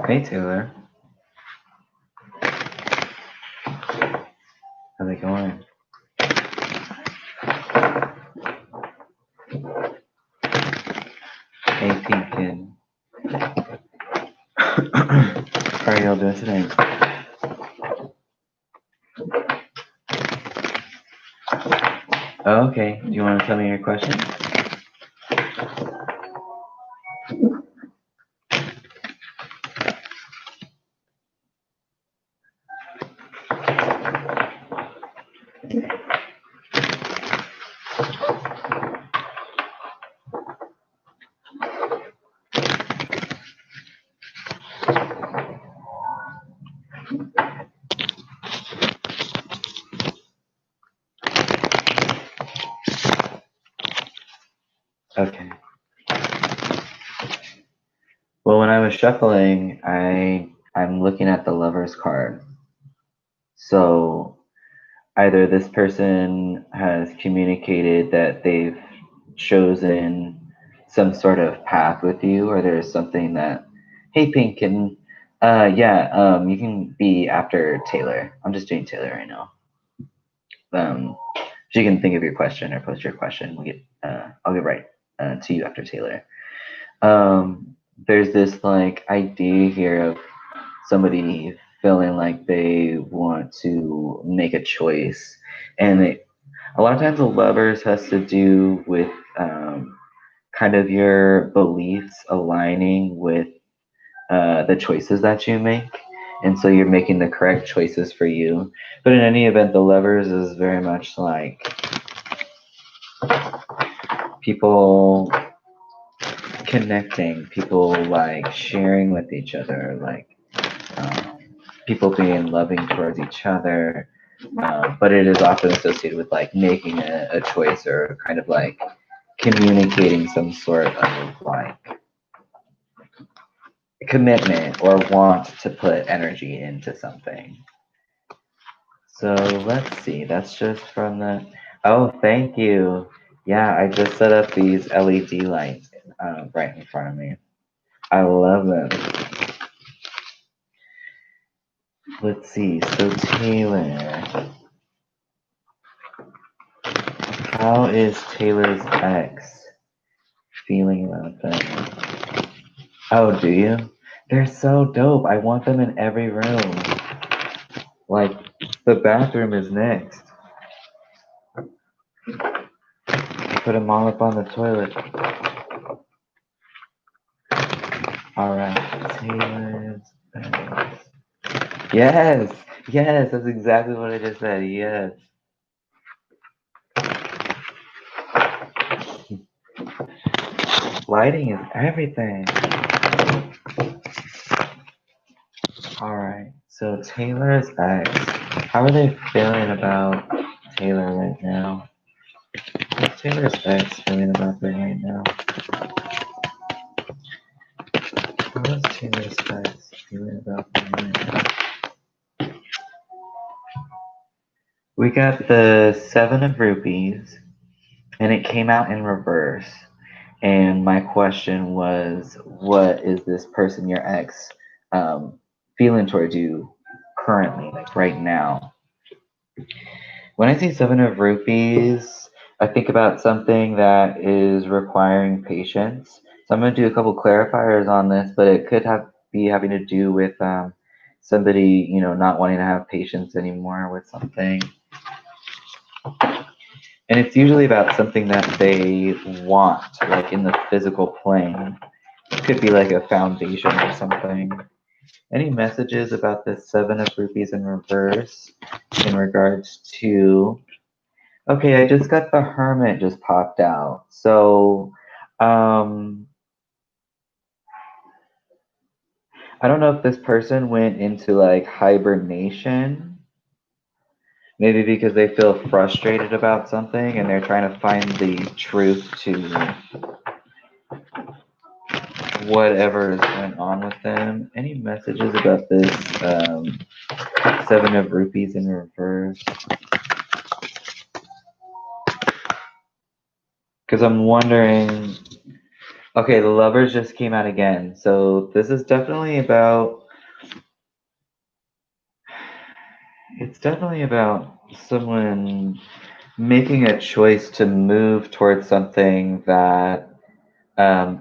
Hey Taylor, how's it going? Hey Pink Kid. How are y'all doing today? Oh, okay. Do you want to tell me your question? Okay. Well, when I was shuffling, I'm looking at the Lover's card. So either this person has communicated that they've chosen some sort of path with you, or there's something that, hey Pink, can you can be after Taylor. I'm just doing Taylor right now. So you can think of your question or post your question. I'll get right to you after Taylor. There's this like idea here of somebody feeling like they want to make a choice, and a lot of times the lovers has to do with kind of your beliefs aligning with the choices that you make. And so you're making the correct choices for you. But in any event, the lovers is very much like people connecting, people like sharing with each other, like people being loving towards each other. But it is often associated with like making a choice or kind of like communicating some sort of like commitment or want to put energy into something. So let's see, that's just from the, oh, thank you. Yeah, I just set up these LED lights right in front of me. I love them. Let's see, so Taylor. How is Taylor's ex feeling about them? Oh, do you? They're so dope. I want them in every room. Like, the bathroom is next. Put them all up on the toilet. Alright, Taylor's ex. Yes! Yes, that's exactly what I just said. Yes. Lighting is everything. Alright, so Taylor's ex. How are they feeling about Taylor right now? What's Taylor's ex feeling about them right now? How is Taylor's ex feeling about them right now? We got the 7 of rupees, and it came out in reverse. And my question was, what is this person, your ex, feeling towards you currently, like right now? When I see 7 of rupees, I think about something that is requiring patience. So I'm going to do a couple clarifiers on this, but it could be having to do with somebody, not wanting to have patience anymore with something. And it's usually about something that they want, like in the physical plane. It could be like a foundation or something. Any messages about this 7 of rupees in reverse in regards to... Okay, I just got the Hermit just popped out. So, I don't know if this person went into like hibernation Maybe because they feel frustrated about something and they're trying to find the truth to whatever is going on with them. Any messages about this Seven of Rupees in reverse? Because I'm wondering. Okay, the Lovers just came out again, so this is definitely about. It's definitely about someone making a choice to move towards something that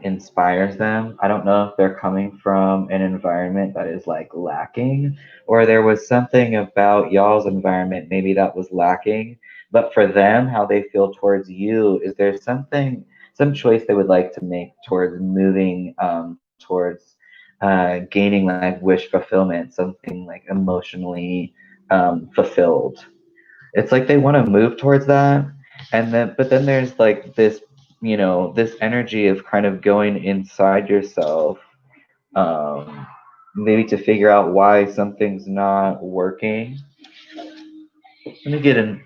inspires them. I don't know if they're coming from an environment that is like lacking, or there was something about y'all's environment maybe that was lacking. But for them, how they feel towards you is there something, some choice they would like to make towards moving towards gaining like wish fulfillment, something like emotionally fulfilled. It's like they want to move towards that, and then but then there's like this, this energy of kind of going inside yourself, um maybe to figure out why something's not working. Let me get in.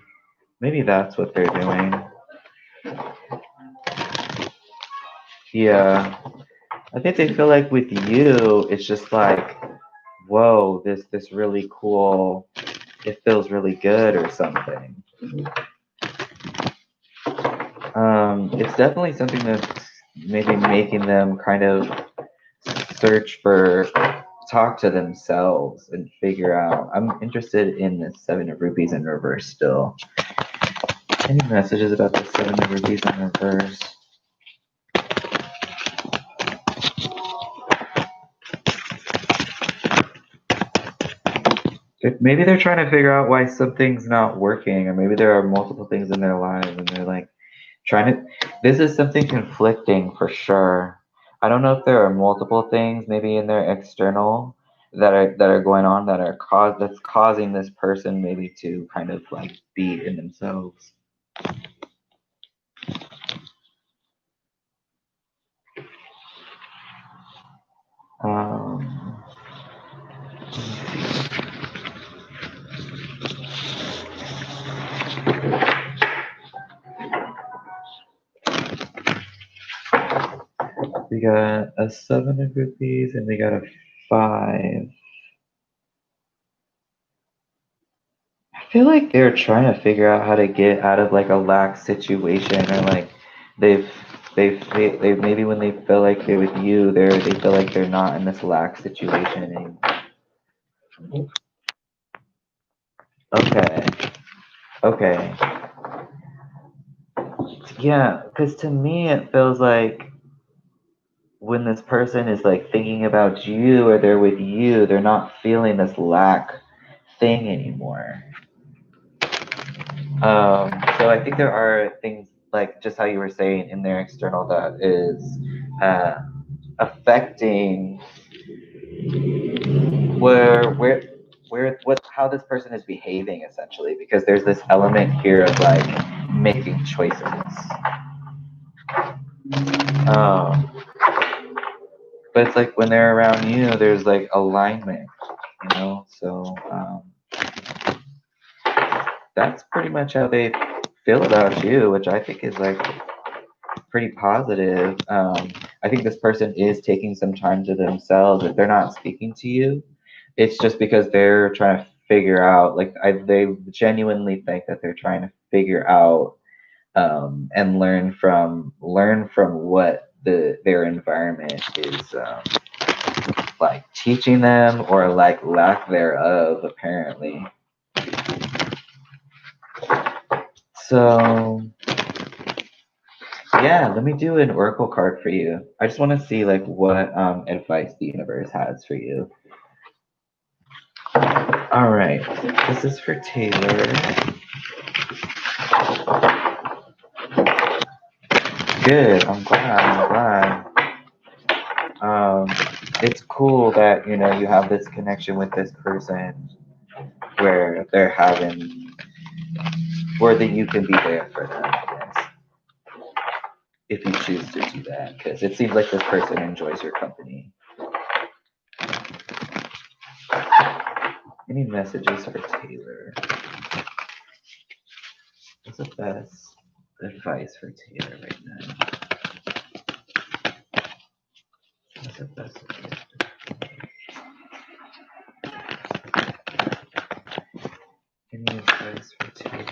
Maybe that's what they're doing. Yeah, I think they feel like with you it's just like, whoa, this really cool, it feels really good or something. It's definitely something that's maybe making them kind of search for, talk to themselves and figure out. I'm interested in the Seven of Rupees in reverse still. Any messages about the Seven of Rupees in reverse? Maybe they're trying to figure out why something's not working, or maybe there are multiple things in their lives and they're like trying to. This is something conflicting for sure. I don't know if there are multiple things maybe in their external that are going on that are that's causing this person maybe to kind of like be in themselves. Um, we got a Seven of Rupees and we got a 5. I feel like they're trying to figure out how to get out of like a lax situation, or like they've they maybe when they feel like they're with you, they feel like they're not in this lax situation anymore. Okay. Okay. Yeah, because to me it feels like when this person is like thinking about you or they're with you, they're not feeling this lack thing anymore. So I think there are things like just how you were saying in their external that is affecting where what how this person is behaving essentially, because there's this element here of like making choices. Um, but it's like when they're around you, there's like alignment, So that's pretty much how they feel about you, which I think is like pretty positive. I think this person is taking some time to themselves. If they're not speaking to you, it's just because they're trying to figure out. Like they genuinely think that they're trying to figure out and learn from what their environment is like teaching them, or like lack thereof, apparently. So yeah, let me do an oracle card for you. I just want to see like what advice the universe has for you. All right, this is for Taylor. Good. I'm glad. It's cool that you have this connection with this person where they're having, where that you can be there for them. I guess, if you choose to do that, because it seems like this person enjoys your company. Any messages for Taylor? What's the best advice for Taylor right now? What's the best advice? Any advice for Taylor?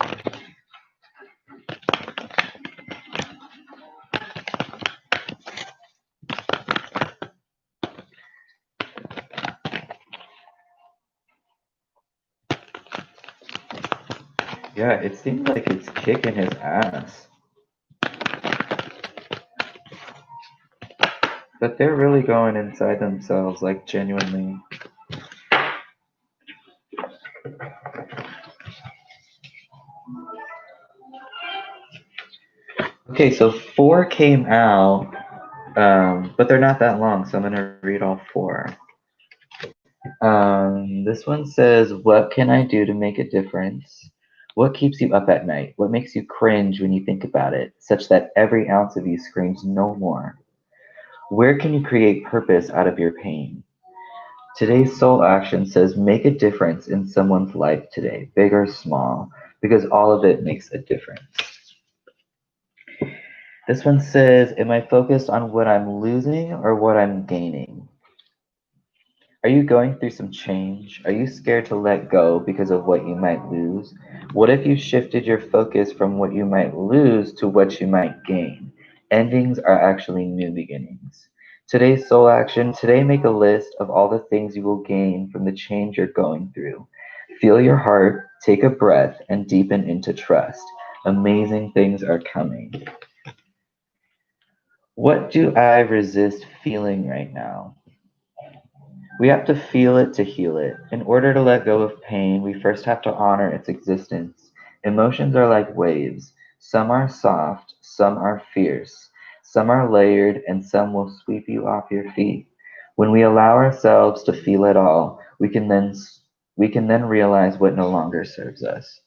Yeah, it seems like it's kicking his ass. But they're really going inside themselves, like genuinely. Okay, so 4 came out, but they're not that long, so I'm gonna read all 4. This one says, "What can I do to make a difference? What keeps you up at night? What makes you cringe when you think about it, such that every ounce of you screams no more? Where can you create purpose out of your pain?" Today's soul action says, "Make a difference in someone's life today, big or small, because all of it makes a difference." This one says, "Am I focused on what I'm losing or what I'm gaining? Are you going through some change? Are you scared to let go because of what you might lose? What if you shifted your focus from what you might lose to what you might gain? Endings are actually new beginnings." Today's soul action, today make a list of all the things you will gain from the change you're going through. Feel your heart, take a breath, and deepen into trust. Amazing things are coming. What do I resist feeling right now? We have to feel it to heal it. In order to let go of pain, we first have to honor its existence. Emotions are like waves. Some are soft, some are fierce, some are layered, and some will sweep you off your feet. When we allow ourselves to feel it all, we can then realize what no longer serves us.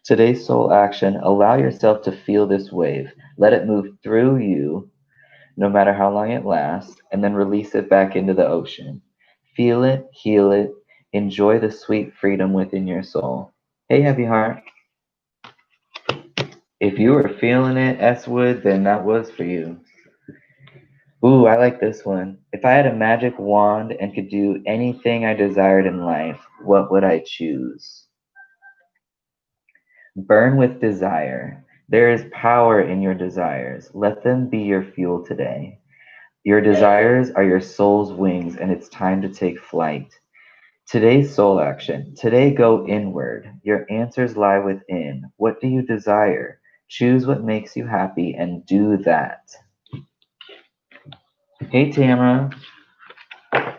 Today's soul action, allow yourself to feel this wave. Let it move through you no matter how long it lasts, and then release it back into the ocean. Feel it, heal it, enjoy the sweet freedom within your soul. Hey, Heavy Heart. If you were feeling it, S Wood, then that was for you. Ooh, I like this one. If I had a magic wand and could do anything I desired in life, what would I choose? Burn with desire. There is power in your desires. Let them be your fuel today. Your desires are your soul's wings, and it's time to take flight. Today's soul action. Today go inward. Your answers lie within. What do you desire? Choose what makes you happy and do that. Hey, Tamara.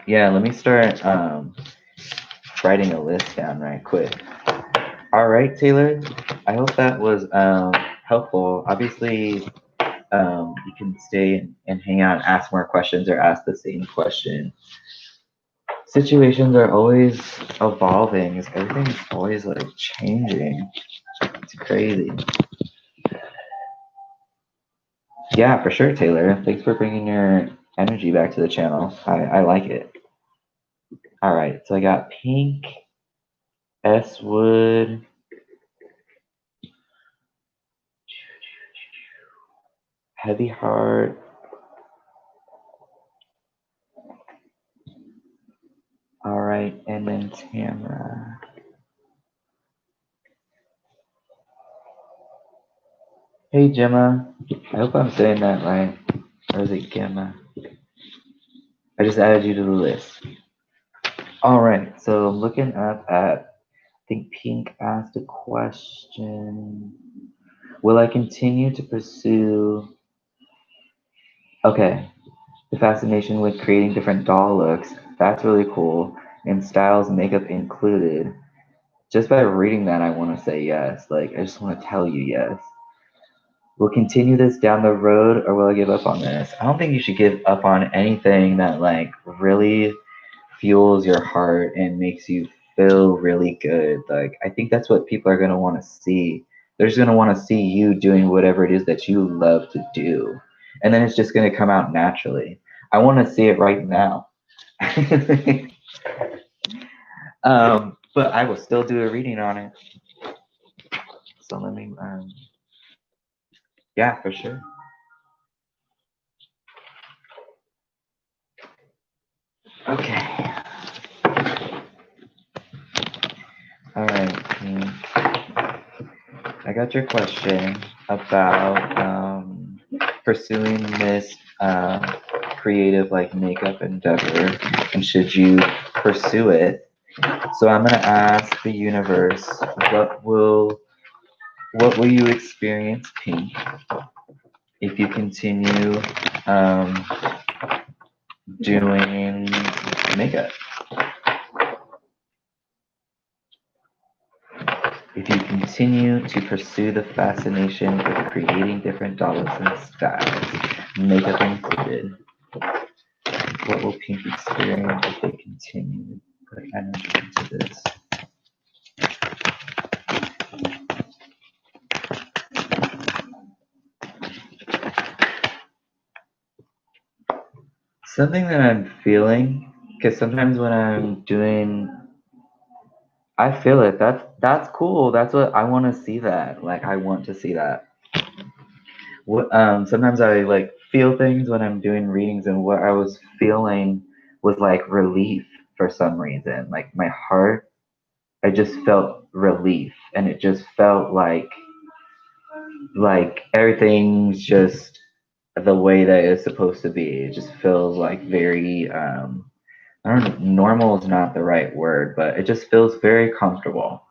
Yeah, let me start writing a list down right quick. All right, Taylor. I hope that was helpful. Obviously, you can stay and hang out and ask more questions or ask the same question. Situations are always evolving. Everything's always like changing. It's crazy. Yeah, for sure, Taylor. Thanks for bringing your energy back to the channel. I like it. All right, so I got Pink, S Wood, Heavy Heart. All right, and then Tamara. Hey, Gemma. I hope I'm saying that right. Or is it Gemma? I just added you to the list. All right, so looking up at, I think Pink asked a question. Will I continue to pursue, okay, the fascination with creating different doll looks? That's really cool. And styles, makeup included. Just by reading that, I want to say yes. Like, I just want to tell you yes. Will continue this down the road, or will I give up on this? I don't think you should give up on anything that like really fuels your heart and makes you feel really good. Like, I think that's what people are going to want to see. They're just going to want to see you doing whatever it is that you love to do. And then it's just going to come out naturally. I want to see it right now. But I will still do a reading on it. So let me Yeah, for sure. Okay. All right. I got your question about pursuing this creative like makeup endeavor, and should you pursue it? So I'm gonna ask the universe, what will you experience, Pink, if you continue um, doing makeup? If you continue to pursue the fascination with creating different dollars and styles, makeup included, what will Pink experience if they continue to put energy into this? Something that I'm feeling, because sometimes when I'm doing, I feel it. That's cool. That's what I want to see. That like I want to see that. What sometimes I like feel things when I'm doing readings, and what I was feeling was like relief for some reason. Like my heart, I just felt relief, and it just felt like everything's just the way that it's supposed to be. It just feels like very I don't know, normal is not the right word, but it just feels very comfortable.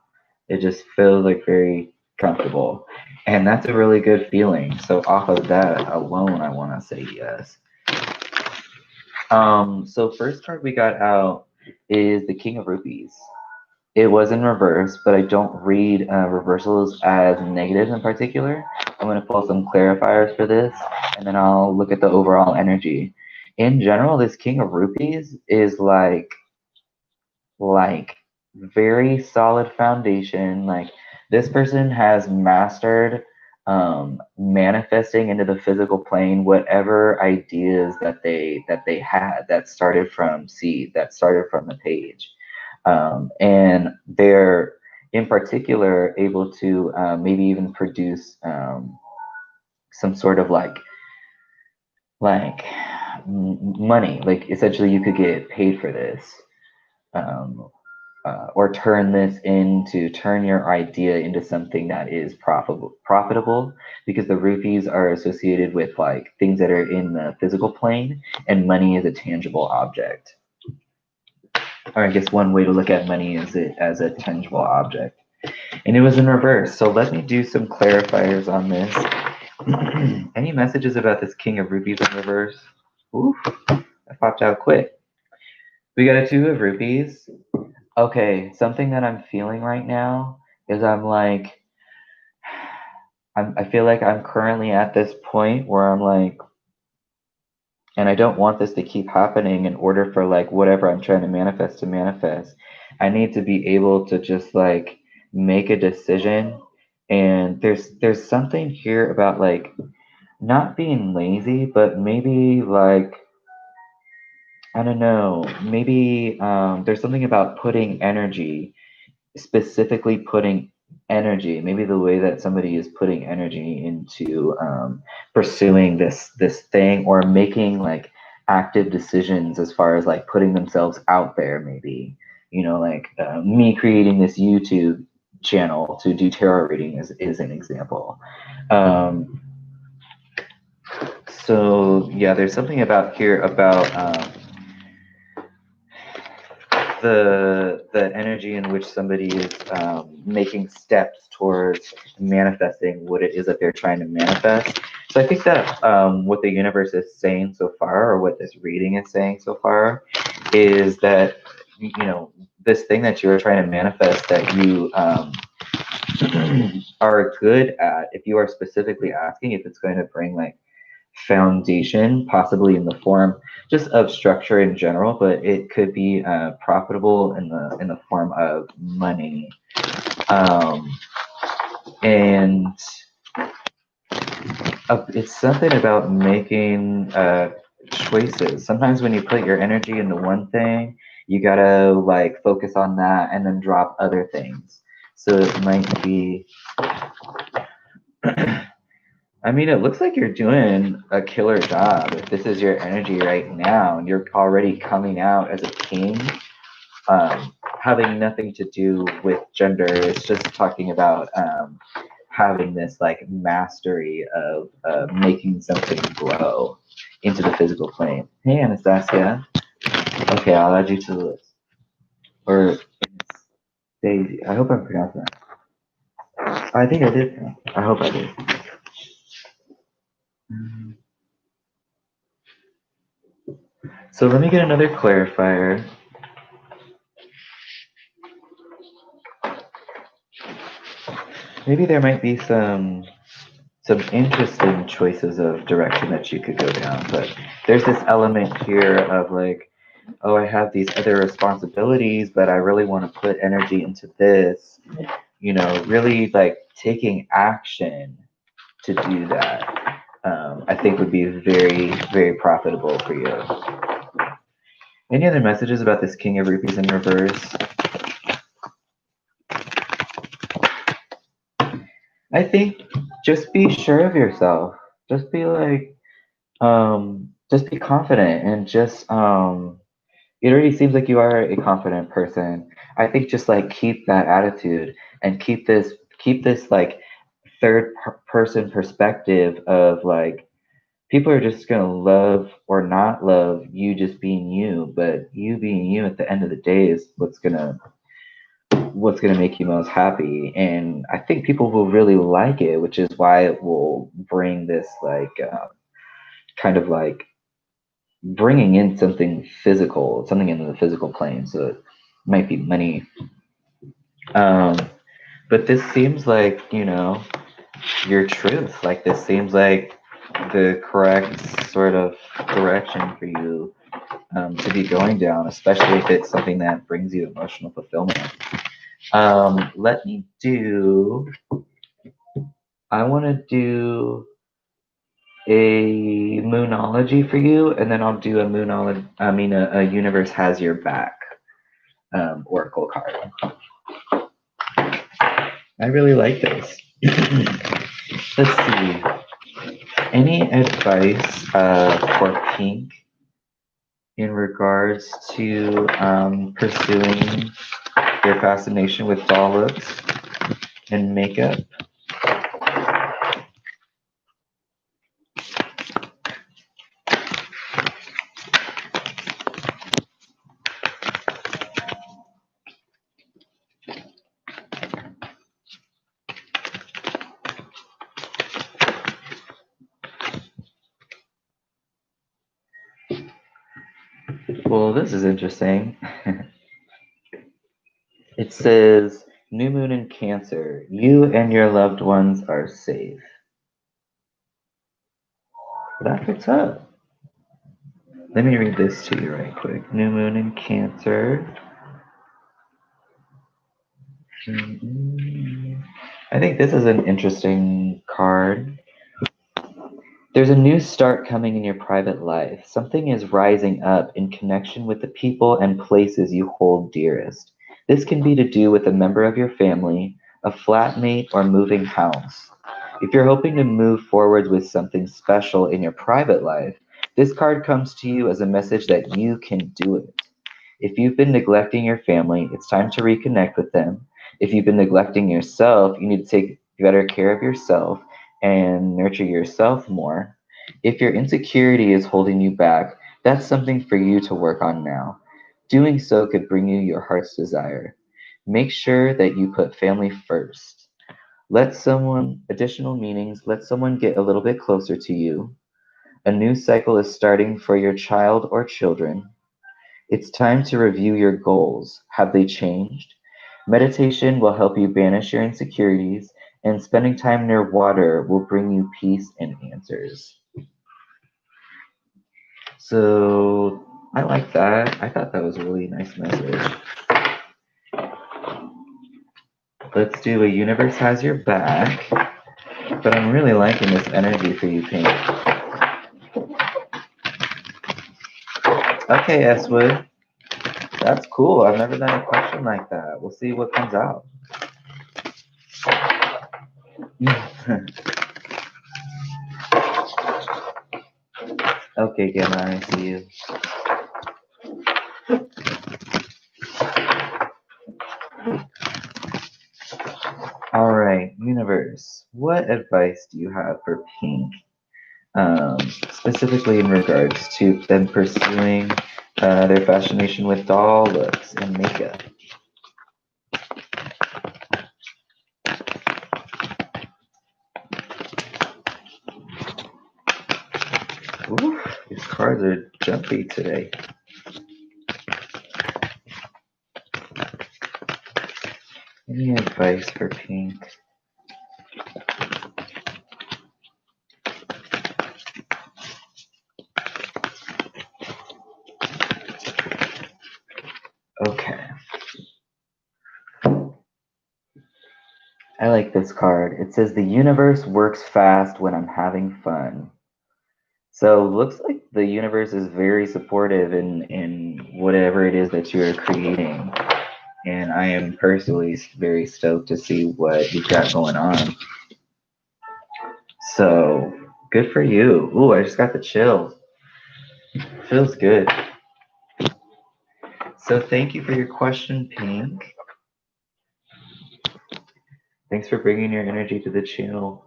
It just feels like very comfortable. And that's a really good feeling. So off of that alone, I want to say yes. So first card we got out is the King of Rupees. It was in reverse, but I don't read reversals as negatives in particular. I'm going to pull some clarifiers for this, and then I'll look at the overall energy. In general, this King of Rupees is like very solid foundation. Like this person has mastered manifesting into the physical plane whatever ideas that they had that started from seed, that started from the page, and they're in particular able to maybe even produce some sort of like money. Like essentially, you could get paid for this. Um, or turn your idea into something that is profitable, because the rupees are associated with like things that are in the physical plane, and money is a tangible object. Or I guess one way to look at money is it as a tangible object. And it was in reverse. So let me do some clarifiers on this. Any messages about this King of Rupees in reverse? Oof, that popped out quick. We got a Two of Rupees. Okay, something that I'm feeling right now is I feel like I'm currently at this point where I'm like, and I don't want this to keep happening in order for like whatever I'm trying to manifest to manifest. I need to be able to just like make a decision. And there's something here about like not being lazy, but maybe like I don't know, maybe there's something about putting energy, specifically putting energy, maybe the way that somebody is putting energy into pursuing this thing, or making like active decisions as far as like putting themselves out there, maybe, like me creating this YouTube channel to do tarot reading is an example. um, so yeah, there's something about here about the energy in which somebody is making steps towards manifesting what it is that they're trying to manifest. So I think that what the universe is saying so far, or what this reading is saying so far, is that this thing that you're trying to manifest, that you are good at, if you are specifically asking if it's going to bring like foundation, possibly in the form just of structure in general, but it could be profitable in the form of money. Um, and it's something about making choices. Sometimes when you put your energy into one thing, you gotta like focus on that and then drop other things. So it might be I mean, it looks like you're doing a killer job. If this is your energy right now, and you're already coming out as a king, having nothing to do with gender. It's just talking about having this like mastery of making something grow into the physical plane. Hey, Anastasia. Okay, I'll add you to the list. Or Daisy. I hope I'm pronouncing that. I think I did. I hope I did. So let me get another clarifier. Maybe there might be some interesting choices of direction that you could go down, but there's this element here of like, oh, I have these other responsibilities, but I really want to put energy into this, really like taking action to do that. I think would be very, very profitable for you. Any other messages about this King of Rupees in reverse? I think just be sure of yourself. Just be like, just be confident and just, it already seems like you are a confident person. I think just like keep that attitude and keep this like person perspective of like, people are just gonna love or not love you just being you, but you being you at the end of the day is what's gonna make you most happy. And I think people will really like it, which is why it will bring this like kind of like bringing in something physical, something into the physical plane. So it might be money. Um, but this seems like, your truth. Like this seems like the correct sort of direction for you to be going down, especially if it's something that brings you emotional fulfillment. Let me do, I want to do a moonology for you, and then I'll do a universe has your back oracle card. I really like this. Let's see. Any advice for Pink in regards to pursuing their fascination with doll looks and makeup? Well, this is interesting. It says, New Moon in Cancer, you and your loved ones are safe. That's what's up. Let me read this to you right quick. New Moon in Cancer. I think this is an interesting card. There's a new start coming in your private life. Something is rising up in connection with the people and places you hold dearest. This can be to do with a member of your family, a flatmate, or moving house. If you're hoping to move forward with something special in your private life, this card comes to you as a message that you can do it. If you've been neglecting your family, it's time to reconnect with them. If you've been neglecting yourself, you need to take better care of yourself and nurture yourself more. If your insecurity is holding you back, that's something for you to work on now. Doing so could bring you your heart's desire. Make sure that you put family first. Let someone get a little bit closer to you. A new cycle is starting for your child or children. It's time to review your goals. Have they changed? Meditation will help you banish your insecurities, and spending time near water will bring you peace and answers. So I like that. I thought that was a really nice message. Let's do a universe has your back. But I'm really liking this energy for you, Pink. Okay, S-Wood. That's cool. I've never done a question like that. We'll see what comes out. Okay, Gemma, I see you. All right, universe. What advice do you have for Pink, specifically in regards to them pursuing their fascination with doll looks and makeup? Ooh, these cards are jumpy today. Any advice for Pink? Okay. I like this card. It says the universe works fast when I'm having fun. So looks like the universe is very supportive in whatever it is that you are creating. And I am personally very stoked to see what you've got going on. So good for you. Ooh, I just got the chills. Feels good. So thank you for your question, Pink. Thanks for bringing your energy to the channel.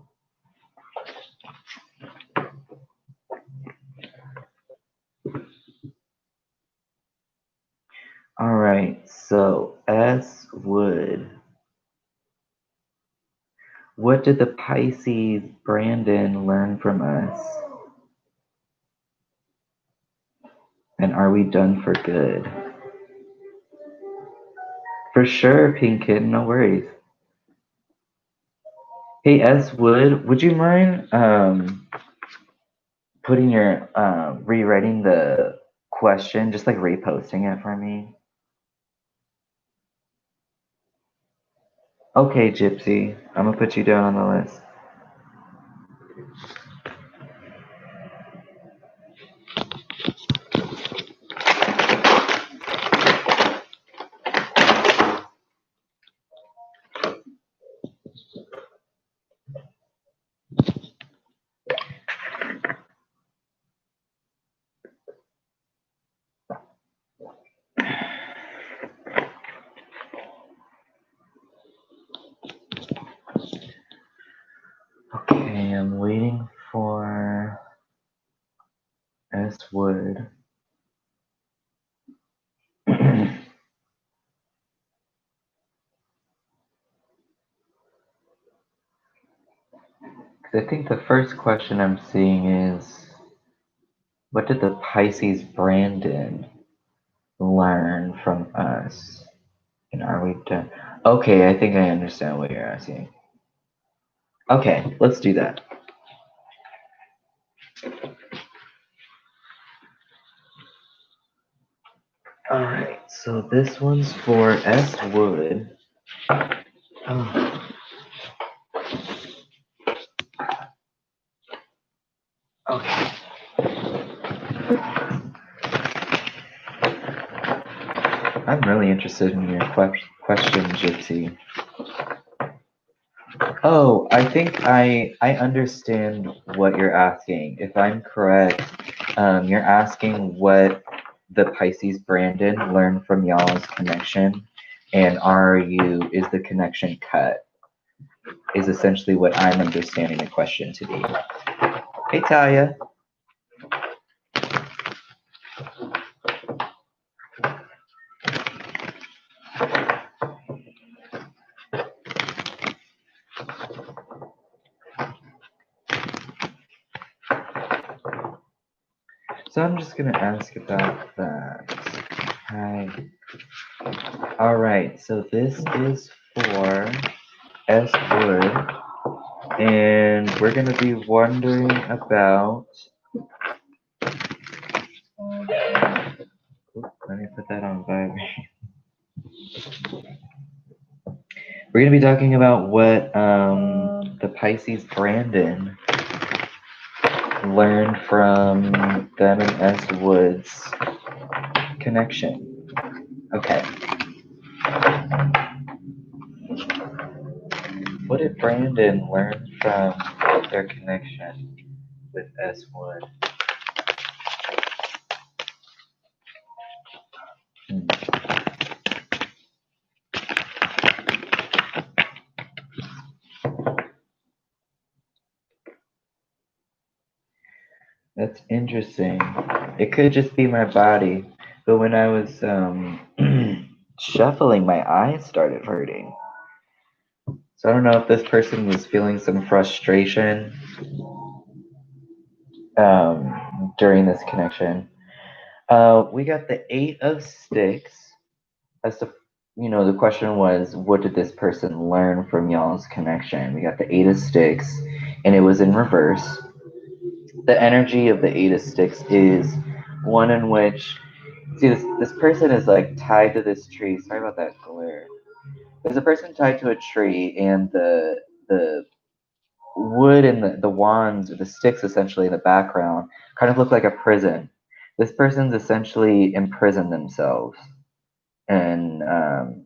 All right, so S. Wood. What did the Pisces Brandon learn from us? And are we done for good? For sure, Pink Kitten, no worries. Hey, S. Wood, would you mind putting your rewriting the question, just like reposting it for me? Okay, Gypsy, I'm gonna put you down on the list. Okay, I'm waiting for S. Wood. I think the first question I'm seeing is, what did the Pisces Brandon learn from us? And are we done? Okay, I think I understand what you're asking. Okay, let's do that. All right, so this one's for S. Wood. Oh. Okay. I'm really interested in your question, Gypsy. Oh, I think I understand what you're asking. If I'm correct, you're asking what the Pisces Brandon learned from y'all's connection, and is the connection cut? Is essentially what I'm understanding the question to be. Hey, Talia. So I'm just gonna ask about that. Hi. All right, so this is for S. Wood, and we're gonna be wondering about. Let me put that on vibrate. We're gonna be talking about what the Pisces Brandon learned from them and S. Wood's connection. Okay. What did Brandon learn from their connection with S. Wood? That's interesting. It could just be my body, but when I was shuffling, my eyes started hurting. So I don't know if this person was feeling some frustration during this connection. We got the Eight of Sticks. As the the question was, what did this person learn from y'all's connection? We got the Eight of Sticks, and it was in reverse. The energy of the Eight of Sticks is one in which, see, this person is like tied to this tree. Sorry about that glare. There's a person tied to a tree, and the wood and the wands or the sticks essentially in the background kind of look like a prison. This person's essentially imprisoned themselves, and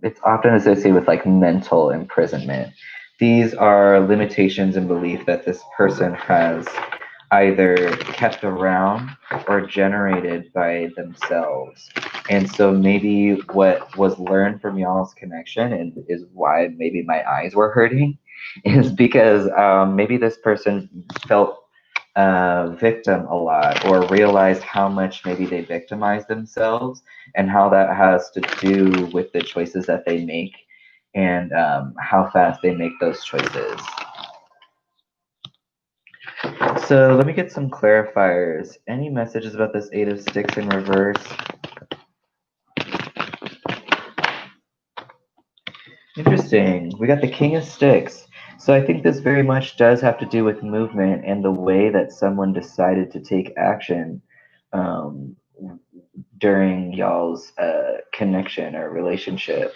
it's often associated with like mental imprisonment. These are limitations and belief that this person has either kept around or generated by themselves. And so maybe what was learned from y'all's connection and is why maybe my eyes were hurting is because maybe this person felt victim a lot or realized how much maybe they victimize themselves and how that has to do with the choices that they make and how fast they make those choices. So let me get some clarifiers. Any messages about this Eight of Sticks in reverse? Interesting. We got the King of Sticks. So I think this very much does have to do with movement and the way that someone decided to take action um, during y'all's connection or relationship.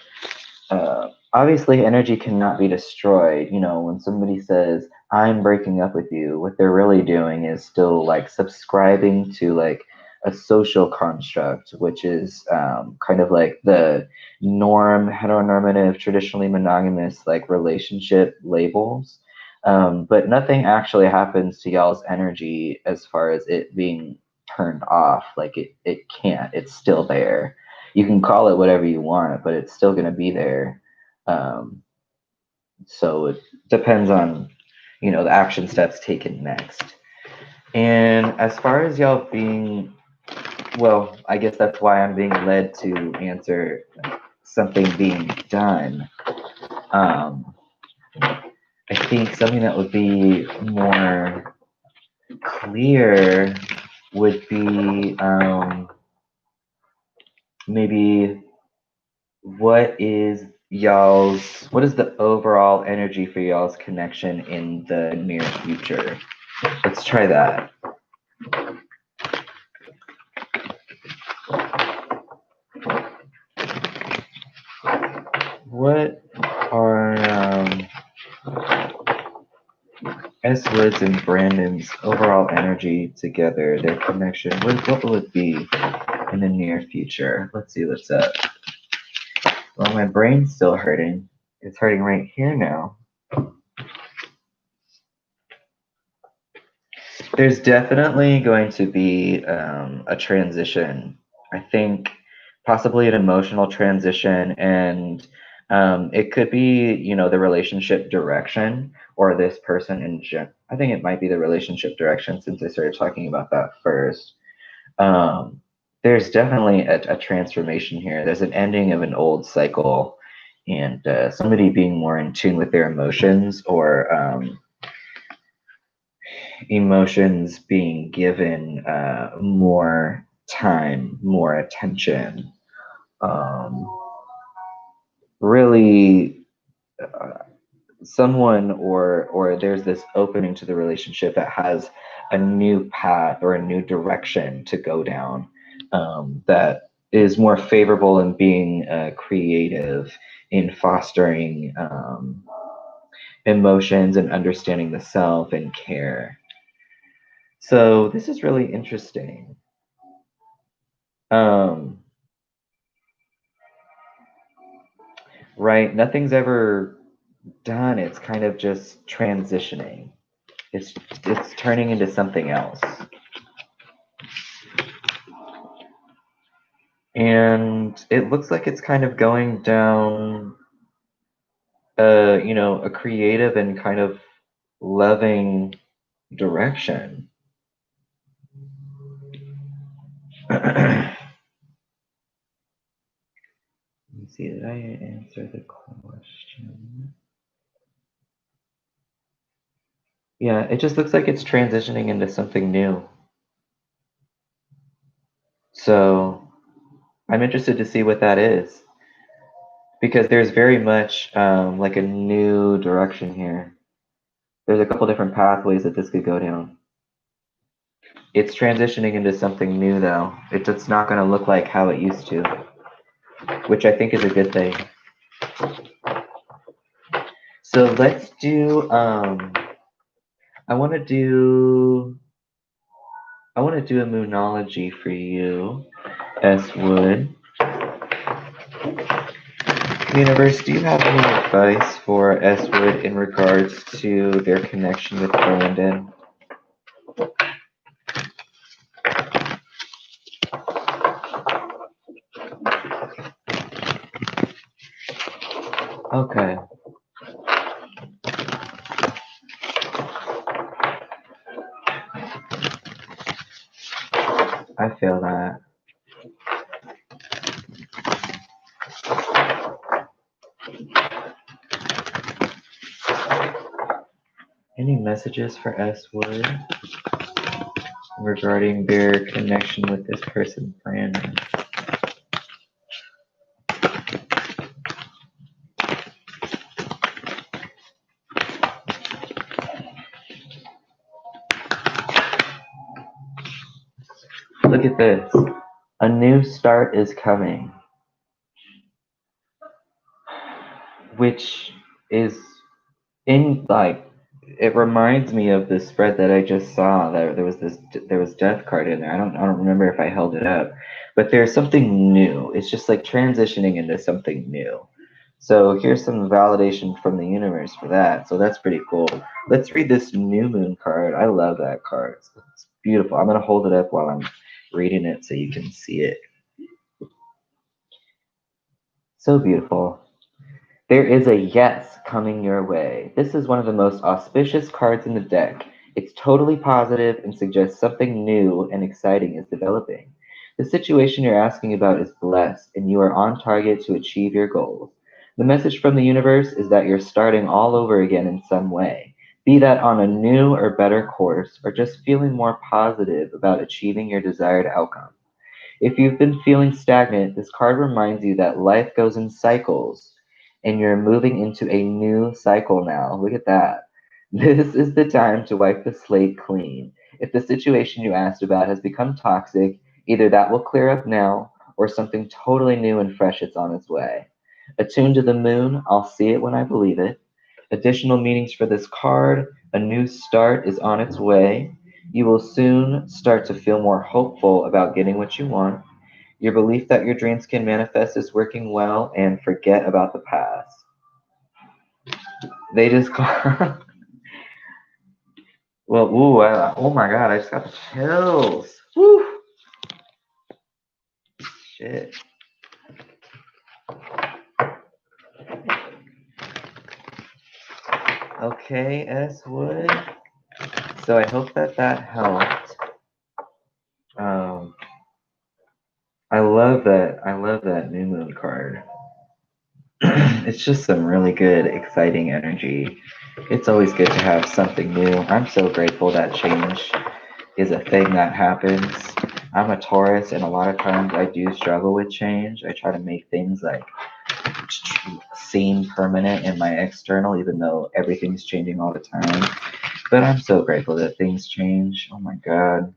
Obviously, energy cannot be destroyed. You know, when somebody says, I'm breaking up with you, what they're really doing is still like subscribing to like a social construct, which is kind of like the norm, heteronormative, traditionally monogamous like relationship labels. But nothing actually happens to y'all's energy as far as it being turned off. Like it can't, it's still there. You can call it whatever you want, but it's still going to be there. um, so it depends on, the action steps taken next. And as far as y'all being, well, I guess that's why I'm being led to answer something being done. I think something that would be more clear would be maybe what is the overall energy for y'all's connection in the near future? Let's try that. What are S. Woods and Brandon's overall energy together, their connection? What will it be in the near future? Let's see what's up. Well, my brain's still hurting. It's hurting right here now. There's definitely going to be a transition. I think possibly an emotional transition, and it could be, the relationship direction or this person in general. I think it might be the relationship direction since I started talking about that first. Um, there's definitely a transformation here. There's an ending of an old cycle, and somebody being more in tune with their emotions or emotions being given more time, more attention. Um, really, someone or there's this opening to the relationship that has a new path or a new direction to go down that is more favorable in being creative in fostering emotions and understanding the self and care. So this is really interesting. Um, right? Nothing's ever done. It's kind of just transitioning. It's turning into something else. And it looks like it's kind of going down, a creative and kind of loving direction. Let me see, did I answer the question? Yeah, it just looks like it's transitioning into something new. So I'm interested to see what that is, because there's very much like a new direction here. There's a couple different pathways that this could go down. It's transitioning into something new, though. It's not going to look like how it used to, which I think is a good thing. So let's do. I want to do a moonology for you, S. Wood. Universe, do you have any advice for S. Wood in regards to their connection with Brandon? Okay. I feel that. Any messages for S. Wood regarding their connection with this person, Brandon? Look at this. A new start is coming, which is in like it reminds me of the spread that I just saw. There was death card in there. I don't remember if I held it up, but there's something new. It's just like transitioning into something new. So here's some validation from the universe for that. So that's pretty cool. Let's read this new moon card. I love that card. It's beautiful. I'm gonna hold it up while I'm reading it so you can see it. So beautiful. There is a yes coming your way. This is one of the most auspicious cards in the deck. It's totally positive and suggests something new and exciting is developing. The situation you're asking about is blessed, and you are on target to achieve your goals. The message from the universe is that you're starting all over again in some way, be that on a new or better course, or just feeling more positive about achieving your desired outcome. If you've been feeling stagnant, this card reminds you that life goes in cycles and you're moving into a new cycle now. Look at that. This is the time to wipe the slate clean. If the situation you asked about has become toxic, either that will clear up now or something totally new and fresh is on its way. Attuned to the moon, I'll see it when I believe it. Additional meanings for this card: a new start is on its way. You will soon start to feel more hopeful about getting what you want. Your belief that your dreams can manifest is working well, and forget about the past. They just call. Well, ooh, oh my god, I just got the chills. Woo! Shit. Okay, S. Wood. So I hope that helped. I love that. I love that new moon card. It's just some really good, exciting energy. It's always good to have something new. I'm so grateful that change is a thing that happens. I'm a Taurus, and a lot of times I do struggle with change. I try to make things like seem permanent in my external, even though everything's changing all the time. But I'm so grateful that things change. Oh my God.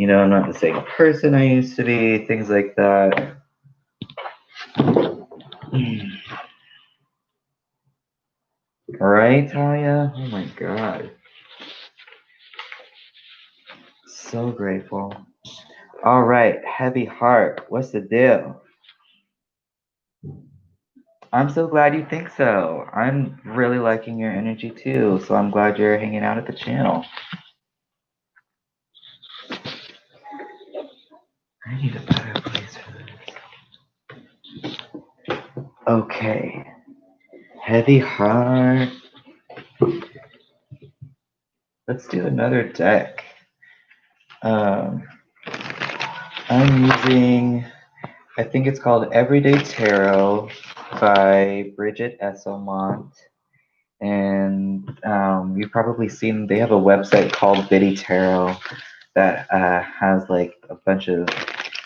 I'm not the same person I used to be, things like that. Right, Talia? Oh my God. So grateful. All right, heavy heart. What's the deal? I'm so glad you think so. I'm really liking your energy too, so I'm glad you're hanging out at the channel. I need a better place for this. Okay. Heavy heart. Let's do another deck. I'm using, I think it's called Everyday Tarot by Bridget Esselmont. And you've probably seen, they have a website called Biddy Tarot that has like a bunch of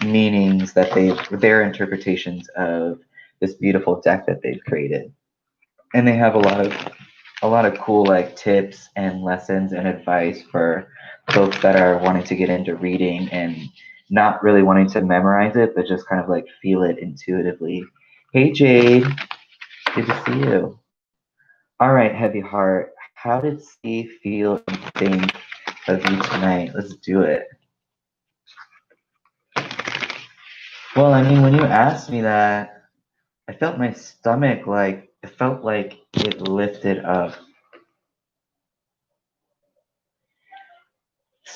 meanings that their interpretations of this beautiful deck that they've created. And they have a lot of cool like tips and lessons and advice for folks that are wanting to get into reading and not really wanting to memorize it, but just kind of like feel it intuitively. Hey Jade, good to see you. All right, Heavy Heart, how did C feel and think of you tonight? Let's do it. Well, I mean, when you asked me that, I felt my stomach like, it felt like it lifted up.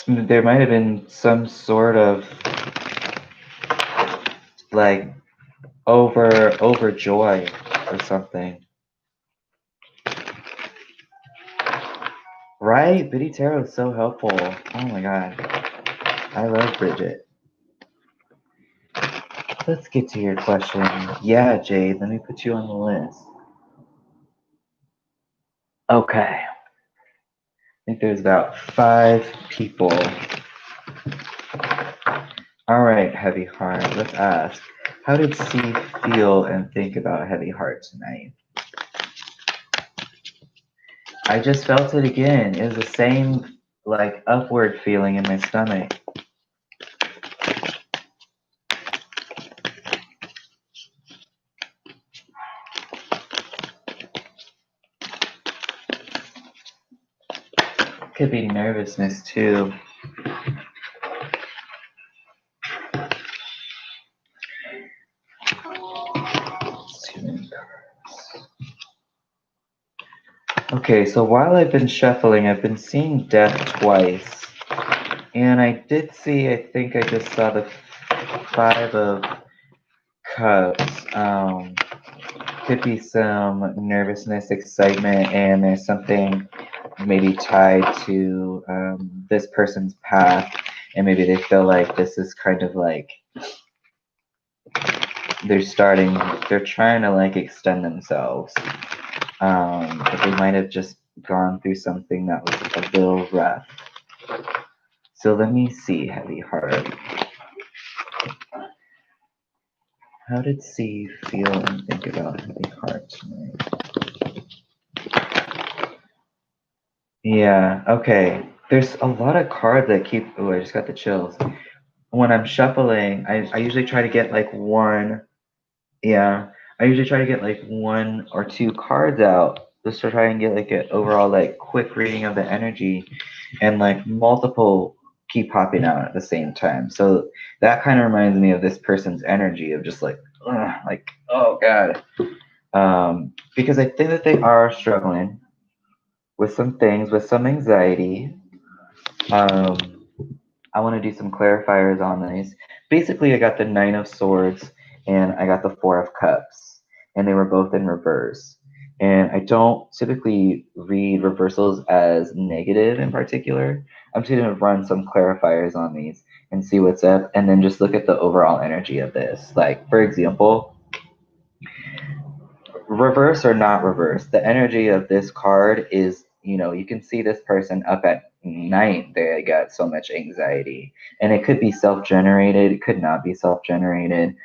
There might have been some sort of like overjoy or something. Right? Biddy Tarot is so helpful. Oh my god. I love Bridget. Let's get to your question. Yeah, Jade, let me put you on the list. Okay. I think there's about 5 people. All right, Heavy Heart, let's ask. How did C feel and think about Heavy Heart tonight? I just felt it again. It was the same, like, upward feeling in my stomach. Could be nervousness, too. Okay, so while I've been shuffling, I've been seeing death twice. And I did see, I think I just saw the 5 of Cups. Could be some nervousness, excitement, and there's something maybe tied to this person's path. And maybe they feel like this is kind of like they're trying to like extend themselves. But they might have just gone through something that was a little rough. So let me see, Heavy Heart. How did C feel and think about Heavy Heart tonight? Yeah, okay. There's a lot of cards that keep, oh, I just got the chills. When I'm shuffling, I usually try to get like one, yeah, I usually try to get like 1 or 2 cards out just to try and get like an overall like quick reading of the energy, and like multiple keep popping out at the same time. So that kind of reminds me of this person's energy of just like, oh God. Because I think that they are struggling with some things, with some anxiety. Um, I want to do some clarifiers on these. Basically, I got the 9 of Swords and I got the 4 of Cups, and they were both in reverse. And I don't typically read reversals as negative in particular. I'm just going to run some clarifiers on these and see what's up, and then just look at the overall energy of this. Like, for example, reverse or not reverse, the energy of this card is, you can see this person up at night, they got so much anxiety. And it could be self-generated, it could not be self-generated.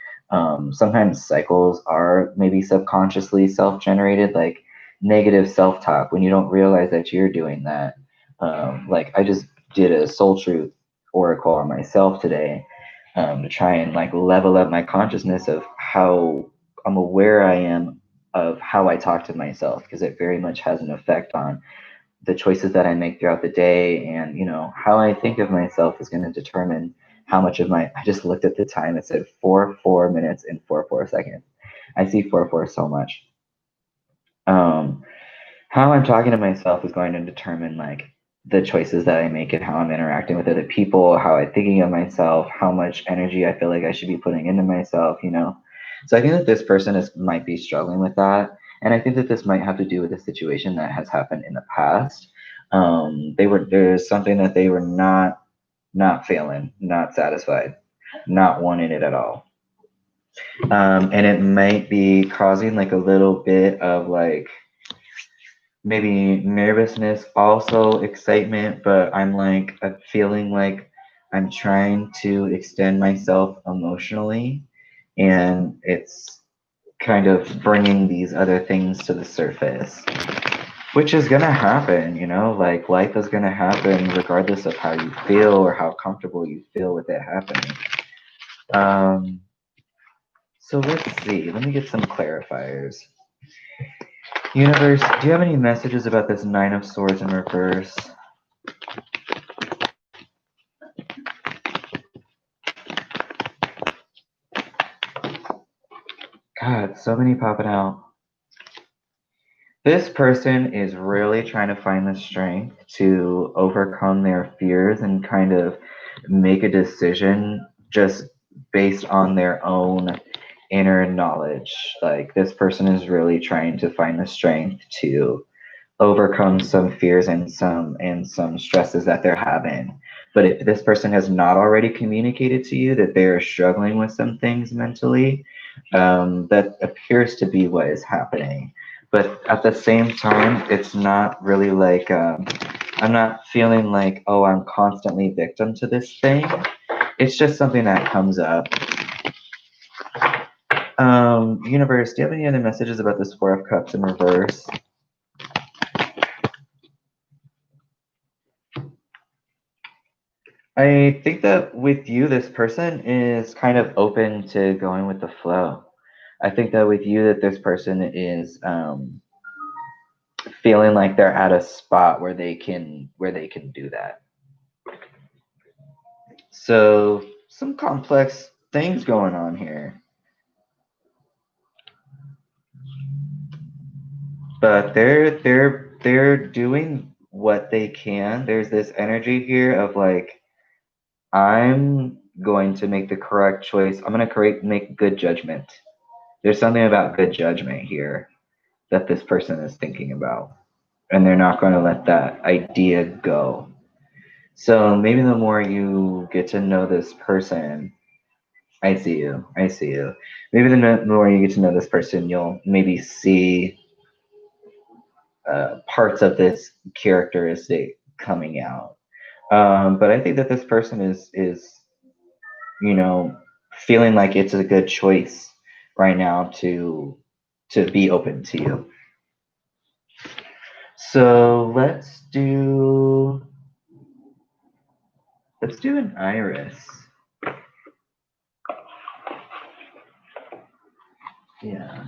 Sometimes cycles are maybe subconsciously self-generated, like negative self-talk when you don't realize that you're doing that. Like I just did a soul truth oracle on myself today, to try and like level up my consciousness of how I'm aware I am of how I talk to myself, because it very much has an effect on the choices that I make throughout the day. And how I think of myself is going to determine how much of my, I just looked at the time, it said 4 minutes and 4 seconds. I see 4 so much. How I'm talking to myself is going to determine like the choices that I make and how I'm interacting with other people, how I'm thinking of myself, how much energy I feel like I should be putting into myself, you know. So I think that this person is might be struggling with that, and I think that this might have to do with a situation that has happened in the past. There's something that they were not feeling, not satisfied, not wanting it at all, and it might be causing like a little bit of like maybe nervousness, also excitement, but I'm like feeling like I'm trying to extend myself emotionally, and it's kind of bringing these other things to the surface, which is gonna happen, you know, like life is gonna happen regardless of how you feel or how comfortable you feel with it happening. Um, so let's see, let me get some clarifiers. Universe, do you have any messages about this Nine of Swords in reverse? God, so many popping out. This person is really trying to find the strength to overcome their fears and kind of make a decision just based on their own inner knowledge. Like this person is really trying to find the strength to overcome some fears and some stresses that they're having. But if this person has not already communicated to you that they're struggling with some things mentally, that appears to be what is happening. But at the same time, it's not really like I'm not feeling like, oh, I'm constantly victim to this thing. It's just something that comes up. Universe, do you have any other messages about this Four of Cups in reverse? I think that with you, this person is kind of open to going with the flow. I think that with you, that this person is feeling like they're at a spot where they can do that. So some complex things going on here, but they're doing what they can. There's this energy here of like I'm going to make the correct choice. I'm going to make good judgment. There's something about good judgment here that this person is thinking about, and they're not going to let that idea go. So maybe the more you get to know this person, I see you. I see you. Maybe the more you get to know this person, you'll maybe see parts of this characteristic coming out. But I think that this person is you know feeling like it's a good choice right now to be open to you. So let's do an iris. Yeah,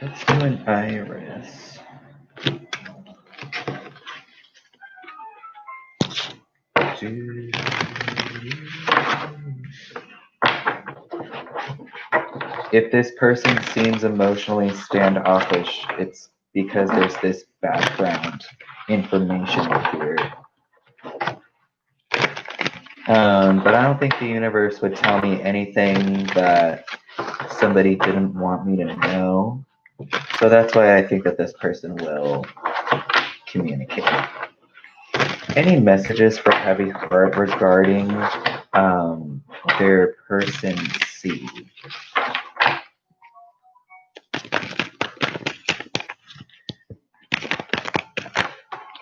let's do an iris. If this person seems emotionally standoffish, it's because there's this background information here. But I don't think the universe would tell me anything that somebody didn't want me to know. So that's why I think that this person will communicate. Any messages for Heavy Heart regarding their person C?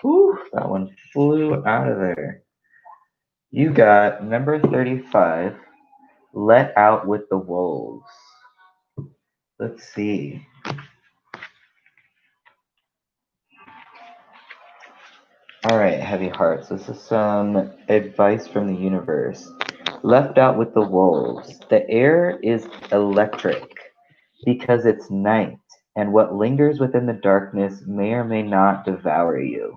Whew, that one flew out of there. You got number 35, Let Out with the Wolves. Let's see. All right, Heavy Hearts. This is some advice from the universe. Left out with the wolves. The air is electric because it's night, and what lingers within the darkness may or may not devour you.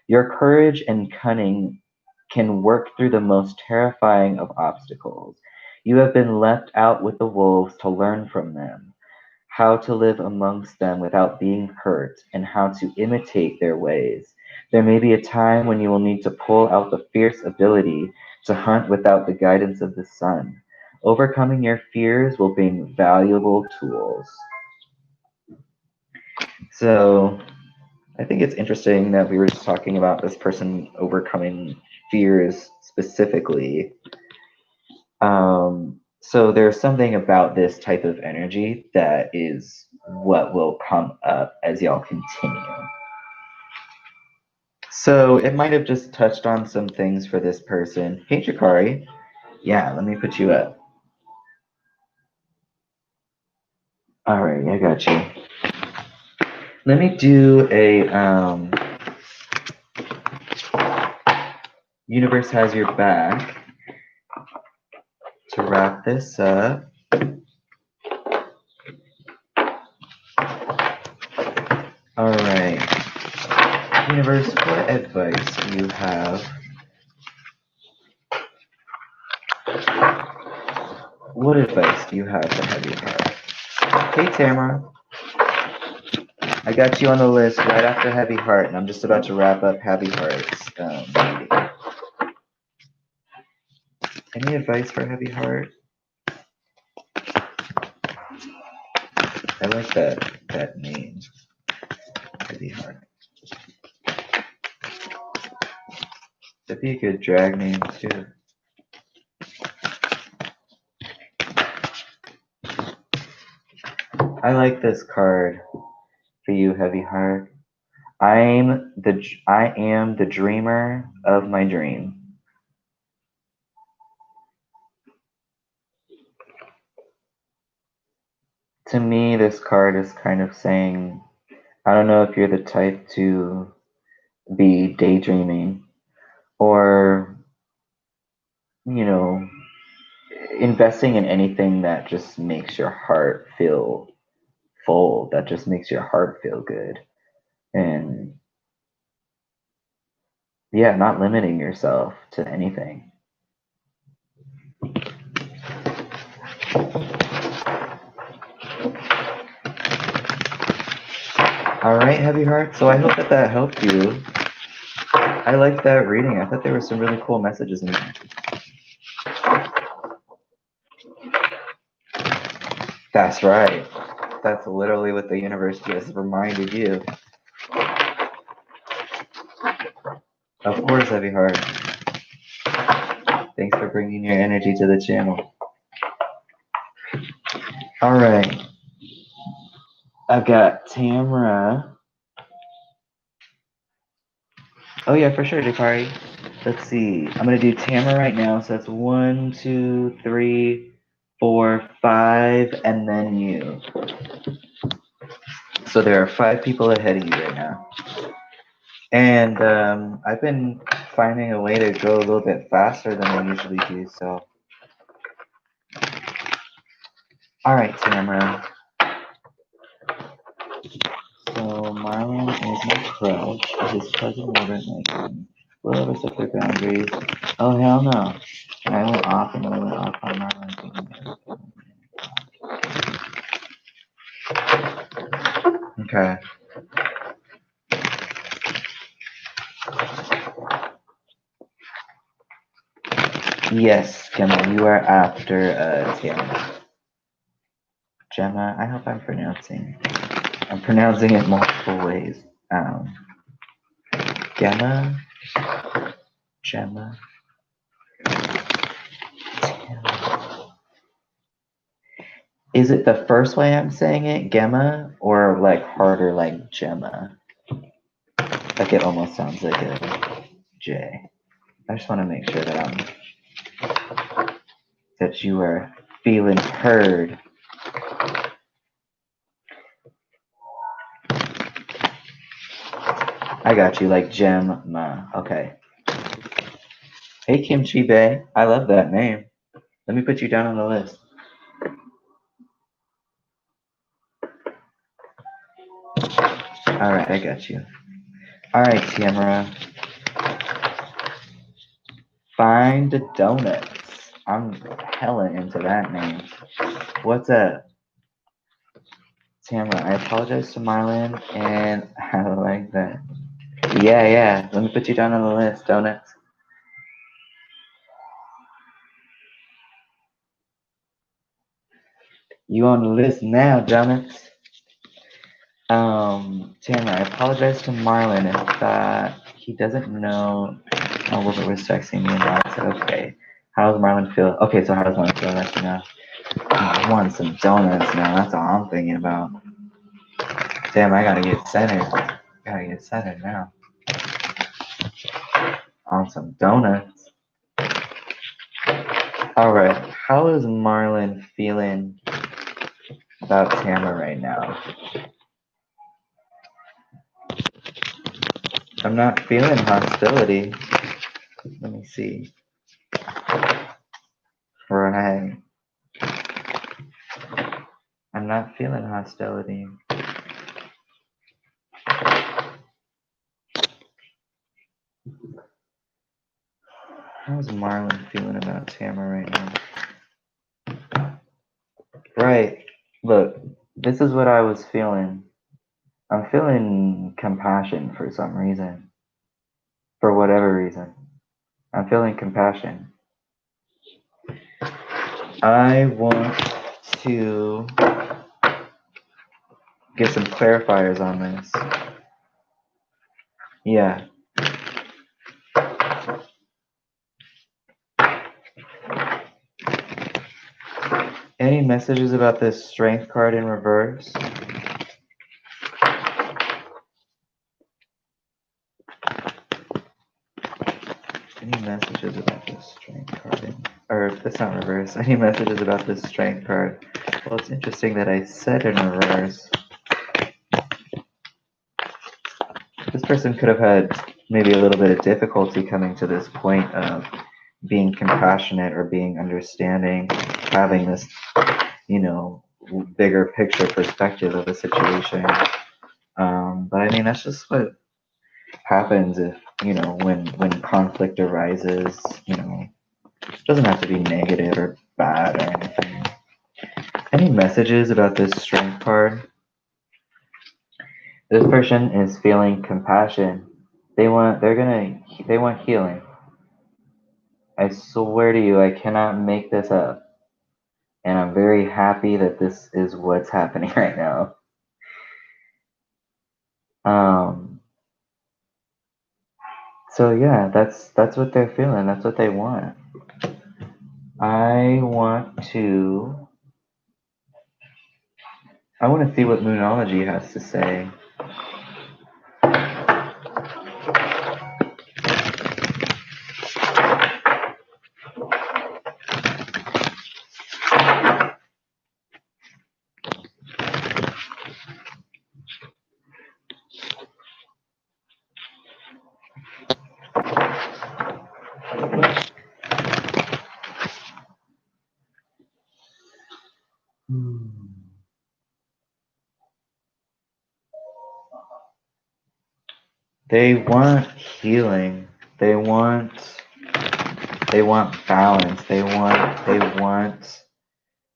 Your courage and cunning can work through the most terrifying of obstacles. You have been left out with the wolves to learn from them, how to live amongst them without being hurt, and how to imitate their ways. There may be a time when you will need to pull out the fierce ability to hunt without the guidance of the sun. Overcoming your fears will bring valuable tools. So, I think it's interesting that we were just talking about this person overcoming fears specifically. So there's something about this type of energy that is what will come up as y'all continue. So it might have just touched on some things for this person. Hey, Jakari. Yeah, let me put you up. All right, I got you. Let me do a Universe Has Your Back to wrap this up. All right. Universe, what advice do you have? What advice do you have for Heavy Heart? Hey, Tamara. I got you on the list right after Heavy Heart, and I'm just about to wrap up Heavy Heart's meeting. Any advice for Heavy Heart? I like that name, Heavy Heart. That'd be a good drag name too. I like this card for you, Heavy Heart. I am the dreamer of my dream. To me, this card is kind of saying, I don't know if you're the type to be daydreaming or, you know, investing in anything that just makes your heart feel full, that just makes your heart feel good. And yeah, not limiting yourself to anything. All right, Heavy Heart. So I hope that helped you. I liked that reading. I thought there were some really cool messages in there. That's right. That's literally what the universe just reminded you. Of course, Heavy Heart. Thanks for bringing your energy to the channel. All right. I've got Tamara. Oh yeah, for sure, Jakari. Let's see. I'm gonna do Tamara right now. So that's 1, 2, 3, 4, 5, and then you. So there are 5 people ahead of you right now. And I've been finding a way to go a little bit faster than I usually do. So, all right, Tamara. So Marlon is my crush, but his cousin wouldn't like him. Will ever set their boundaries? Oh hell no! And I went off and I went off on Marlon. Okay. Yes, Gemma, you are after Tamara. Gemma, I hope I'm pronouncing it multiple ways. Gemma. Is it the first way I'm saying it, Gemma, or like harder like Gemma? Like it almost sounds like a J. I just want to make sure that you are feeling heard. I got you, like Gemma. Okay. Hey, Kimchi Bay. I love that name. Let me put you down on the list. All right, I got you. All right, Tamara. Find Donuts. I'm hella into that name. What's up? Tamara, I apologize to Marlon, and I like that. Yeah. Let me put you down on the list, Donuts. You on the list now, Donuts. Tamara, I apologize to Marlon if that he doesn't know Wilbert was texting me about. I said, okay. How does Marlon feel? Okay, so how does Marlon feel? That's enough. I want some donuts now. That's all I'm thinking about. Damn, I gotta get centered. Gotta get centered now. On some donuts. Alright, how is Marlon feeling about Tamara right now? I'm not feeling hostility. Let me see. Right. I'm not feeling hostility. How's Marlon feeling about Tamara right now? Right. Look, this is what I was feeling. I'm feeling compassion for some reason. For whatever reason. I'm feeling compassion. I want to get some clarifiers on this. Yeah. Any messages about this strength card in reverse? Any messages about this strength card or that's not reverse. Any messages about this strength card? Well, it's interesting that I said in reverse. This person could have had maybe a little bit of difficulty coming to this point of being compassionate or being understanding, having this, bigger picture perspective of a situation. But I mean, that's just what happens if, when conflict arises, it doesn't have to be negative or bad or anything. Any messages about this strength card? This person is feeling compassion. They want healing. I swear to you, I cannot make this up. And I'm very happy that this is what's happening right now. So yeah, that's what they're feeling. That's what they want. I want to see what Moonology has to say. They want healing. They want balance. They want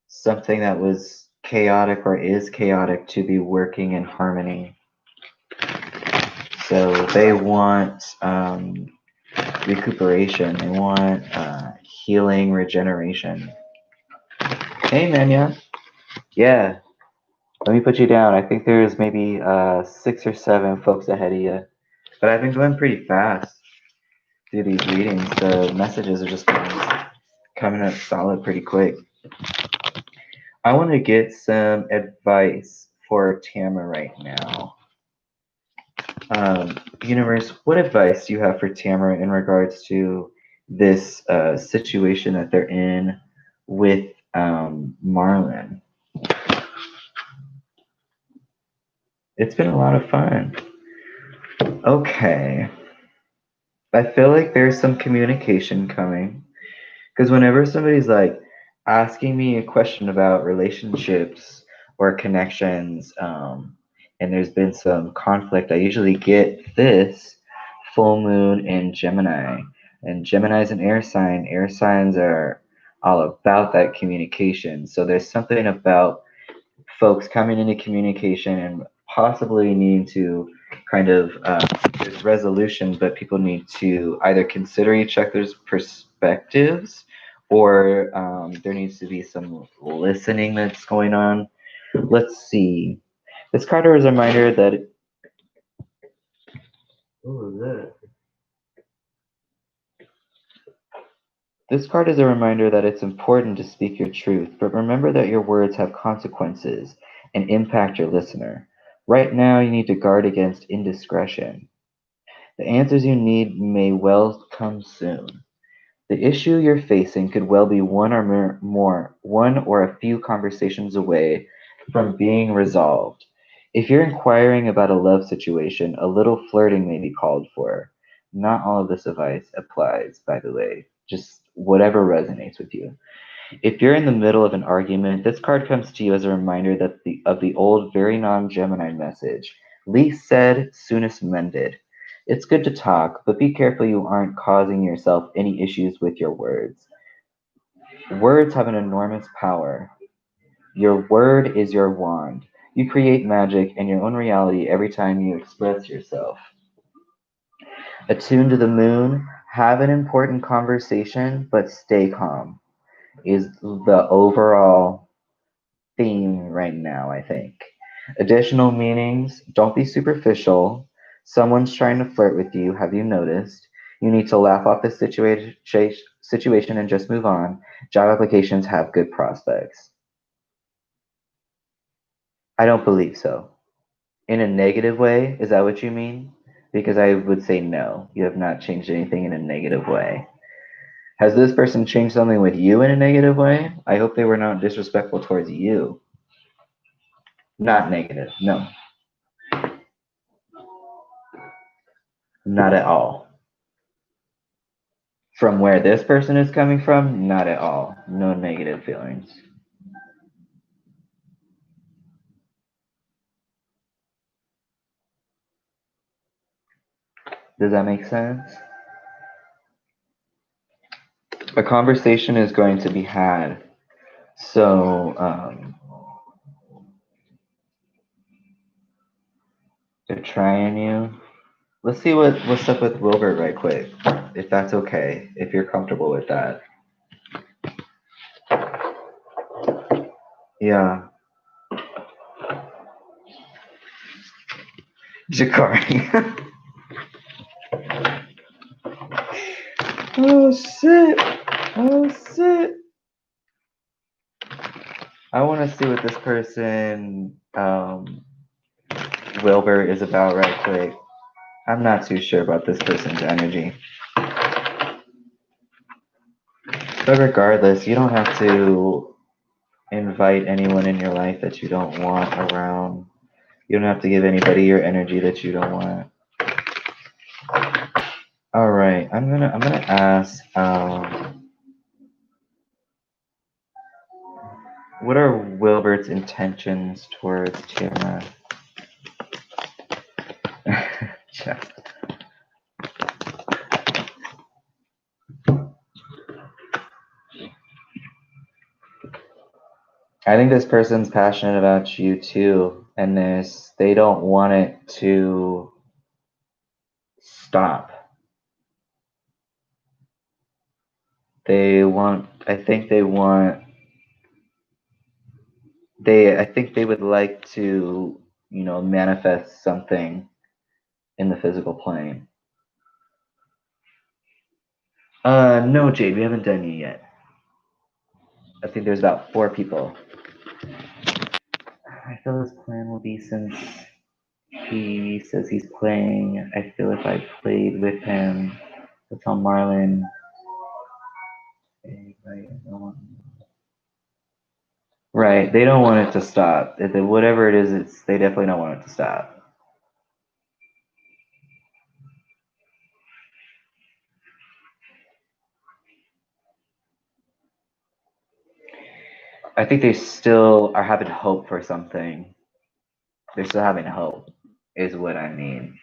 something that was chaotic or is chaotic to be working in harmony. So they want recuperation. They want healing, regeneration. Hey, Manya. Yeah. Let me put you down. I think there's maybe 6 or 7 folks ahead of you. But I've been going pretty fast through these readings. The messages are just coming up solid pretty quick. I want to get some advice for Tamara right now. Universe, what advice do you have for Tamara in regards to this situation that they're in with Marlon? It's been a lot of fun. Okay. I feel like there's some communication coming. Because whenever somebody's like asking me a question about relationships or connections, and there's been some conflict, I usually get this full moon in Gemini. And Gemini is an air sign. Air signs are all about that communication. So there's something about folks coming into communication and possibly needing to kind of there's resolution, but people need to either consider each other's perspectives, or there needs to be some listening that's going on. Let's see. This card is a reminder that. What was that? This card is a reminder that it's important to speak your truth, but remember that your words have consequences and impact your listener. Right now, you need to guard against indiscretion. The answers you need may well come soon. The issue you're facing could well be one or a few conversations away from being resolved. If you're inquiring about a love situation, a little flirting may be called for. Not all of this advice applies, by the way, just whatever resonates with you. If you're in the middle of an argument, this card comes to you as a reminder that of the old, very non-Gemini message. Least said, soonest mended. It's good to talk, but be careful you aren't causing yourself any issues with your words. Words have an enormous power. Your word is your wand. You create magic and your own reality every time you express yourself. Attune to the moon, have an important conversation, but stay calm, is the overall theme right now, I think. Additional meanings, don't be superficial. Someone's trying to flirt with you. Have you noticed? You need to laugh off the situation and just move on. Job applications have good prospects. I don't believe so. In a negative way, is that what you mean? Because I would say no. You have not changed anything in a negative way. Has this person changed something with you in a negative way? I hope they were not disrespectful towards you. Not negative, no. Not at all. From where this person is coming from, not at all. No negative feelings. Does that make sense? A conversation is going to be had. So, they're trying you. Let's see what's up with Wilbert right quick, if that's okay, if you're comfortable with that. Yeah. Jakari. Oh shit. Oh shit. I want to see what this person, Wilbert, is about right quick. I'm not too sure about this person's energy. But regardless, you don't have to invite anyone in your life that you don't want around. You don't have to give anybody your energy that you don't want. All right, I'm gonna ask, what are Wilbert's intentions towards Tiamat? Yeah. I think this person's passionate about you too, and they don't want it to stop. I think I think they would like to, manifest something in the physical plane. No, Jade, we haven't done it yet. I think there's about 4 people. I feel his plan will be, since he says he's playing, I feel if I played with him, to tell Marlon, right, they don't want it to stop. Whatever it is, they definitely don't want it to stop. I think they still are having hope for something. They're still having hope, is what I mean.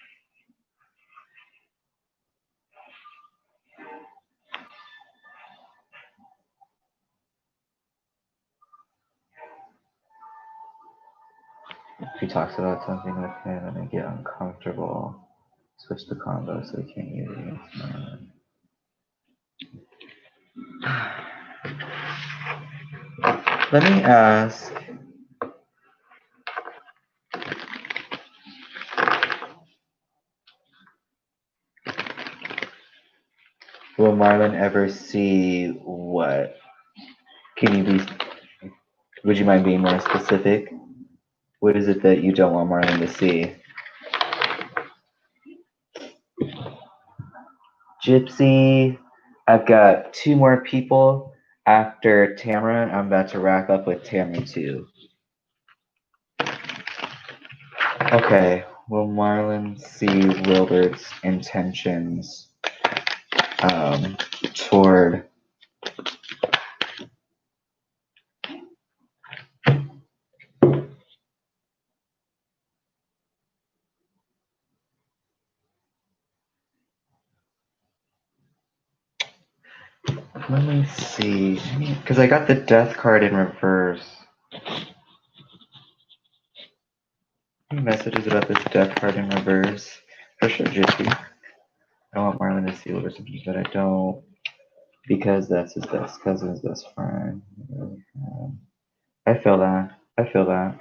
If he talks about something with him and they get uncomfortable, switch the combo so he can't use it against Marlon. Let me ask. Will Marlon ever see what? Can you be? Would you mind being more specific? What is it that you don't want Marlon to see? Gypsy. I've got two more people after Tamara. I'm about to wrap up with Tamara too. Okay. Will Marlon see Wilbert's intentions toward? Let me see, because I got the death card in reverse. Any messages about this death card in reverse? For sure, Gypsy. I want Marlon to see Wilbert's intentions, but I don't, because that's his best cousin's best friend. I feel that. I feel that.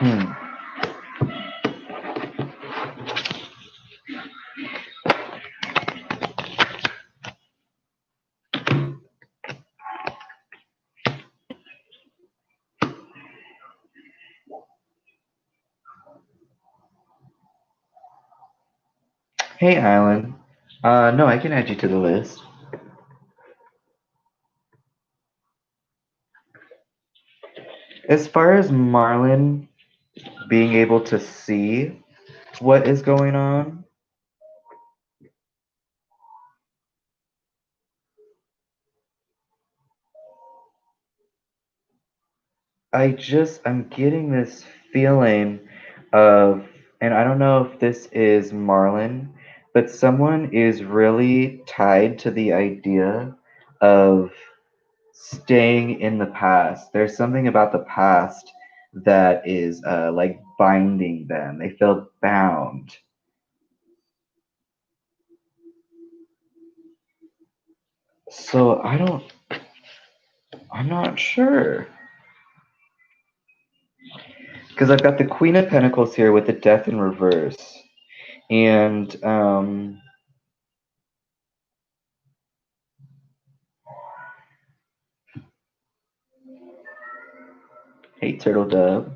Hmm. Hey, Alan. No, I can add you to the list. As far as Marlon being able to see what is going on, I'm getting this feeling of, and I don't know if this is Marlon, but someone is really tied to the idea of staying in the past. There's something about the past that is like binding them. They feel bound. So I'm not sure. Because I've got the Queen of Pentacles here with the Death in reverse. And hey, Turtle Dove.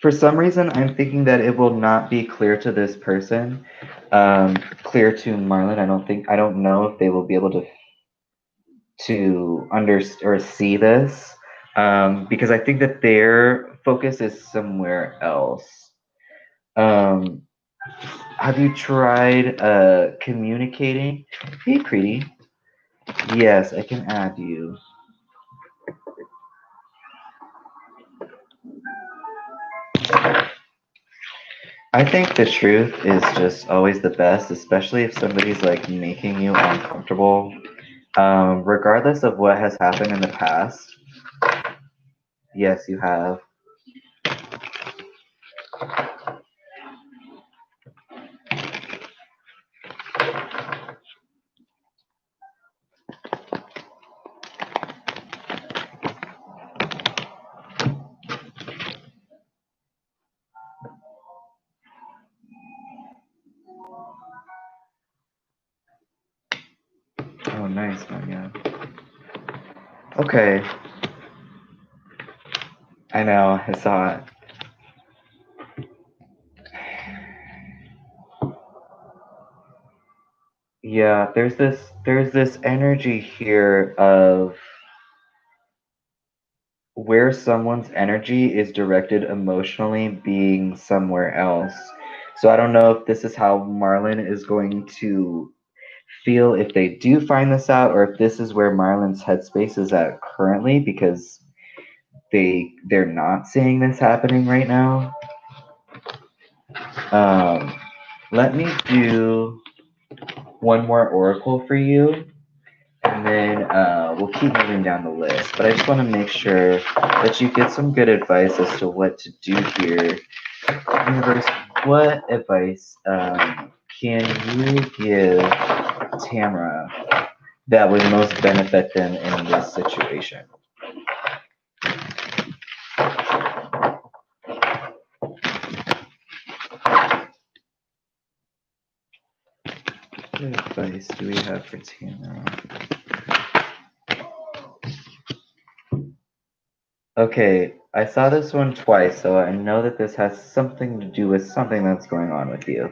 For some reason, I'm thinking that it will not be clear to this person, clear to Marlon. I don't know if they will be able to understand or see this, because I think that their focus is somewhere else. Have you tried communicating? Hey, Preeti. Yes, I can add you. I think the truth is just always the best, especially if somebody's like making you uncomfortable, regardless of what has happened in the past. Yes, you have. Oh, nice one, yeah. Okay. I know, I saw it. Yeah, there's this energy here of where someone's energy is directed emotionally being somewhere else. So I don't know if this is how Marlon is going to feel if they do find this out, or if this is where Marlon's headspace is at currently, because they're not seeing this happening right now. Let me do one more oracle for you, and then we'll keep moving down the list. But I just want to make sure that you get some good advice as to what to do here. Universe, what advice can you give Tamara that would most benefit them in this situation? What advice do we have for Tamara? Okay, I saw this one twice, so I know that this has something to do with something that's going on with you.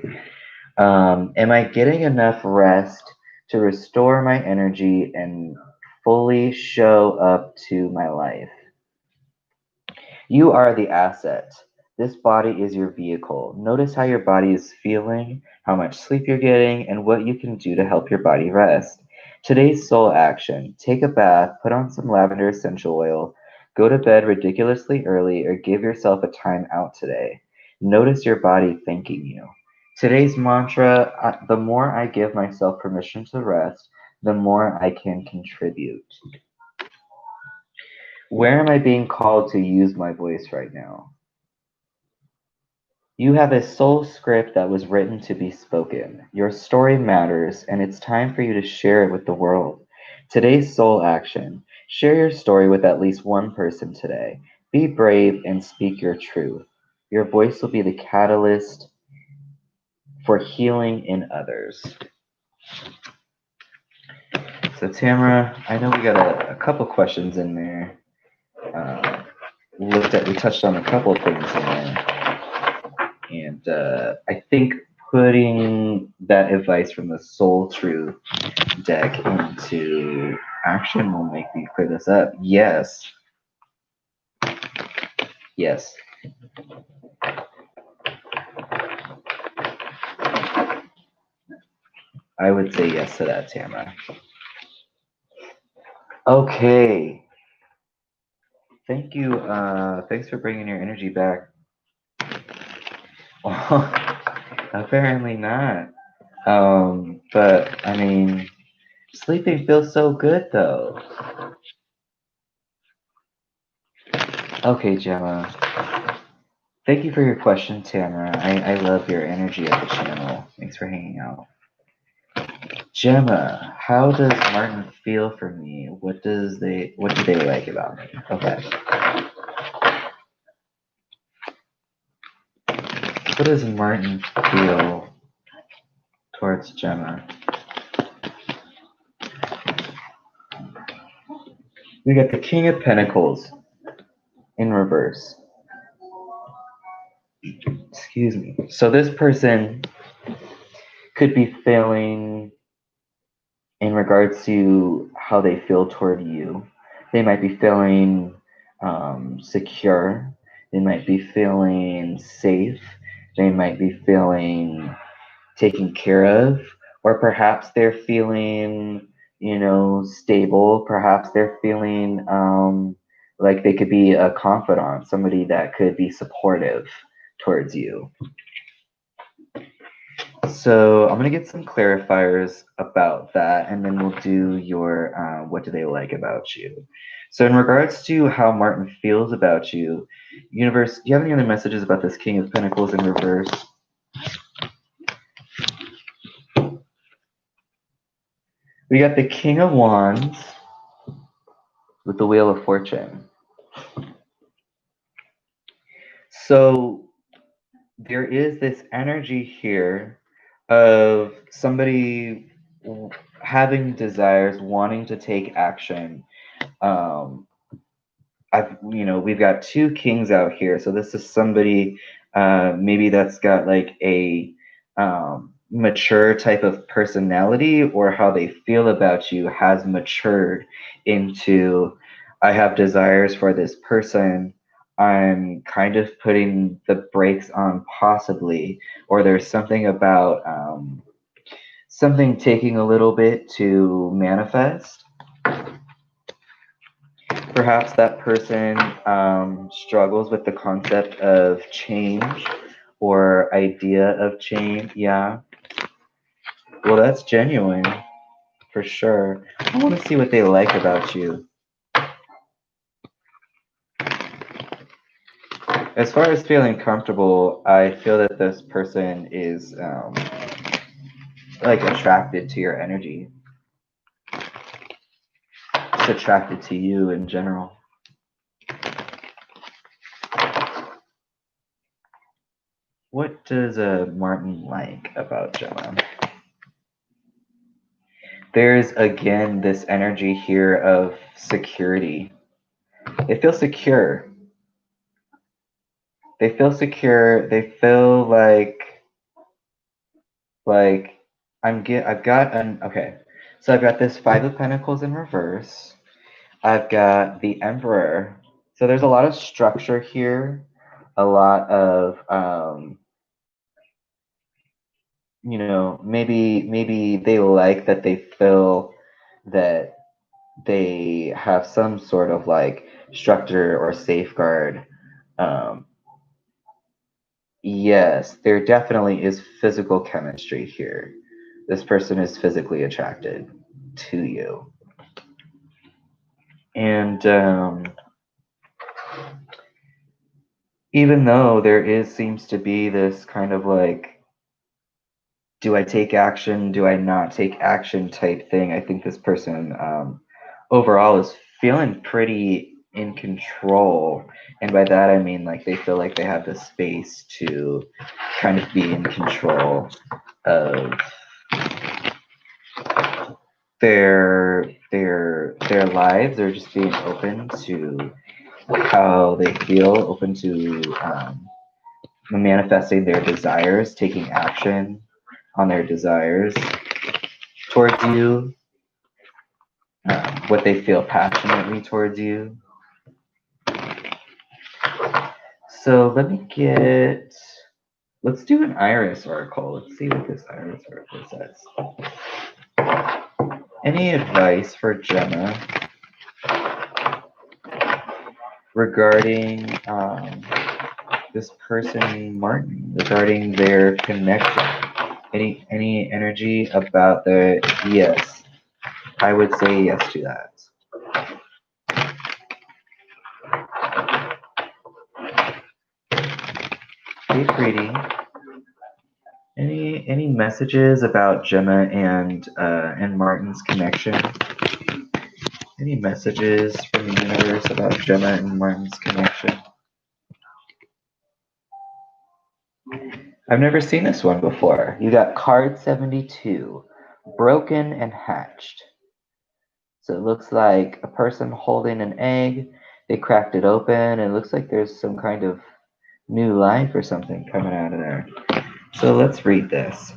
Am I getting enough rest to restore my energy and fully show up to my life? You are the asset. This body is your vehicle. Notice how your body is feeling, how much sleep you're getting, and what you can do to help your body rest. Today's soul action: take a bath, put on some lavender essential oil, go to bed ridiculously early, or give yourself a time out today. Notice your body thanking you. Today's mantra: the more I give myself permission to rest, the more I can contribute. Where am I being called to use my voice right now? You have a soul script that was written to be spoken. Your story matters, and it's time for you to share it with the world. Today's soul action: share your story with at least one person today. Be brave and speak your truth. Your voice will be the catalyst for healing in others. So, Tamara, I know we got a couple questions in there. We touched on a couple things in there. And I think putting that advice from the Soul Truth deck into action will make me clear this up. Yes. Yes. I would say yes to that, Tamara. Okay. Thank you. Thanks for bringing your energy back. Apparently not. But I mean, sleeping feels so good though. Okay, Gemma. Thank you for your question, Tamara. I love your energy at the channel. Thanks for hanging out. Gemma, how does Martin feel for me? What do they like about me? Okay. What does Martin feel towards Gemma? We got the King of Pentacles in reverse. Excuse me. So this person could be feeling, in regards to how they feel toward you, they might be feeling secure. They might be feeling safe. They might be feeling taken care of, or perhaps they're feeling, stable. Perhaps they're feeling like they could be a confidant, somebody that could be supportive towards you. So I'm gonna get some clarifiers about that, and then we'll do your what do they like about you. So in regards to how Martin feels about you, universe, do you have any other messages about this King of Pentacles in reverse? We got the King of Wands with the Wheel of Fortune. So there is this energy here of somebody having desires, wanting to take action. We've got two kings out here, so this is somebody maybe that's got like a mature type of personality, or how they feel about you has matured into, I have desires for this person. I'm kind of putting the brakes on possibly, or there's something about something taking a little bit to manifest. Perhaps that person struggles with the concept of change or idea of change. Yeah. Well, that's genuine for sure. I want to see what they like about you. As far as feeling comfortable, I feel that this person is like attracted to your energy. It's attracted to you in general. What does Martin like about Gemma? There's again this energy here of security. They feel secure. They feel secure. They feel like I've got an okay. So I've got this Five of Pentacles in reverse. I've got the Emperor. So there's a lot of structure here, a lot of you know, maybe they like that they feel that they have some sort of like structure or safeguard. Um, yes, there definitely is physical chemistry here. This person is physically attracted to you. And even though there seems to be this kind of like, do I take action? Do I not take action type thing? I think this person overall is feeling pretty in control. And by that, I mean like they feel like they have the space to kind of be in control of their lives. They're just being open to how they feel, open to manifesting their desires, taking action on their desires towards you, what they feel passionately towards you. So let's do an Iris Oracle. Let's see what this Iris Oracle says. Any advice for Gemma regarding this person, Martin, regarding their connection? Any energy about the yes? I would say yes to that. Hey, pretty. Any messages about Gemma and Martin's connection? Any messages from the universe about Gemma and Martin's connection? I've never seen this one before. You got card 72, broken and hatched. So it looks like a person holding an egg. They cracked it open, and it looks like there's some kind of new life or something coming out of there. So let's read this.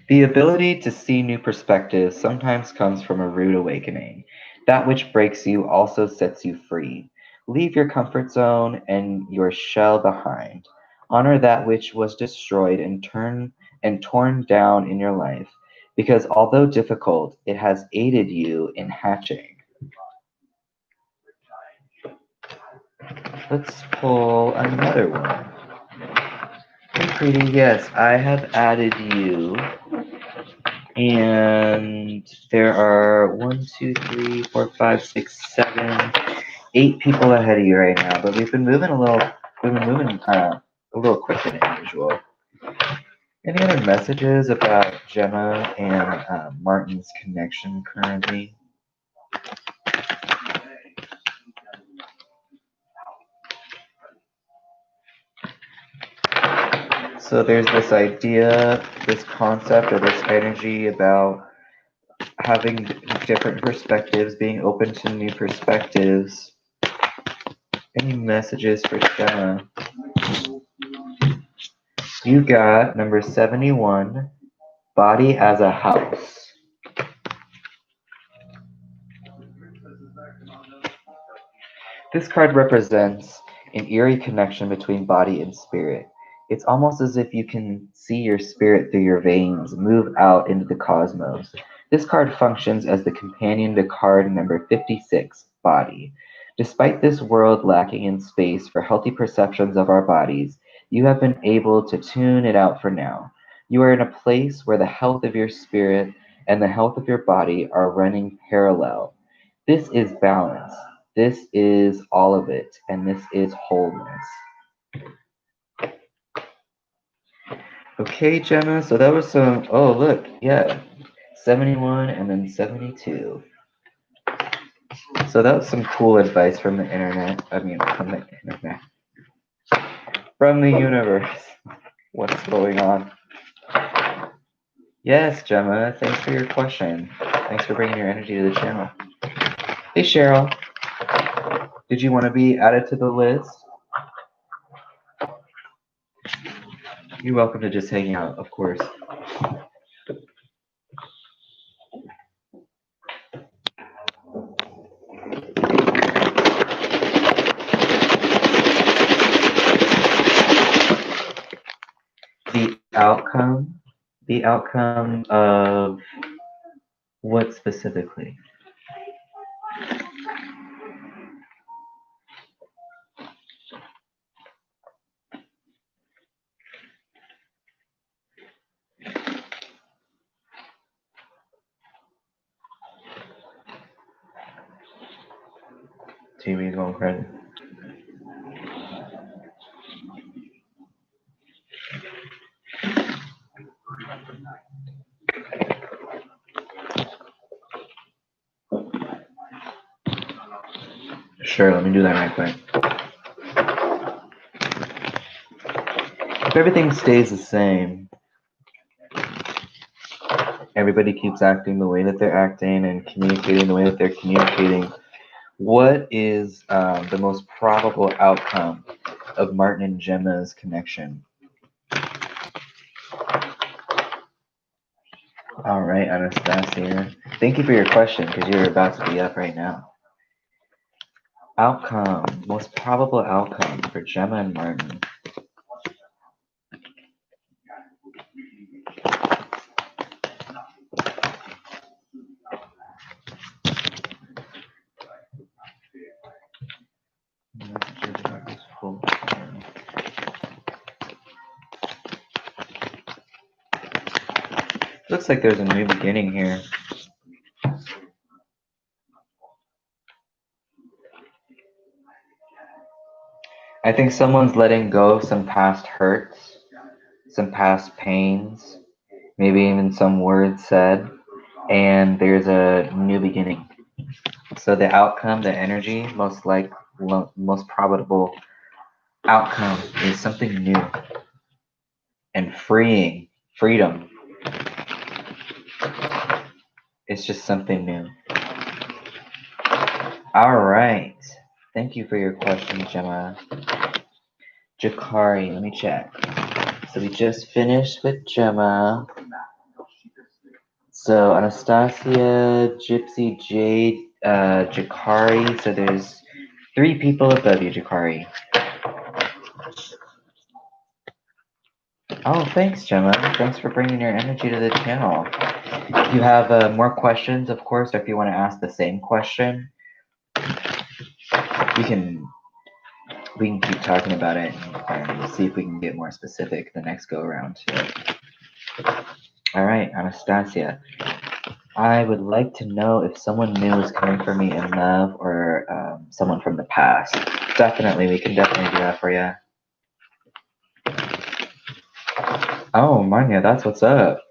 The ability to see new perspectives sometimes comes from a rude awakening. That which breaks you also sets you free. Leave your comfort zone and your shell behind. Honor that which was destroyed and torn down in your life, because although difficult, it has aided you in hatching. Let's pull another one. Hey, pretty, yes, I have added you. And there are 1, 2, 3, 4, 5, 6, 7, 8 people ahead of you right now. But we've been moving a little quicker than usual. Any other messages about Gemma and Martin's connection currently? So there's this idea, this concept, or this energy about having different perspectives, being open to new perspectives. Any messages for Gemma? You got number 71, body as a house. This card represents an eerie connection between body and spirit. It's almost as if you can see your spirit through your veins move out into the cosmos. This card functions as the companion to card number 56, Body. Despite this world lacking in space for healthy perceptions of our bodies, you have been able to tune it out for now. You are in a place where the health of your spirit and the health of your body are running parallel. This is balance. This is all of it, and this is wholeness. Okay, Gemma, so that was some, oh, look, yeah, 71 and then 72. So that was some cool advice from the internet. I mean, from the internet. From the universe. What's going on? Yes, Gemma, thanks for your question. Thanks for bringing your energy to the channel. Hey, Cheryl. Did you want to be added to the list? You're welcome to just hang out, of course. The outcome of what specifically? TV's going crazy. Sure, let me do that right quick. If everything stays the same, everybody keeps acting the way that they're acting and communicating the way that they're communicating, what is the most probable outcome of Martin and Gemma's connection? All right, Anastasia. Thank you for your question, because you're about to be up right now. Outcome, most probable outcome for Gemma and Martin. Looks like there's a new beginning here. I think someone's letting go of some past hurts, some past pains, maybe even some words said, and there's a new beginning. So the outcome, the energy, most probable outcome is something new and freedom. It's just something new. All right. Thank you for your question, Gemma. Jakari, let me check. So we just finished with Gemma. So Anastasia, Gypsy, Jade, Jakari. So there's 3 people above you, Jakari. Oh, thanks, Gemma. Thanks for bringing your energy to the channel. If you have more questions, of course, or if you want to ask the same question, we can keep talking about it and see if we can get more specific the next go around too. All right, Anastasia. I would like to know if someone new is coming for me in love or someone from the past. Definitely, we can definitely do that for you. Oh, Manya, that's what's up.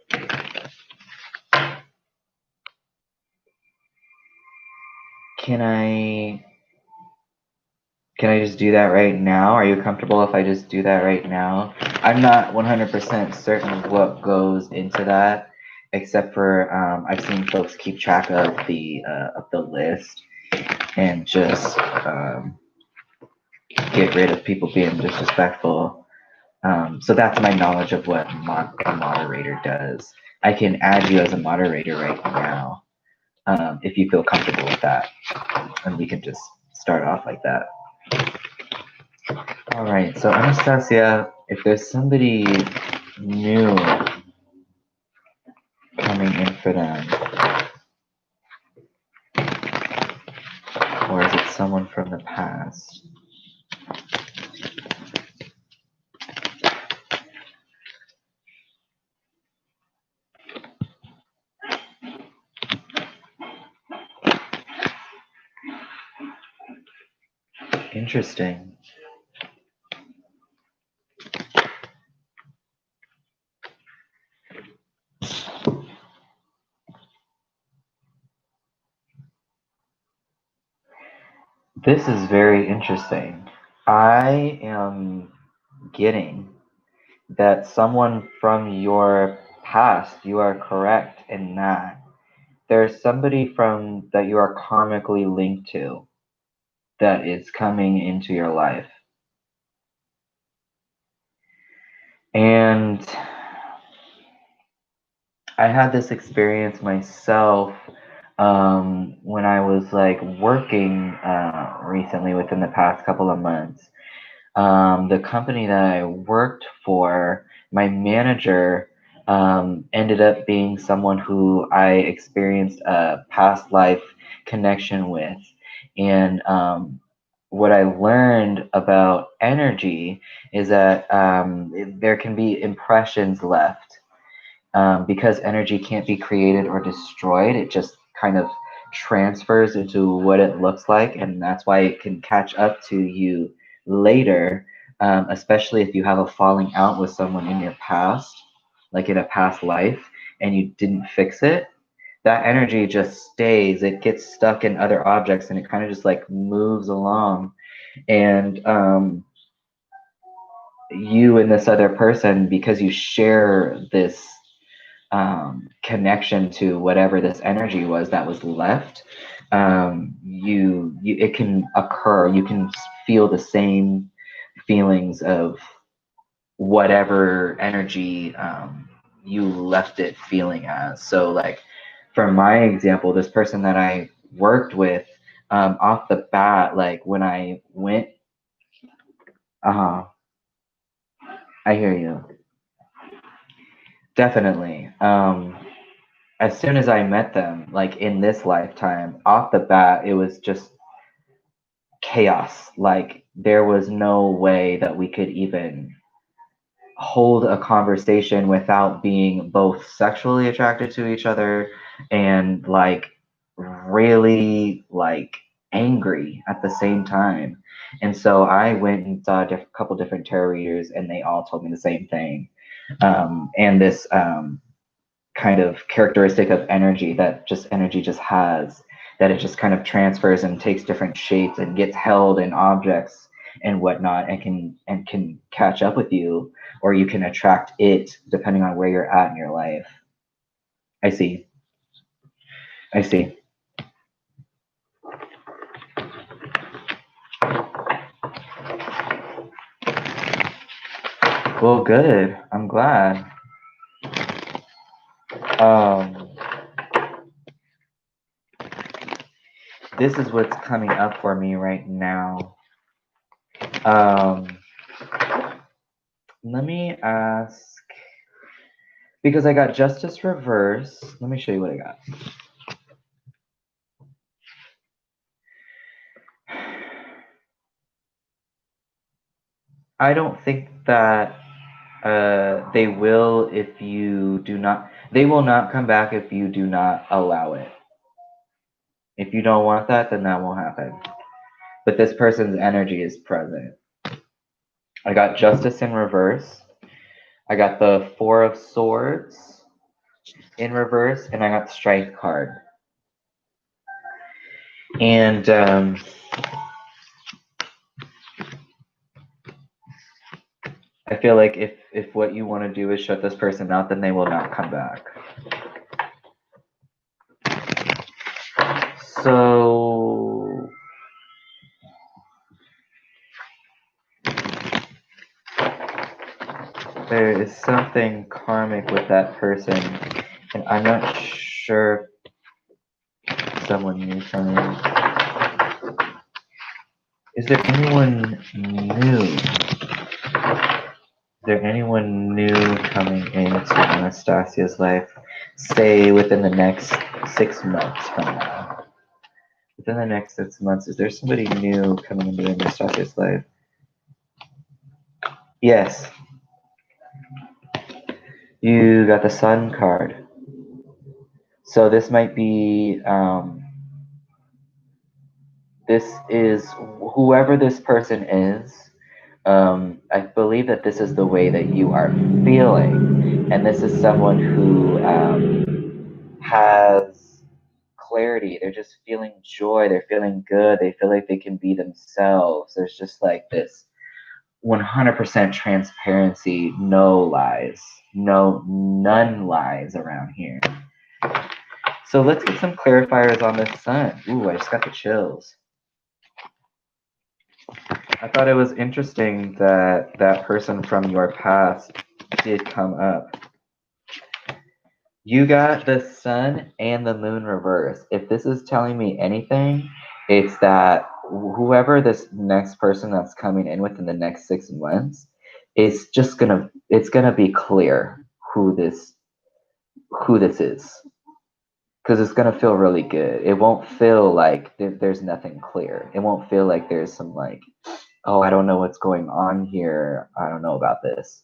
Can I just do that right now? Are you comfortable if I just do that right now? I'm not 100% certain what goes into that, except for I've seen folks keep track of the list and just get rid of people being disrespectful. So that's my knowledge of what a moderator does. I can add you as a moderator right now if you feel comfortable with that, and we can just start off like that. All right, so Anastasia, if there's somebody new coming in for them, or is it someone from the past? Interesting. This is very interesting. I am getting that someone from your past, you are correct in that. There's somebody from that you are karmically linked to that is coming into your life. And I had this experience myself when I was like working recently within the past couple of months. The company that I worked for, my manager ended up being someone who I experienced a past life connection with. And what I learned about energy is that there can be impressions left because energy can't be created or destroyed. It just kind of transfers into what it looks like, and that's why it can catch up to you later, especially if you have a falling out with someone in your past, like in a past life, and you didn't fix it. That energy just stays. It gets stuck in other objects, and it kind of just like moves along. And you and this other person, because you share this connection to whatever this energy was that was left, you it can occur. You can feel the same feelings of whatever energy you left it feeling as. So, like for my example, this person that I worked with, off the bat, like when I went, I hear you, definitely. As soon as I met them, like in this lifetime, off the bat, it was just chaos. Like there was no way that we could even hold a conversation without being both sexually attracted to each other and like really like angry at the same time. And so I went and saw a couple different tarot readers, and they all told me the same thing. And this kind of characteristic of energy that just energy just has, that it just kind of transfers and takes different shapes and gets held in objects and whatnot, and can catch up with you, or you can attract it depending on where you're at in your life. I see. I see. Well, good. I'm glad. Um, this is what's coming up for me right now. Let me ask, because I got Justice Reverse. Let me show you what I got. I don't think that they will if you do not. They will not come back if you do not allow it. If you don't want that, then that won't happen. But this person's energy is present. I got Justice in reverse. I got the Four of Swords in reverse, and I got the Strength card. And I feel like if what you want to do is shut this person out, then they will not come back. So there is something karmic with that person, and I'm not sure if someone new from Is there anyone new? Is there anyone new coming into Anastasia's life, say within the next 6 months from now? Within the next 6 months, is there somebody new coming into Anastasia's life? Yes. You got the Sun card. So this might be, this is whoever this person is. I believe that this is the way that you are feeling, and this is someone who has clarity. They're just feeling joy. They're feeling good. They feel like they can be themselves. There's just like this 100% transparency, no lies, none lies around here. So let's get some clarifiers on this sun. Ooh, I just got the chills. I thought it was interesting that that person from your past did come up. You got the sun and the moon reverse. If this is telling me anything, it's that whoever this next person that's coming in within the next 6 months is just it's gonna be clear who this is, because it's gonna feel really good. It won't feel like there's nothing clear. It won't feel like there's some like, oh, I don't know what's going on here. I don't know about this.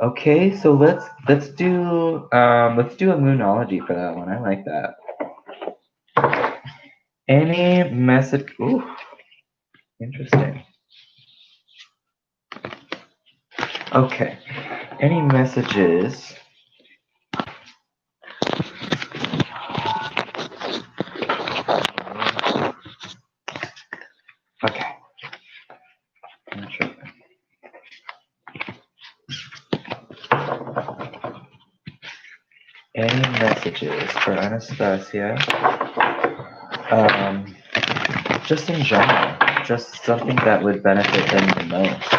Okay, so let's do a moonology for that one. I like that. Any message? Ooh, interesting. Okay, any messages? Okay. Interesting. Any messages for Anastasia? Just in general, just something that would benefit them the most.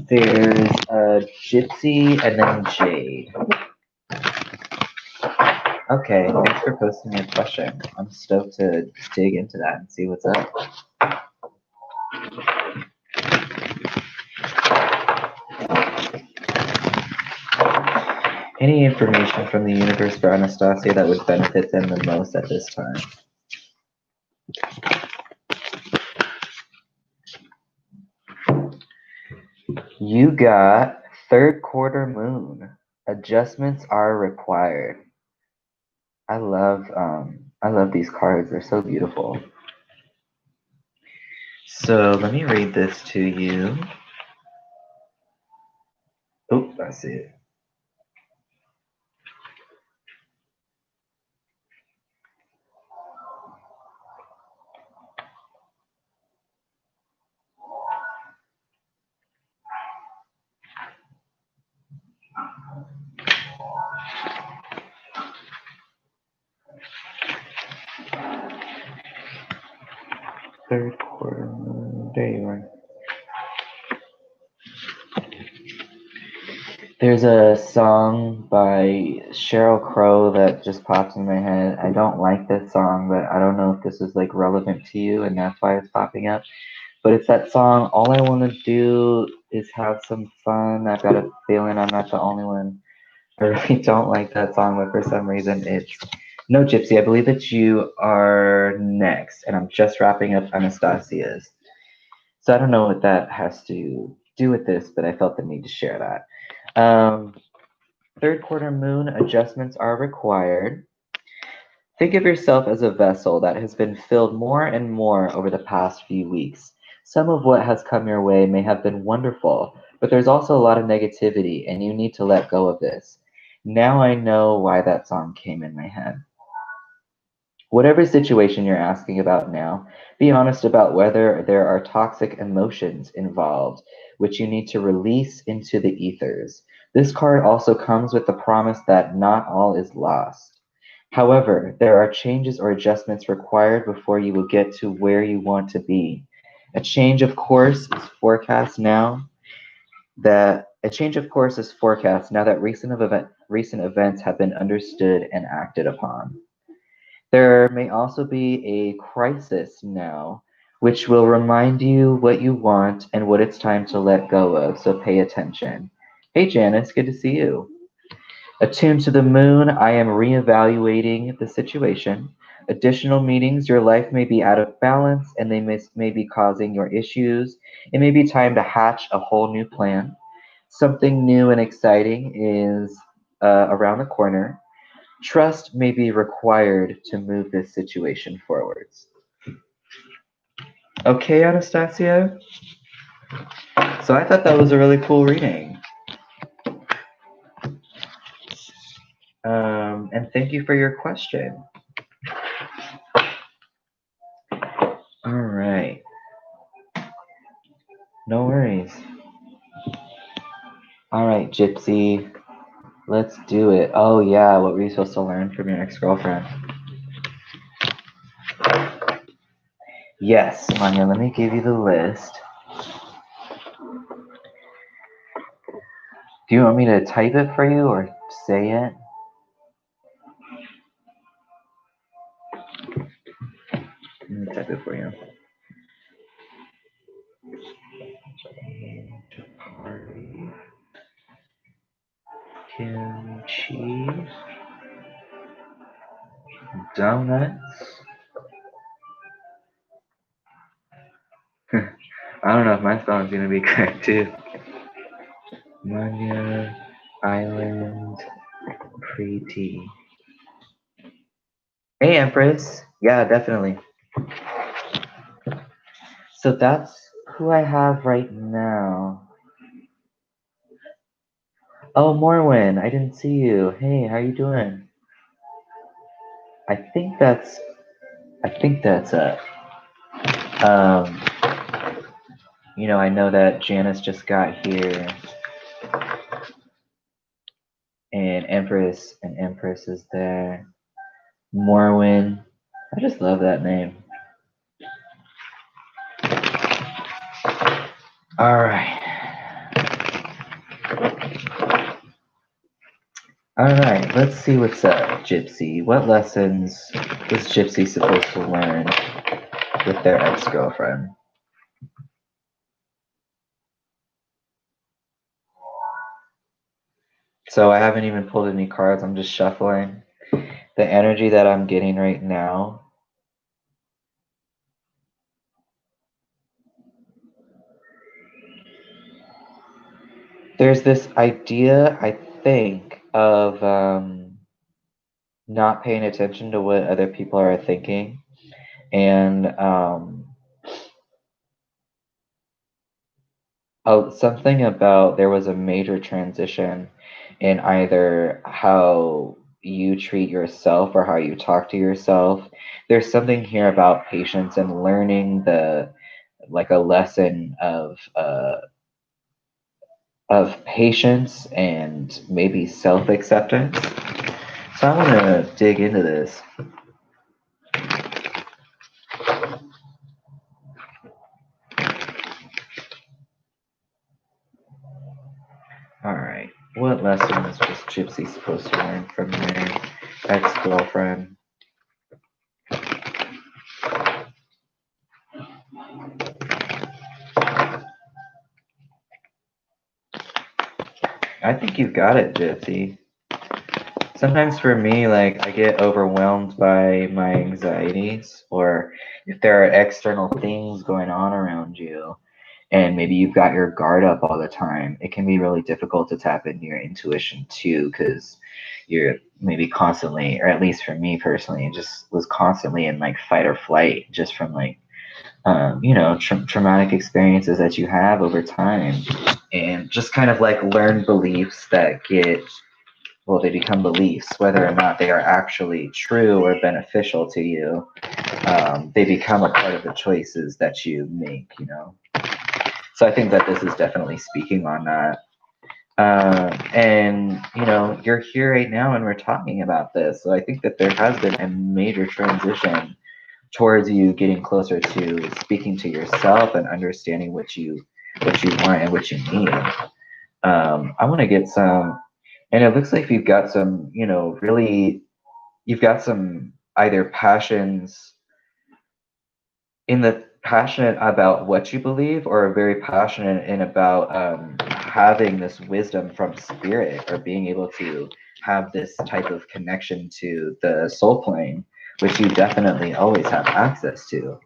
There's Gypsy and then Jade. Okay, thanks for posting your question. I'm stoked to dig into that and see what's up. Any information from the universe for Anastasia that would benefit them the most at this time? You got third quarter moon. Adjustments are required. I love these cards. They're so beautiful. So let me read this to you. Oh, I see it. Third quarter moon. There you are. There's a song by Sheryl Crow that just popped in my head. I don't like this song, but I don't know if this is like relevant to you and that's why it's popping up. But it's that song, All I Want to Do Is Have Some Fun. I've got a feeling I'm not the only one. I really don't like that song, but for some reason it's... No, Gypsy, I believe that you are next, and I'm just wrapping up Anastasia's. So I don't know what that has to do with this, but I felt the need to share that. Third quarter moon, adjustments are required. Think of yourself as a vessel that has been filled more and more over the past few weeks. Some of what has come your way may have been wonderful, but there's also a lot of negativity, and you need to let go of this. Now I know why that song came in my head. Whatever situation you're asking about now, be honest about whether there are toxic emotions involved, which you need to release into the ethers. This card also comes with the promise that not all is lost. However, there are changes or adjustments required before you will get to where you want to be. A change of course is forecast now that recent events have been understood and acted upon. There may also be a crisis now, which will remind you what you want and what it's time to let go of, so pay attention. Hey Janice, good to see you. Attuned to the moon, I am reevaluating the situation. Additional meetings, your life may be out of balance and they may be causing your issues. It may be time to hatch a whole new plan. Something new and exciting is around the corner. Trust may be required to move this situation forwards. Okay, Anastasia? So I thought that was a really cool reading. And thank you for your question. All right. No worries. All right, Gypsy. Let's do it. Oh, yeah. What were you supposed to learn from your ex-girlfriend? Yes, Manya, let me give you the list. Do you want me to type it for you or say it? Let me type it for you. Kimchi. Donuts. I don't know if my spelling's gonna be correct too. Manya Island Pre-Tea. Hey, Empress. Yeah, definitely. So that's who I have right now. Oh, Morwin, I didn't see you. Hey, how you doing? I think that's it. Um, I know that Janice just got here, and Empress is there. Morwin, I just love that name. All right. All right, let's see what's up, Gypsy. What lessons was Gypsy supposed to learn with their ex-girlfriend? So I haven't even pulled any cards. I'm just shuffling. The energy that I'm getting right now. There's this idea, I think, of not paying attention to what other people are thinking. And something about there was a major transition in either how you treat yourself or how you talk to yourself. There's something here about patience and learning a lesson of patience and maybe self-acceptance. So I want to dig into this. All right. What lessons was Gypsy supposed to learn from their ex-girlfriend? I think you've got it, Gypsy. Sometimes for me, I get overwhelmed by my anxieties, or if there are external things going on around you, and maybe you've got your guard up all the time, it can be really difficult to tap into your intuition too, because you're maybe constantly, or at least for me personally, just was constantly in fight or flight, just from traumatic experiences that you have over time, and just kind of learned beliefs that they become beliefs, whether or not they are actually true or beneficial to you. They become a part of the choices that you make, So I think that this is definitely speaking on that. And, you're here right now and we're talking about this. So I think that there has been a major transition towards you getting closer to speaking to yourself and understanding what you want and what you need. I want to get some, and it looks like you've got some, really, you've got some either passions in the passionate about what you believe, or very passionate in about having this wisdom from spirit, or being able to have this type of connection to the soul plane, which you definitely always have access to.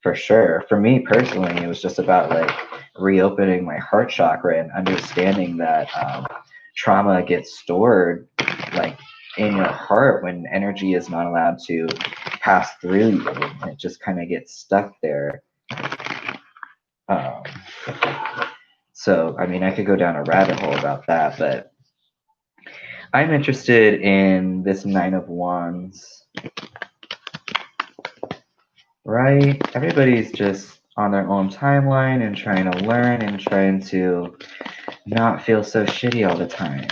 For sure. For me personally, it was just about like reopening my heart chakra and understanding that trauma gets stored like in your heart when energy is not allowed to pass through you. It just kind of gets stuck there. Um, so, I mean, I could go down a rabbit hole about that, but I'm interested in this Nine of Wands, right? Everybody's just on their own timeline and trying to learn and trying to not feel so shitty all the time.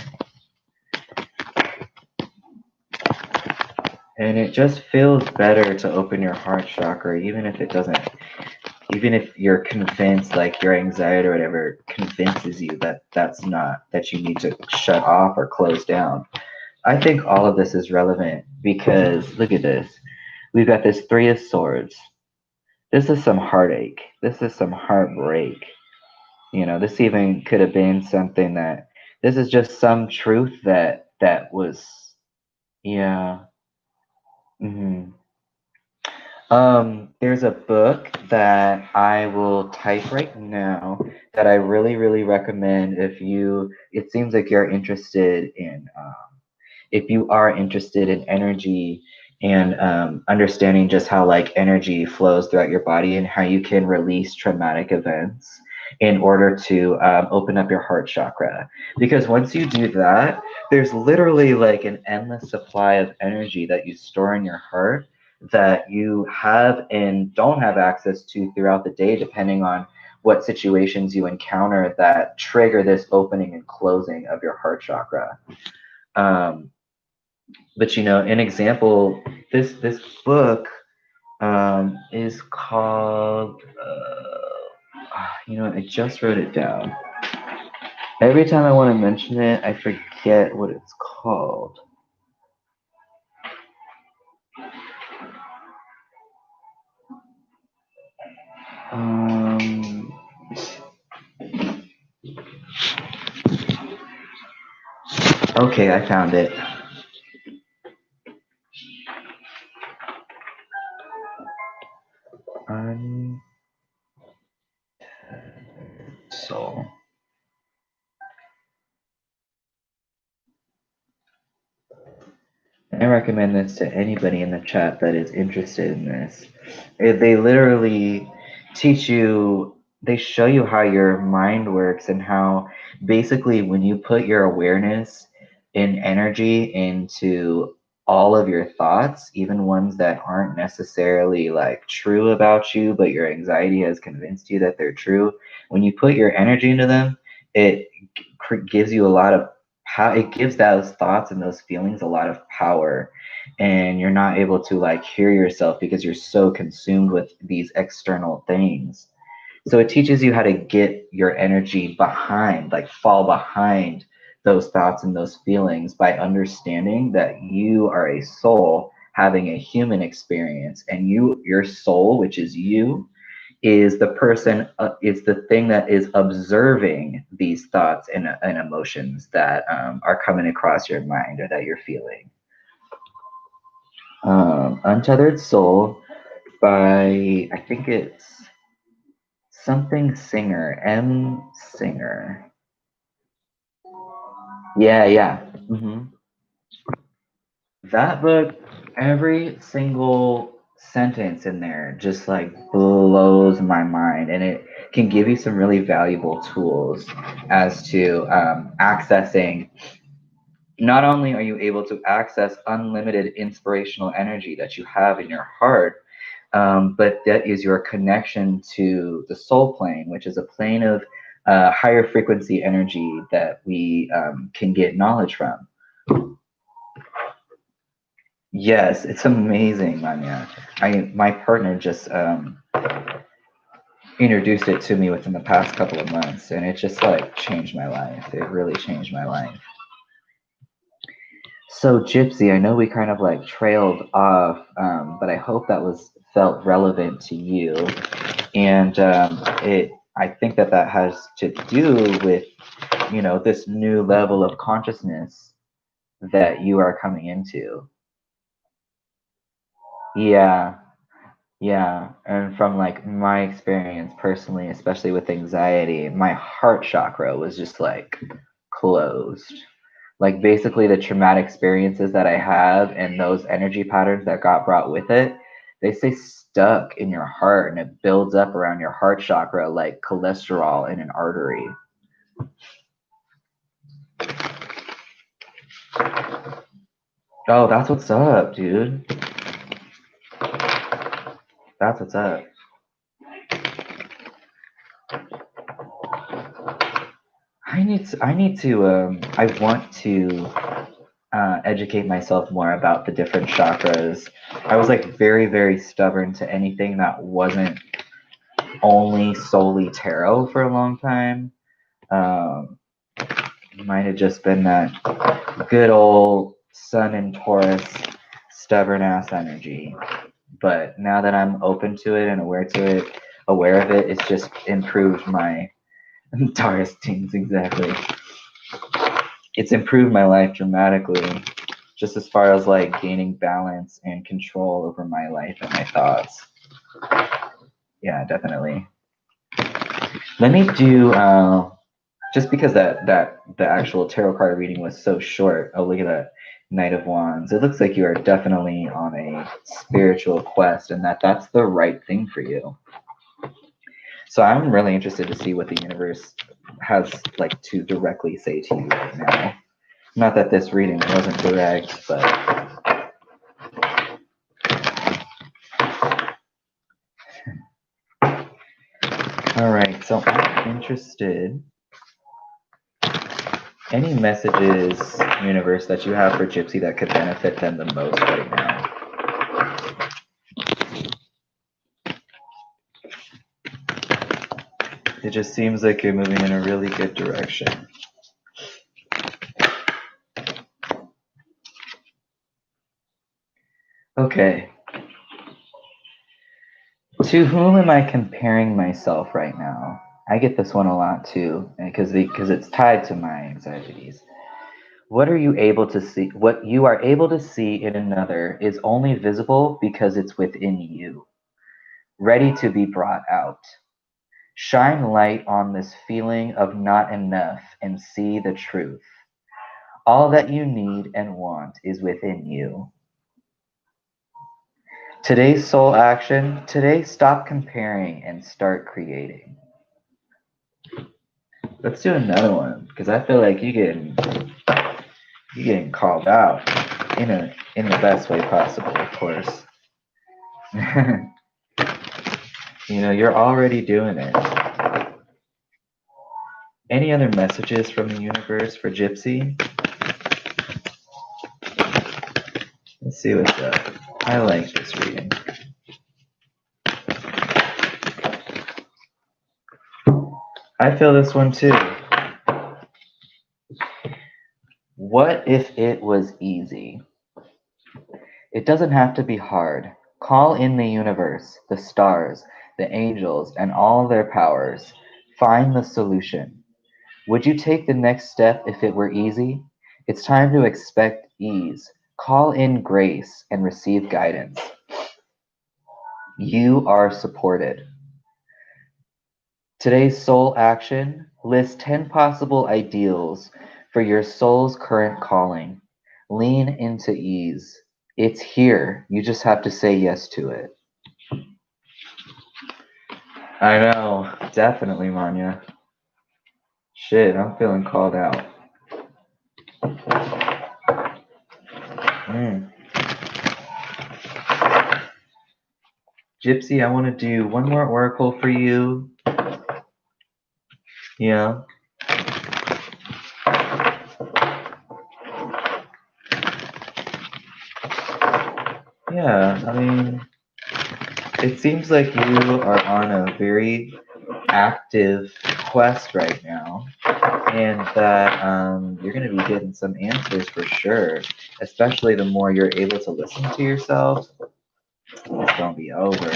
And it just feels better to open your heart chakra, even if it doesn't, even if you're convinced, like your anxiety or whatever convinces you that that's not, that you need to shut off or close down. I think all of this is relevant because look at this. We've got this Three of Swords. This is some heartache. This is some heartbreak. This even could have been something that, this is just some truth that was, yeah. hmm there's a book that I will type right now that I really, really recommend if you, it seems like you're interested in, if you are interested in energy and understanding just how like energy flows throughout your body and how you can release traumatic events in order to open up your heart chakra. Because once you do that, there's literally like an endless supply of energy that you store in your heart that you have and don't have access to throughout the day, depending on what situations you encounter that trigger this opening and closing of your heart chakra. Um, but an example, this book is called. I just wrote it down. Every time I want to mention it, I forget what it's called. Um, okay, I found it. So I recommend this to anybody in the chat that is interested in this. They literally teach you, they show you how your mind works and how basically when you put your awareness and energy into all of your thoughts, even ones that aren't necessarily like true about you, but your anxiety has convinced you that they're true, when you put your energy into them, it gives you a lot of how it gives those thoughts and those feelings a lot of power, and you're not able to like hear yourself because you're so consumed with these external things. So it teaches you how to get your energy behind, like fall behind those thoughts and those feelings by understanding that you are a soul having a human experience, and your soul, which is you, is the person, is the thing that is observing these thoughts and emotions that are coming across your mind or that you're feeling. Untethered Soul by, I think it's something Singer, M. Singer. Yeah, yeah. That book, every single sentence in there just like blows my mind, and it can give you some really valuable tools as to accessing. Not only are you able to access unlimited inspirational energy that you have in your heart, but that is your connection to the soul plane, which is a plane of higher frequency energy that we can get knowledge from. Yes, it's amazing, Manya. My partner just introduced it to me within the past couple of months, and it just like changed my life. It really changed my life. So, Gypsy, I know we kind of like trailed off, but I hope that was felt relevant to you. And I think that that has to do with, this new level of consciousness that you are coming into. Yeah, yeah. And from like my experience personally, especially with anxiety, my heart chakra was just like closed. Like basically the traumatic experiences that I have and those energy patterns that got brought with it, they stay stuck in your heart and it builds up around your heart chakra like cholesterol in an artery. Oh, that's what's up, dude. That's what's up. I want to educate myself more about the different chakras. I was like very, very stubborn to anything that wasn't only solely tarot for a long time. Um, might have just been that good old Sun and Taurus stubborn ass energy. But now that I'm open to it and aware of it, it's just improved my Taurus teens exactly. It's improved my life dramatically, just as far as like gaining balance and control over my life and my thoughts. Yeah, definitely. Let me do just because that the actual tarot card reading was so short. Oh, look at that Knight of Wands. It looks like you are definitely on a spiritual quest, and that's the right thing for you. So I'm really interested to see what the universe has like to directly say to you right now. Not that this reading wasn't direct, but all right. So I'm interested. Any messages, universe, that you have for Gypsy that could benefit them the most right now? It just seems like you're moving in a really good direction. Okay. To whom am I comparing myself right now? I get this one a lot too, because it's tied to my anxieties. What are you able to see? What you are able to see in another is only visible because it's within you, ready to be brought out. Shine light on this feeling of not enough and see the truth. All that you need and want is within you. Today's soul action, today stop comparing and start creating. Let's do another one because I feel like you're getting called out in the best way possible, of course. You're already doing it. Any other messages from the universe for Gypsy? Let's see what's up. I like this reading. I feel this one too. What if it was easy? It doesn't have to be hard. Call in the universe, the stars, the angels, and all their powers. Find the solution. Would you take the next step if it were easy? It's time to expect ease. Call in grace and receive guidance. You are supported. Today's soul action lists 10 possible ideals for your soul's current calling. Lean into ease. It's here. You just have to say yes to it. I know. Definitely, Manya. Shit, I'm feeling called out. Gypsy, I want to do one more oracle for you. Yeah. Yeah, I mean, it seems like you are on a very active quest right now, and that you're going to be getting some answers for sure. Especially the more you're able to listen to yourself, it's going to be over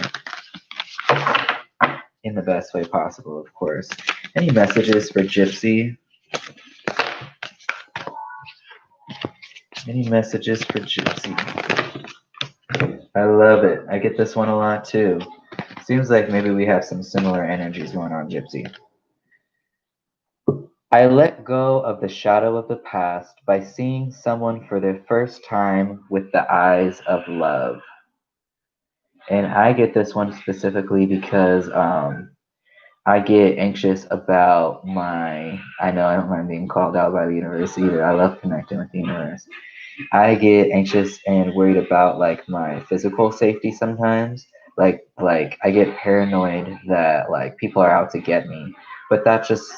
in the best way possible, of course. Any messages for Gypsy? Any messages for Gypsy? I love it. I get this one a lot too. Seems like maybe we have some similar energies going on, Gypsy. I let go of the shadow of the past by seeing someone for the first time with the eyes of love. And I get this one specifically because I get anxious about I know I don't mind being called out by the universe either. I love connecting with the universe. I get anxious and worried about like my physical safety sometimes. Like I get paranoid that like people are out to get me. But that just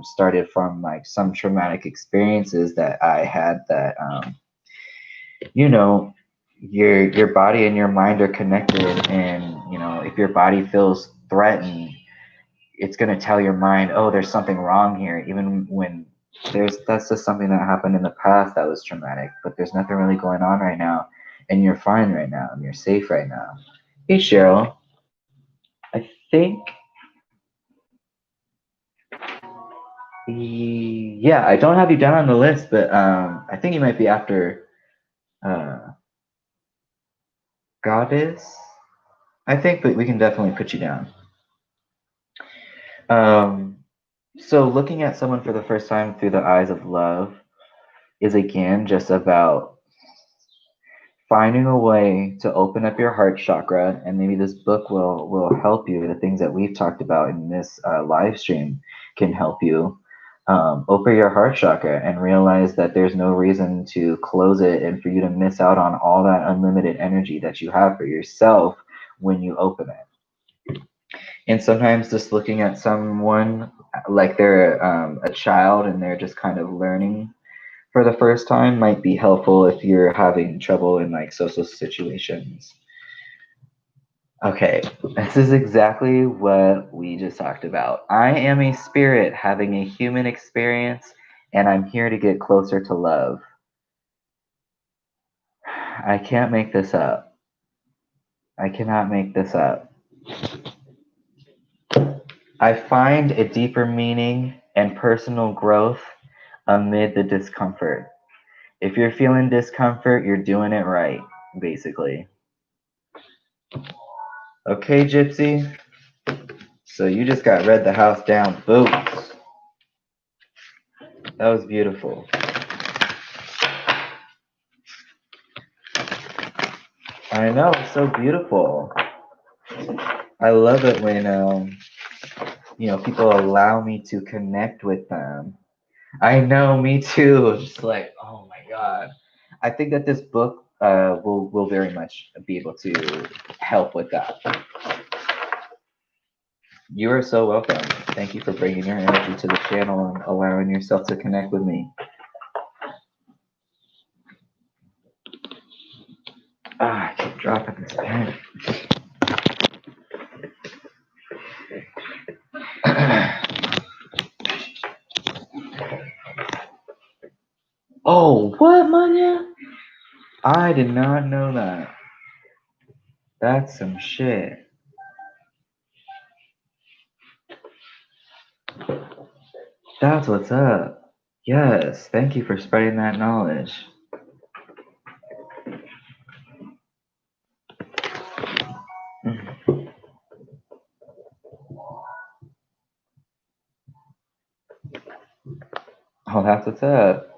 started from like some traumatic experiences that I had that you know your body and your mind are connected, and if your body feels threatened, it's going to tell your mind, oh, there's something wrong here, even when that's just something that happened in the past that was traumatic, but there's nothing really going on right now, and you're fine right now, and you're safe right now. Hey, Cheryl. I think, yeah, I don't have you down on the list, but I think you might be after uh, Goddess. I think, but we can definitely put you down. Um, so looking at someone for the first time through the eyes of love is again just about finding a way to open up your heart chakra, and maybe this book will help you. The things that we've talked about in this live stream can help you open your heart chakra and realize that there's no reason to close it and for you to miss out on all that unlimited energy that you have for yourself when you open it. And sometimes just looking at someone like they're a child and they're just kind of learning for the first time might be helpful if you're having trouble in like social situations. Okay, this is exactly what we just talked about. I am a spirit having a human experience, and I'm here to get closer to love. I can't make this up. I cannot make this up. I find a deeper meaning and personal growth amid the discomfort. If you're feeling discomfort, you're doing it right, basically. Okay, Gypsy? So you just got read the house down boots. That was beautiful. I know, it's so beautiful. I love it when people allow me to connect with them. I know, me too. Just like, oh my god. I think that this book will very much be able to help with that. You are so welcome. Thank you for bringing your energy to the channel and allowing yourself to connect with me. I keep dropping this pen. Oh, what, Manya? I did not know that. That's some shit. That's what's up. Yes, thank you for spreading that knowledge. Oh, that's what's up.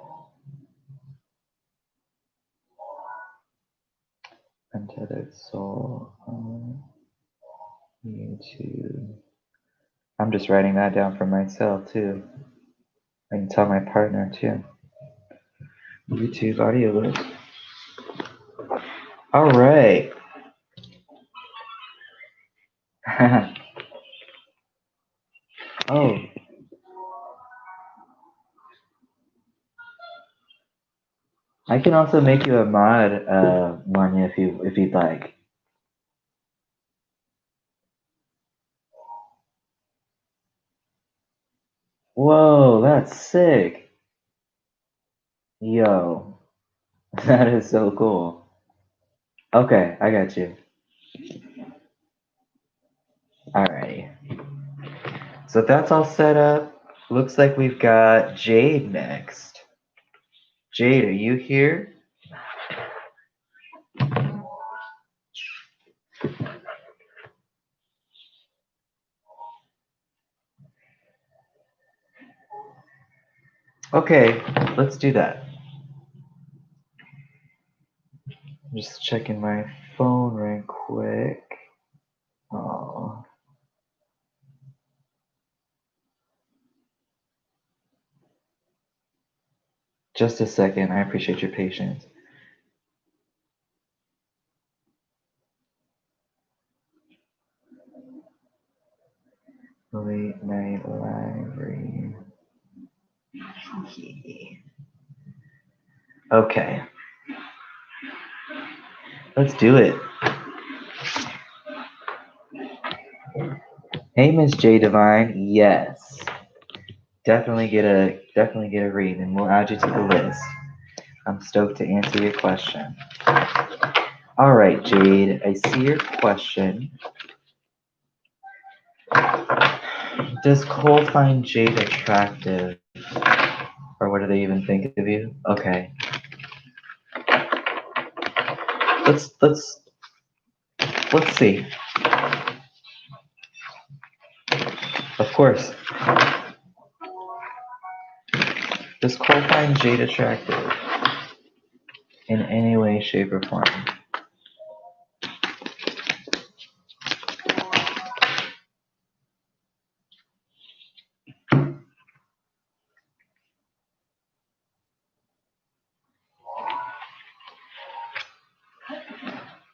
Untethered soul. YouTube. I'm just writing that down for myself too. I can tell my partner too. YouTube audiobooks. All right. Oh, I can also make you a mod, Manya, if you'd like. Whoa, that's sick. Yo, that is so cool. Okay, I got you. Alrighty. So that's all set up. Looks like we've got Jade next. Jade, are you here? Okay, let's do that. I'm just checking my phone right quick. Oh. Just a second. I appreciate your patience. Late night library. Okay. Let's do it. Hey, Miss J Divine. Yes. Definitely get a read, and we'll add you to the list. I'm stoked to answer your question. All right, Jade. I see your question. Does Cole find Jade attractive? Or what do they even think of you? Okay. Let's see. Of course. Does Cole find Jade attractive in any way, shape, or form?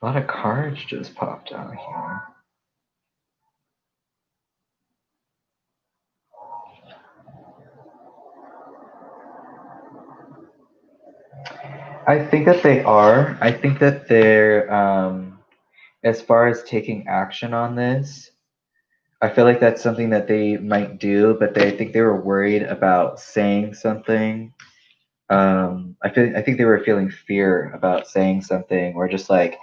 A lot of cards just popped out here. I think that they are. I think that they're, as far as taking action on this, I feel like that's something that they might do, but I think they were worried about saying something. I think they were feeling fear about saying something, or just like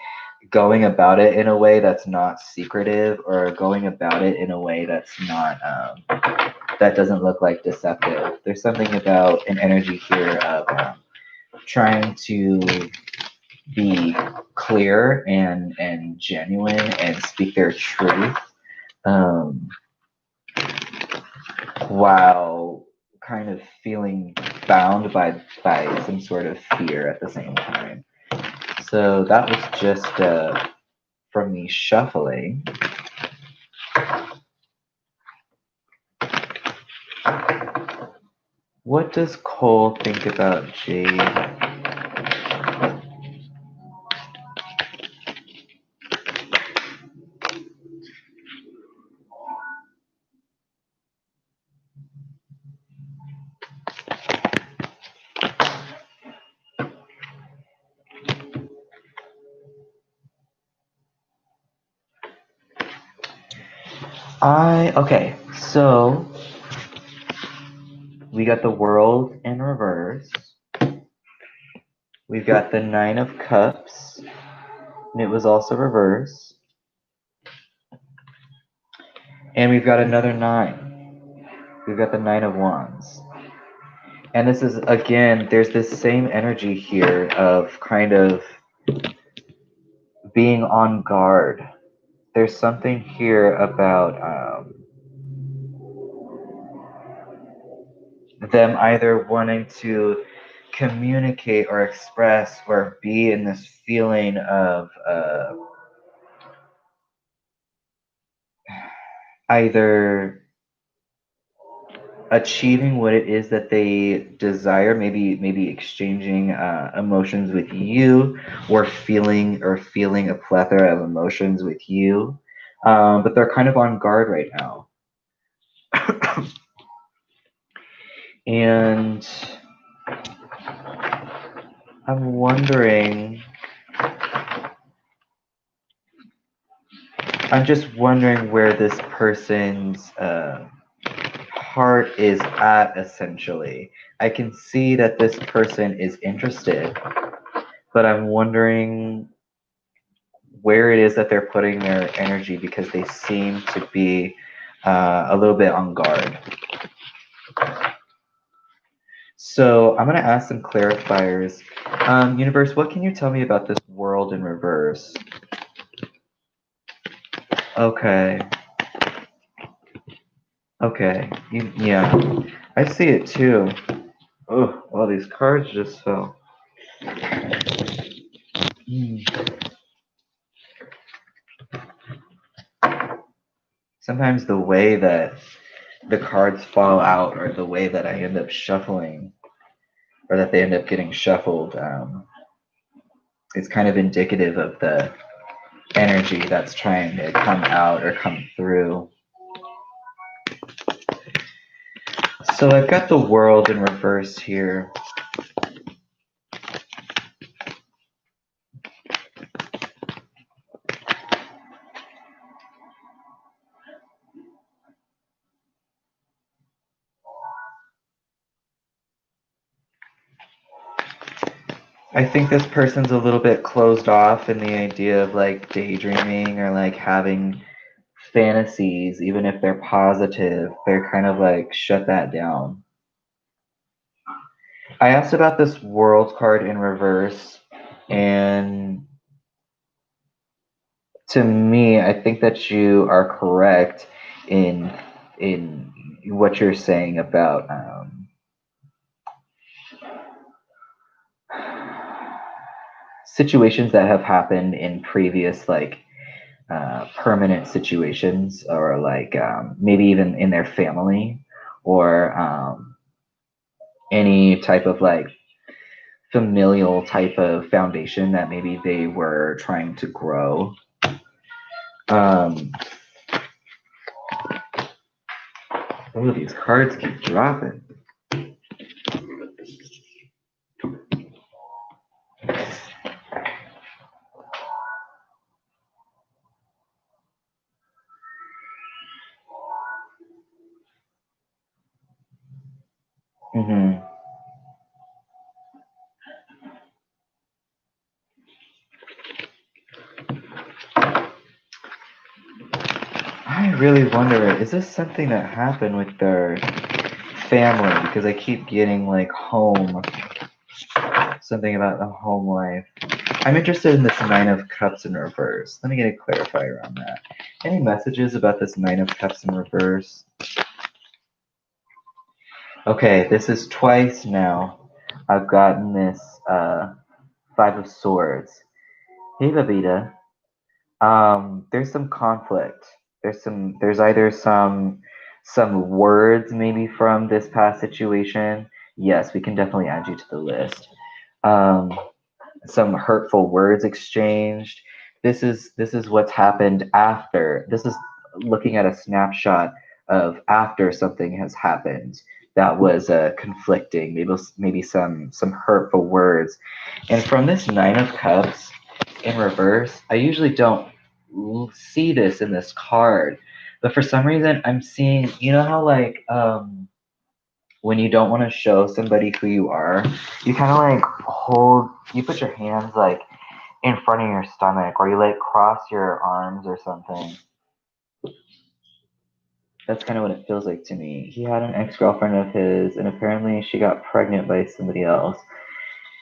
going about it in a way that's not secretive, or going about it in a way that's not that doesn't look like deceptive. There's something about an energy here of trying to be clear and genuine and speak their truth, um, while kind of feeling bound by some sort of fear at the same time. So that was just from me shuffling. What does Cole think about Jade? Okay, so we got the World in reverse. We've got the Nine of Cups, and it was also reverse. And we've got another 9. We've got the Nine of Wands. And this is, again, there's this same energy here of kind of being on guard. There's something here about them either wanting to communicate or express or be in this feeling of either achieving what it is that they desire, maybe exchanging emotions with you, or feeling a plethora of emotions with you, but they're kind of on guard right now. And I'm wondering. I'm just wondering where this person's heart is at, essentially. I can see that this person is interested, but I'm wondering where it is that they're putting their energy because they seem to be a little bit on guard. So I'm going to ask some clarifiers. Universe, what can you tell me about this world in reverse? Okay. Okay. Yeah. I see it too. Oh, all these cards just fell. Sometimes the way that the cards fall out or the way that I end up shuffling or that they end up getting shuffled is kind of indicative of the energy that's trying to come out or come through. So I've got the world in reverse here. I think this person's a little bit closed off in the idea of like daydreaming or like having fantasies, even if they're positive, they're kind of like shut that down. I asked about this world card in reverse, and to me, I think that you are correct in in what you're saying about situations that have happened in previous like permanent situations or like maybe even in their family or any type of like familial type of foundation that maybe they were trying to grow. Oh, these cards keep dropping. Mm-hmm. I really wonder, is this something that happened with their family? Because I keep getting like home, something about the home life. I'm interested in this Nine of Cups in reverse. Let me get a clarifier on that. Any messages about this Nine of Cups in reverse? Okay, this is twice now. I've gotten this Five of Swords. Hey, Babita. There's some conflict. There's either some words maybe from this past situation. Yes, we can definitely add you to the list. Um, some hurtful words exchanged. This is what's happened after. This is looking at a snapshot of after something has happened that was conflicting. Maybe some hurtful words. And from this Nine of Cups in reverse, I usually don't see this in this card, but for some reason I'm seeing. You know how like when you don't want to show somebody who you are, you kind of like you put your hands like in front of your stomach, or you like cross your arms or something. That's kind of what it feels like to me. He had an ex-girlfriend of his, and apparently she got pregnant by somebody else.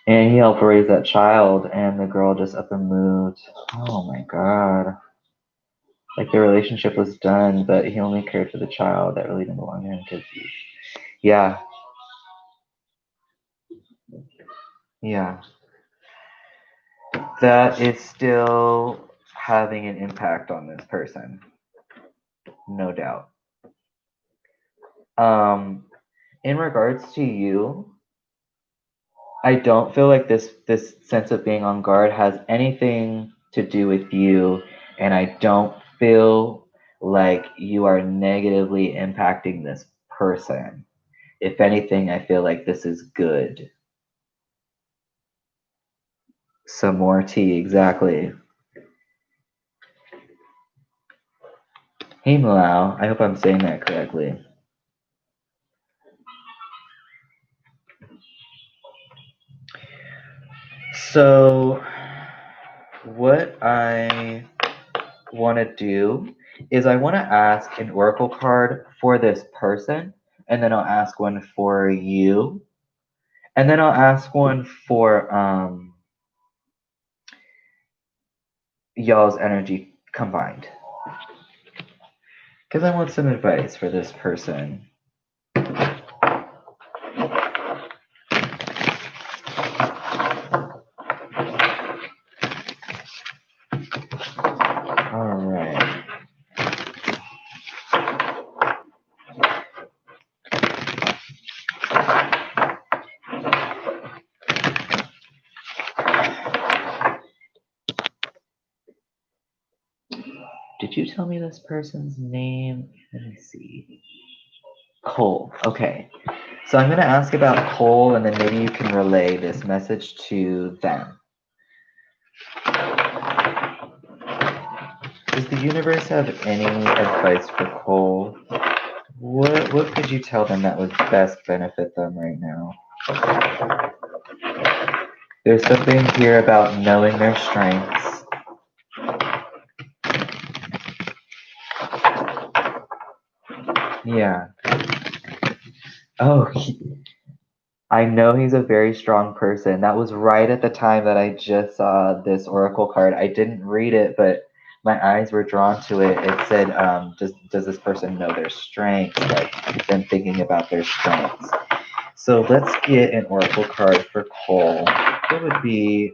And he helped raise that child, and the girl just up and moved. Oh my god. Like the relationship was done, but he only cared for the child that really didn't belong to him. Yeah, yeah. That is still having an impact on this person, no doubt. Um, in regards to you, I don't feel like this sense of being on guard has anything to do with you, and I don't feel like you are negatively impacting this person. If anything, I feel like this is good. Some more tea, exactly. Hey Malau, I hope I'm saying that correctly. So, what I want to do is I want to ask an oracle card for this person, and then I'll ask one for you, and then I'll ask one for y'all's energy combined. Because I want some advice for this person. All right. Did you tell me this person's name? Let me see. Cole. Okay. So I'm going to ask about Cole, and then maybe you can relay this message to them. Does the universe have any advice for Cole? What could you tell them that would best benefit them right now? There's something here about knowing their strengths. Yeah. Oh, I know he's a very strong person. That was right at the time that I just saw this oracle card. I didn't read it, but my eyes were drawn to it. It said, does this person know their strengths? Like them thinking about their strengths. So let's get an oracle card for Cole. What would be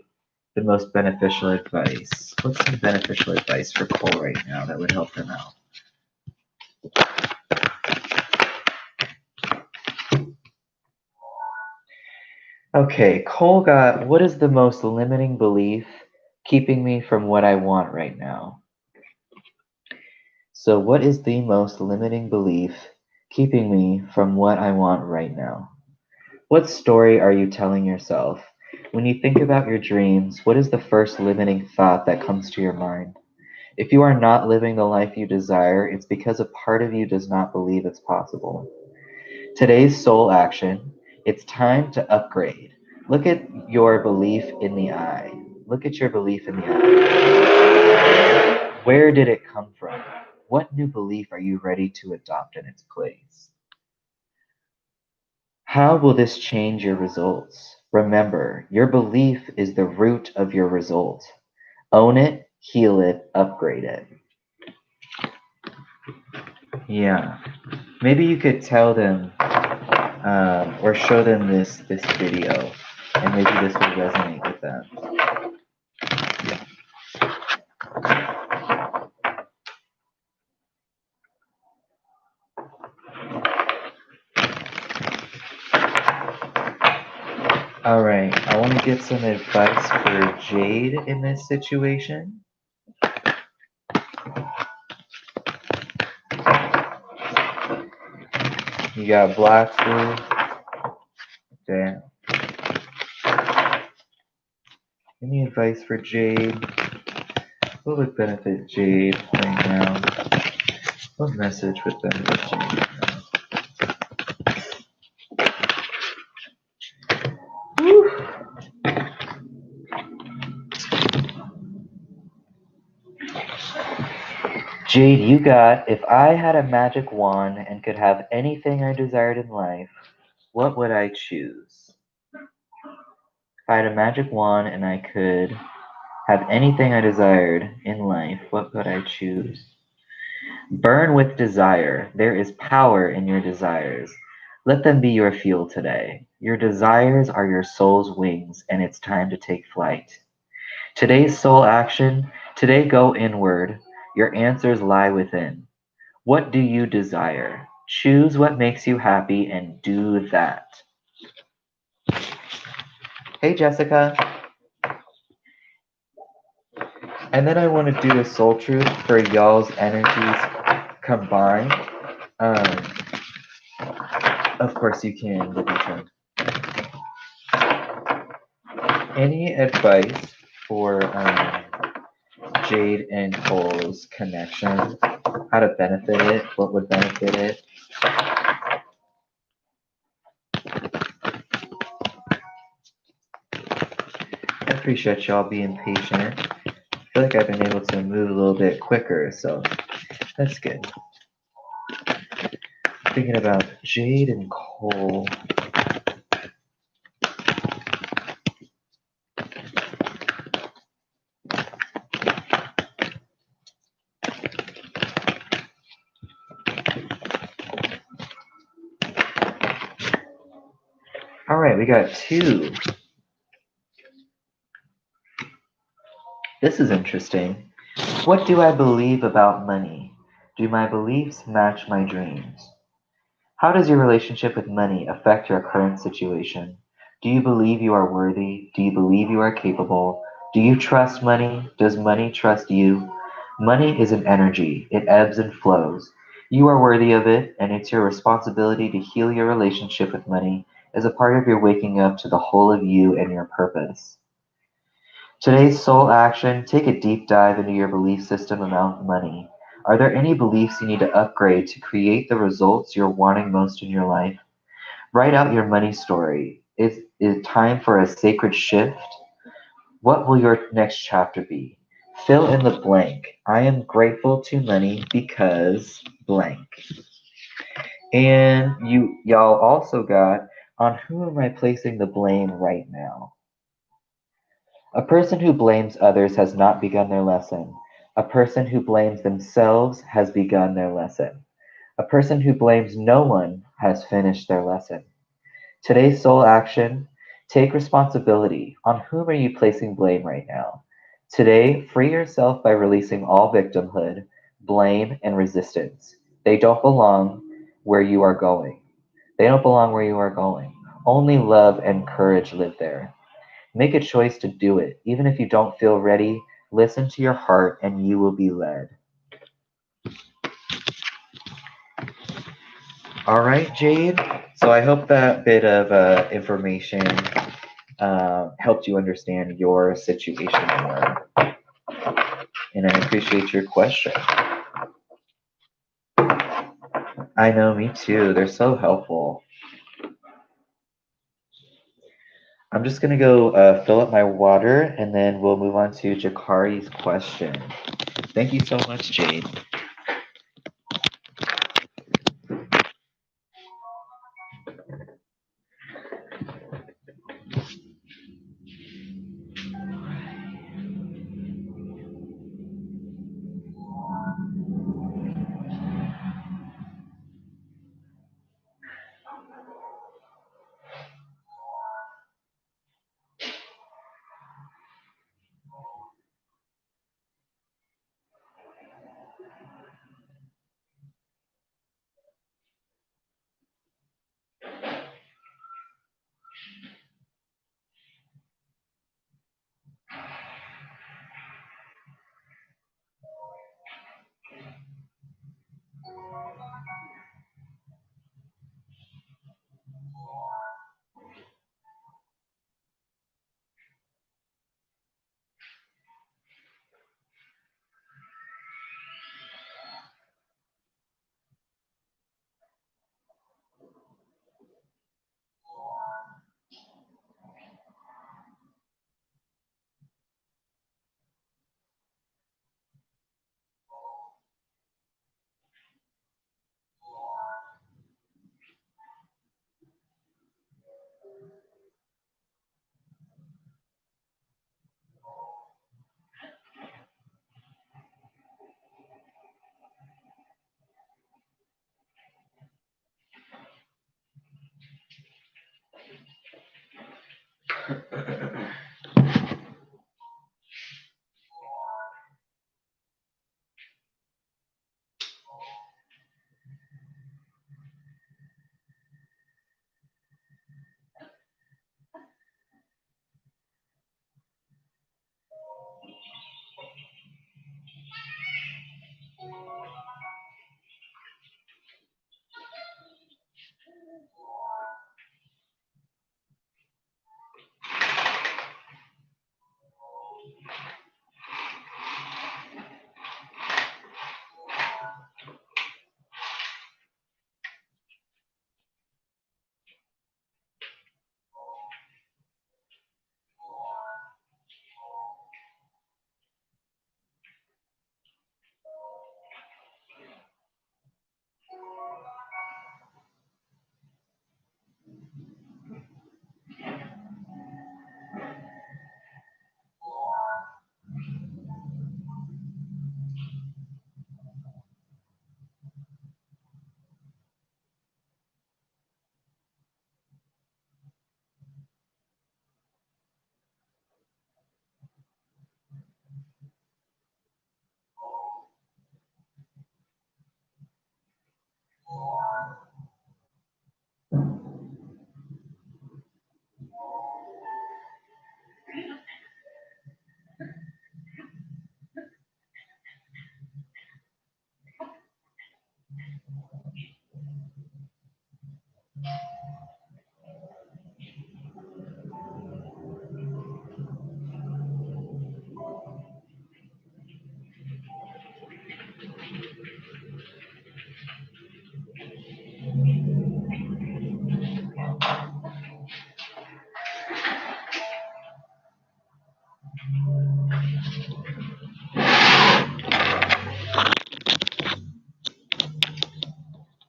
the most beneficial advice? What's some beneficial advice for Cole right now that would help him out? Okay, Cole got, what is the most limiting belief keeping me from what I want right now? So what is the most limiting belief keeping me from what I want right now? What story are you telling yourself? When you think about your dreams, what is the first limiting thought that comes to your mind? If you are not living the life you desire, it's because a part of you does not believe it's possible. Today's soul action, it's time to upgrade. Look at your belief in the eye. Look at your belief in the eye. Where did it come from? What new belief are you ready to adopt in its place? How will this change your results? Remember, your belief is the root of your result. Own it, heal it, upgrade it. Yeah. Maybe you could tell them or show them this video, and maybe this will resonate with them. All right, I want to get some advice for Jade in this situation. You got Black Blue. Damn. Any advice for Jade? What would benefit Jade right now? What message would benefit Jade right now? Whew. Jade, you got, if I had a magic wand and could have anything I desired in life, what would I choose? If I had a magic wand and I could have anything I desired in life, what would I choose? Burn with desire. There is power in your desires. Let them be your fuel today. Your desires are your soul's wings, and it's time to take flight. Today's soul action, today go inward. Your answers lie within. What do you desire? Choose what makes you happy and do that. Hey, Jessica. And then I want to do a soul truth for y'all's energies combined. Of course, you can, Libby. Any advice for Jade and Cole's connection, how to benefit it, what would benefit it. I appreciate y'all being patient. I feel like I've been able to move a little bit quicker, so that's good. Thinking about Jade and Cole. All right, we got 2. This is interesting. What do I believe about money? Do my beliefs match my dreams? How does your relationship with money affect your current situation? Do you believe you are worthy? Do you believe you are capable? Do you trust money? Does money trust you? Money is an energy. It ebbs and flows. You are worthy of it, and it's your responsibility to heal your relationship with money as a part of your waking up to the whole of you and your purpose. Today's soul action, take a deep dive into your belief system about money. Are there any beliefs you need to upgrade to create the results you're wanting most in your life? Write out your money story. Is it time for a sacred shift? What will your next chapter be? Fill in the blank. I am grateful to money because blank. And y'all also got, on who am I placing the blame right now? A person who blames others has not begun their lesson. A person who blames themselves has begun their lesson. A person who blames no one has finished their lesson. Today's soul action, take responsibility. On whom are you placing blame right now? Today, free yourself by releasing all victimhood, blame, and resistance. They don't belong where you are going. They don't belong where you are going. Only love and courage live there. Make a choice to do it. Even if you don't feel ready, listen to your heart and you will be led. All right, Jade. So I hope that bit of information helped you understand your situation more. And I appreciate your question. I know, me too. They're so helpful. I'm just going to go fill up my water and then we'll move on to Jakari's question. Thank you so much, Jade.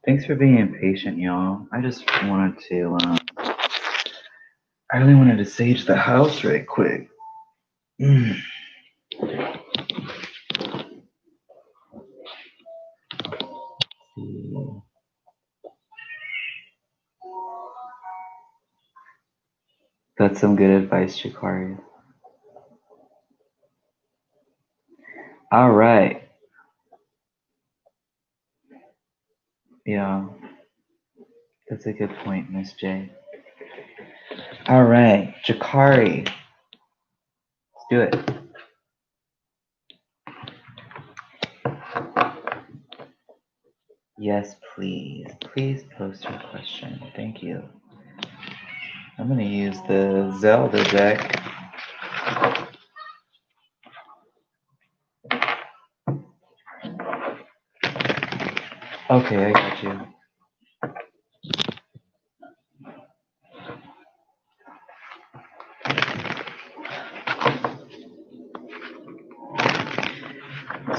Thanks for being patient, y'all. I just wanted to, I really wanted to sage the house right quick. That's some good advice, Jakari. All right. Yeah, that's a good point, Miss J. All right, Jakari. Let's do it. Yes, please. Please post your question. Thank you. I'm going to use the Zelda deck. Okay, I got you.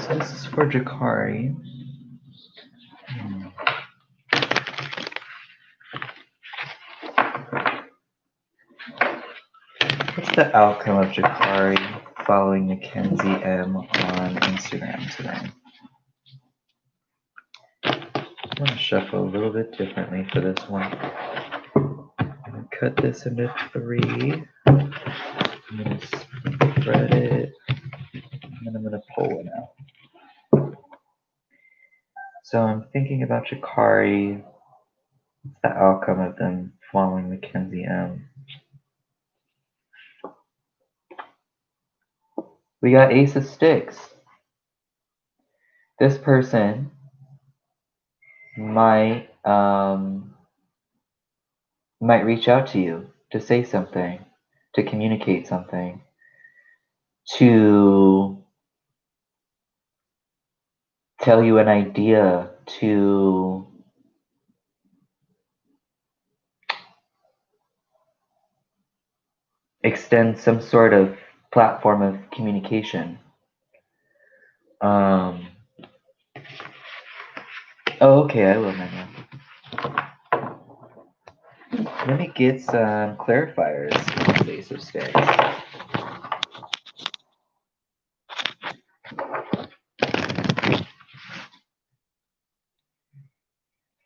So this is for Jakari. What's the outcome of Jakari following Mackenzie M on Instagram today? I'm going to shuffle a little bit differently for this one. I'm going to cut this into 3. I'm going to spread it, and then I'm going to pull one out. So I'm thinking about Jakari. What's the outcome of them following Mackenzie M? We got Ace of Sticks. This person might reach out to you to say something, to communicate something, to tell you an idea, to extend some sort of platform of communication. Oh, okay, I will, Manuel. Let me get some clarifiers on Ace of Sticks.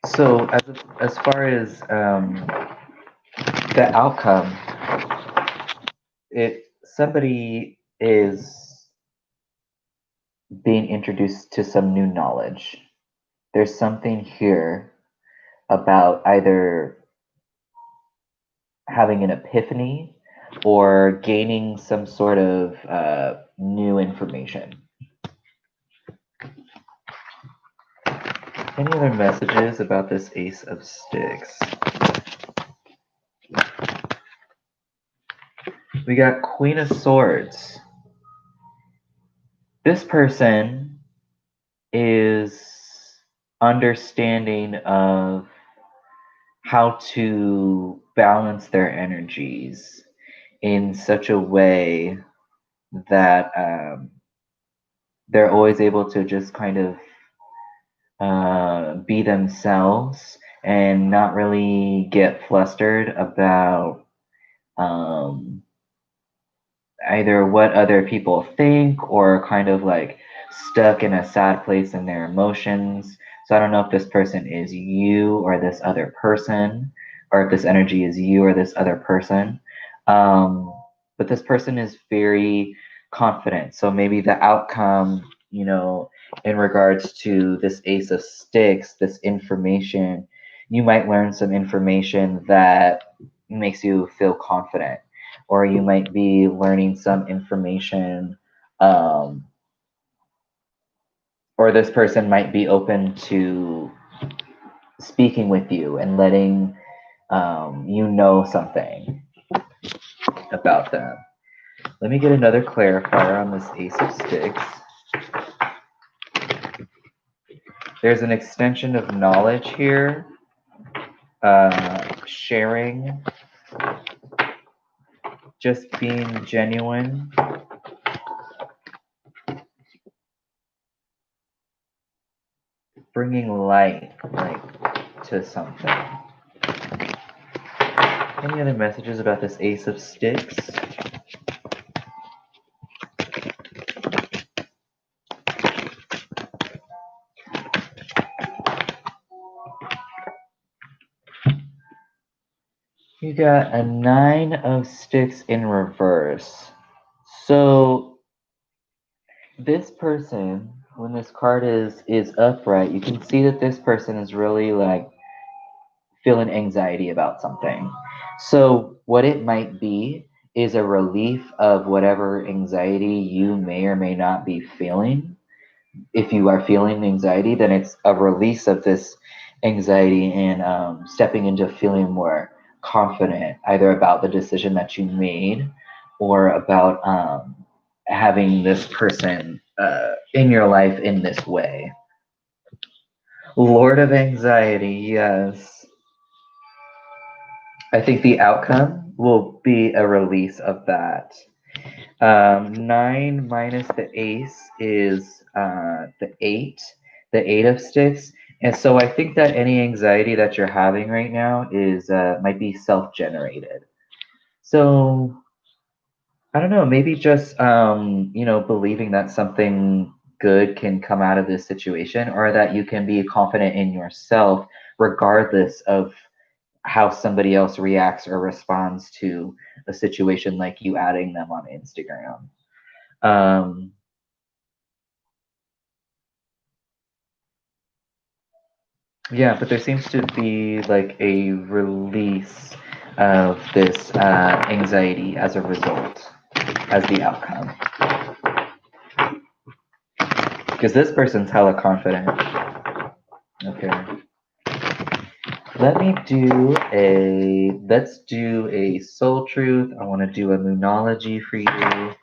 So as far as the outcome, somebody is being introduced to some new knowledge. There's something here about either having an epiphany or gaining some sort of new information. Any other messages about this Ace of Sticks? We got Queen of Swords. This person is understanding of how to balance their energies in such a way that they're always able to just kind of be themselves and not really get flustered about either what other people think or kind of like stuck in a sad place in their emotions. So I don't know if this person is you or this other person, or if this energy is you or this other person. But this person is very confident. So maybe the outcome, in regards to this Ace of Sticks, this information, you might learn some information that makes you feel confident, or you might be learning some information, or this person might be open to speaking with you and letting you know something about them. Let me get another clarifier on this Ace of Sticks. There's an extension of knowledge here, sharing, just being genuine. Bringing light, like, to something. Any other messages about this Ace of Sticks? You got a 9 of Sticks in reverse. So this person, when this card is upright, you can see that this person is really like feeling anxiety about something. So what it might be is a relief of whatever anxiety you may or may not be feeling. If you are feeling anxiety, then it's a release of this anxiety and stepping into feeling more confident, either about the decision that you made or about having this person in your life in this way. Lord of Anxiety, yes. I think the outcome will be a release of that. 9 minus the ace is the 8, the 8 of sticks. And so I think that any anxiety that you're having right now is might be self-generated. So I don't know, maybe just believing that something good can come out of this situation, or that you can be confident in yourself regardless of how somebody else reacts or responds to a situation, like you adding them on Instagram. Um, yeah, but there seems to be like a release of this anxiety as a result, as the outcome. Because this person's hella confident. Okay. Let's do a soul truth. I want to do a moonology for you.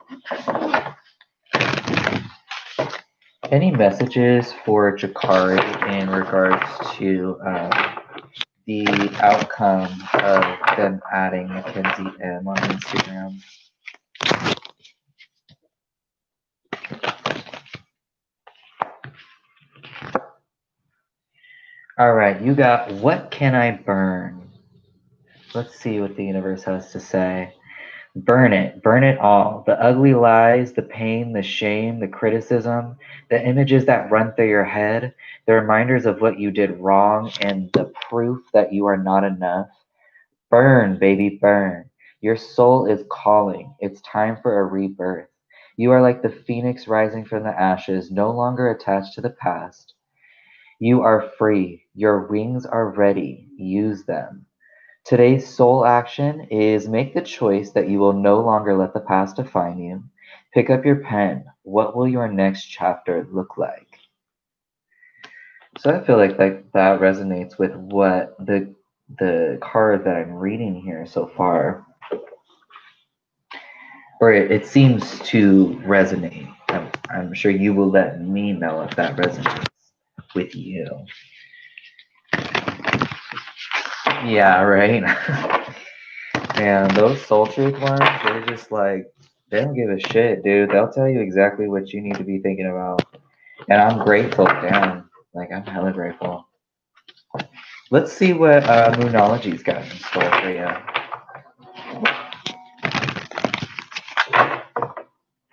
Any messages for Jakari in regards to the outcome of them adding Mackenzie M on Instagram? All right, you got what can I burn? Let's see what the universe has to say. Burn it all. The ugly lies, the pain, the shame, the criticism, the images that run through your head, the reminders of what you did wrong, and the proof that you are not enough. Burn, baby, burn. Your soul is calling. It's time for a rebirth. You are like the phoenix rising from the ashes, no longer attached to the past. You are free. Your wings are ready. Use them. Today's soul action is make the choice that you will no longer let the past define you. Pick up your pen. What will your next chapter look like? So I feel like that resonates with what the card that I'm reading here so far, or it seems to resonate. I'm sure you will let me know if that resonates with you. Yeah, right. And those soul truth ones, they're just like, they don't give a shit, dude. They'll tell you exactly what you need to be thinking about. And I'm grateful, damn. Like, I'm hella grateful. Let's see what Moonology's got in store for you.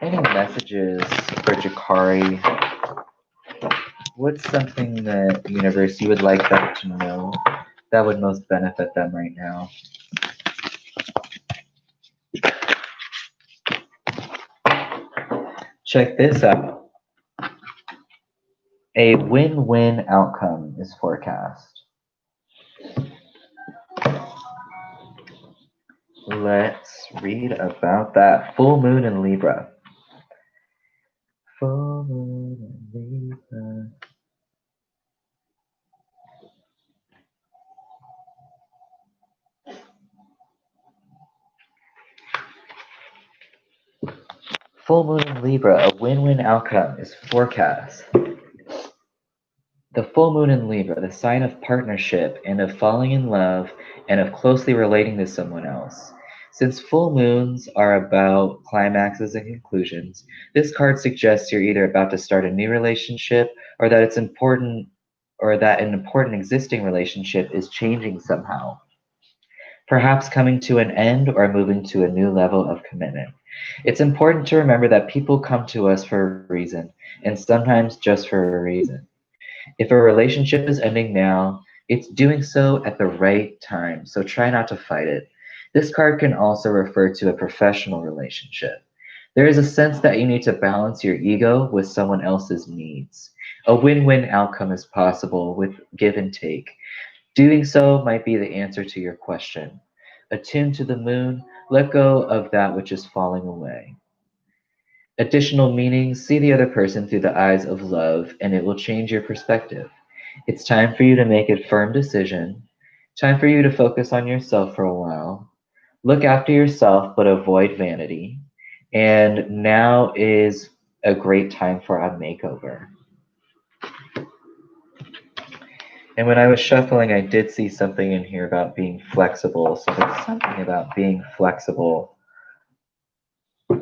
Any messages for Jakari? What's something that, universe, you would like them to know that would most benefit them right now? Check this out. A win-win outcome is forecast. Let's read about that. Full moon in Libra. Full moon in Libra. Full moon in Libra, a win-win outcome is forecast. The full moon in Libra, the sign of partnership and of falling in love and of closely relating to someone else. Since full moons are about climaxes and conclusions, this card suggests you're either about to start a new relationship or that it's important or that an important existing relationship is changing somehow. Perhaps coming to an end or moving to a new level of commitment. It's important to remember that people come to us for a reason, and sometimes just for a reason. If a relationship is ending now, it's doing so at the right time, so try not to fight it. This card can also refer to a professional relationship. There is a sense that you need to balance your ego with someone else's needs. A win-win outcome is possible with give and take. Doing so might be the answer to your question. Attuned to the moon, let go of that which is falling away. Additional meanings, see the other person through the eyes of love, and it will change your perspective. It's time for you to make a firm decision. Time for you to focus on yourself for a while. Look after yourself, but avoid vanity. And now is a great time for a makeover. And when I was shuffling, I did see something in here about being flexible. So there's something about being flexible in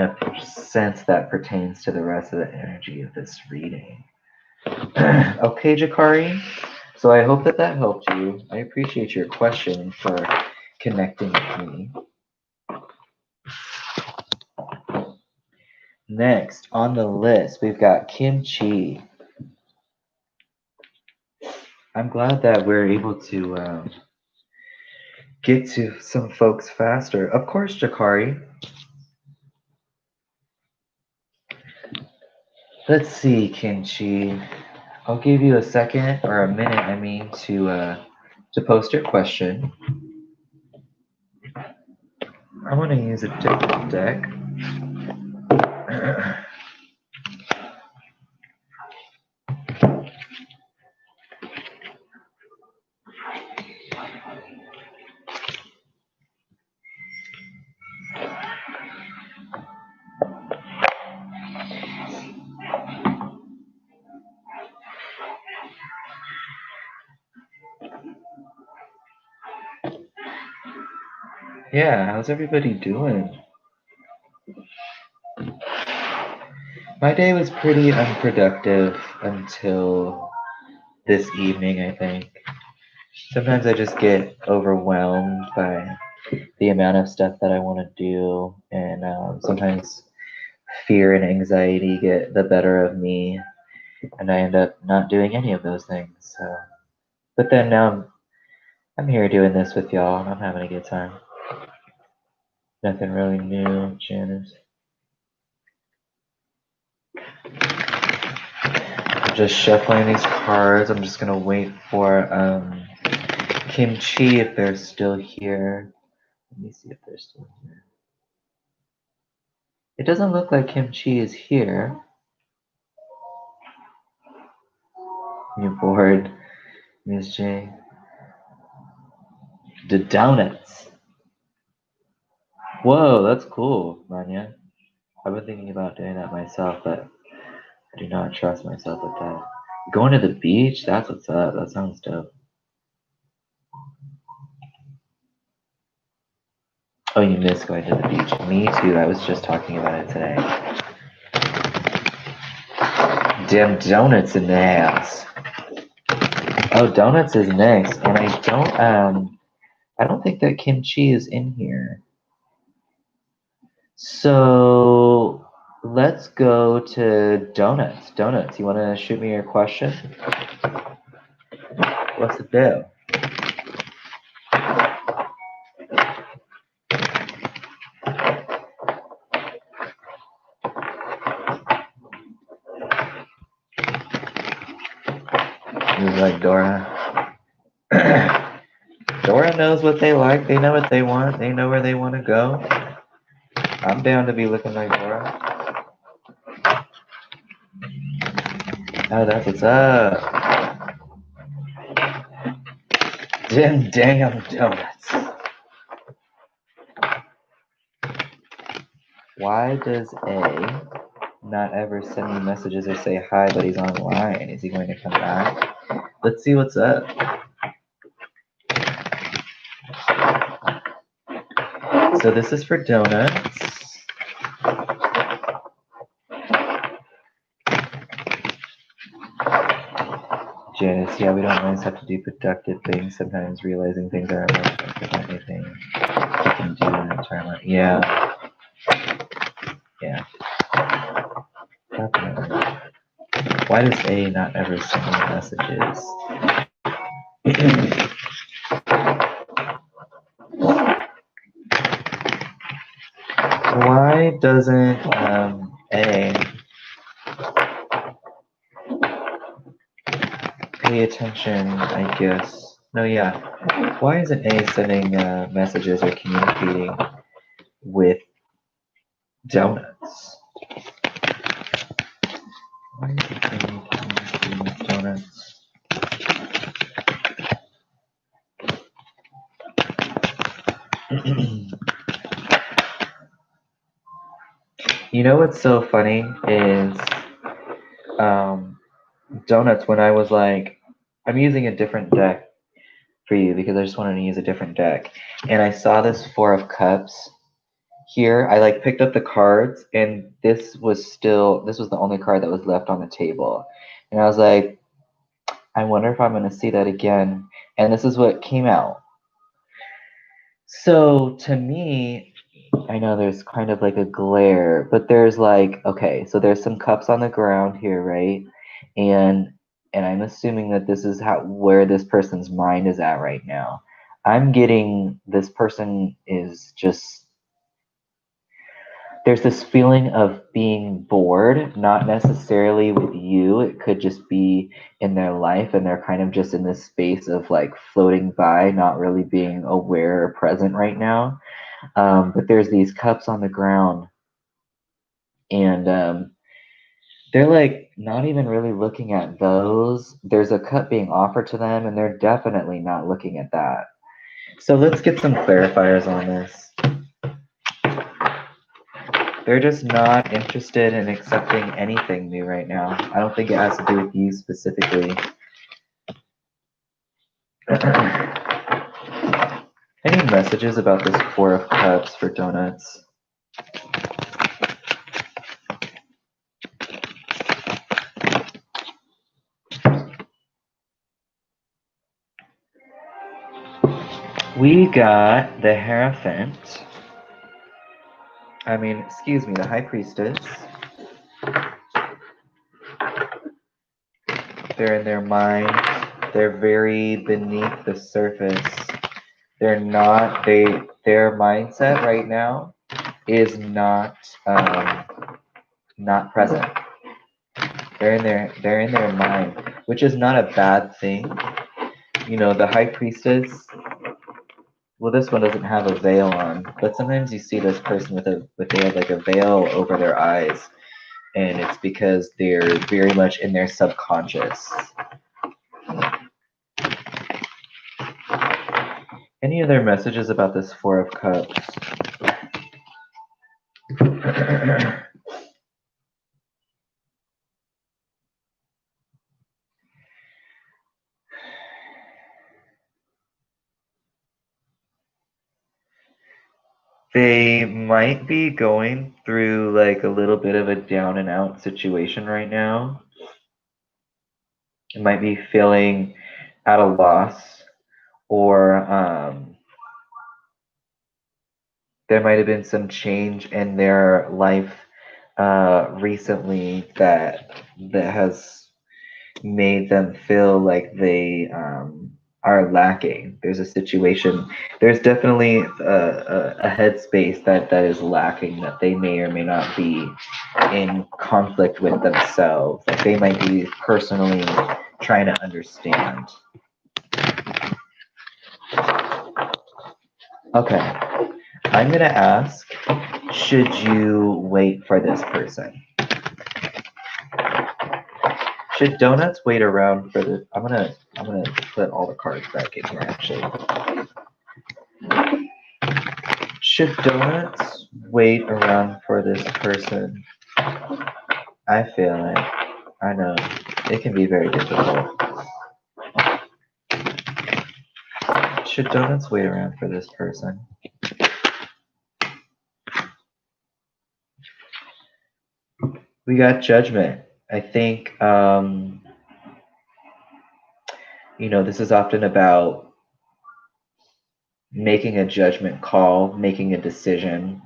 a sense that pertains to the rest of the energy of this reading. Okay, Jakari. So I hope that that helped you. I appreciate your question for connecting with me. Next on the list, we've got Kim Chi. I'm glad that we're able to get to some folks faster. Of course, Jakari. Let's see, Kim Chi. I'll give you a second or a minute, I mean, to post your question. I want to use a different deck. Yeah, how's everybody doing? My day was pretty unproductive until this evening, I think. Sometimes I just get overwhelmed by the amount of stuff that I want to do, and sometimes fear and anxiety get the better of me, and I end up not doing any of those things. So, but then now I'm here doing this with y'all, and I'm having a good time. Nothing really new, Janice. I'm just shuffling these cards. I'm just gonna wait for Kim Chi if they're still here. Let me see if they're still here. It doesn't look like Kim Chi is here. You bored, Miss J? The donuts. Whoa, that's cool, Manya. I've been thinking about doing that myself, but I do not trust myself with that. Going to the beach? That's what's up. That sounds dope. Oh, you miss going to the beach. Me too. I was just talking about it today. Damn donuts in the house. Oh, donuts is next, and I don't think that Kim Chi is in here. So let's go to donuts. Donuts, you want to shoot me your question? What's the deal? You like Dora? Dora knows what they like. They know what they want. They know where they want to go. I'm down to be looking like Dora. Oh, that's what's up. Damn donuts. why does A not ever send me messages or say hi, but he's online? Is he going to come back? Let's see what's up. So this is for donuts. Janice, yeah, we don't always have to do productive things. Sometimes realizing things are much better than anything you can do in the entire life. Yeah. Yeah. Definitely. Why does A not ever send me messages? Why doesn't A pay attention, I guess? No, yeah. Why isn't A sending messages or communicating with donuts? Why isn't A communicating with donuts? You know what's so funny is donuts, when I was like, I'm using a different deck for you because I just wanted to use a different deck. And I saw this Four of Cups here. I like picked up the cards and this was the only card that was left on the table. And I was like, I wonder if I'm going to see that again. And this is what came out. So to me, I know there's kind of like a glare, but there's like, okay, so there's some cups on the ground here, right? And I'm assuming that this is where this person's mind is at right now. I'm getting this person is just, there's this feeling of being bored, not necessarily with you. It could just be in their life, and they're kind of just in this space of like floating by, not really being aware or present right now. But there's these cups on the ground, and they're like not even really looking at those. There's a cup being offered to them, and they're definitely not looking at that. So let's get some clarifiers on this. They're just not interested in accepting anything new right now. I don't think it has to do with you specifically. Any messages about this Four of Cups for donuts? We got the Hierophant. The High Priestess. They're in their mind. They're very beneath the surface. Their mindset right now is not present. They're in their mind, which is not a bad thing. You know, the High Priestess. Well, this one doesn't have a veil on, but sometimes you see this person they have like a veil over their eyes, and it's because they're very much in their subconscious. Any other messages about this Four of Cups? They might be going through like a little bit of a down and out situation right now. It might be feeling at a loss, or there might have been some change in their life recently that has made them feel like they are lacking. There's a situation. There's definitely a headspace that is lacking, that they may or may not be in conflict with themselves. Like they might be personally trying to understand. Okay, I'm gonna ask, should you wait for this person? Should donuts wait around for the? I'm gonna put all the cards back in here actually. Should donuts wait around for this person? I feel it. I know. It can be very difficult. Should donuts wait around for this person? We got judgment. I think, this is often about making a judgment call, making a decision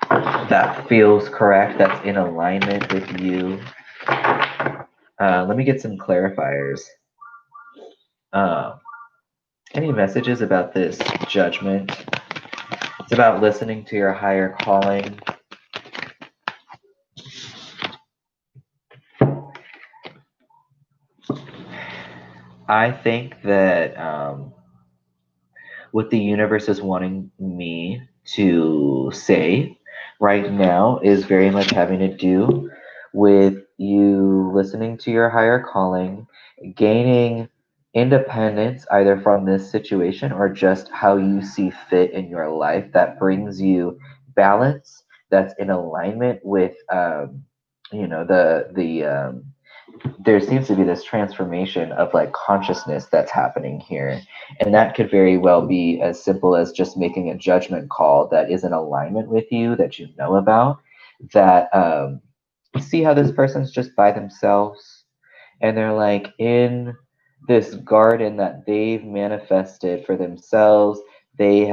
that feels correct, that's in alignment with you. Let me get some clarifiers. Any messages about this judgment? It's about listening to your higher calling. I think that what the universe is wanting me to say right now is very much having to do with you listening to your higher calling, gaining independence either from this situation or just how you see fit in your life that brings you balance, that's in alignment with the there seems to be this transformation of like consciousness that's happening here. And that could very well be as simple as just making a judgment call that is in alignment with you, that you know about, that see how this person's just by themselves and they're like in this garden that they've manifested for themselves. They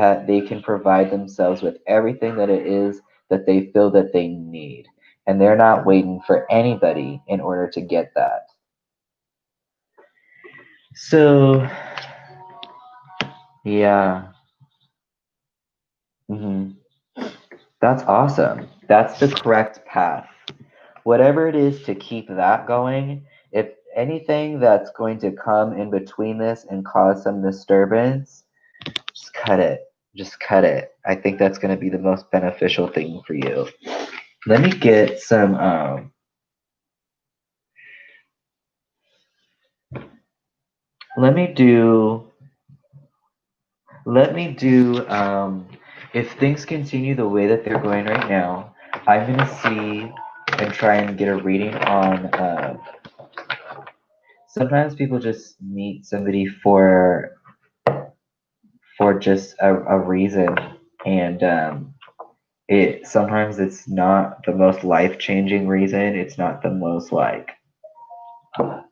can provide themselves with everything that it is that they feel that they need, and they're not waiting for anybody in order to get that. So yeah. hmm That's awesome. That's the correct path. Whatever it is to keep that going, if anything that's going to come in between this and cause some disturbance, just cut it. Just cut it. I think that's going to be the most beneficial thing for you. Let me get some. Let me do. Let me do. If things continue the way that they're going right now, I'm going to see and try and get a reading on. Sometimes people just meet somebody for just a reason, and it sometimes it's not the most life-changing reason. It's not the most like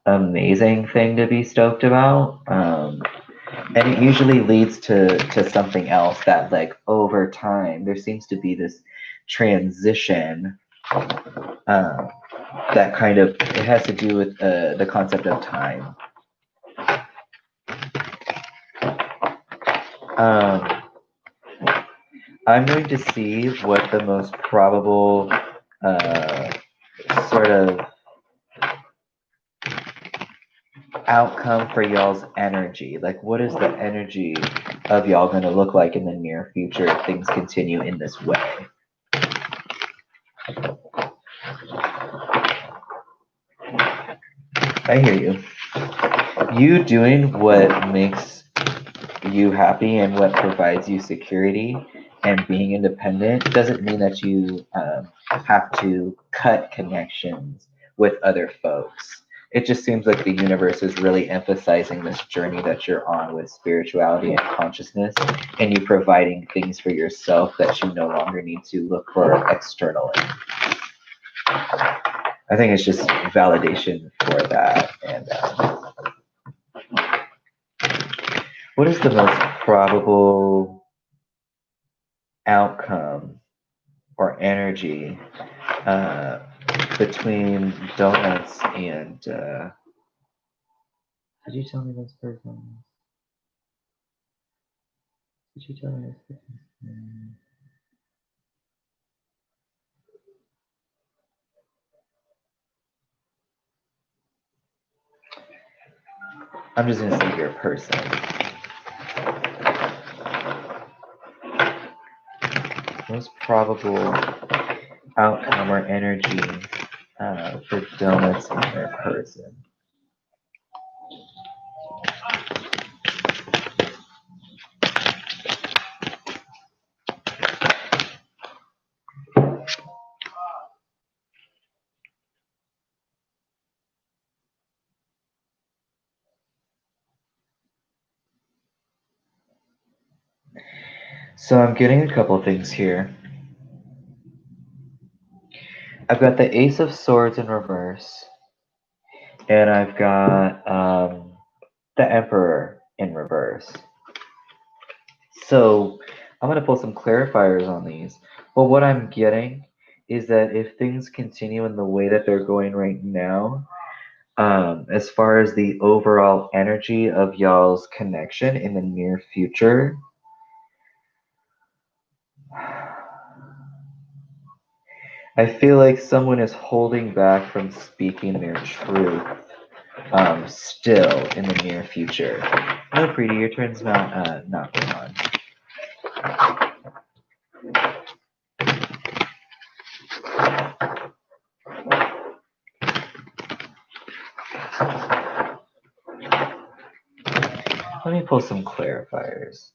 amazing thing to be stoked about, and it usually leads to something else that like over time there seems to be this transition, um, that kind of it has to do with the concept of time. um, I'm going to see what the most probable uh, sort of outcome for y'all's energy. Like, what is the energy of y'all going to look like in the near future if things continue in this way? I hear you. You doing what makes you happy and what provides you security and being independent doesn't mean that you have to cut connections with other folks. It just seems like the universe is really emphasizing this journey that you're on with spirituality and consciousness, and you providing things for yourself that you no longer need to look for externally. I think it's just validation for that. And what is the most probable outcome or energy between donuts and did you tell me this person? Did you tell me this person? I'm just gonna say your person. Most probable outcome or energy for donuts and their person. So I'm getting a couple things here. I've got the Ace of Swords in reverse, and I've got the Emperor in reverse. So I'm going to pull some clarifiers on these. But what I'm getting is that if things continue in the way that they're going right now, as far as the overall energy of y'all's connection in the near future, I feel like someone is holding back from speaking their truth still in the near future. No, Preeti, your turn's not going on. Let me pull some clarifiers.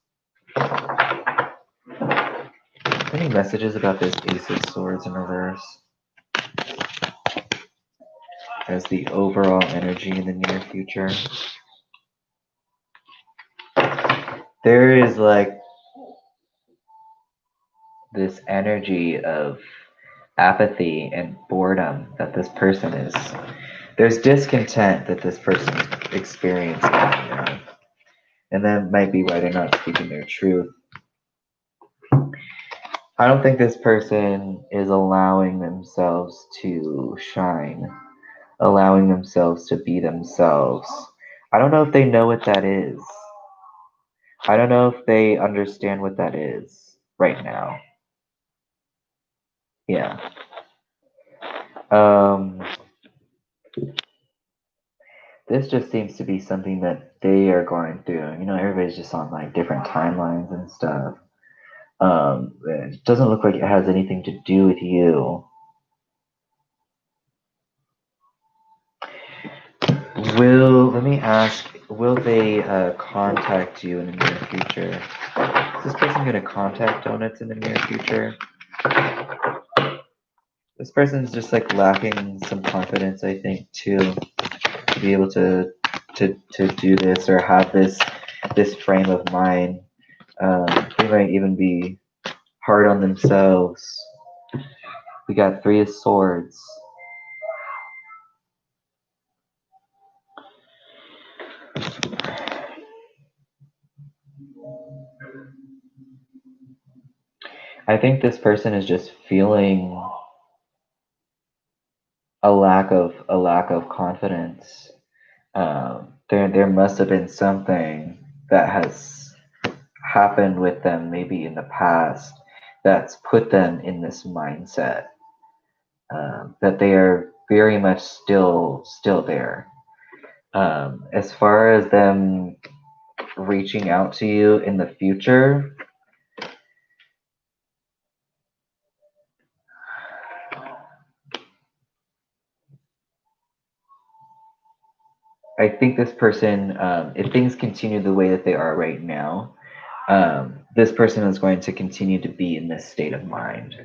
Any messages about this Ace of Swords in reverse? As the overall energy in the near future. There is like this energy of apathy and boredom that this person is. There's discontent that this person is experiencing. And that might be why they're not speaking their truth. I don't think this person is allowing themselves to shine, allowing themselves to be themselves. I don't know if they know what that is. I don't know if they understand what that is right now. Yeah. This just seems to be something that they are going through. You know, everybody's just on like different timelines and stuff. It doesn't look like it has anything to do with you. Let me ask, will they contact you in the near future? Is this person going to contact Donuts in the near future? This person's just like lacking some confidence, I think, to be able to do this or have this frame of mind. They might even be hard on themselves. We got 3 of Swords. I think this person is just feeling a lack of confidence. There must have been something that has happened with them maybe in the past that's put them in this mindset that they are very much still there. As far as them reaching out to you in the future, I think this person, if things continue the way that they are right now, this person is going to continue to be in this state of mind.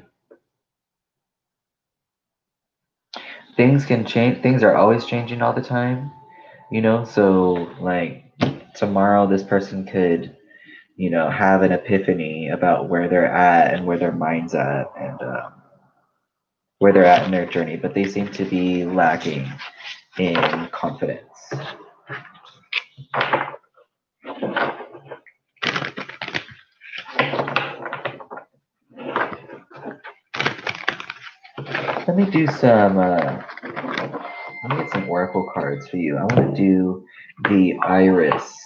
Things can change. Things are always changing all the time, you know. So like tomorrow, this person could, you know, have an epiphany about where they're at and where their mind's at and where they're at in their journey. But they seem to be lacking in confidence. Let me do some. Let me get some oracle cards for you. I want to do the Iris.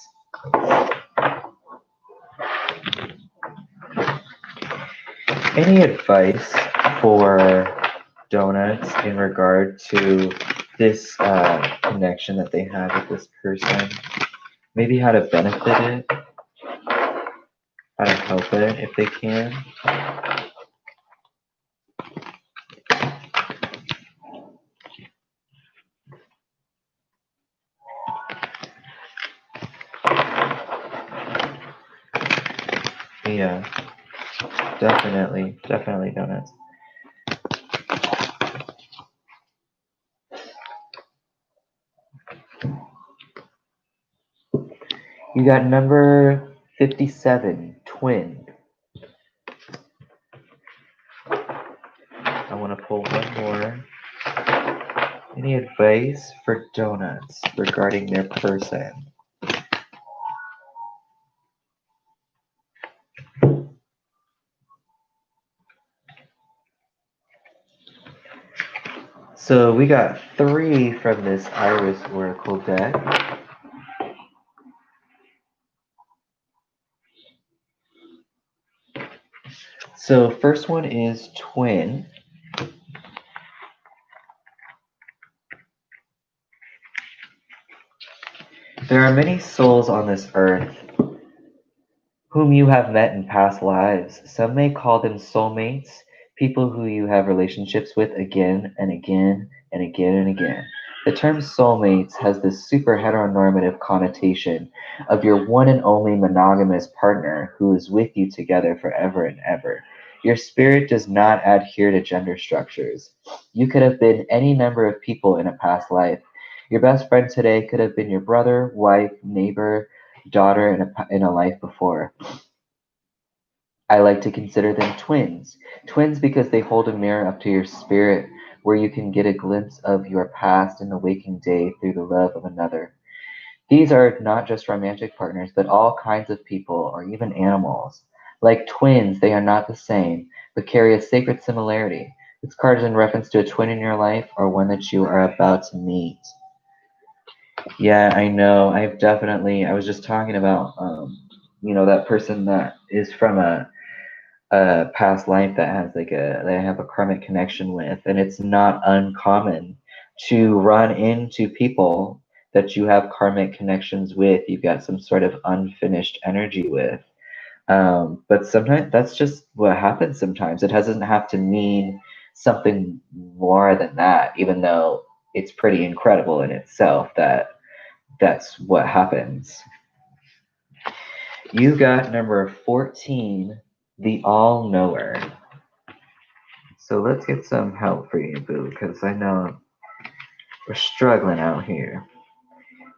Any advice for Donuts in regard to this connection that they have with this person? Maybe how to benefit it, how to help it if they can. Yeah, definitely Donuts. You got number 57, Twin. pull one more. Any advice for donuts regarding their person? So we got 3 from this Iris Oracle deck. So first one is Twin. There are many souls on this earth whom you have met in past lives. Some may call them soulmates, people who you have relationships with again and again and again and again. The term soulmates has this super heteronormative connotation of your one and only monogamous partner who is with you together forever and ever. Your spirit does not adhere to gender structures. You could have been any number of people in a past life. Your best friend today could have been your brother, wife, neighbor, daughter in a life before. I like to consider them twins. Twins because they hold a mirror up to your spirit where you can get a glimpse of your past in the waking day through the love of another. These are not just romantic partners, but all kinds of people or even animals. Like twins, they are not the same, but carry a sacred similarity. This card is in reference to a twin in your life or one that you are about to meet. Yeah, I know. I was just talking about, that person that is from a past life that has that I have a karmic connection with, and it's not uncommon to run into people that you have karmic connections with. You've got some sort of unfinished energy with. But sometimes that's just what happens sometimes. It doesn't have to mean something more than that, even though it's pretty incredible in itself that that's what happens. You got number 14, the All Knower. So let's get some help for you, Boo, because I know we're struggling out here.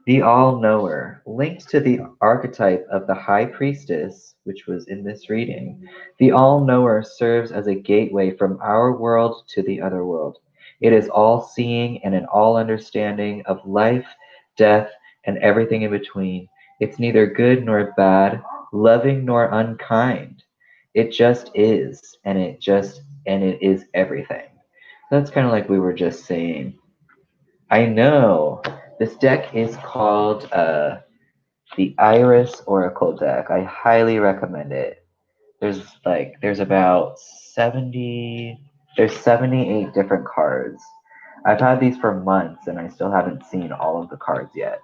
The All Knower, linked to the archetype of the High Priestess, which was in this reading, the All Knower serves as a gateway from our world to the other world. It is all seeing and an all understanding of life, death, and everything in between. It's neither good nor bad, loving nor unkind. It just is, and it is everything. That's kind of like we were just saying. I know. This deck is called the Iris Oracle deck. I highly recommend it. There's about 78 different cards. I've had these for months and I still haven't seen all of the cards yet.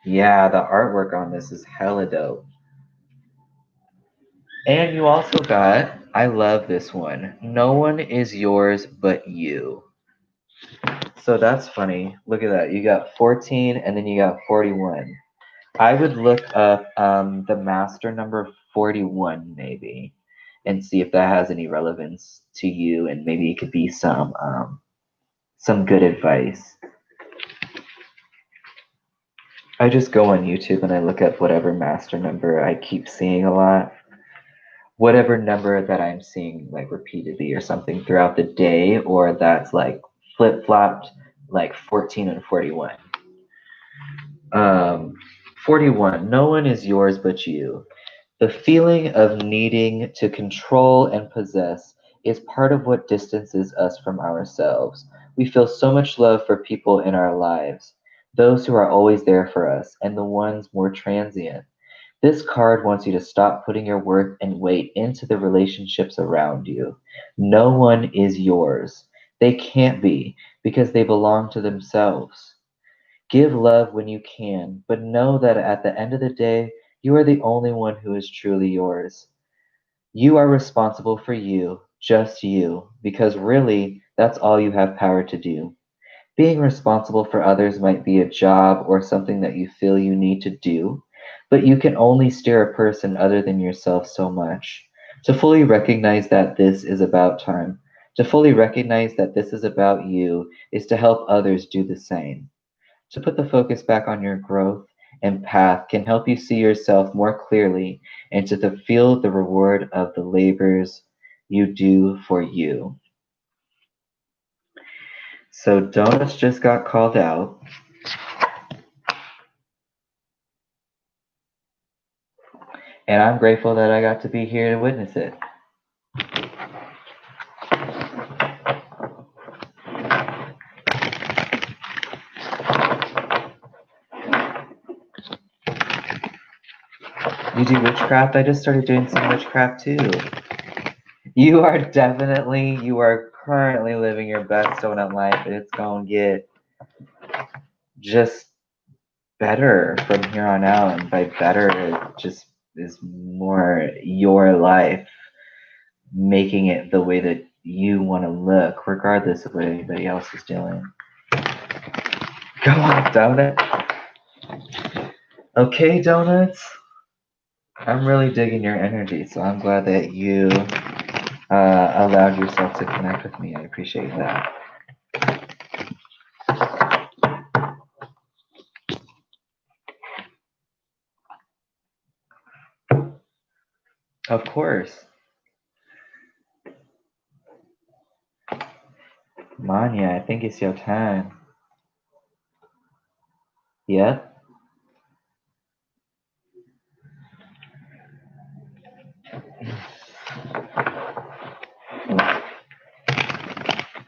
Yeah, the artwork on this is hella dope. And you also got, I love this one. No one is yours but you. So that's funny. Look at that. You got 14 and then you got 41. I would look up the master number 41 maybe and see if that has any relevance to you, and maybe it could be some good advice. I just go on YouTube and I look up whatever master number I keep seeing a lot. Whatever number that I'm seeing like repeatedly or something throughout the day, or that's like flip-flopped, like 14 and 41. 41, no one is yours but you. The feeling of needing to control and possess is part of what distances us from ourselves. We feel so much love for people in our lives, those who are always there for us, and the ones more transient. This card wants you to stop putting your worth and weight into the relationships around you. No one is yours. They can't be, because they belong to themselves. Give love when you can, but know that at the end of the day, you are the only one who is truly yours. You are responsible for you, just you, because really, that's all you have power to do. Being responsible for others might be a job or something that you feel you need to do, but you can only steer a person other than yourself so much. To fully recognize that this is about time, to fully recognize that this is about you, is to help others do the same. To put the focus back on your growth and path can help you see yourself more clearly and to feel the reward of the labors you do for you. So Donuts just got called out. And I'm grateful that I got to be here to witness it. You do witchcraft? I just started doing some witchcraft too. You are currently living your best donut life, and it's gonna get just better from here on out. And by better, it just is more your life, making it the way that you want to look, regardless of what anybody else is doing. Go on, donut. Okay, donuts. I'm really digging your energy, so I'm glad that you allowed yourself to connect with me. I appreciate that. Of course. Manya, I think it's your time. Yep.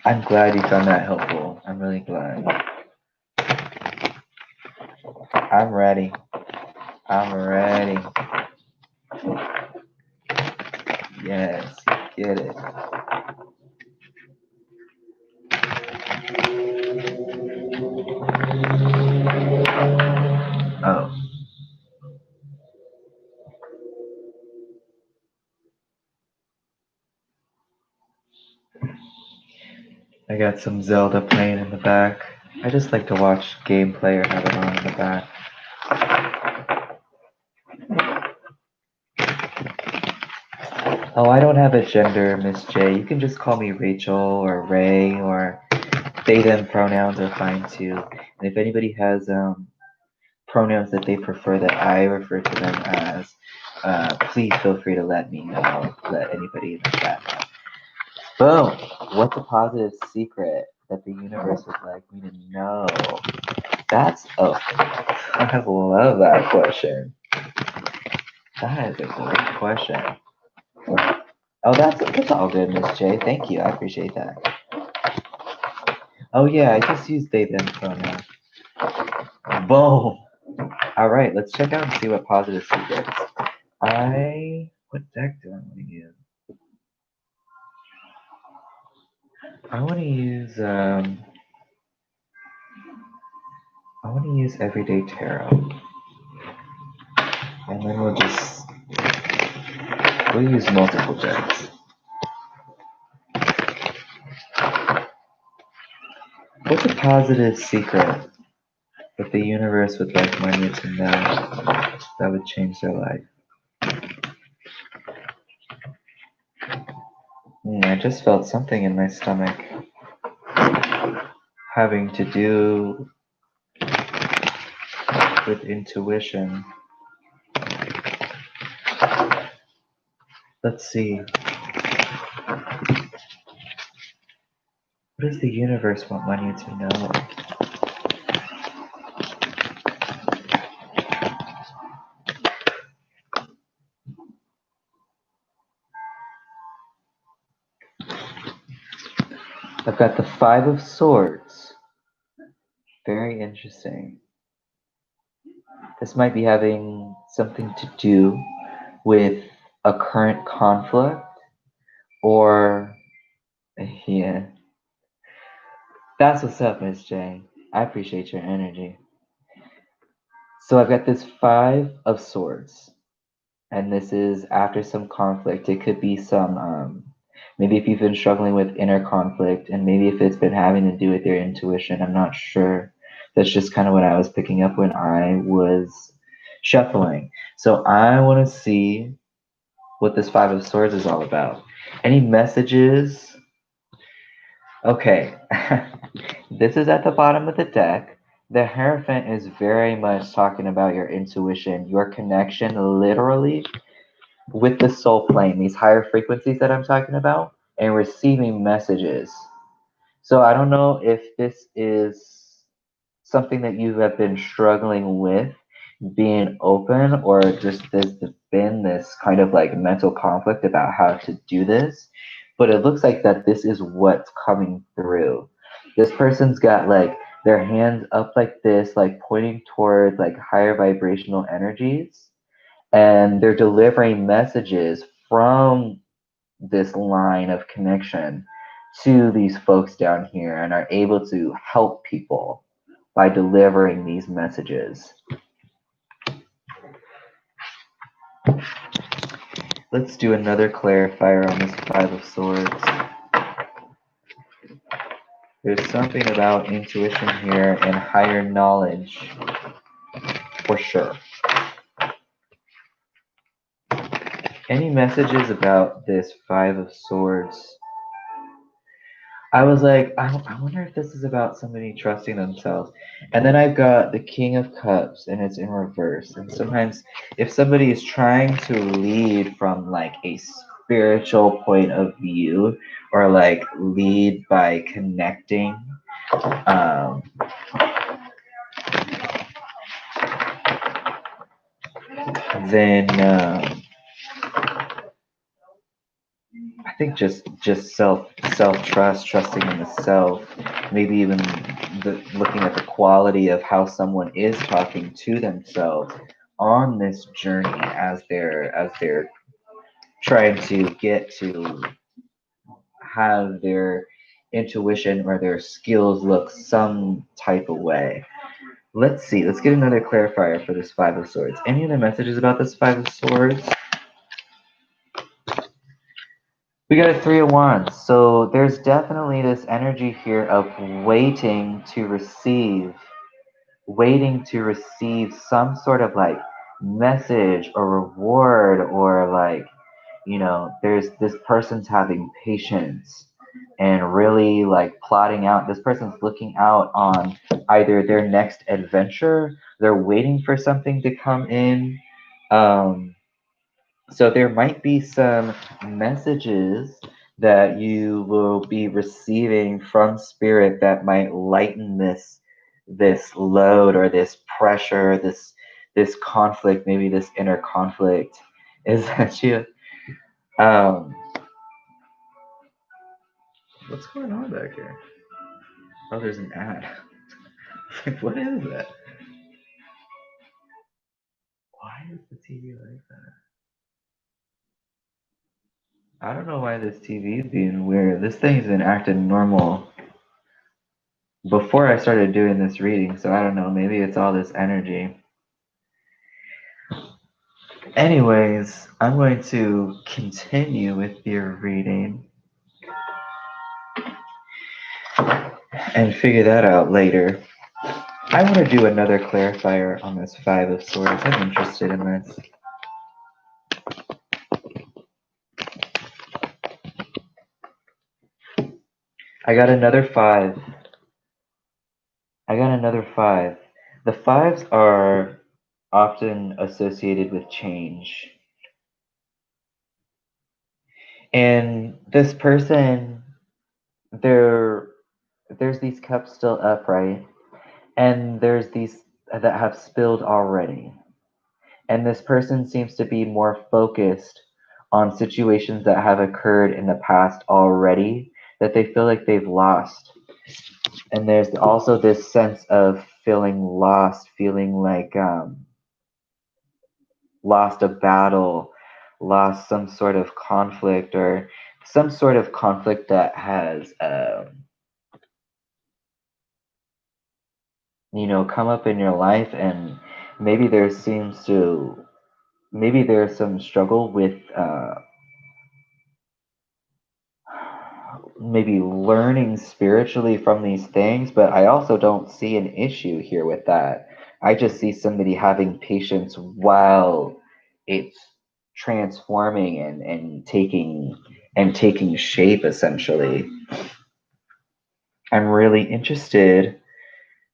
I'm glad you found that helpful. I'm really glad. I'm ready. I'm ready. Yes, get it. Oh. I got some Zelda playing in the back. I just like to watch gameplay or have it on in the back. Oh, I don't have a gender, Miss J. You can just call me Rachel or Ray, or they, them pronouns are fine too. And if anybody has pronouns that they prefer that I refer to them as, please feel free to let me know. Let anybody in the chat know. Boom! What's a positive secret that the universe would like me to know? I love that question. That is a great question. Oh, that's all good, Miss J. Thank you. I appreciate that. Oh yeah, I just used they them pronoun. Boom. All right, let's check out and see what positive secrets. What deck do I want to use? I want to use Everyday Tarot, and then we'll use multiple decks. What's a positive secret that the universe would like Manya to know that would change their life? I just felt something in my stomach having to do with intuition. Let's see. What does the universe want Manya to know? I've got the Five of Swords. Very interesting. This might be having something to do with a current conflict, or yeah. That's what's up, Miss J. I appreciate your energy. So I've got this Five of Swords, and this is after some conflict. It could be some maybe if you've been struggling with inner conflict, and maybe if it's been having to do with your intuition. I'm not sure. That's just kind of what I was picking up when I was shuffling. So I want to see what this Five of Swords is all about. Any messages? Okay. This is at the bottom of the deck. The Hierophant is very much talking about your intuition, your connection literally with the soul plane, these higher frequencies that I'm talking about, and receiving messages. So I don't know if this is something that you have been struggling with being open, or just there's been this kind of like mental conflict about how to do this. But it looks like that this is what's coming through. This person's got like their hands up like this, like pointing towards like higher vibrational energies, and they're delivering messages from this line of connection to these folks down here, and are able to help people by delivering these messages. Let's do another clarifier on this Five of Swords. There's something about intuition here and higher knowledge, for sure. Any messages about this Five of Swords? I was like, I wonder if this is about somebody trusting themselves. And then I've got the King of Cups, and it's in reverse. And sometimes, if somebody is trying to lead from like a spiritual point of view, or like lead by connecting, um, then I think just self trust, trusting in the self, maybe even looking at the quality of how someone is talking to themselves on this journey as they're trying to get to have their intuition or their skills look some type of way. Let's see. Let's get another clarifier for this Five of Swords. Any other messages about this Five of Swords? We got a Three of Wands. So there's definitely this energy here of waiting to receive some sort of like message or reward, or like, there's this person's having patience and really like plotting out. This person's looking out on either their next adventure, they're waiting for something to come in. Um, so there might be some messages that you will be receiving from spirit that might lighten this load, or this pressure, this conflict, maybe this inner conflict. Is that you? Um, what's going on back here? Oh, there's an ad. Like, what is that? Why is the TV like that? I don't know why this TV is being weird. This thing's been acting normal before I started doing this reading, so I don't know. Maybe it's all this energy. Anyways, I'm going to continue with your reading and figure that out later. I want to do another clarifier on this Five of Swords. I'm interested in this. I got another five. I got another five. The fives are often associated with change. And this person, there, there's these cups still upright, and there's these that have spilled already. And this person seems to be more focused on situations that have occurred in the past already that they feel like they've lost. And there's also this sense of feeling lost, feeling like lost a battle, lost some sort of conflict, or some sort of conflict that has, come up in your life, and maybe there seems to, maybe there's some struggle with maybe learning spiritually from these things, but I also don't see an issue here with that. I just see somebody having patience while it's transforming and taking shape, essentially. I'm really interested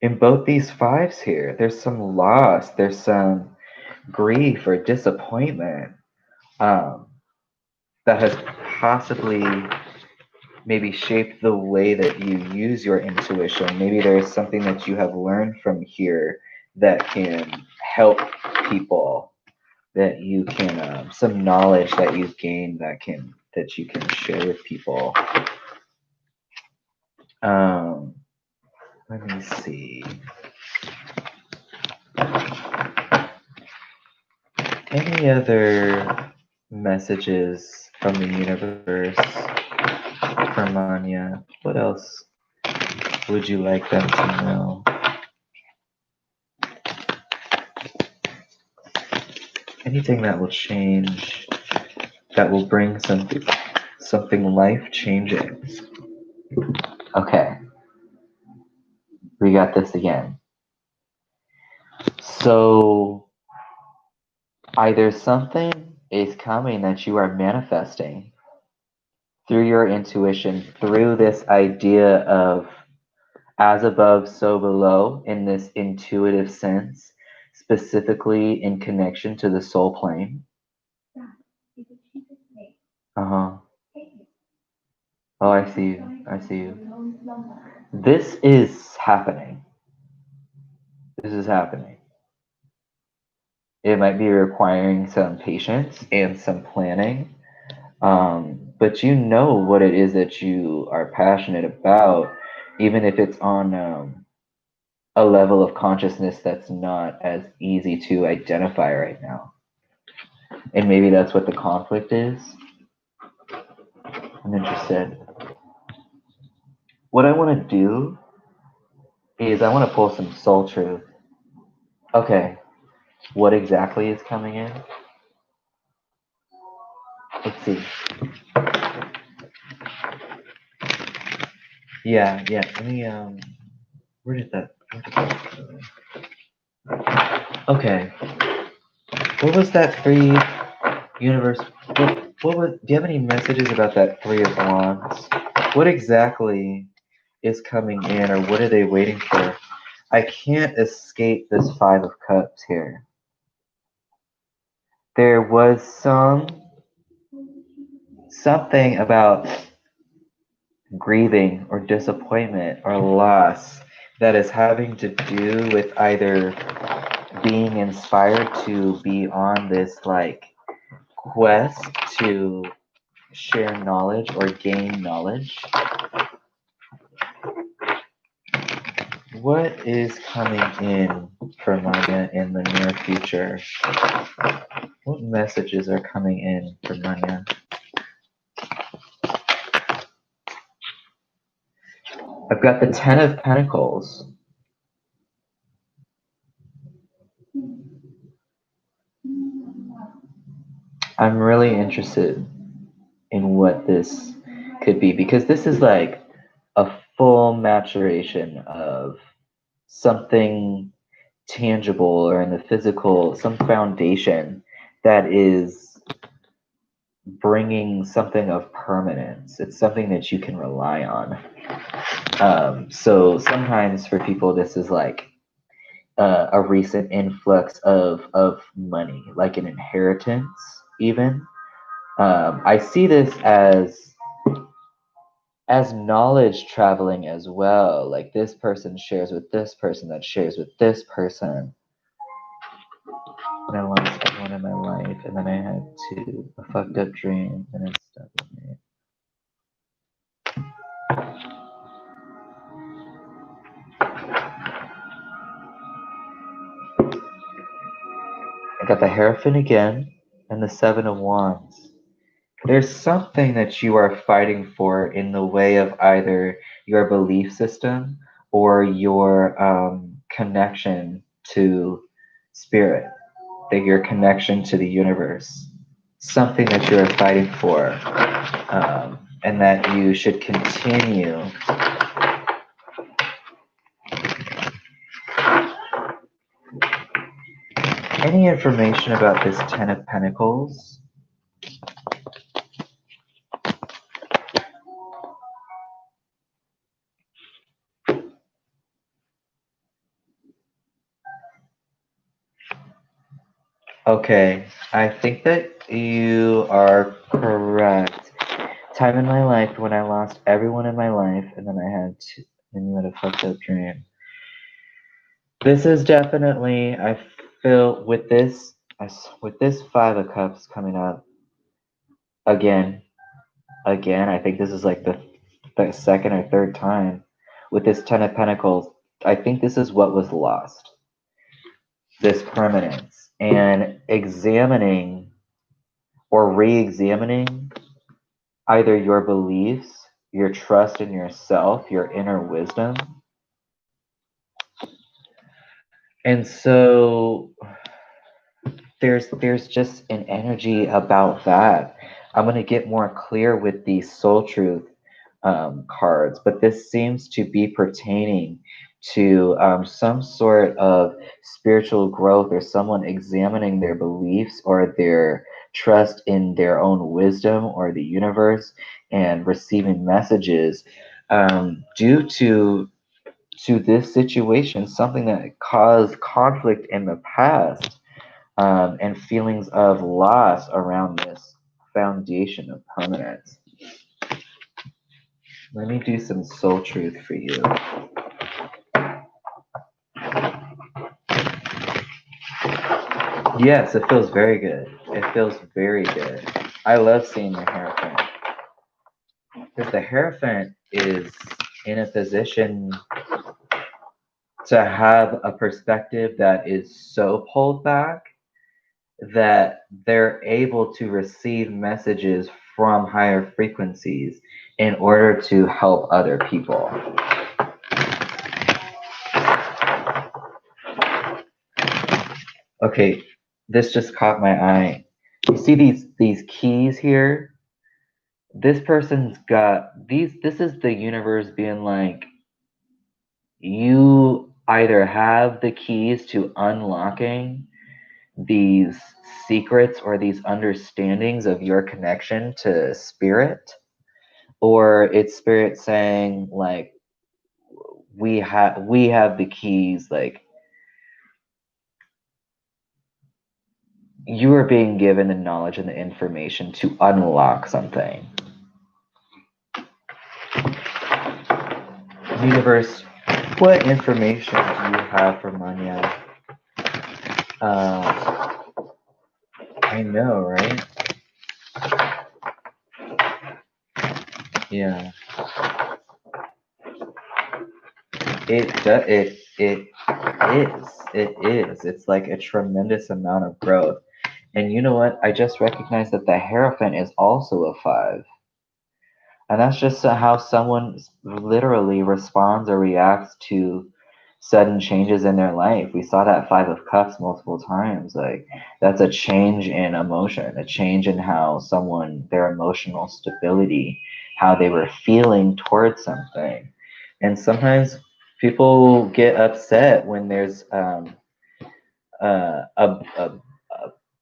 in both these fives here. There's some loss, there's some grief or disappointment, um, that has possibly maybe shape the way that you use your intuition. Maybe there's something that you have learned from here that can help people, that you can some knowledge that you've gained that you can share with people. Um, let me see. Any other messages from the universe for Manya? What else would you like them to know? Anything that will change, that will bring something life-changing. Okay, we got this again. So either something is coming that you are manifesting through your intuition, through this idea of as above, so below, in this intuitive sense, specifically in connection to the soul plane. Uh-huh. Oh, I see you. I see you. This is happening. This is happening. It might be requiring some patience and some planning, but you know what it is that you are passionate about, even if it's on a level of consciousness that's not as easy to identify right now. And maybe that's what the conflict is. I'm interested. What I want to do is I want to pull some soul truth. Okay, what exactly is coming in? Let's see. Yeah. Let me where did that go? Okay. What was that three universe? What was? Do you have any messages about that Three of Wands? What exactly is coming in, or what are they waiting for? I can't escape this Five of Cups here. There was something about grieving or disappointment or loss that is having to do with either being inspired to be on this like quest to share knowledge or gain knowledge. What is coming in for Manya in the near future? What messages are coming in for Manya? I've got the Ten of Pentacles. I'm really interested in what this could be, because this is like a full maturation of something tangible or in the physical, some foundation that is bringing something of permanence. It's something that you can rely on. So sometimes for people, this is like a recent influx of money, like an inheritance, even. I see this as knowledge traveling as well. Like this person shares with this person that shares with this person. And I lost someone in my life, and then I had a fucked up dream, and it stuck with me. I got the Hierophant again, and the Seven of Wands. There's something that you are fighting for in the way of either your belief system or your connection to spirit, that your connection to the universe. Something that you are fighting for, and that you should continue. Any information about this Ten of Pentacles? Okay, I think that you are correct. time in my life when I lost everyone in my life, and then I had to, and you had a fucked up dream. This is definitely, I feel with this Five of Cups coming up again. I think this is like the second or third time with this Ten of Pentacles. I think this is what was lost, this permanence, and examining or re-examining either your beliefs, your trust in yourself, your inner wisdom. And so there's just an energy about that. I'm going to get more clear with the soul truth cards, but this seems to be pertaining to some sort of spiritual growth, or someone examining their beliefs or their trust in their own wisdom or the universe, and receiving messages due to this situation, something that caused conflict in the past, and feelings of loss around this foundation of permanence. Let me do some soul truth for you. Yes, it feels very good. It feels very good. I love seeing the Hierophant, because the Hierophant is in a position to have a perspective that is so pulled back that they're able to receive messages from higher frequencies in order to help other people. Okay, this just caught my eye. You see these keys here? This person's got these. This is the universe being like, you either have the keys to unlocking these secrets or these understandings of your connection to spirit, or it's spirit saying like, we have the keys, like you are being given the knowledge and the information to unlock something. Universe, what information do you have for Manya? I know, right? Yeah. It is. It is. It's like a tremendous amount of growth. And you know what? I just recognized that the Hierophant is also a 5. And that's just how someone literally responds or reacts to sudden changes in their life. We saw that 5 of Cups multiple times. Like, that's a change in emotion, a change in how someone, their emotional stability, how they were feeling towards something. And sometimes people get upset when there's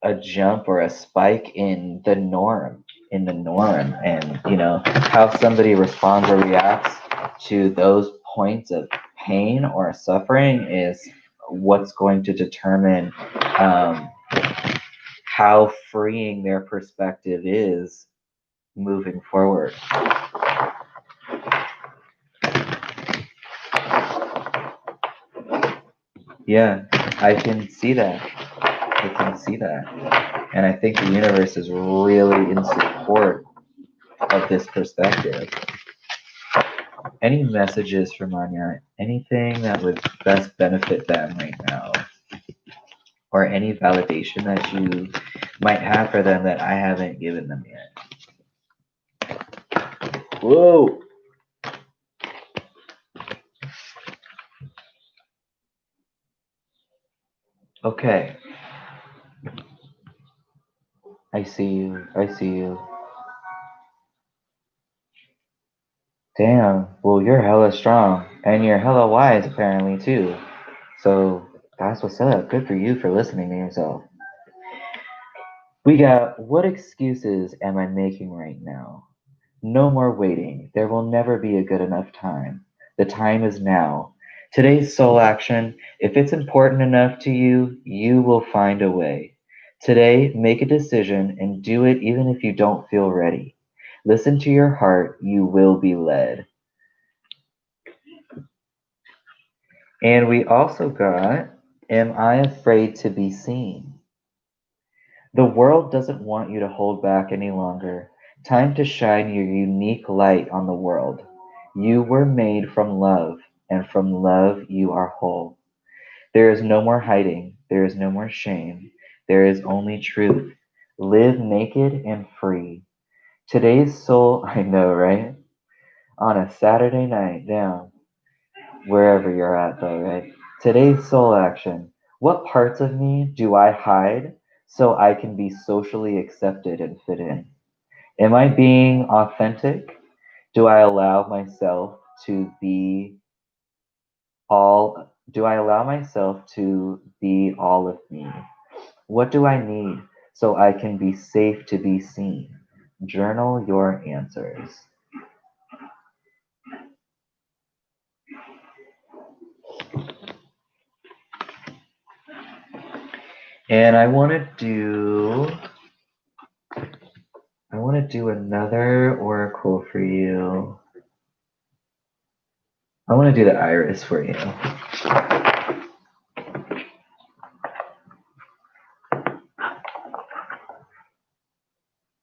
a jump or a spike in the norm, and how somebody responds or reacts to those points of pain or suffering is what's going to determine how freeing their perspective is moving forward. Yeah, I can see that. And I think the universe is really in support of this perspective. Any messages for Manya? Anything that would best benefit them right now? Or any validation that you might have for them that I haven't given them yet? Whoa! Okay. I see you. Damn. Well, you're hella strong. And you're hella wise, apparently, too. So, that's what's up. Good for you for listening to yourself. We got, what excuses am I making right now? No more waiting. There will never be a good enough time. The time is now. Today's soul action, if it's important enough to you, you will find a way. Today, make a decision and do it even if you don't feel ready. Listen to your heart, you will be led. And we also got, am I afraid to be seen? The world doesn't want you to hold back any longer. Time to shine your unique light on the world. You were made from love, and from love you are whole. There is no more hiding, there is no more shame, there is only truth. Live naked and free. Today's soul, I know, right? On a Saturday night, down, wherever you're at, though, right? Today's soul action. What parts of me do I hide so I can be socially accepted and fit in? Am I being authentic? Do I allow myself to be do I allow myself to be all of me? What do I need so I can be safe to be seen? Journal your answers. And I want to do another oracle for you. I want to do the iris for you.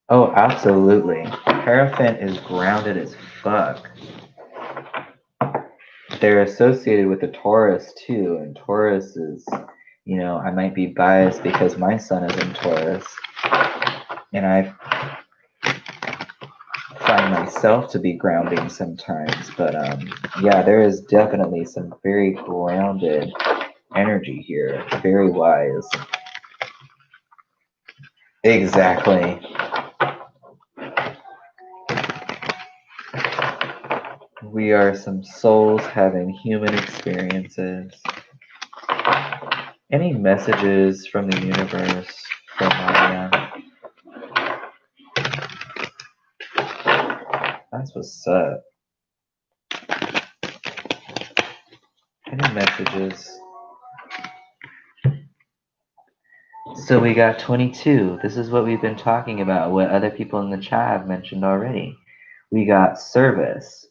Oh, absolutely. Hierophant is grounded as fuck. They're associated with the Taurus too, and Taurus is, I might be biased because my sun is in Taurus, and I find myself to be grounding sometimes. But yeah, there is definitely some very grounded energy here, very wise. Exactly. We are some souls having human experiences. Any messages from the universe for Maya? That's what's up. Any messages? So we got 22. This is what we've been talking about, what other people in the chat have mentioned already. We got service.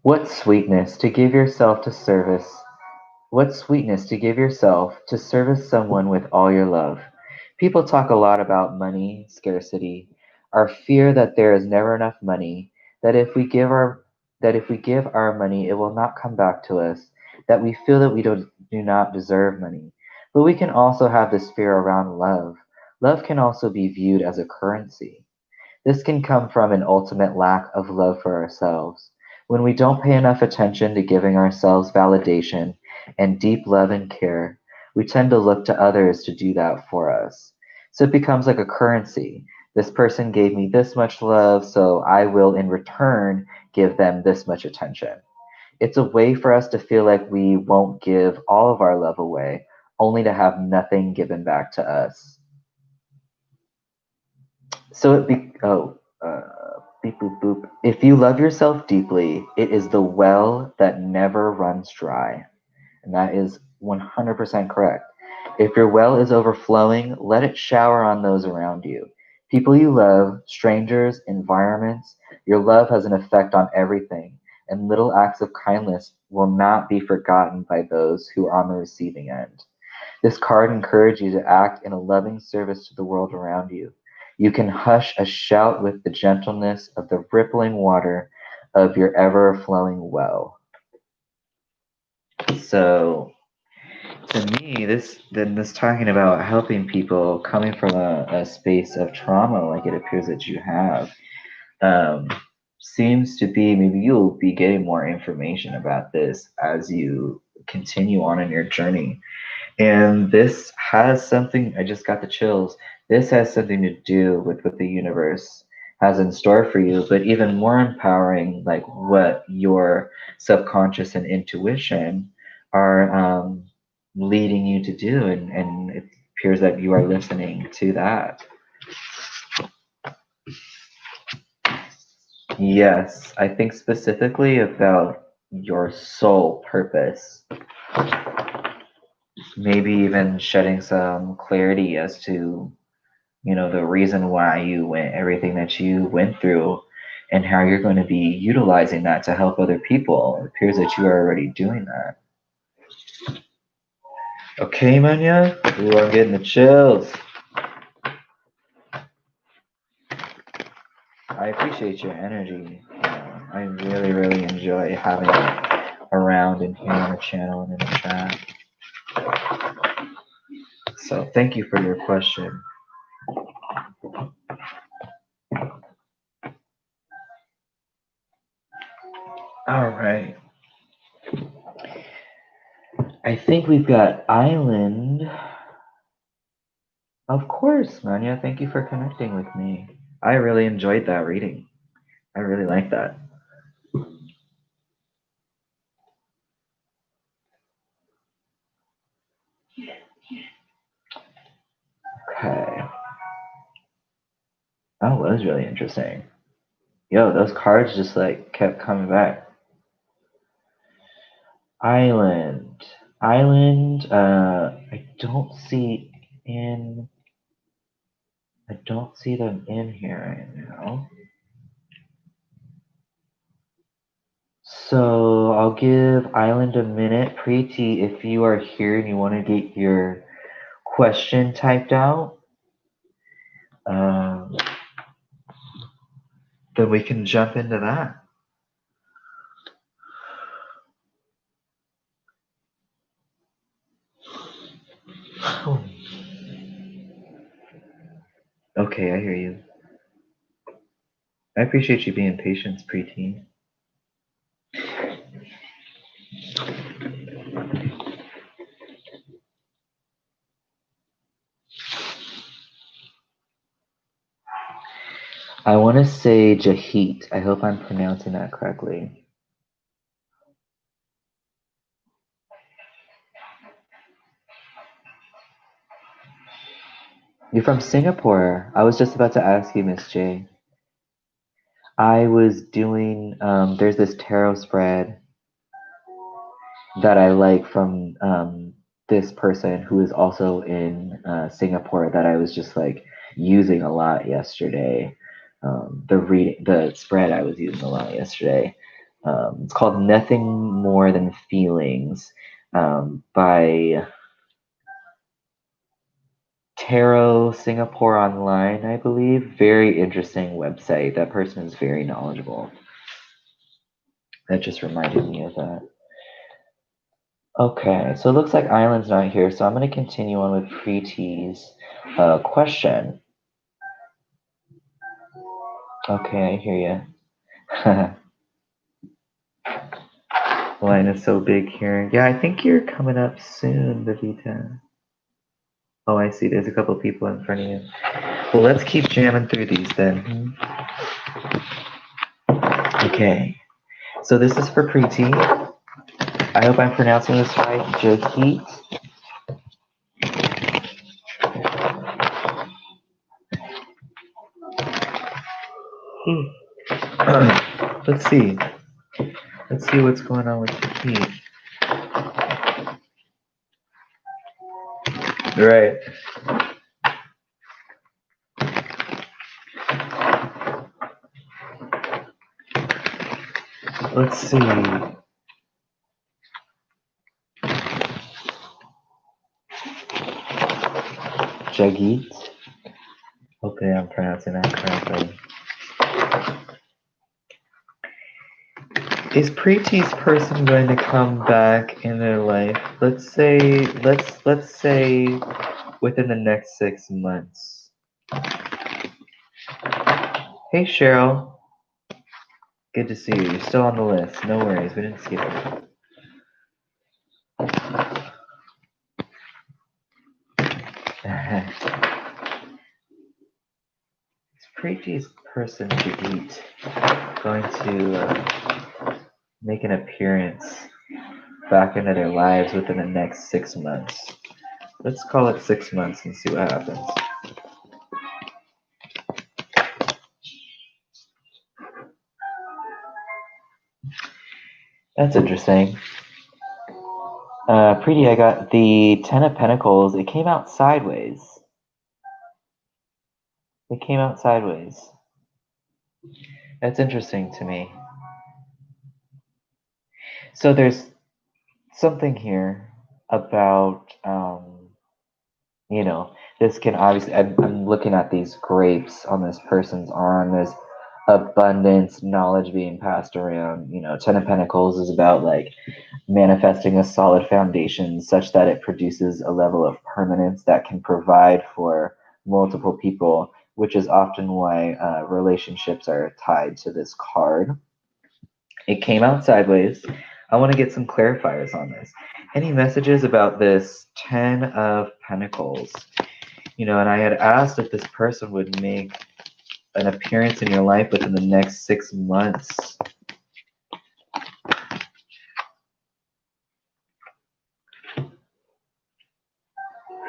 What sweetness to give yourself to service. What sweetness to give yourself to service someone with all your love. People talk a lot about money, scarcity, our fear that there is never enough money, that if we give our money it will not come back to us, that we feel that we do not deserve money. But we can also have this fear around love. Love can also be viewed as a currency. This can come from an ultimate lack of love for ourselves. When we don't pay enough attention to giving ourselves validation and deep love and care, we tend to look to others to do that for us. So it becomes like a currency. This person gave me this much love, so I will in return give them this much attention. It's a way for us to feel like we won't give all of our love away, only to have nothing given back to us. So beep boop boop. If you love yourself deeply, it is the well that never runs dry. And that is 100% correct. If your well is overflowing, let it shower on those around you. People you love, strangers, environments, your love has an effect on everything, and little acts of kindness will not be forgotten by those who are on the receiving end. This card encourages you to act in a loving service to the world around you. You can hush a shout with the gentleness of the rippling water of your ever flowing well. So, to me, this talking about helping people coming from a space of trauma, like it appears that you have, um, seems to be maybe you'll be getting more information about this as you continue on in your journey. And this has something, I just got the chills. This has something to do with what the universe has in store for you, but even more empowering, like what your subconscious and intuition are leading you to do. And it appears that you are listening to that. Yes, I think specifically about your soul purpose. maybe even shedding some clarity as to, the reason why you went, everything that you went through, and how you're going to be utilizing that to help other people. It appears that you are already doing that. Okay, Manya? Ooh, I'm getting the chills. I appreciate your energy. I really, really enjoy having it around and here on the channel and in the chat. So thank you for your question. All right. I think we've got Island. Of course, Manya. Thank you for connecting with me. I really enjoyed that reading. I really like that. Okay. That was really interesting. Yo, those cards just like kept coming back. Island. Island, I don't see them in here right now. So I'll give Island a minute. Preeti, if you are here and you want to get your question typed out, then we can jump into that. Okay, I hear you. I appreciate you being patient, Preeti. I want to say Jahit. I hope I'm pronouncing that correctly. You're from Singapore. I was just about to ask you, Miss J. I was doing, there's this tarot spread that I like from this person who is also in Singapore that I was just like using a lot yesterday. The spread I was using a lot yesterday. It's called Nothing More Than Feelings by Tarot Singapore Online, I believe. Very interesting website. That person is very knowledgeable. That just reminded me of that. Okay, so it looks like Island's not here, so I'm going to continue on with Preeti's question. Okay, I hear you. Line is so big here. Yeah, I think you're coming up soon, Vivita. Oh, I see. There's a couple people in front of you. Well, let's keep jamming through these then. Okay, so this is for Preeti. I hope I'm pronouncing this right. Jahit. Let's see. Let's see what's going on with Jahit. Right. Let's see. Jagit. Hopefully I'm pronouncing that correctly. Is Preeti's person going to come back in their life? Let's say within the next 6 months. Hey Cheryl. Good to see you. You're still on the list. No worries, we didn't skip it. Is Preeti's person to eat going to make an appearance back into their lives within the next 6 months? Let's call it 6 months and see what happens. That's interesting. Preeti, I got the Ten of Pentacles. It came out sideways. It came out sideways. That's interesting to me. So there's something here about, you know, this can obviously, I'm looking at these grapes on this person's arm. There's abundance, knowledge being passed around. You know, Ten of Pentacles is about like manifesting a solid foundation such that it produces a level of permanence that can provide for multiple people, which is often why relationships are tied to this card. It came out sideways. I want to get some clarifiers on this. Any messages about this Ten of Pentacles? You know, and I had asked if this person would make an appearance in your life within the next 6 months.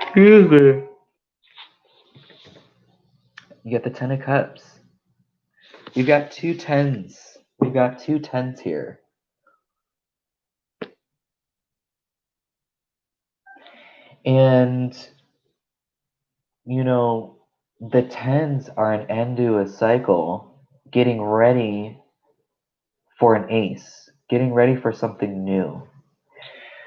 Excuse me. You get the Ten of Cups. You got two tens. We got two tens here. And, you know, the tens are an end to a cycle, getting ready for an ace, getting ready for something new.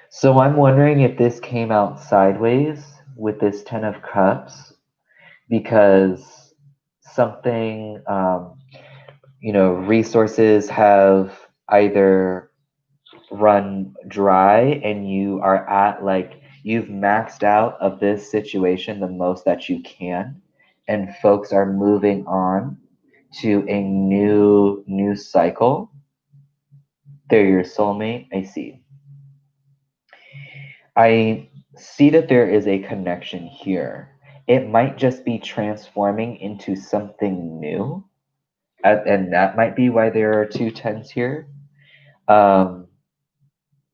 So I'm wondering if this came out sideways with this Ten of Cups because something, you know, resources have either run dry and you are at like, you've maxed out of this situation the most that you can, and folks are moving on to a new cycle. They're your soulmate. I see that there is a connection here. It might just be transforming into something new, and that might be why there are two tens here.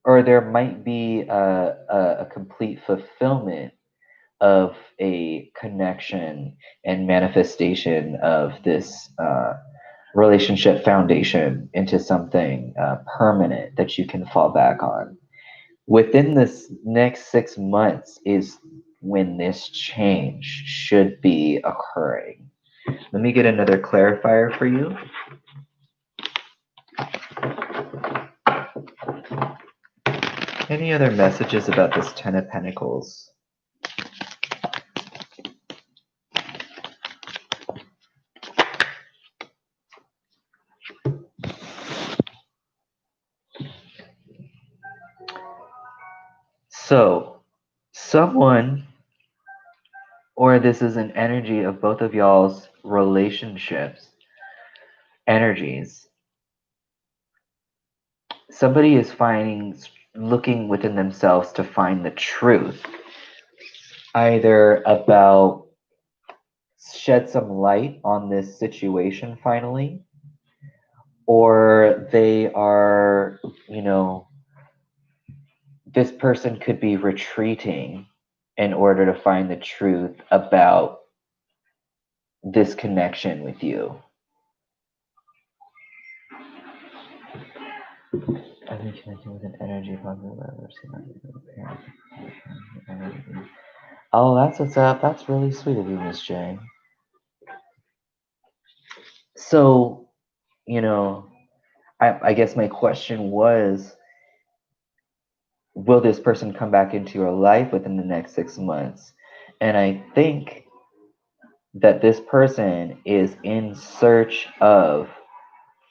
Or there might be a complete fulfillment of a connection and manifestation of this relationship foundation into something permanent that you can fall back on. Within this next 6 months is when this change should be occurring. Let me get another clarifier for you. Any other messages about this Ten of Pentacles? So, someone, or this is an energy of both of y'all's relationships, energies. Somebody is looking within themselves to find the truth, either about shed some light on this situation finally, or they are, you know, this person could be retreating in order to find the truth about this connection with you. I think connecting with an energy energy. Oh, that's what's up. That's really sweet of you, Miss J. So, you know, I guess my question was, will this person come back into your life within the next 6 months? And I think that this person is in search of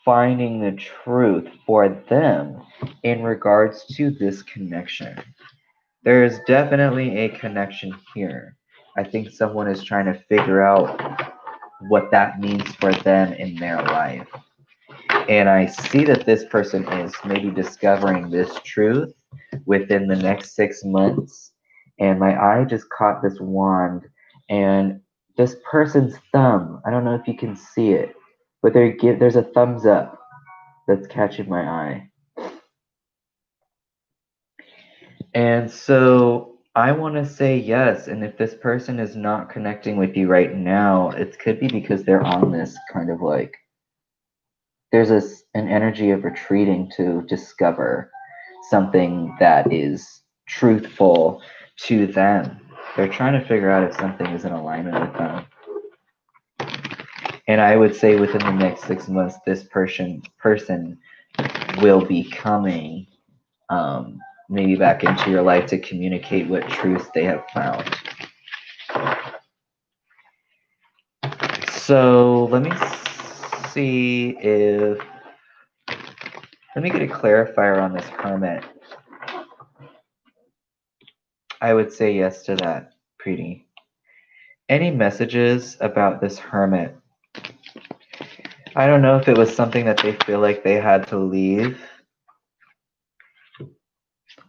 finding the truth for them in regards to this connection. There is definitely a connection here. I think someone is trying to figure out what that means for them in their life. And I see that this person is maybe discovering this truth within the next 6 months. And my eye just caught this wand and this person's thumb. I don't know if you can see it, but there's a thumbs up that's catching my eye. And so I want to say yes. And if this person is not connecting with you right now, it could be because they're on this kind of like, there's an energy of retreating to discover something that is truthful to them. They're trying to figure out if something is in alignment with them. And I would say within the next 6 months, this person will be coming maybe back into your life to communicate what truth they have found. So let me see if, let me get a clarifier on this hermit. I would say yes to that, Preeti. Any messages about this hermit? I don't know if it was something that they feel like they had to leave.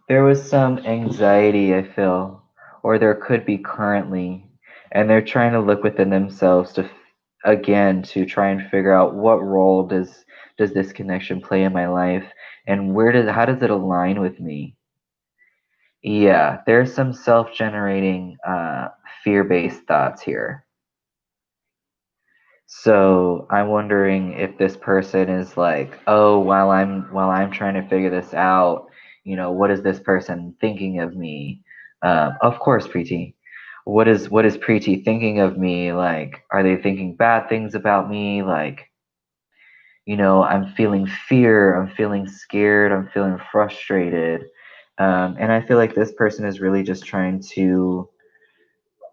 There was some anxiety, I feel, or there could be currently, and they're trying to look within themselves to, again, to try and figure out what role does this connection play in my life, and how does it align with me? Yeah, there's some self-generating fear-based thoughts here. So I'm wondering if this person is like, oh, while I'm trying to figure this out, what is this person thinking of me? Of course, Preeti. What is Preeti thinking of me? Like, are they thinking bad things about me? Like, I'm feeling fear, I'm feeling scared, I'm feeling frustrated. And I feel like this person is really just trying to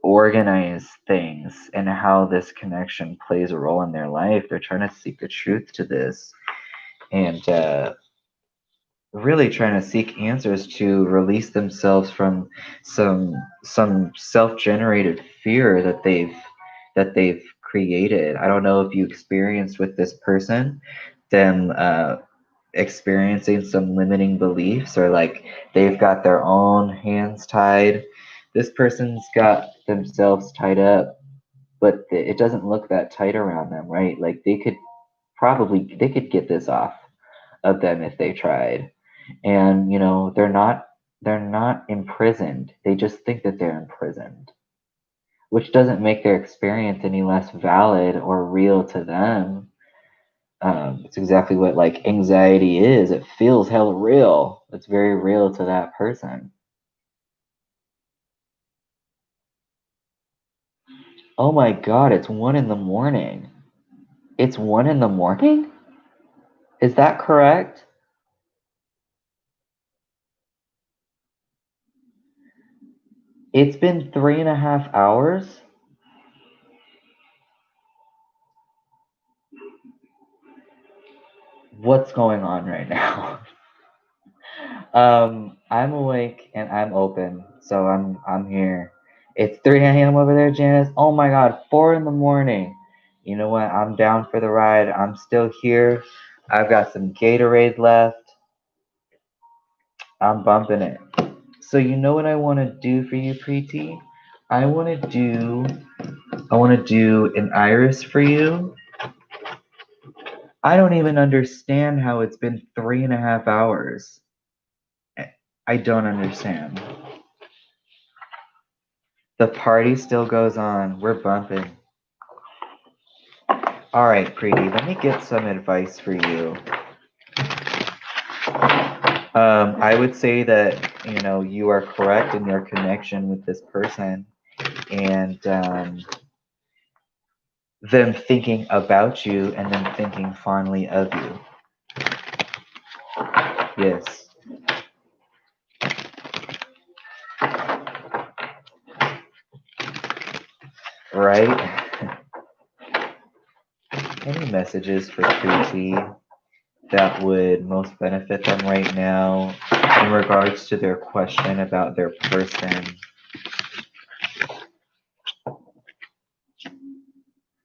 organize things and how this connection plays a role in their life. They're trying to seek the truth to this and really trying to seek answers to release themselves from some self-generated fear that they've created. I don't know if you experienced with this person them experiencing some limiting beliefs, or like they've got their own hands tied. This person's got themselves tied up, but it doesn't look that tight around them, right? Like they could get this off of them if they tried. And they're not imprisoned. They just think that they're imprisoned, which doesn't make their experience any less valid or real to them. It's exactly what like anxiety is. It feels hella real. It's very real to that person. Oh my God, it's 1 in the morning. It's 1 in the morning? Is that correct? It's been 3.5 hours. What's going on right now? I'm awake and I'm open, so I'm here. It's 3 a.m. over there, Janice. Oh my God, 4 in the morning. You know what? I'm down for the ride. I'm still here. I've got some Gatorade left. I'm bumping it. So you know what I want to do for you, Preeti? I want to do an iris for you. I don't even understand how it's been 3.5 hours. I don't understand. The party still goes on. We're bumping. All right, Preeti, let me get some advice for you. I would say that, you are correct in your connection with this person, and them thinking about you and them thinking fondly of you. Yes. Right? Any messages for Preeti that would most benefit them right now in regards to their question about their person?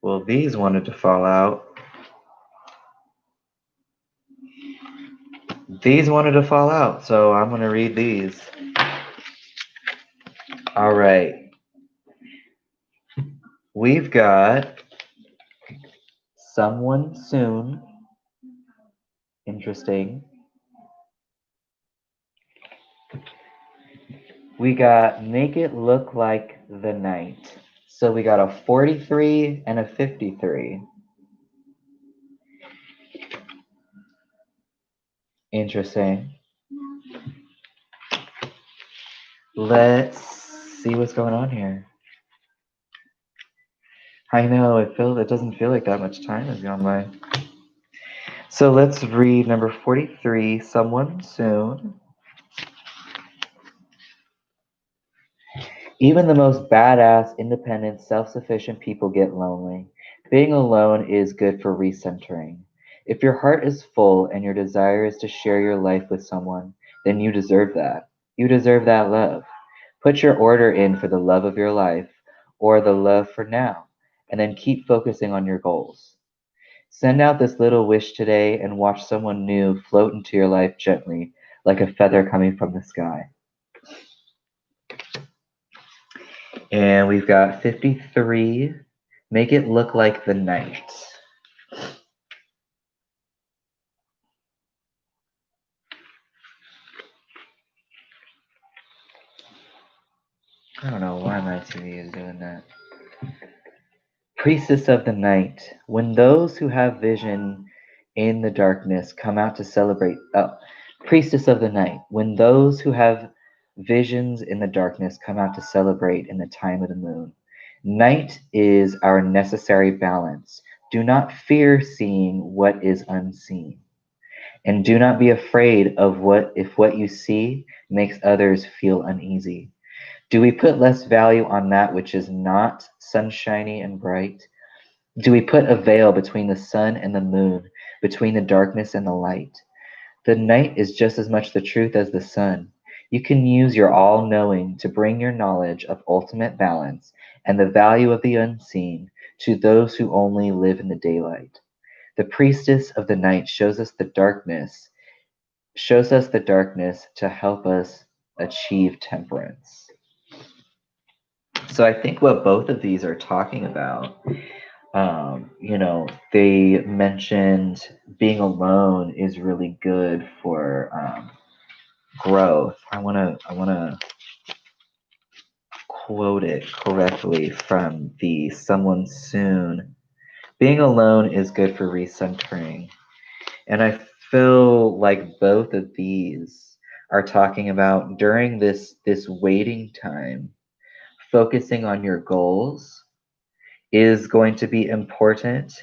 Well, these wanted to fall out. These wanted to fall out, so I'm going to read these. All right. We've got someone soon. Interesting. We got make it look like the night. So we got a 43 and a 53. Interesting. let's see what's going on here. I know, it doesn't feel like that much time has gone by. So let's read number 43, Someone Soon. Even the most badass, independent, self-sufficient people get lonely. Being alone is good for recentering. If your heart is full and your desire is to share your life with someone, then you deserve that. You deserve that love. Put your order in for the love of your life, or the love for now, and then keep focusing on your goals. Send out this little wish today and watch someone new float into your life gently, like a feather coming from the sky. And we've got 53, make it look like the night. I don't know why my TV is doing that. Priestess of the night. When those who have vision in the darkness come out to celebrate. Oh, priestess of the night. When those who have visions in the darkness come out to celebrate in the time of the moon. Night is our necessary balance. Do not fear seeing what is unseen. And do not be afraid of what you see makes others feel uneasy. Do we put less value on that which is not sunshiny and bright? Do we put a veil between the sun and the moon, between the darkness and the light? The night is just as much the truth as the sun. You can use your all-knowing to bring your knowledge of ultimate balance and the value of the unseen to those who only live in the daylight. The priestess of the night shows us the darkness to help us achieve temperance. So I think what both of these are talking about, they mentioned being alone is really good for growth. I wanna quote it correctly from the Someone Soon. Being alone is good for recentering. And I feel like both of these are talking about during this waiting time, focusing on your goals is going to be important.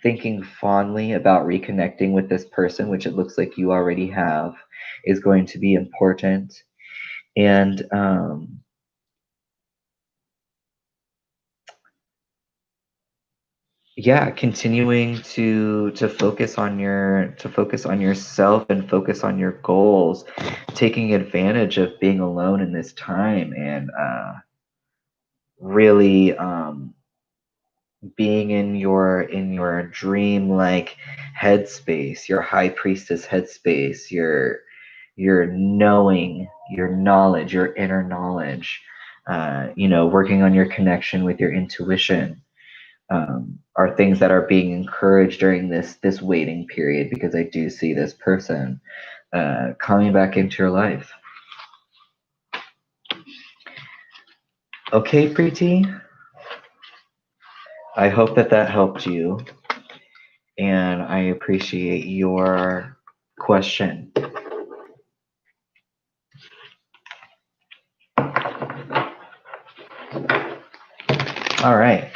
Thinking fondly about reconnecting with this person, which it looks like you already have, is going to be important. And yeah, continuing to focus on yourself and focus on your goals, taking advantage of being alone in this time, and really being in your dream like headspace, your high priestess headspace, your knowing, your knowledge, your inner knowledge, working on your connection with your intuition, are things that are being encouraged during this waiting period, because I do see this person coming back into your life. Okay, Preeti, I hope that helped you, and I appreciate your question. All right.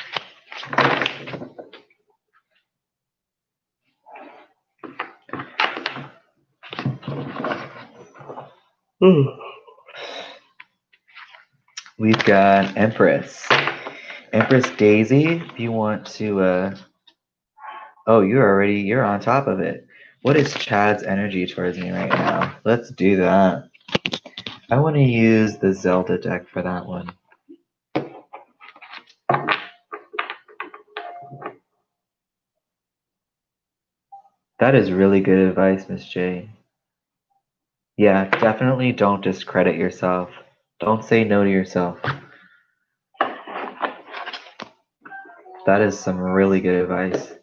We've got Empress Daisy. If you want to, oh, you're on top of it. What is Chad's energy towards me right now? Let's do that. I want to use the Zelda deck for that one. That is really good advice, Miss J. Yeah, definitely don't discredit yourself. Don't say no to yourself. That is some really good advice,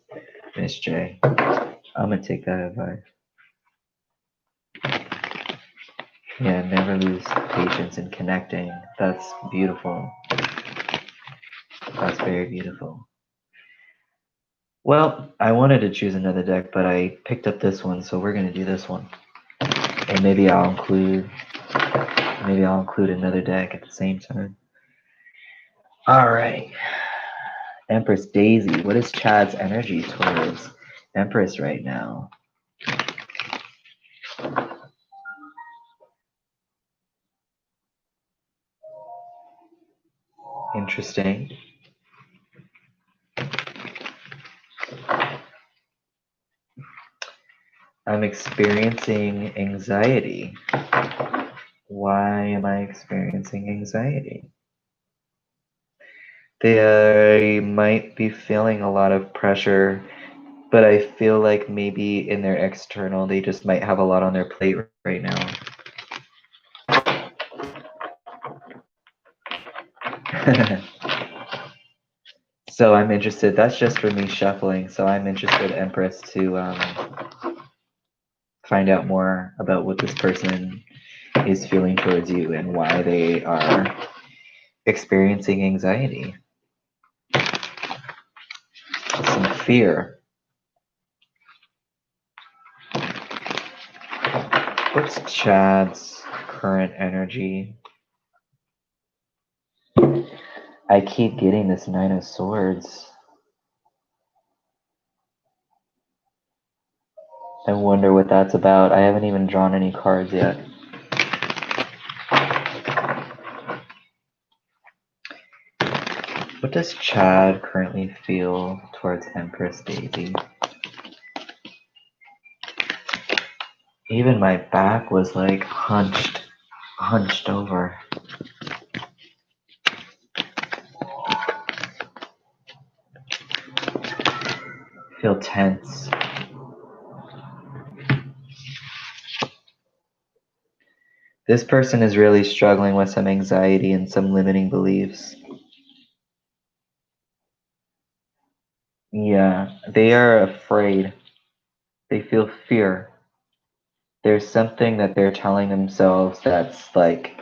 Miss J. I'm gonna take that advice. Yeah, never lose patience in connecting. That's beautiful. That's very beautiful. Well, I wanted to choose another deck, but I picked up this one, so we're gonna do this one. And maybe I'll include Maybe I'll include another deck at the same time. All right. Empress Daisy, what is Chad's energy towards Empress right now? Interesting. I'm experiencing anxiety. Why am I experiencing anxiety? They might be feeling a lot of pressure, but I feel like maybe in their external, they just might have a lot on their plate right now. So I'm interested. That's just for me shuffling. So I'm interested, Empress, to find out more about what this person is feeling towards you and why they are experiencing anxiety. Some fear. What's Chad's current energy? I keep getting this Nine of Swords. I wonder what that's about. I haven't even drawn any cards yet. What does Chad currently feel towards Empress Daisy? Even my back was like hunched over. I feel tense. This person is really struggling with some anxiety and some limiting beliefs. Yeah, they are afraid. They feel fear. There's something that they're telling themselves that's like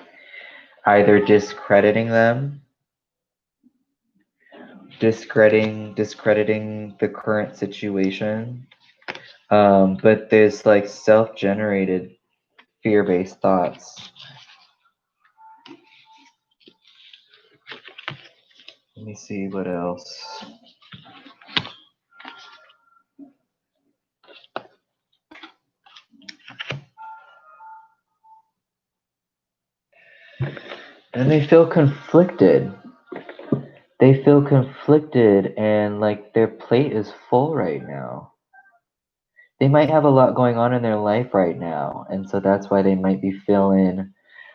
either discrediting them, discrediting the current situation. But there's like self-generated fear-based thoughts. Let me see what else. And they feel conflicted. They feel conflicted and like their plate is full right now. They might have a lot going on in their life right now, and so that's why they might be feeling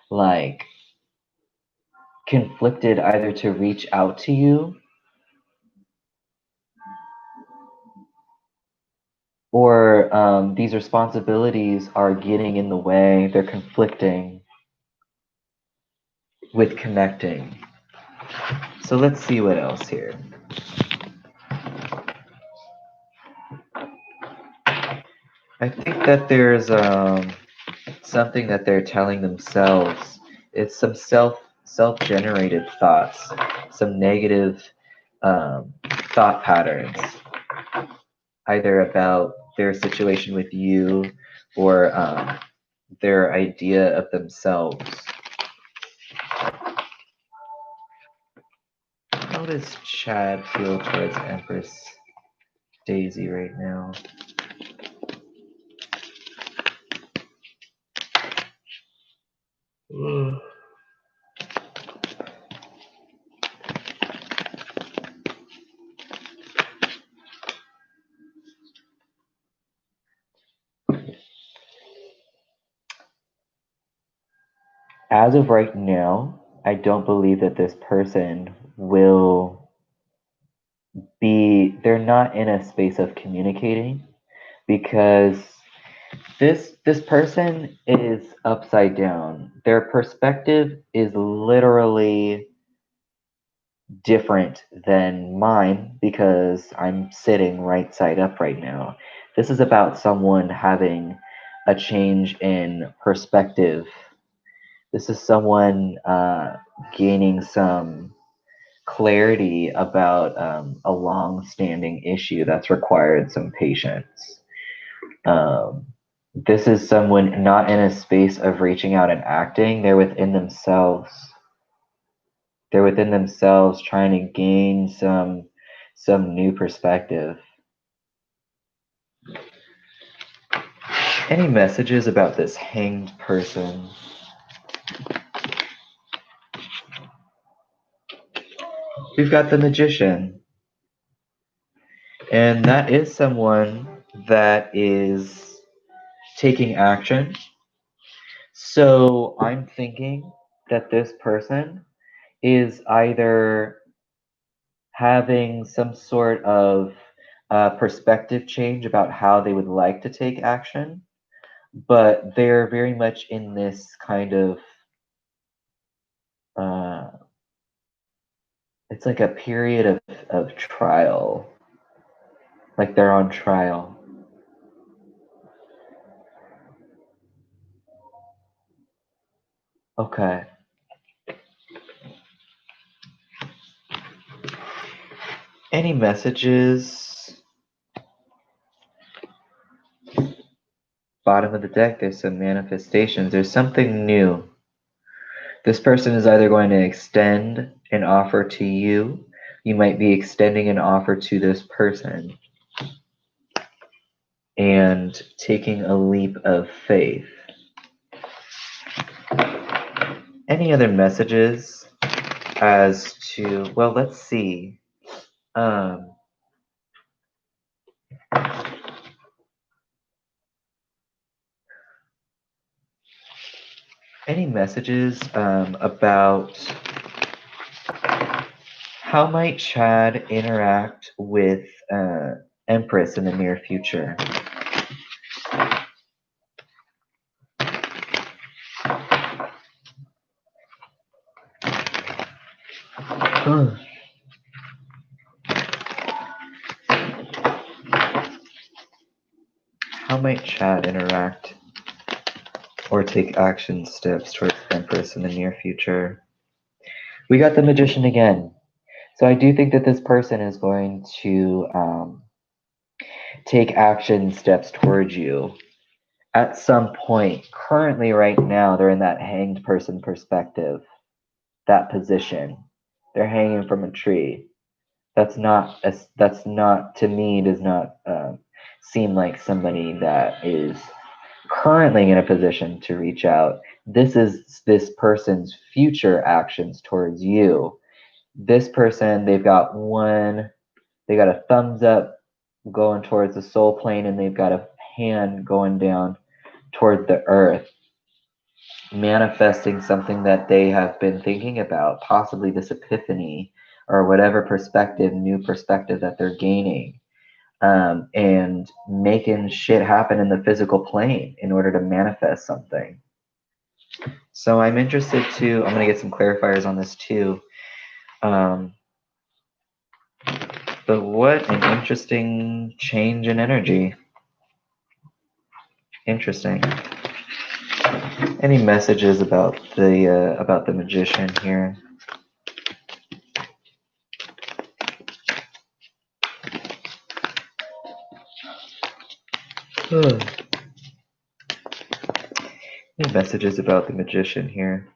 like conflicted either to reach out to you or these responsibilities are getting in the way. They're conflicting with connecting. So let's see what else here. I think that there's something that they're telling themselves. It's some self-generated thoughts, some negative thought patterns, either about their situation with you or their idea of themselves. How does Chad feel towards Empress Daisy right now? As of right now, I don't believe that this person will they're not in a space of communicating because this person is upside down. Their perspective is literally different than mine because I'm sitting right side up right now. This is about someone having a change in perspective. This is someone gaining some clarity about a long-standing issue that's required some patience. Um, This is someone not in a space of reaching out and acting. They're within themselves. They're within themselves trying to gain some new perspective. Any messages about this hanged person? We've got the Magician. And that is someone that is taking action. So I'm thinking that this person is either having some sort of perspective change about how they would like to take action, but they're very much in this kind of uh, it's like a period of trial, like they're on trial. Okay. Any messages? Bottom of the deck, there's some manifestations. There's something new. This person is either going to extend an offer to you. You might be extending an offer to this person and taking a leap of faith. Any other messages as to, well, let's see. Any messages about how might Chad interact with Empress in the near future? How might Chad interact or take action steps towards Empress in the near future? We got the Magician again. So I do think that this person is going to take action steps towards you at some point. Currently, right now, they're in that hanged person perspective, that position. They're hanging from a tree. That's not to me does not seem like somebody that is currently in a position to reach out. This is this person's future actions towards you. This person, they got a thumbs up going towards the soul plane, and they've got a hand going down toward the earth, manifesting something that they have been thinking about, possibly this epiphany or whatever new perspective that they're gaining, and making shit happen in the physical plane in order to manifest something. So I'm interested to, I'm going to get some clarifiers on this too. But what an interesting change in energy. Interesting. Any messages about the Magician here? Any messages about the Magician here?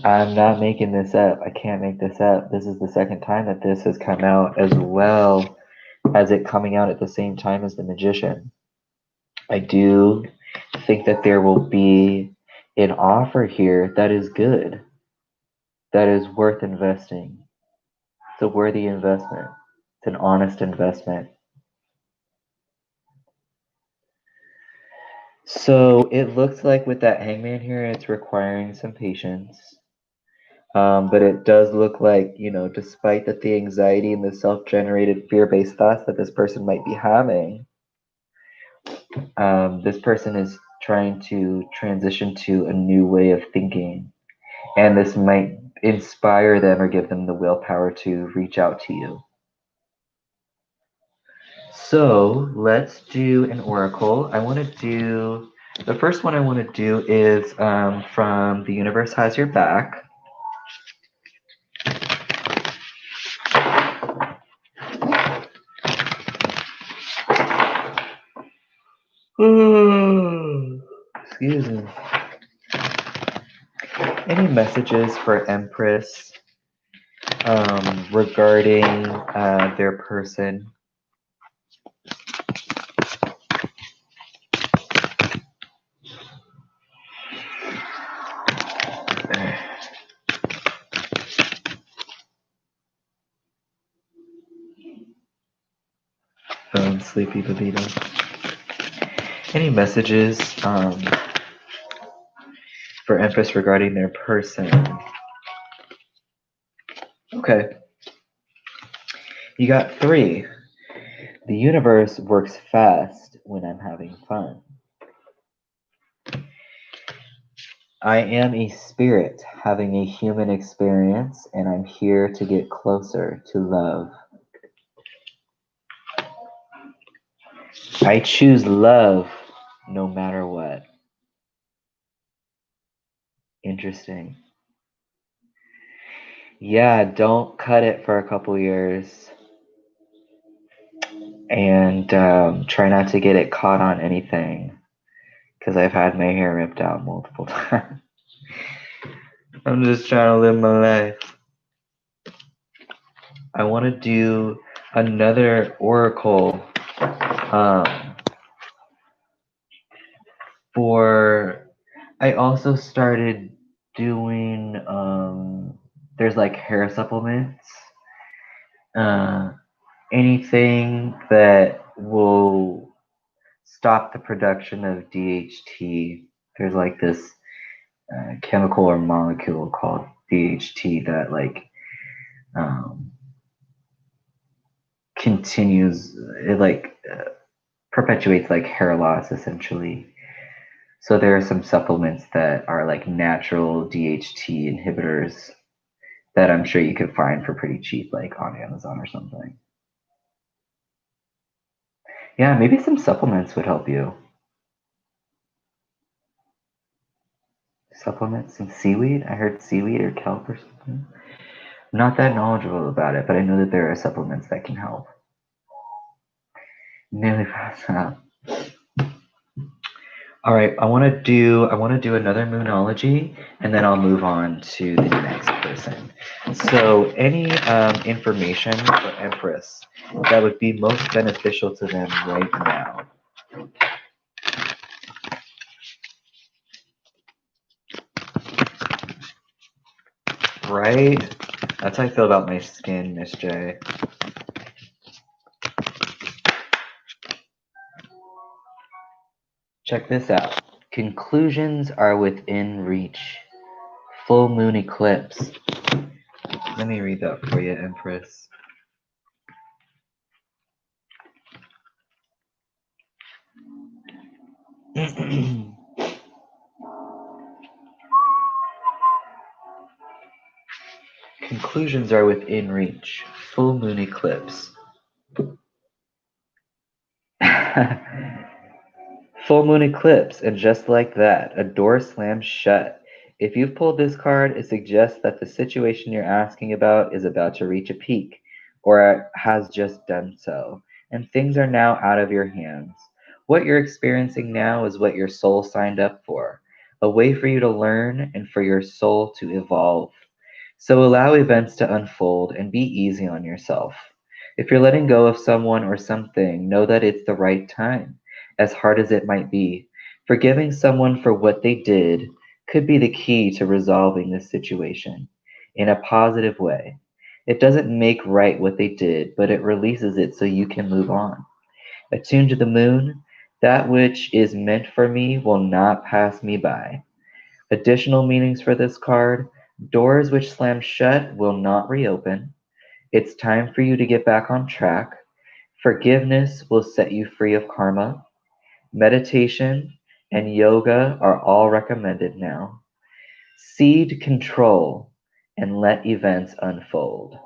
I'm not making this up. I can't make this up. This is the second time that this has come out, as well as it coming out at the same time as the Magician. I do think that there will be an offer here that is good, that is worth investing. It's a worthy investment. It's an honest investment. So it looks like with that hangman here, it's requiring some patience. But it does look like, despite that the anxiety and the self-generated fear-based thoughts that this person might be having, this person is trying to transition to a new way of thinking. And this might inspire them or give them the willpower to reach out to you. So let's do an oracle. The first one I want to do is from The Universe Has Your Back. Excuse me. Any messages for Empress regarding their person? Sleepy Babito. Any messages for Empress regarding their person? Okay. You got 3. The universe works fast when I'm having fun. I am a spirit having a human experience, and I'm here to get closer to love. I choose love no matter what. Interesting. Yeah, don't cut it for a couple years. And try not to get it caught on anything. Because I've had my hair ripped out multiple times. I'm just trying to live my life. I want to do another oracle I also started doing, there's like hair supplements. Anything that will stop the production of DHT. There's like this chemical or molecule called DHT that like continues, it like perpetuates like hair loss essentially. So there are some supplements that are like natural DHT inhibitors that I'm sure you could find for pretty cheap, like on Amazon or something. Yeah, maybe some supplements would help you. Supplements, some seaweed? I heard seaweed or kelp or something. I'm not that knowledgeable about it, but I know that there are supplements that can help. Nearly passed out. All right, I want to do another moonology, and then I'll move on to the next person. So, any information for Empress that would be most beneficial to them right now? Right? That's how I feel about my skin, Miss J. Check this out. Conclusions are within reach. Full moon eclipse. Let me read that for you, Empress. Conclusions are within reach. Full moon eclipse. Full moon eclipse, and just like that, a door slams shut. If you've pulled this card, it suggests that the situation you're asking about is about to reach a peak, or has just done so, and things are now out of your hands. What you're experiencing now is what your soul signed up for, a way for you to learn and for your soul to evolve. So allow events to unfold and be easy on yourself. If you're letting go of someone or something, know that it's the right time, as hard as it might be. Forgiving someone for what they did could be the key to resolving this situation in a positive way. It doesn't make right what they did, but it releases it so you can move on. Attuned to the moon, that which is meant for me will not pass me by. Additional meanings for this card: doors which slam shut will not reopen. It's time for you to get back on track. Forgiveness will set you free of karma. Meditation and yoga are all recommended now. Cede control and let events unfold.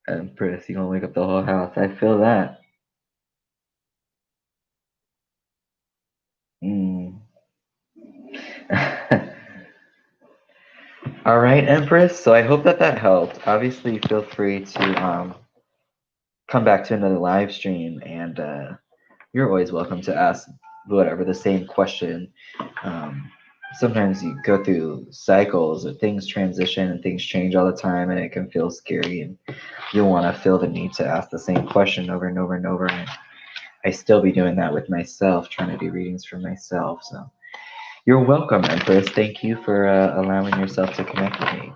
Empress, you gonna wake up the whole house. I feel that. All right, Empress. So I hope that helped. Obviously, feel free to come back to another live stream and you're always welcome to ask whatever the same question. Um, Sometimes you go through cycles of things transition and things change all the time, and it can feel scary, and you'll want to feel the need to ask the same question over and over and over. And I still be doing that with myself, trying to do readings for myself. So you're welcome, Empress. Thank you for allowing yourself to connect with me.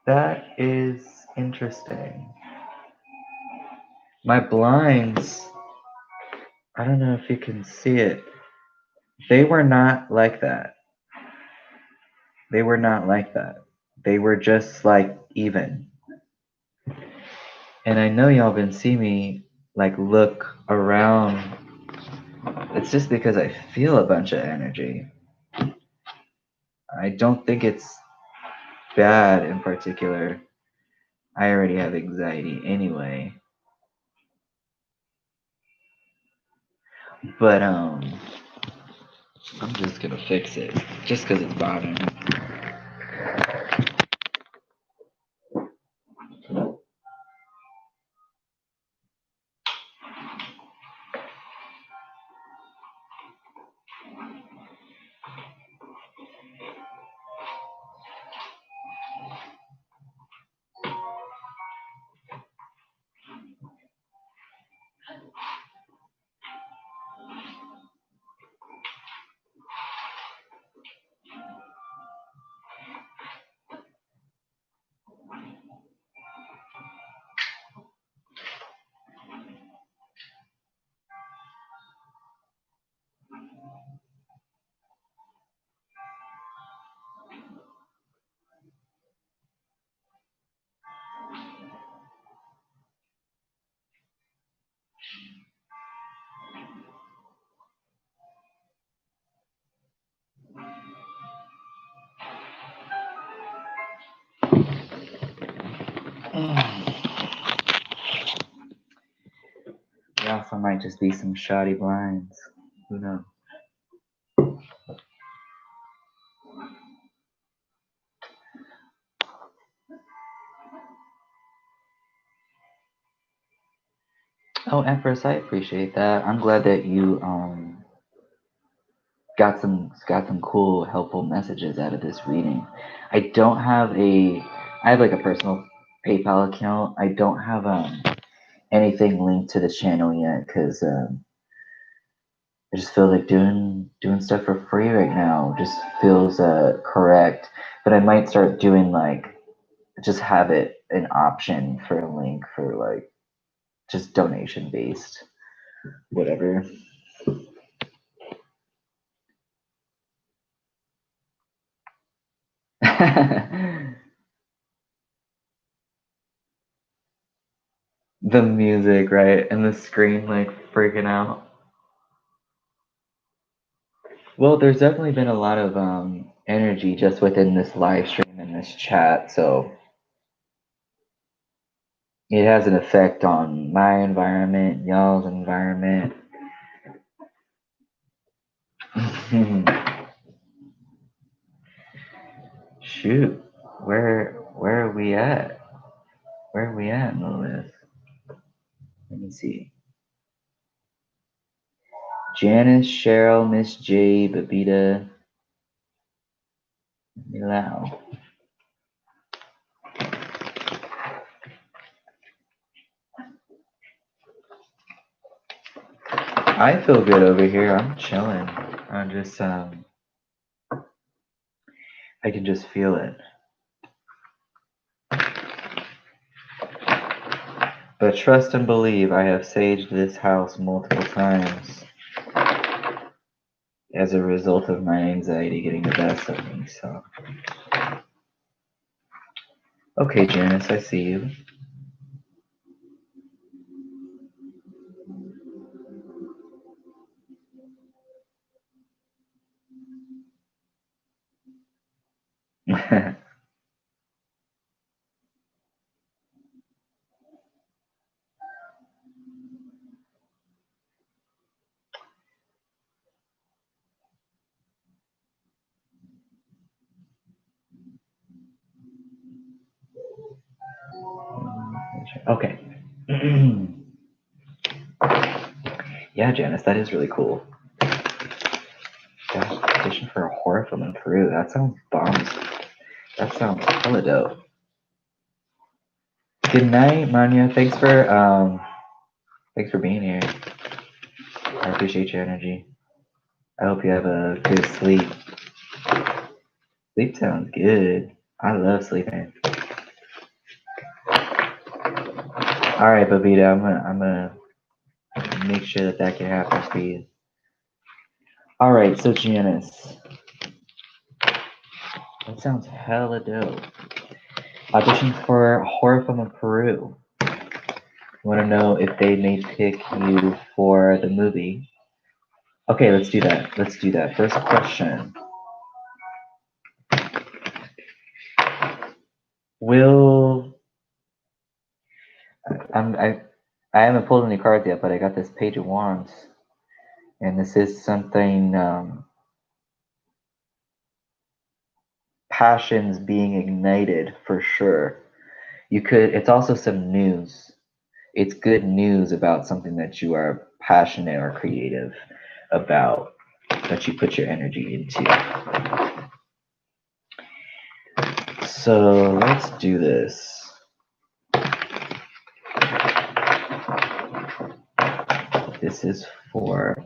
That is interesting. My blinds, I don't know if you can see it. They were not like that. They were not like that. They were just like even. And I know y'all been see me like look around. It's just because I feel a bunch of energy. I don't think it's bad in particular. I already have anxiety anyway. But I'm just gonna fix it just because it's bothering me. It also might just be some shoddy blinds. Who knows? Oh, Empress, I appreciate that. I'm glad that you got some cool, helpful messages out of this reading. I don't have I have like a personal PayPal account. I don't have anything linked to the channel yet because I just feel like doing stuff for free right now just feels correct. But I might start doing like just have it an option for a link for like just donation based whatever. The music, right? And the screen like freaking out. Well, there's definitely been a lot of energy just within this live stream and this chat, so it has an effect on my environment, y'all's environment. Shoot, where are we at? Where are we at in all this? Let me see. Janice, Cheryl, Miss J, Babita, Milau. I feel good over here. I'm chilling. I'm just I can just feel it. But trust and believe, I have saged this house multiple times as a result of my anxiety getting the best of me. So, okay, Janice, I see you. Okay. Yeah, Janice, that is really cool. Yeah, audition for a horror film in Peru. That sounds bombs. That sounds hella dope. Good night, Manya. Thanks for being here. I appreciate your energy. I hope you have a good sleep. Sleep sounds good. I love sleeping. All right, Babita, I'm gonna make sure that can happen for you. All right, so Janice, that sounds hella dope. Audition for a horror film in Peru. Want to know if they may pick you for the movie? Okay, let's do that. Let's do that. First question. Will I haven't pulled any cards yet, but I got this Page of Wands, and this is something passions being ignited for sure. It's also some news. It's good news about something that you are passionate or creative about, that you put your energy into. So let's do this. This is for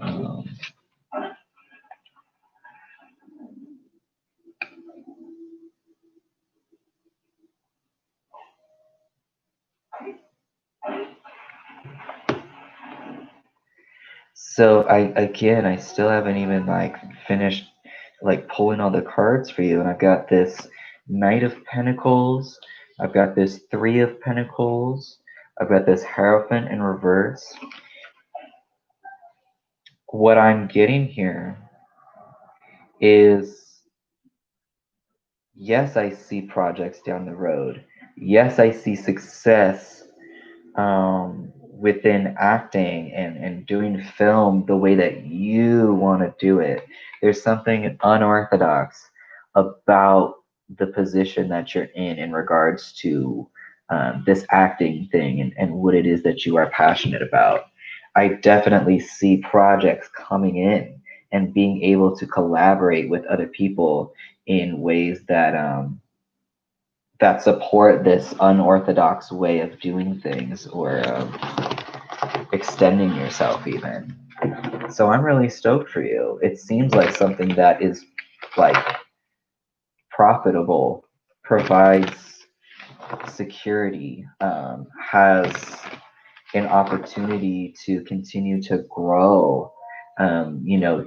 so I still haven't even like finished like pulling all the cards for you, and I've got this Knight of Pentacles, I've got this Three of Pentacles, I've got this Hierophant in reverse. What I'm getting here is, yes, I see projects down the road. Yes, I see success within acting and doing film the way that you want to do it. There's something unorthodox about the position that you're in regards to this acting thing and what it is that you are passionate about. I definitely see projects coming in and being able to collaborate with other people in ways that support this unorthodox way of doing things or extending yourself even. So I'm really stoked for you. It seems like something that is like profitable, provides security, has an opportunity to continue to grow. You know,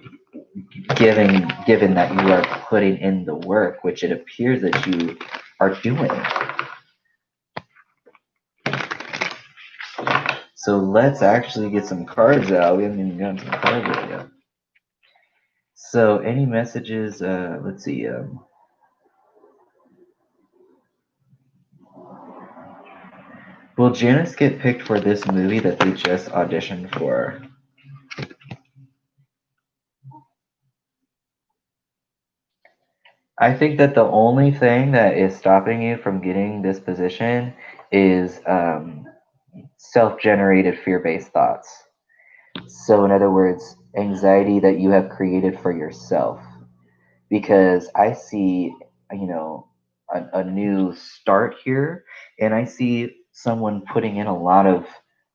given that you are putting in the work, which it appears that you are doing. So let's actually get some cards out. We haven't even gotten some cards out yet. So any messages? Let's see. Will Janice get picked for this movie that they just auditioned for? I think that the only thing that is stopping you from getting this position is self-generated fear-based thoughts. So in other words, anxiety that you have created for yourself. Because I see, you know, a new start here, and I see someone putting in a lot of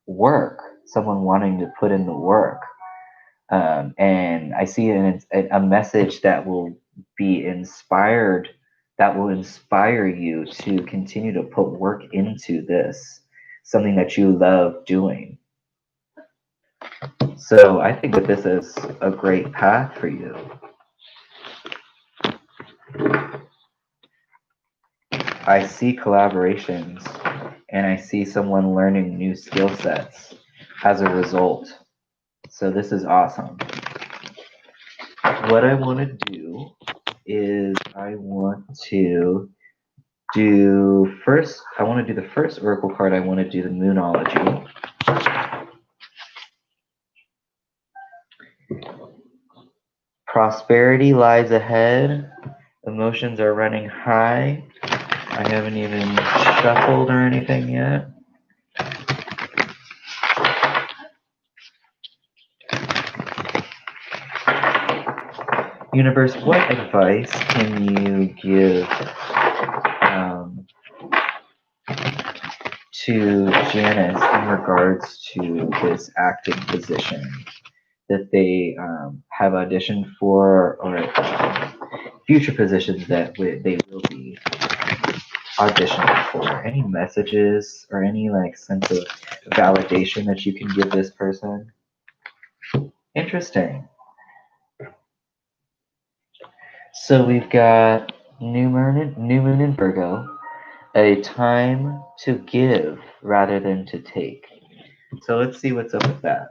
work, someone wanting to put in the work. And I see a message that will be inspired, that will inspire you to continue to put work into this, something that you love doing. So I think that this is a great path for you. I see collaborations and I see someone learning new skill sets as a result. So this is awesome. What I want to do is I want to do the first oracle card. I want to do the Moonology. Prosperity lies ahead. Emotions are running high. I haven't even shuffled or anything yet. Universe, what advice can you give um, to Janice in regards to this acting position that they have auditioned for, or future positions that they will be auditioning for? Any messages or any like sense of validation that you can give this person? Interesting. So we've got New Moon in Virgo, a time to give rather than to take. So let's see what's up with that.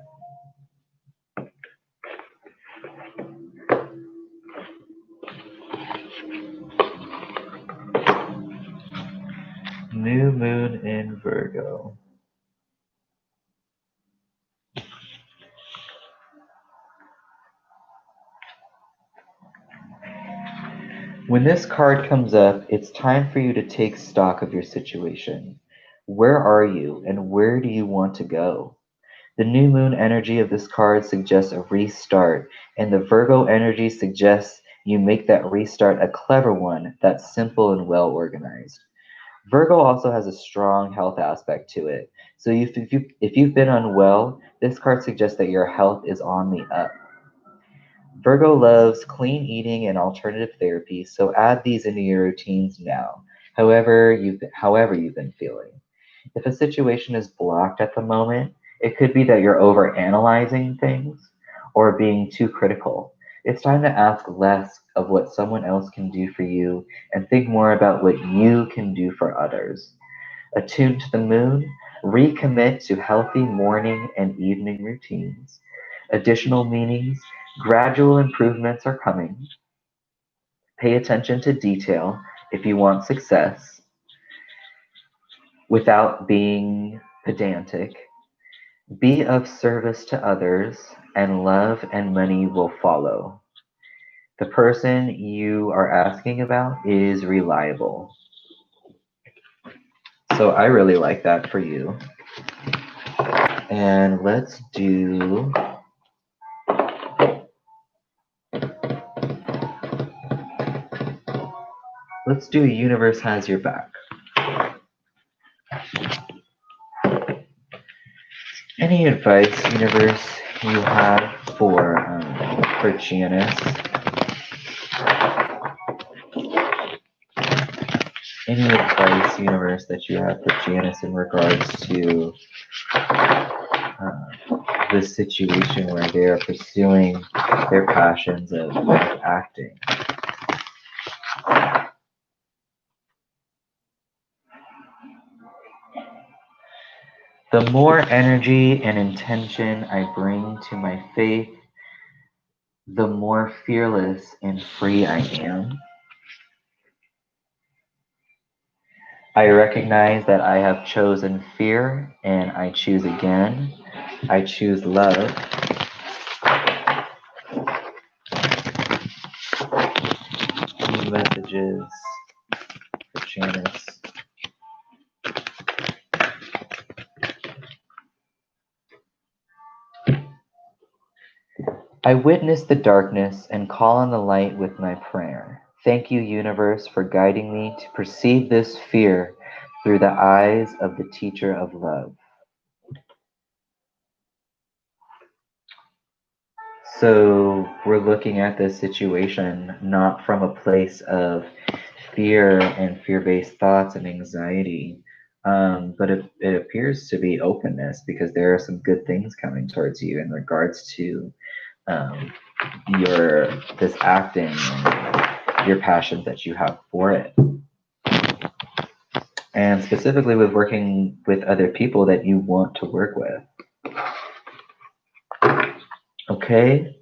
New Moon in Virgo. When this card comes up, it's time for you to take stock of your situation. Where are you and where do you want to go? The new moon energy of this card suggests a restart, and the Virgo energy suggests you make that restart a clever one that's simple and well organized. Virgo also has a strong health aspect to it. So if you've been unwell, this card suggests that your health is on the up. Virgo loves clean eating and alternative therapy, so add these into your routines now, however you've been feeling. If a situation is blocked at the moment, it could be that you're overanalyzing things or being too critical. It's time to ask less of what someone else can do for you and think more about what you can do for others. Attuned to the moon, recommit to healthy morning and evening routines. Additional meanings, gradual improvements are coming. Pay attention to detail if you want success without being pedantic. Be of service to others, and love and money will follow. The person you are asking about is reliable. So I really like that for you. And let's do Universe Has Your Back. Any advice, Universe, you have for Janice? Any advice, Universe, that you have for Janice in regards to this situation where they are pursuing their passions of acting? The more energy and intention I bring to my faith, the more fearless and free I am. I recognize that I have chosen fear and I choose again. I choose love. New messages for Janice. I witness the darkness and call on the light with my prayer. Thank you, universe, for guiding me to perceive this fear through the eyes of the teacher of love. So we're looking at this situation not from a place of fear and fear-based thoughts and anxiety, but it appears to be openness because there are some good things coming towards you in regards to um, your this acting and your passions that you have for it, and specifically with working with other people that you want to work with. Okay,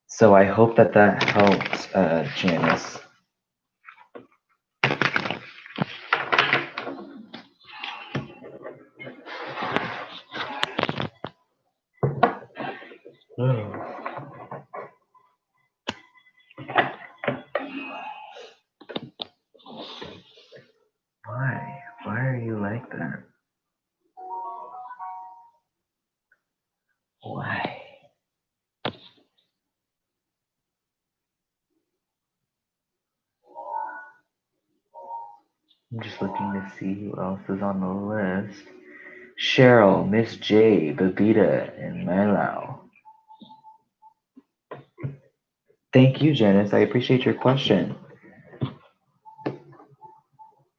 so I hope that that helps, Janice. Why? Why are you like that? Why? I'm just looking to see who else is on the list. Cheryl, Miss J, Babita, and Melau. Thank you, Janice. I appreciate your question.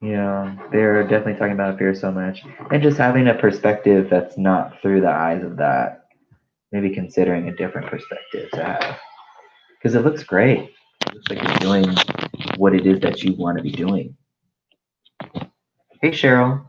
Yeah, they're definitely talking about fear so much. And just having a perspective that's not through the eyes of that. Maybe considering a different perspective to have. Because it looks great. It looks like you're doing what it is that you want to be doing. Hey, Cheryl.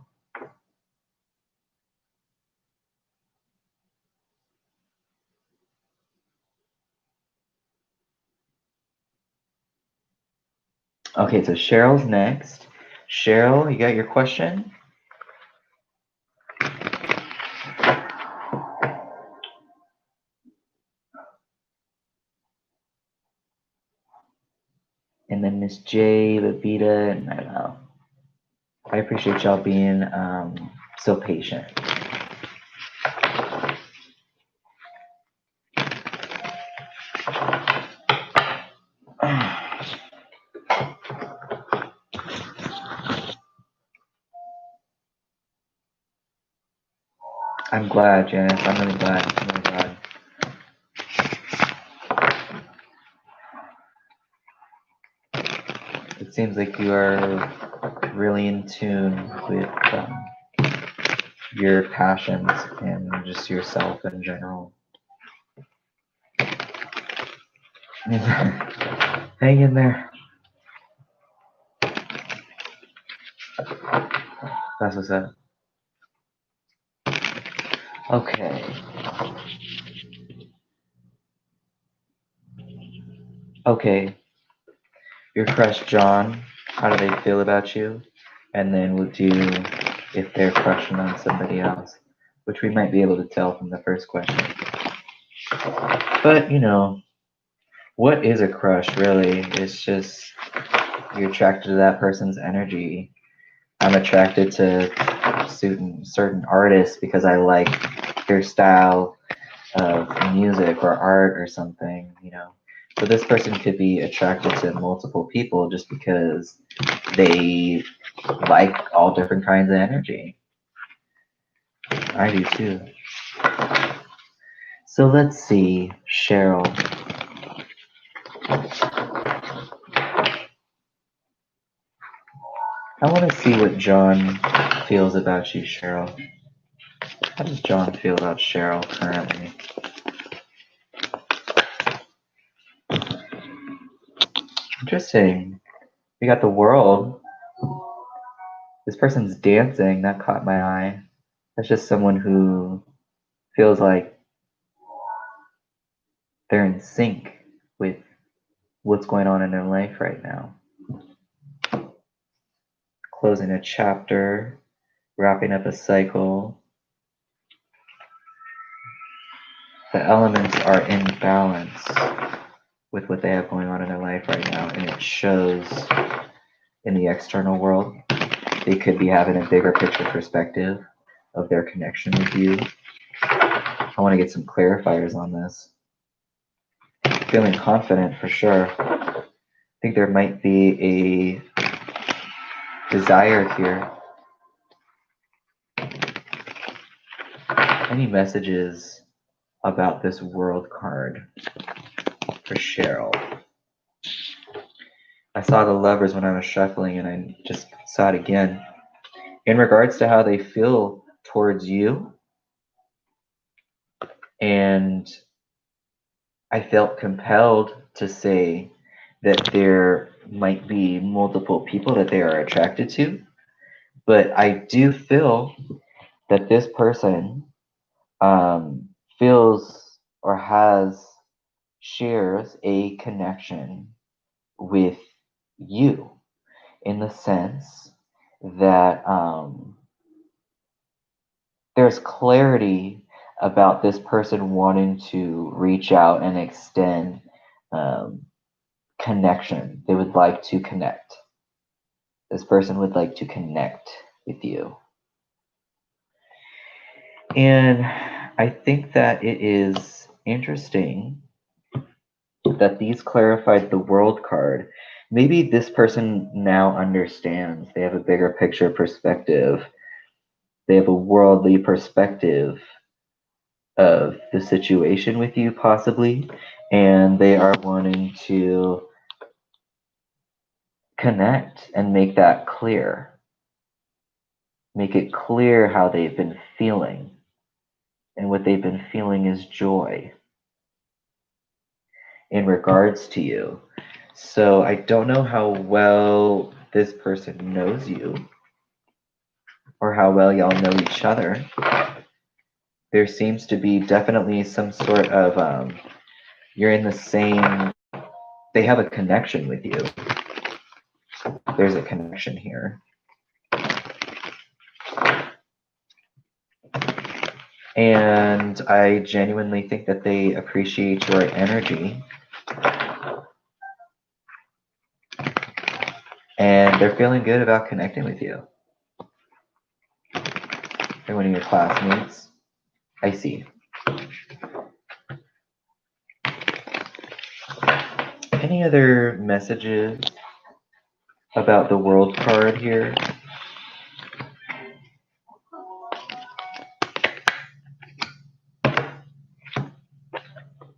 Okay, so Cheryl's next. Cheryl, you got your question? And then Miss J, Babita, and Milo. I appreciate y'all being so patient. I'm glad, Janice. I'm really glad. I'm really glad. It seems like you are really in tune with your passions and just yourself in general. Hang in there. That's what's up. Okay. Okay. Your crush, John. How do they feel about you? And then we'll do if they're crushing on somebody else, which we might be able to tell from the first question. But, you know, what is a crush really? It's just you're attracted to that person's energy. I'm attracted to certain artists because I like their style of music or art or something, you know. So this person could be attracted to multiple people just because they like all different kinds of energy. I do too. So let's see, Cheryl. I want to see what John feels about you, Cheryl. How does John feel about Cheryl currently? Interesting. We got the world. This person's dancing. That caught my eye. That's just someone who feels like they're in sync with what's going on in their life right now. Closing a chapter, wrapping up a cycle. The elements are in balance with what they have going on in their life right now, and it shows in the external world. They could be having a bigger picture perspective of their connection with you. I want to get some clarifiers on this. Feeling confident for sure. I think there might be a desire here. Any messages about this world card for Cheryl? I saw the lovers when I was shuffling and I just saw it again. In regards to how they feel towards you, and I felt compelled to say that there might be multiple people that they are attracted to, but I do feel that this person feels or shares a connection with you in the sense that there's clarity about this person wanting to reach out and extend connection. They would like to connect. This person would like to connect with you. And I think that it is interesting that these clarified the world card. maybe this person now understands. They have a bigger picture perspective. They have a worldly perspective of the situation with you, possibly, and they are wanting to connect and make that clear. Make it clear how they've been feeling. And what they've been feeling is joy in regards to you. So I don't know how well this person knows you or how well y'all know each other. There seems to be definitely some sort of, you're in the same, they have a connection with you. There's a connection here. And I genuinely think that they appreciate your energy. And they're feeling good about connecting with you. They're one of your classmates. I see. Any other messages about the World card here?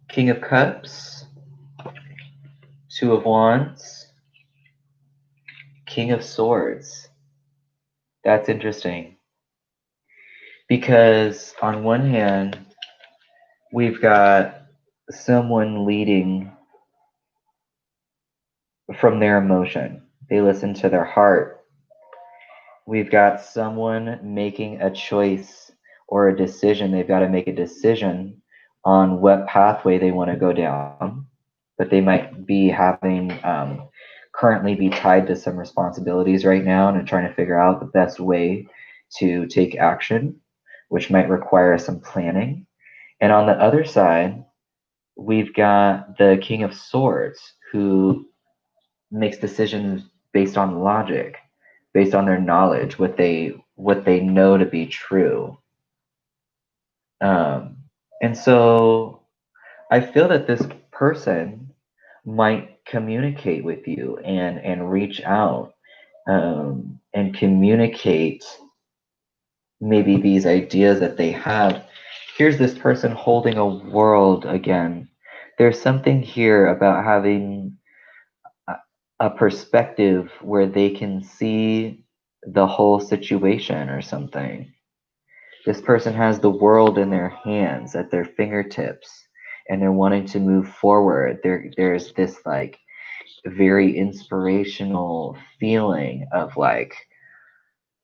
King of Cups, Two of Wands, King of Swords. That's interesting. Because on one hand, we've got someone leading from their emotion. They listen to their heart. We've got someone making a choice or a decision. They've got to make a decision on what pathway they want to go down, but they might be having currently be tied to some responsibilities right now and are trying to figure out the best way to take action, which might require some planning. And on the other side, we've got the King of Swords who makes decisions based on logic, based on their knowledge, what they know to be true. And so I feel that this person might communicate with you and reach out and communicate maybe these ideas that they have. Here's this person holding a world again. There's something here about having a perspective where they can see the whole situation or something. This person has the world in their hands, at their fingertips, and they're wanting to move forward. There's this like very inspirational feeling of like,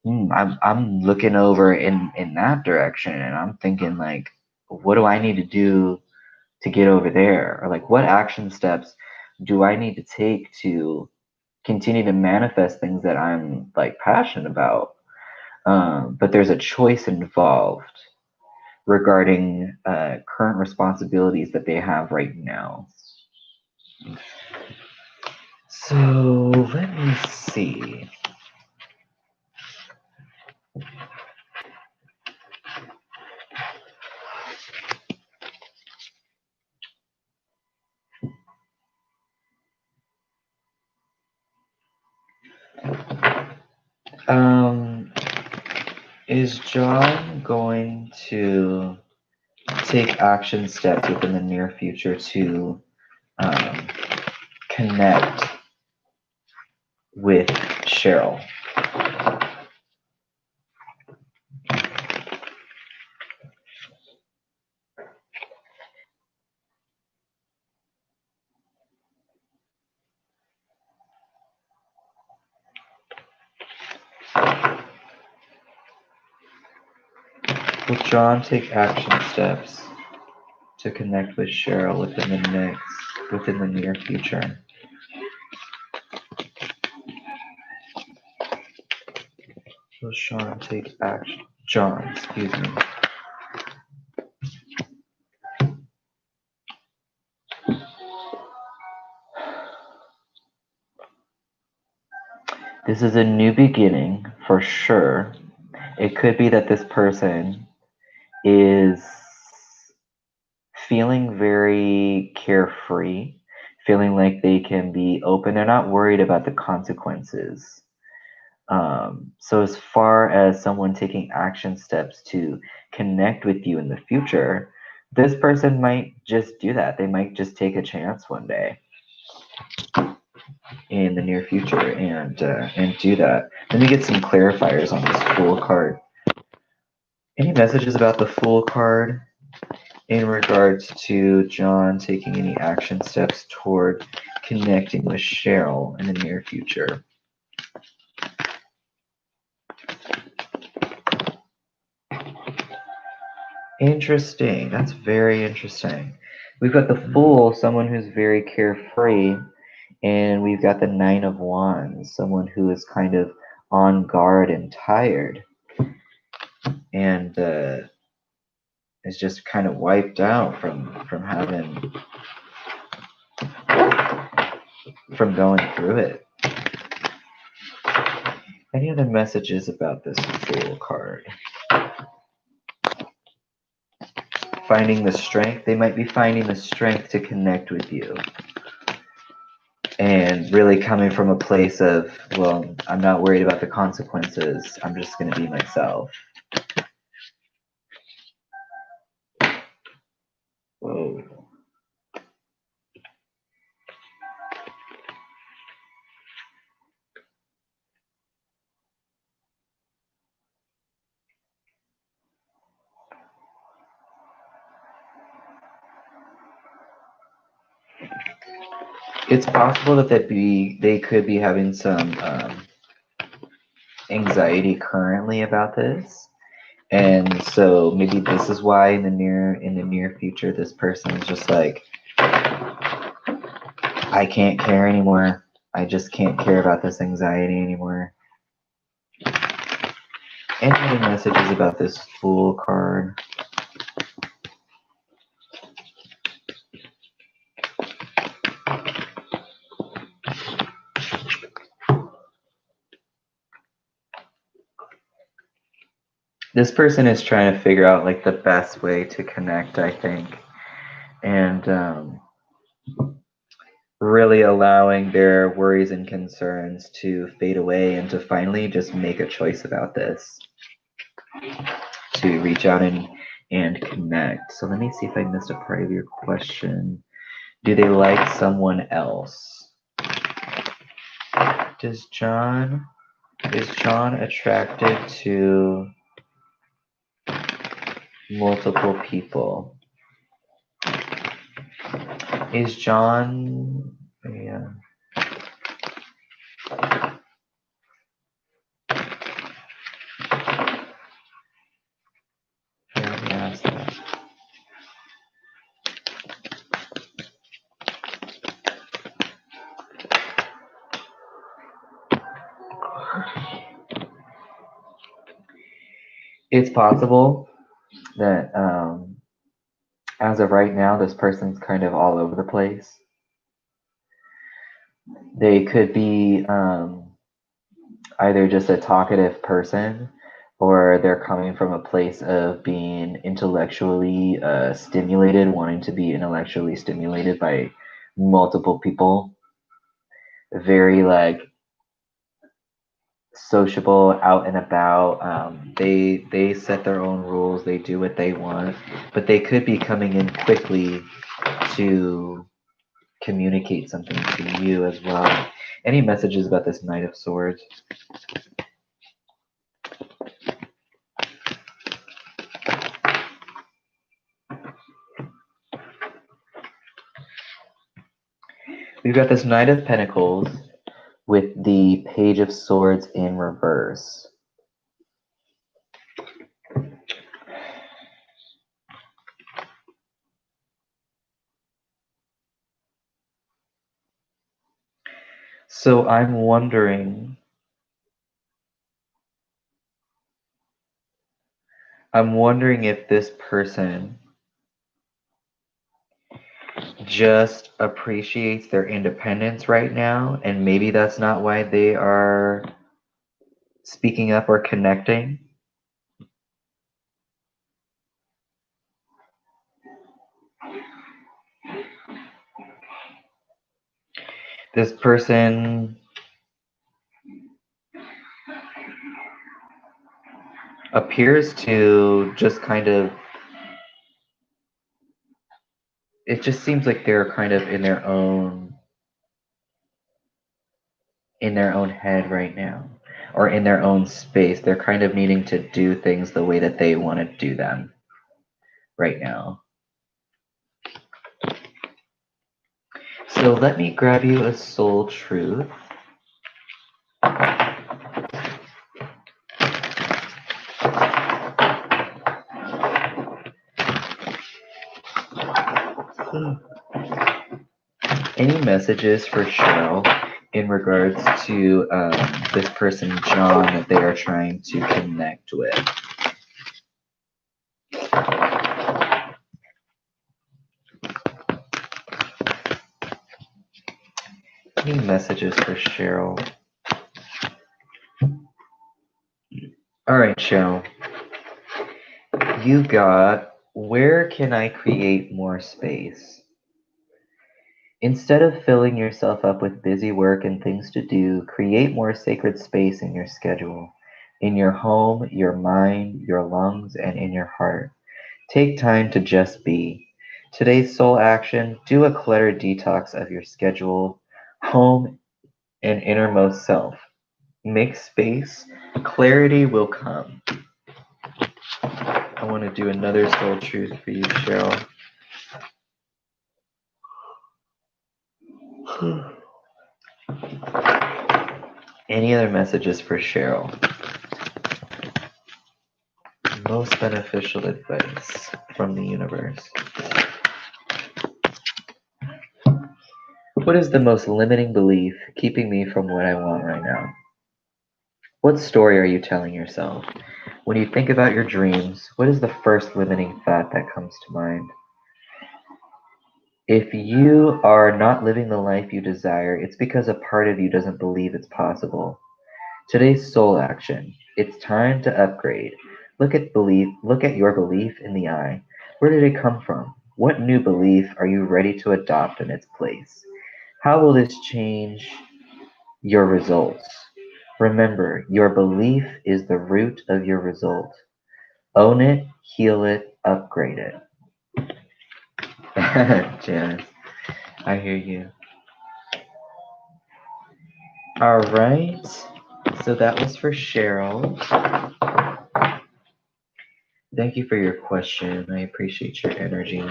I'm looking over in that direction, and I'm thinking like, what do I need to do to get over there, or like what action steps do I need to take to continue to manifest things that I'm like passionate about. But there's a choice involved regarding current responsibilities that they have right now. So let me see. Is John going to take action steps within the near future to connect with Cheryl? Will John take action steps to connect with Cheryl within the near future? Will Sean take action? John, excuse me. This is a new beginning for sure. It could be that this person is feeling very carefree, feeling like they can be open. They're not worried about the consequences. So as far as someone taking action steps to connect with you in the future, this person might just do that. They might just take a chance one day in the near future and do that. Let me get some clarifiers on this Fool card. Any messages about the Fool card in regards to John taking any action steps toward connecting with Cheryl in the near future? Interesting. That's very interesting. We've got the Fool, someone who's very carefree, and we've got the Nine of Wands, someone who is kind of on guard and tired, and is just kind of wiped out from going through it. Any other messages about this Fool card? Finding the strength. They might be finding the strength to connect with you. And really coming from a place of, well, I'm not worried about the consequences. I'm just going to be myself. Whoa. It's possible that they could be having some anxiety currently about this, and so maybe this is why in the near future this person is just like, I can't care anymore. I just can't care about this anxiety anymore. Any other messages about this Fool card? This person is trying to figure out like the best way to connect, I think, and really allowing their worries and concerns to fade away and to finally just make a choice about this, to reach out and connect. So let me see if I missed a part of your question. Do they like someone else? Is John attracted to multiple people? Is John, yeah. Let me ask that. It's possible that as of right now, this person's kind of all over the place. They could be either just a talkative person, or they're coming from a place of being intellectually stimulated, wanting to be intellectually stimulated by multiple people. Very like sociable, out and about. They set their own rules. They do what they want, but they could be coming in quickly to communicate something to you as well. Any messages about this Knight of Swords? We've got this Knight of Pentacles with the Page of Swords in reverse. So I'm wondering if this person just appreciates their independence right now, and maybe that's not why they are speaking up or connecting. This person appears to just kind of, it just seems like they're kind of in their own head right now, or in their own space. They're kind of needing to do things the way that they want to do them right now. So let me grab you a soul truth. Any messages for Cheryl in regards to this person, John, that they are trying to connect with? Any messages for Cheryl? All right, Cheryl. You got, where can I create more space? Instead of filling yourself up with busy work and things to do, create more sacred space in your schedule, in your home, your mind, your lungs, and in your heart. Take time to just be. Today's soul action, do a clutter detox of your schedule, home, and innermost self. Make space, clarity will come. I want to do another soul truth for you, Cheryl. Any other messages for Cheryl? Most beneficial advice from the universe. What is the most limiting belief keeping me from what I want right now? What story are you telling yourself? When you think about your dreams, what is the first limiting thought that comes to mind? If you are not living the life you desire, it's because a part of you doesn't believe it's possible. Today's soul action. It's time to upgrade. Look at your belief in the eye. Where did it come from? What new belief are you ready to adopt in its place? How will this change your results? Remember, your belief is the root of your result. Own it, heal it, upgrade it. Janice, I hear you. All right. So that was for Cheryl. Thank you for your question. I appreciate your energy.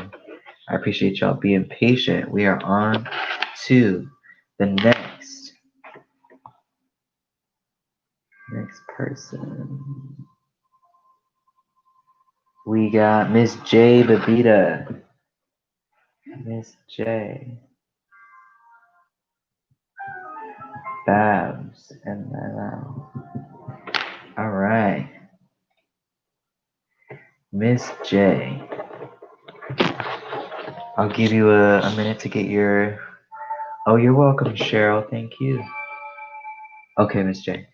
I appreciate y'all being patient. We are on to the next person. We got Miss J Babita. Miss J. Babs and Lala. All right. Miss J. I'll give you a minute to get your... Oh, you're welcome, Cheryl. Thank you. Okay, Miss J.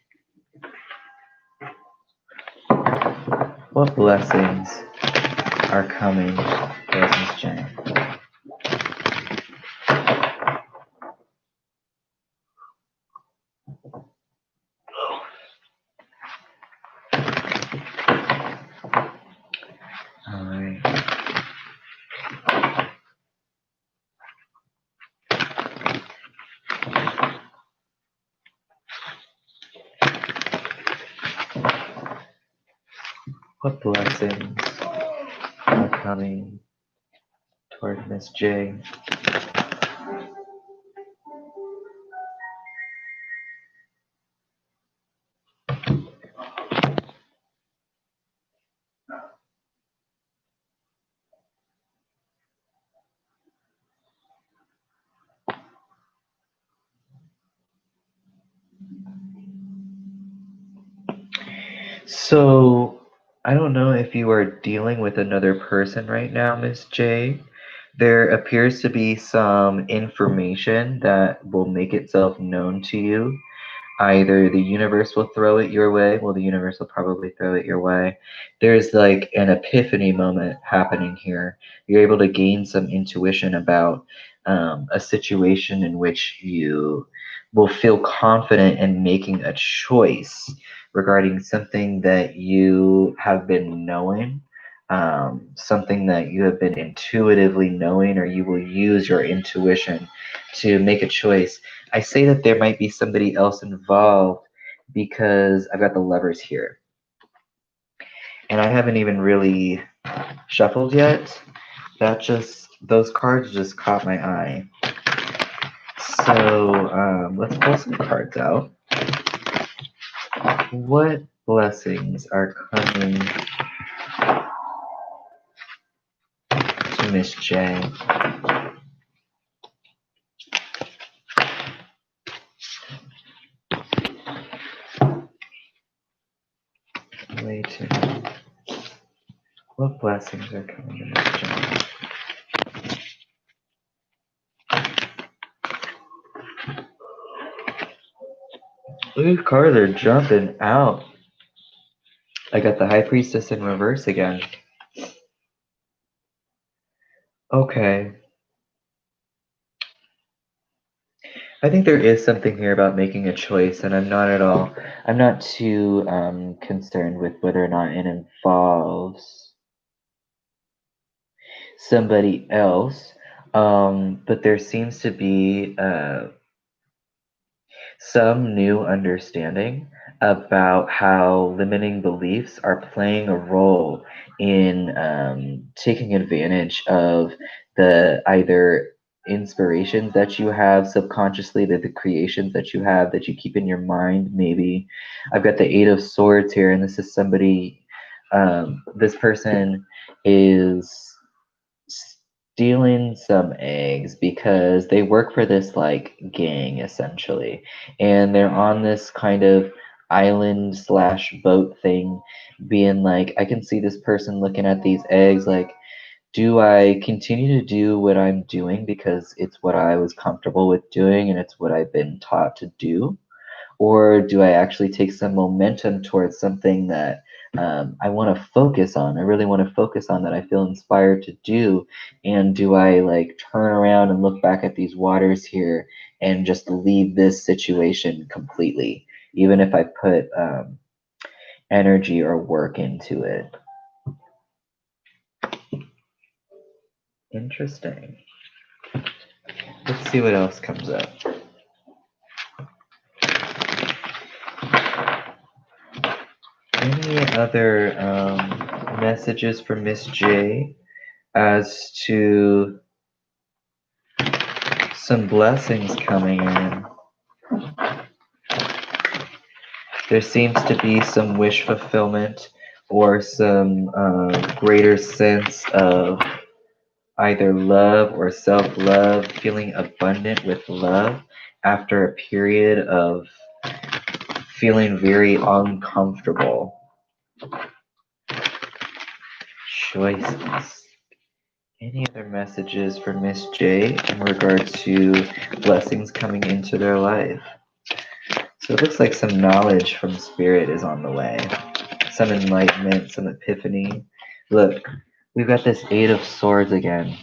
What blessings are coming for Miss J? All right. What blessings are coming toward Miss J? So, I don't know if you are dealing with another person right now, Miss J. There appears to be some information that will make itself known to you. Either the universe will throw it your way, well, the universe will probably throw it your way. There's like an epiphany moment happening here. You're able to gain some intuition about a situation in which you will feel confident in making a choice regarding something that you have been knowing, something that you have been intuitively knowing, or you will use your intuition to make a choice. I say that there might be somebody else involved because I've got the lovers here. And I haven't even really shuffled yet. Those cards just caught my eye. So let's pull some cards out. What blessings are coming to Miss J? Wait. What blessings are coming to Miss J? These cards are jumping out. I got the High Priestess in reverse again. Okay. I think there is something here about making a choice, and I'm not too concerned with whether or not it involves somebody else. But there seems to be some new understanding about how limiting beliefs are playing a role in taking advantage of the either inspirations that you have subconsciously, the creations that you have that you keep in your mind. Maybe I've got the Eight of Swords here, and this is somebody, this person is stealing some eggs because they work for this like gang essentially, and they're on this kind of island slash boat thing, being like, I can see this person looking at these eggs like, do I continue to do what I'm doing because it's what I was comfortable with doing and it's what I've been taught to do, or do I actually take some momentum towards something that I want to focus on? I really want to focus on that I feel inspired to do. And do I like turn around and look back at these waters here and just leave this situation completely, even if I put energy or work into it? Interesting. Let's see what else comes up. Any other messages for Miss J as to some blessings coming in? There seems to be some wish fulfillment or some greater sense of either love or self-love, feeling abundant with love after a period of feeling very uncomfortable. Choices. Any other messages for Miss J in regards to blessings coming into their life? So it looks like some knowledge from Spirit is on the way. Some enlightenment, some epiphany. Look, we've got this Eight of Swords again.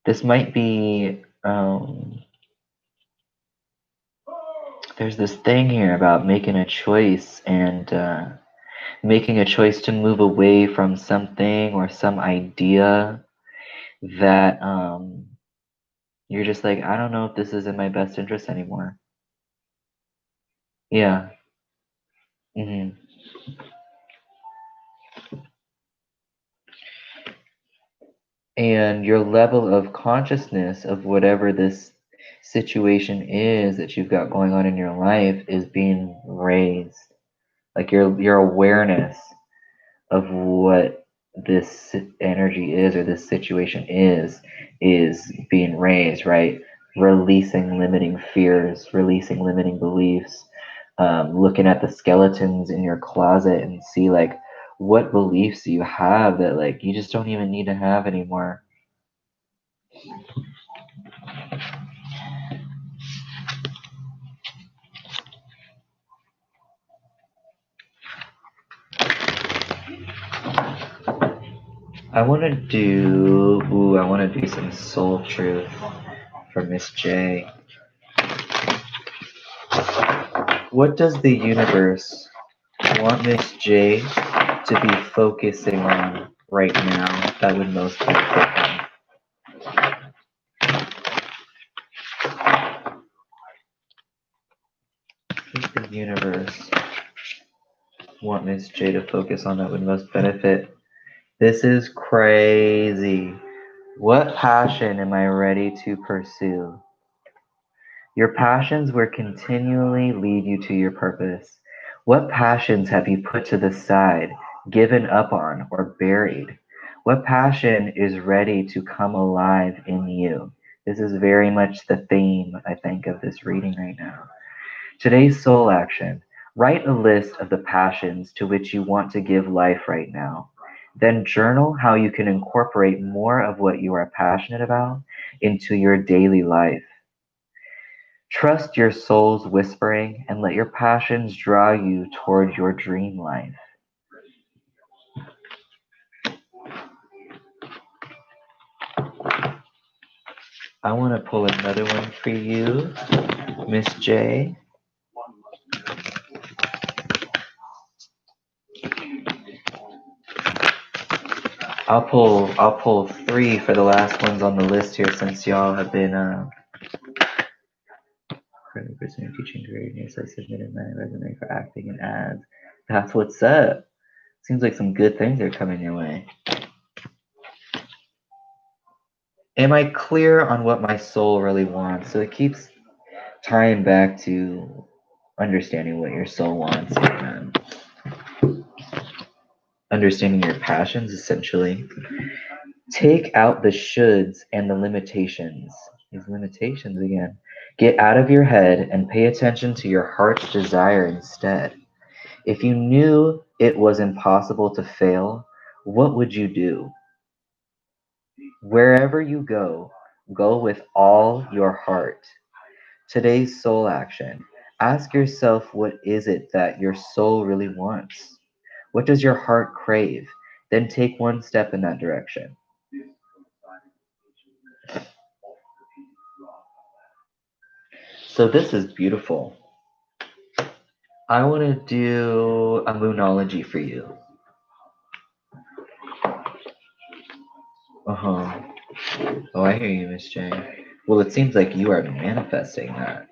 This might be, there's this thing here about making a choice and making a choice to move away from something or some idea that you're just like, I don't know if this is in my best interest anymore. Yeah. hmm And your level of consciousness of whatever this situation is that you've got going on in your life is being raised. Like your awareness of what this energy is or this situation is being raised, right? Releasing limiting fears, releasing limiting beliefs, looking at the skeletons in your closet and see like, what beliefs do you have that like you just don't even need to have anymore. I want to do some soul truth for Miss J. What does the universe want Miss J to be focusing on right now that would most benefit them? What does the universe want Miss J to focus on that would most benefit? This is crazy. What passion am I ready to pursue? Your passions will continually lead you to your purpose. What passions have you put to the side, given up on, or buried? What passion is ready to come alive in you? This is very much the theme, I think, of this reading right now. Today's soul action. Write a list of the passions to which you want to give life right now. Then journal how you can incorporate more of what you are passionate about into your daily life. Trust your soul's whispering and let your passions draw you toward your dream life. I want to pull another one for you, Miss J. I'll pull three for the last ones on the list here since y'all have been currently pursuing a teaching career. Yes, I submitted my resume for acting and ads. That's what's up. Seems like some good things are coming your way. Am I clear on what my soul really wants? So it keeps tying back to understanding what your soul wants and understanding your passions, essentially. Take out the shoulds and the limitations. These limitations again. Get out of your head and pay attention to your heart's desire instead. If you knew it was impossible to fail, what would you do? Wherever you go, go with all your heart. Today's soul action. Ask yourself, what is it that your soul really wants? What does your heart crave? Then take one step in that direction. So this is beautiful. I want to do a moonology for you. Uh-huh. Oh, I hear you, Miss J. Well, it seems like you are manifesting that.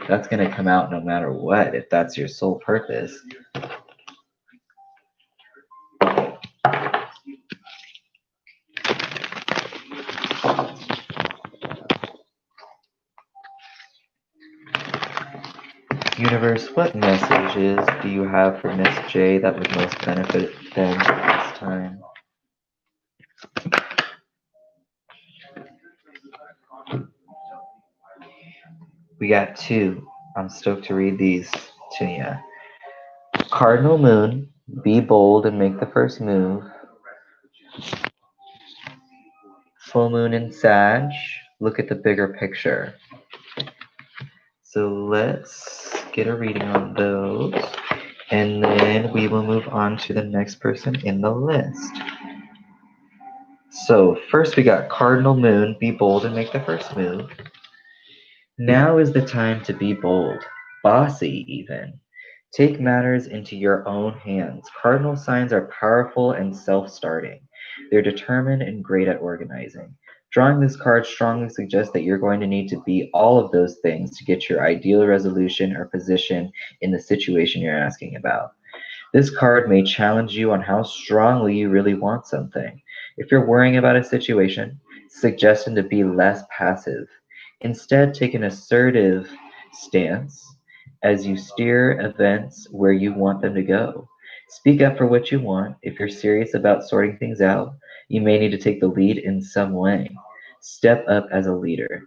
That's going to come out no matter what, if that's your sole purpose. Universe, what messages do you have for Miss J that would most benefit them at this time? We got two. I'm stoked to read these to you. Cardinal Moon, be bold and make the first move. Full Moon in Sag, look at the bigger picture. So let's get a reading on those, and then we will move on to the next person in the list. So first we got Cardinal Moon, be bold and make the first move. Now is the time to be bold, bossy even. Take matters into your own hands. Cardinal signs are powerful and self-starting. They're determined and great at organizing. Drawing this card strongly suggests that you're going to need to be all of those things to get your ideal resolution or position in the situation you're asking about. This card may challenge you on how strongly you really want something. If you're worrying about a situation, suggesting to be less passive. Instead, take an assertive stance as you steer events where you want them to go. Speak up for what you want. If you're serious about sorting things out, you may need to take the lead in some way. Step up as a leader.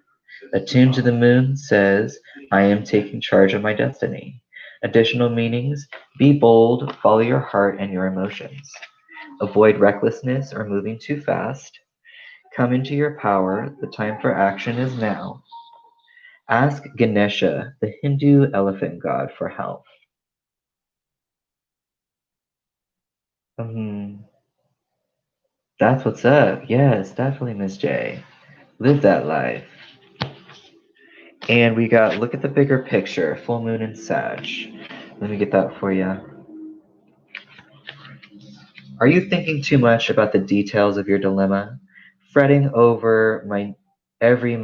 Attuned to the Moon says, I am taking charge of my destiny. Additional meanings, be bold, follow your heart and your emotions. Avoid recklessness or moving too fast. Come into your power, the time for action is now. Ask Ganesha, the Hindu elephant god, for help. That's what's up. Yes, definitely, Miss J. Live that life. And we got look at the bigger picture, full moon and Sag. Let me get that for you. Are you thinking too much about the details of your dilemma? Fretting over every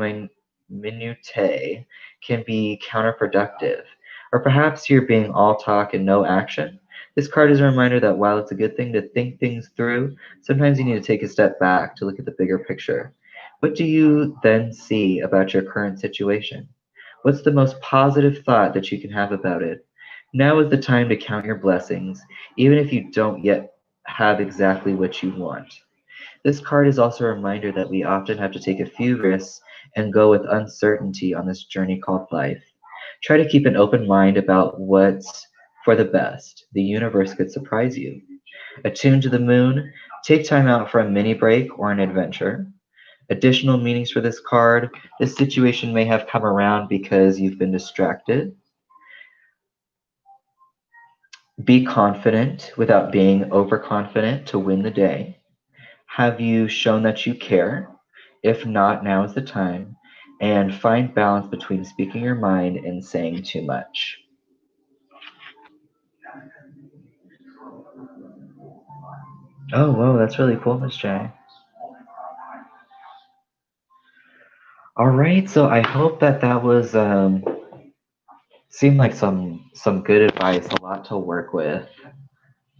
minutiae can be counterproductive. Or perhaps you're being all talk and no action? This card is a reminder that while it's a good thing to think things through, sometimes you need to take a step back to look at the bigger picture. What do you then see about your current situation? What's the most positive thought that you can have about it? Now is the time to count your blessings, even if you don't yet have exactly what you want. This card is also a reminder that we often have to take a few risks and go with uncertainty on this journey called life. Try to keep an open mind about what's for the best. The universe could surprise you. Attuned to the moon, take time out for a mini break or an adventure. Additional meanings for this card: this situation may have come around because you've been distracted. Be confident without being overconfident to win the day. Have you shown that you care? If not, now is the time. And find balance between speaking your mind and saying too much. Oh, whoa, that's really cool, Miss J. All right, so I hope that that was seemed like some good advice, a lot to work with,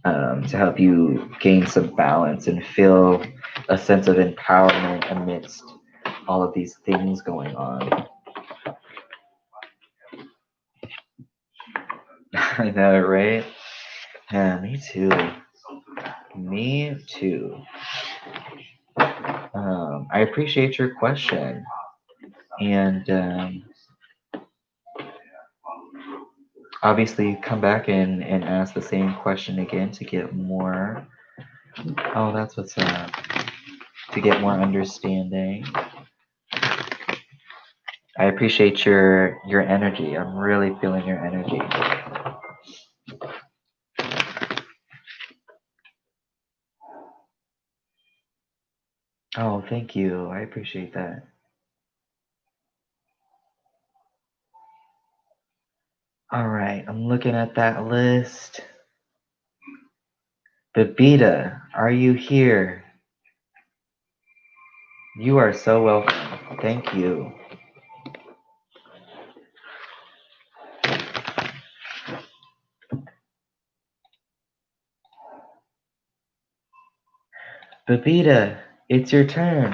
to help you gain some balance and feel a sense of empowerment amidst all of these things going on. I know, right? Yeah, me too. Me too. I appreciate your question, and obviously come back and ask the same question again to get more. Oh, that's what's up. To get more understanding. I appreciate your energy. I'm really feeling your energy. Oh, thank you. I appreciate that. All right, I'm looking at that list. Babita, are you here? You are so welcome. Thank you. Babita, it's your turn.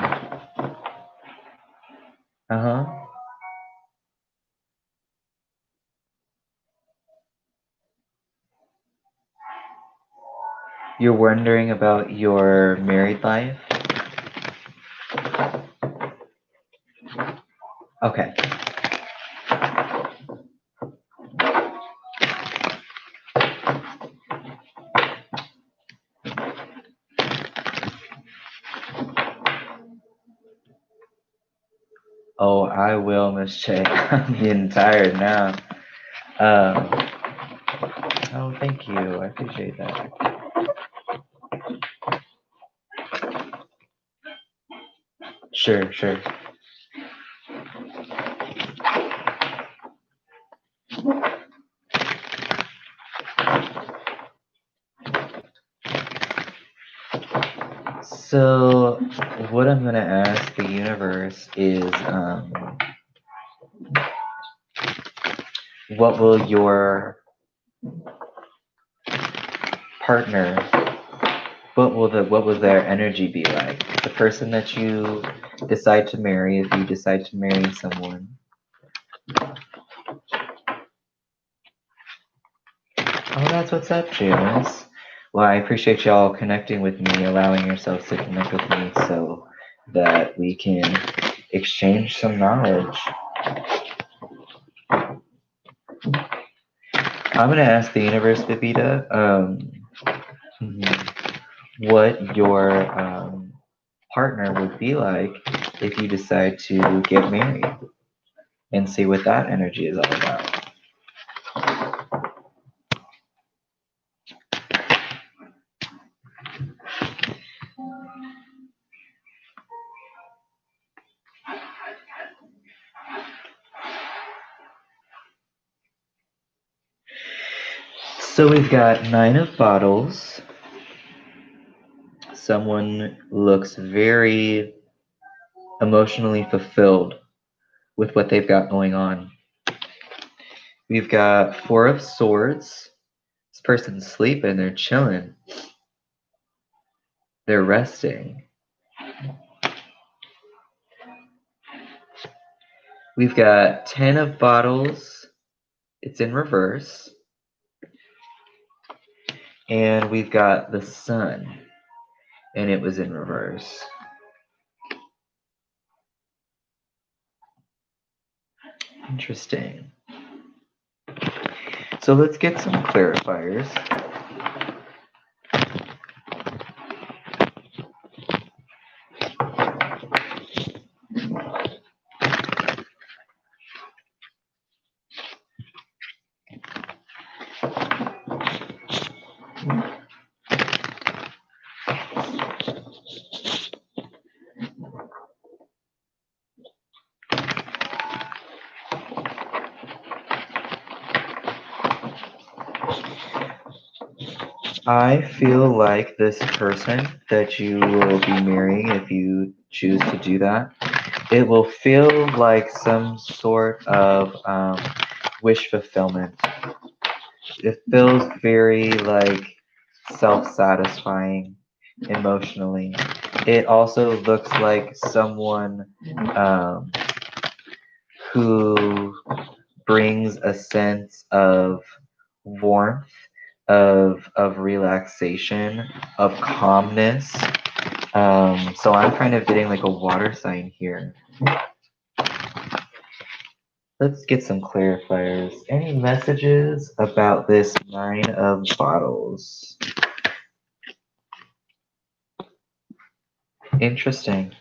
Uh-huh. You're wondering about your married life? Okay. Oh, I will, Miss Che. I'm getting tired now. Um, oh, thank you. I appreciate that. Sure, sure. So, what I'm gonna ask the universe is, what will your partner, what will their energy be like? The person that you decide to marry, if you decide to marry someone. Oh, that's what's up, Janice. Well, I appreciate y'all connecting with me, allowing yourselves to connect with me so that we can exchange some knowledge. I'm gonna ask the universe, Babita, what your partner would be like if you decide to get married, and see what that energy is all about. So we've got 9 of bottles. Someone looks very emotionally fulfilled with what they've got going on. We've got 4 of swords. This person's sleeping, they're chilling. They're resting. We've got 10 of bottles. It's in reverse. And we've got the sun, and it was in reverse. Interesting. So let's get some clarifiers. I feel like this person that you will be marrying, if you choose to do that, it will feel like some sort of wish fulfillment. It feels very like self-satisfying emotionally. It also looks like someone who brings a sense of warmth, of relaxation, of calmness. So I'm kind of getting like a water sign here. Let's get some clarifiers. Any messages about this 9 of bottles? Interesting.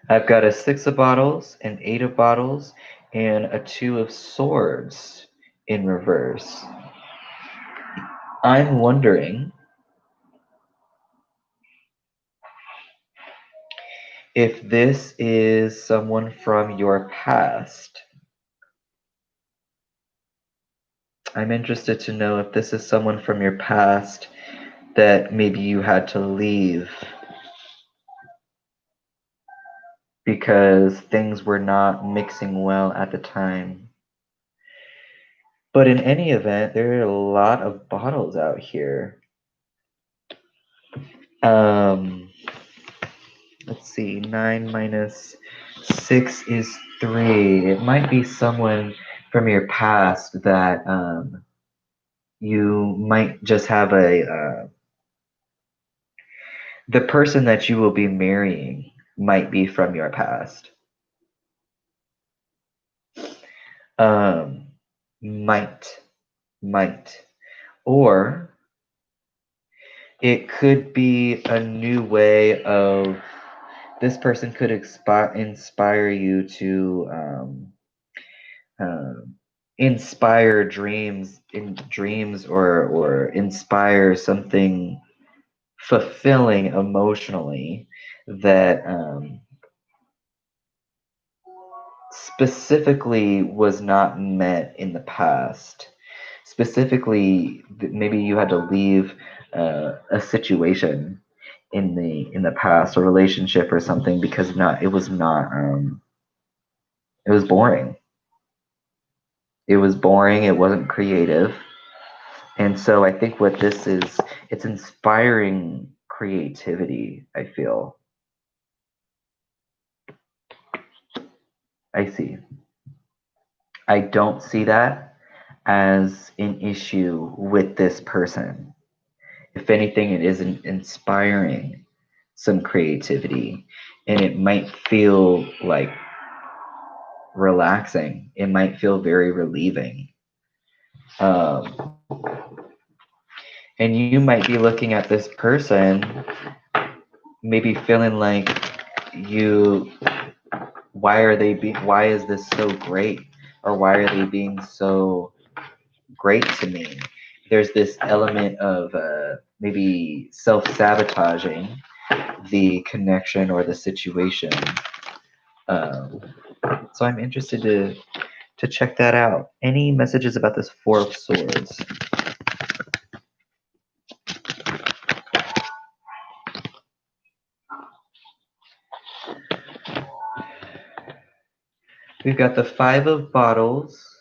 I've got a 6 of bottles, an 8 of bottles, and a 2 of swords in reverse. I'm wondering if this is someone from your past. I'm interested to know if this is someone from your past that maybe you had to leave because things were not mixing well at the time. But in any event, there are a lot of bottles out here. Let's see, 9 minus 6 is 3. It might be someone from your past that you might just have the person that you will be marrying might be from your past. Might. Or it could be a new way of, this person could inspire you to inspire dreams or inspire something fulfilling emotionally that specifically was not met in the past. Specifically, maybe you had to leave a situation in the past, a relationship or something, because it was boring. It was boring. It wasn't creative. And so I think what this is, it's inspiring creativity, I feel. I see. I don't see that as an issue with this person. If anything, it is inspiring some creativity, and it might feel like relaxing. It might feel very relieving. And you might be looking at this person, maybe feeling like why is this so great? Or why are they being so great to me? There's this element of maybe self-sabotaging the connection or the situation. So I'm interested to check that out. Any messages about this 4 of Swords? We've got the Five of Bottles,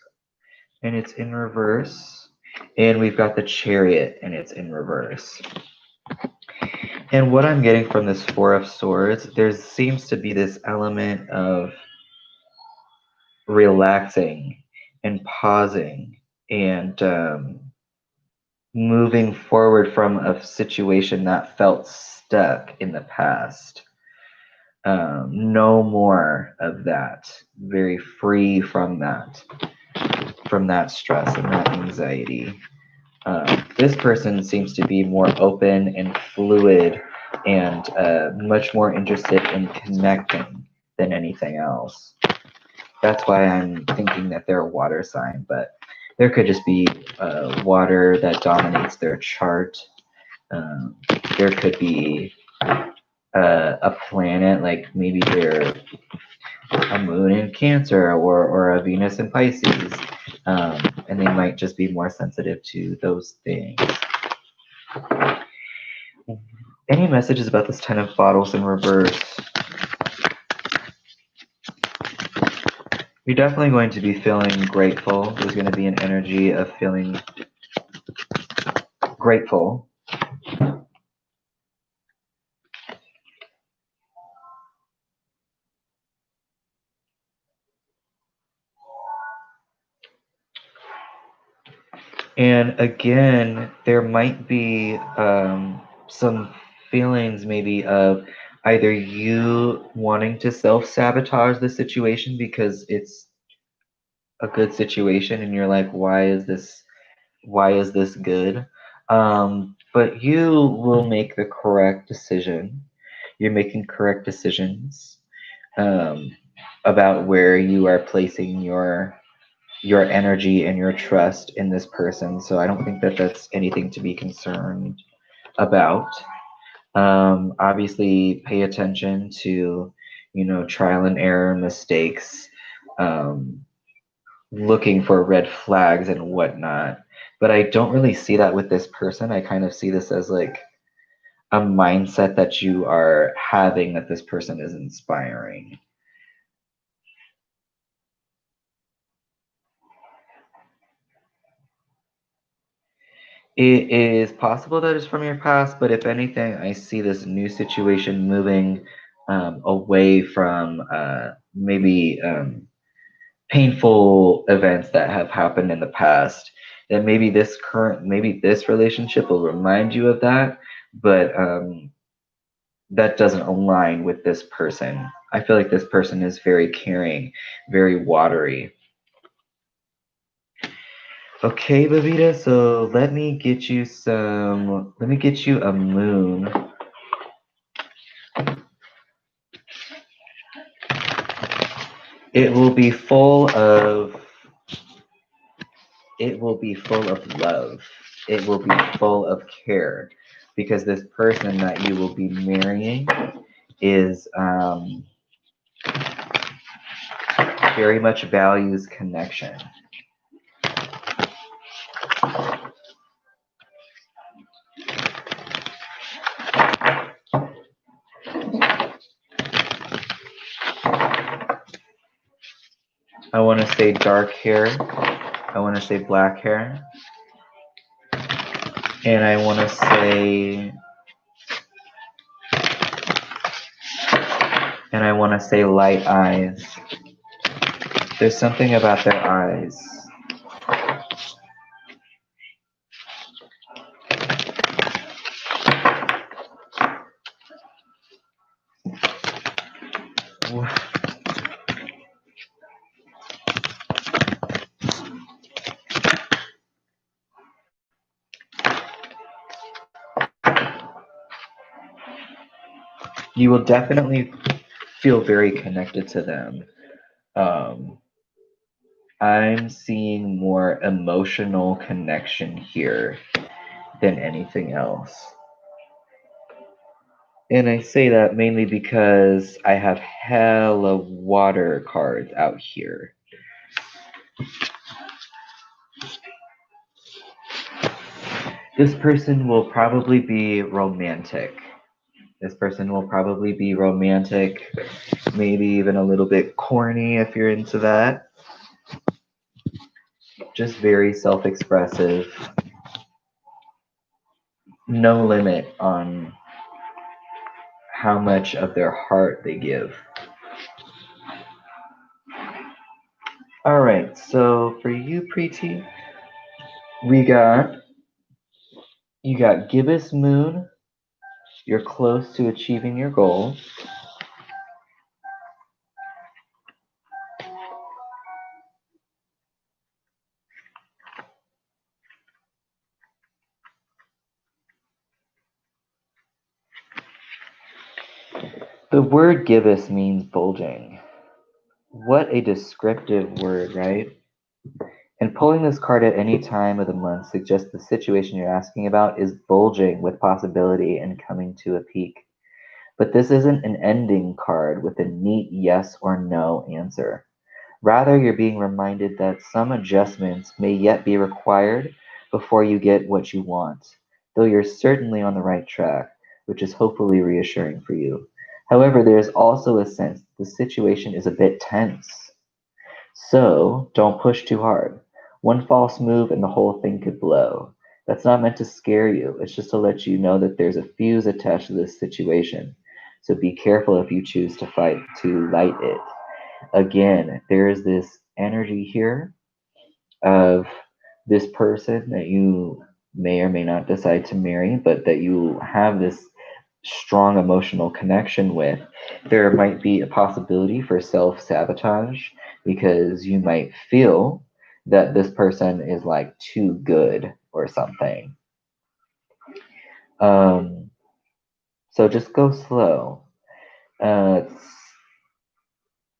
and it's in reverse. And we've got the Chariot, and it's in reverse. And what I'm getting from this Four of Swords, there seems to be this element of relaxing and pausing and moving forward from a situation that felt stuck in the past. No more of that. Very free from that stress and that anxiety. This person seems to be more open and fluid and much more interested in connecting than anything else. That's why I'm thinking that they're a water sign, but there could just be water that dominates their chart. There could be a planet, like maybe they're a moon in Cancer or a Venus in Pisces, and they might just be more sensitive to those things. Any messages about this Ten of Bottles in reverse? You're definitely going to be feeling grateful. There's going to be an energy of feeling grateful. And again, there might be some feelings maybe of either you wanting to self-sabotage the situation because it's a good situation and you're like, why is this good? But you will make the correct decision. You're making correct decisions about where you are placing your energy and your trust in this person. So I don't think that that's anything to be concerned about. Obviously, pay attention to, trial and error mistakes, looking for red flags and whatnot. But I don't really see that with this person. I kind of see this as like a mindset that you are having that this person is inspiring. It is possible that it's from your past, but if anything, I see this new situation moving away from maybe painful events that have happened in the past. And maybe this relationship will remind you of that, but that doesn't align with this person. I feel like this person is very caring, very watery. Okay, Bavita, so let me get you a moon. It will be full of love. It will be full of care, because this person that you will be marrying is very much values connection. I want to say dark hair. I want to say black hair. And I want to say light eyes. There's something about their eyes. You will definitely feel very connected to them. I'm seeing more emotional connection here than anything else. And I say that mainly because I have hella water cards out here. This person will probably be romantic. maybe even a little bit corny if you're into that. Just very self-expressive. No limit on how much of their heart they give. All right, so for you, Preeti, you got gibbous moon. You're close to achieving your goal. The word gibbous means bulging. What a descriptive word, right? And pulling this card at any time of the month suggests the situation you're asking about is bulging with possibility and coming to a peak. But this isn't an ending card with a neat yes or no answer. Rather, you're being reminded that some adjustments may yet be required before you get what you want, though you're certainly on the right track, which is hopefully reassuring for you. However, there's also a sense the situation is a bit tense. So, don't push too hard. One false move and the whole thing could blow. That's not meant to scare you, it's just to let you know that there's a fuse attached to this situation. So be careful if you choose to light it. Again, there is this energy here of this person that you may or may not decide to marry, but that you have this strong emotional connection with. There might be a possibility for self sabotage because you might feel that this person is like too good or something. Um, so just go slow. It's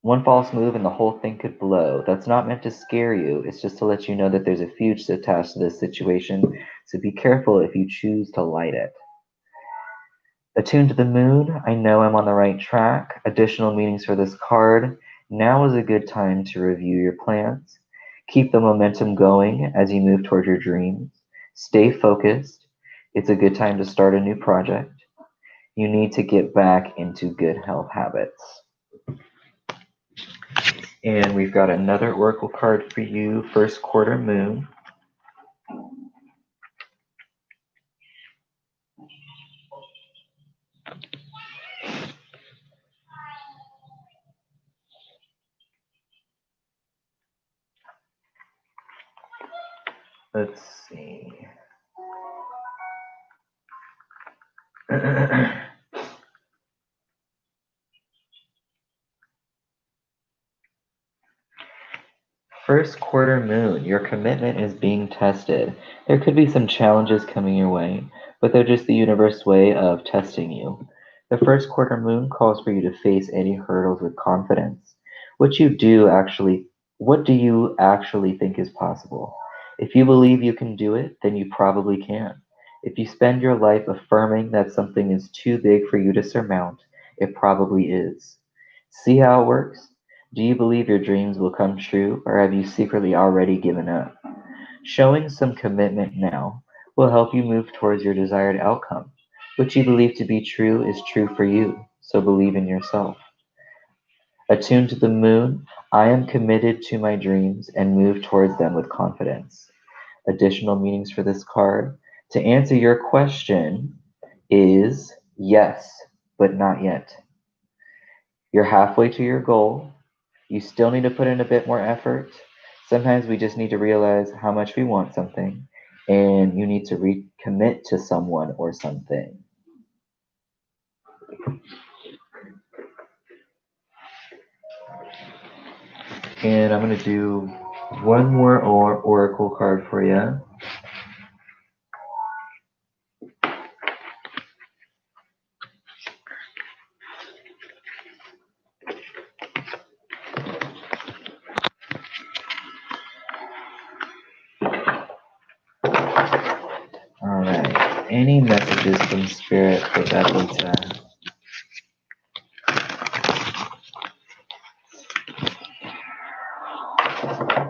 one false move and the whole thing could blow. That's not meant to scare you. It's just to let you know that there's a fuse attached to this situation. So be careful if you choose to light it. Attuned to the moon, I know I'm on the right track. Additional meanings for this card. Now is a good time to review your plans. Keep the momentum going as you move toward your dreams. Stay focused. It's a good time to start a new project. You need to get back into good health habits. And we've got another oracle card for you, first quarter moon. Let's see. First quarter moon, your commitment is being tested. There could be some challenges coming your way, but they're just the universe way of testing you. The first quarter moon calls for you to face any hurdles with confidence. What you do actually, what do you actually think is possible? If you believe you can do it, then you probably can. If you spend your life affirming that something is too big for you to surmount, it probably is. See how it works? Do you believe your dreams will come true, or have you secretly already given up? Showing some commitment now will help you move towards your desired outcome. What you believe to be true is true for you, so believe in yourself. Attuned to the moon, I am committed to my dreams and move towards them with confidence. Additional meanings for this card. To answer your question is yes, but not yet. You're halfway to your goal. You still need to put in a bit more effort. Sometimes we just need to realize how much we want something, and you need to recommit to someone or something. And I'm going to do one more oracle card for you. All right. Any messages from Spirit for Bebita?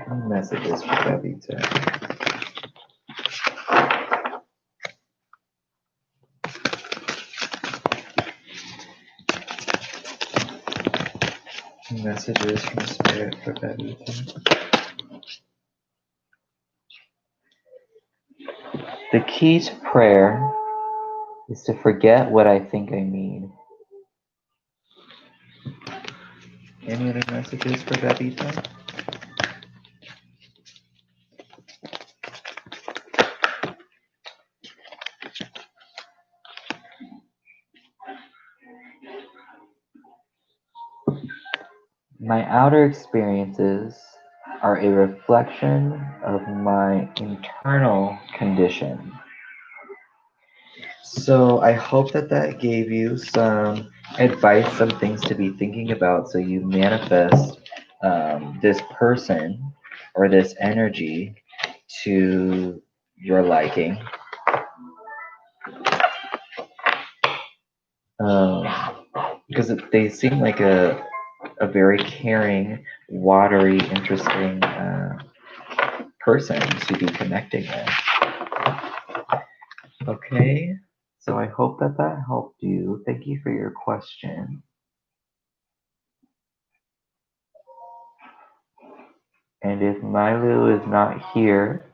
Any messages for Bebita? messages from Spirit for Bebita. The key to prayer is to forget what I think I need. Any other messages for Bebita? My outer experiences are a reflection of my internal condition. So I hope that that gave you some advice, some things to be thinking about so you manifest this person or this energy to your liking. Because they seem like a very caring, watery, interesting person to be connecting with. Okay, so I hope that that helped you. Thank you for your question. And if Milu is not here,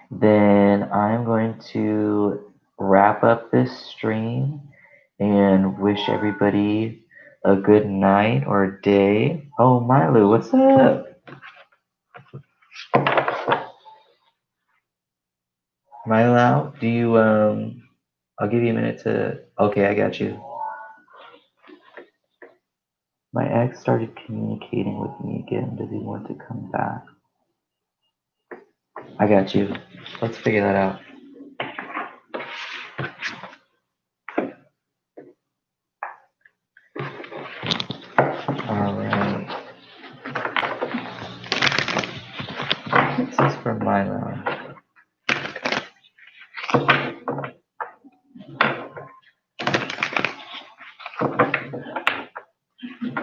then I'm going to wrap up this stream and wish everybody a good night or day. Oh, Milu, what's up? Milo, do you, I'll give you a minute to, okay, I got you. My ex started communicating with me again. Does he want to come back? I got you. Let's figure that out. All right. This is for Milo.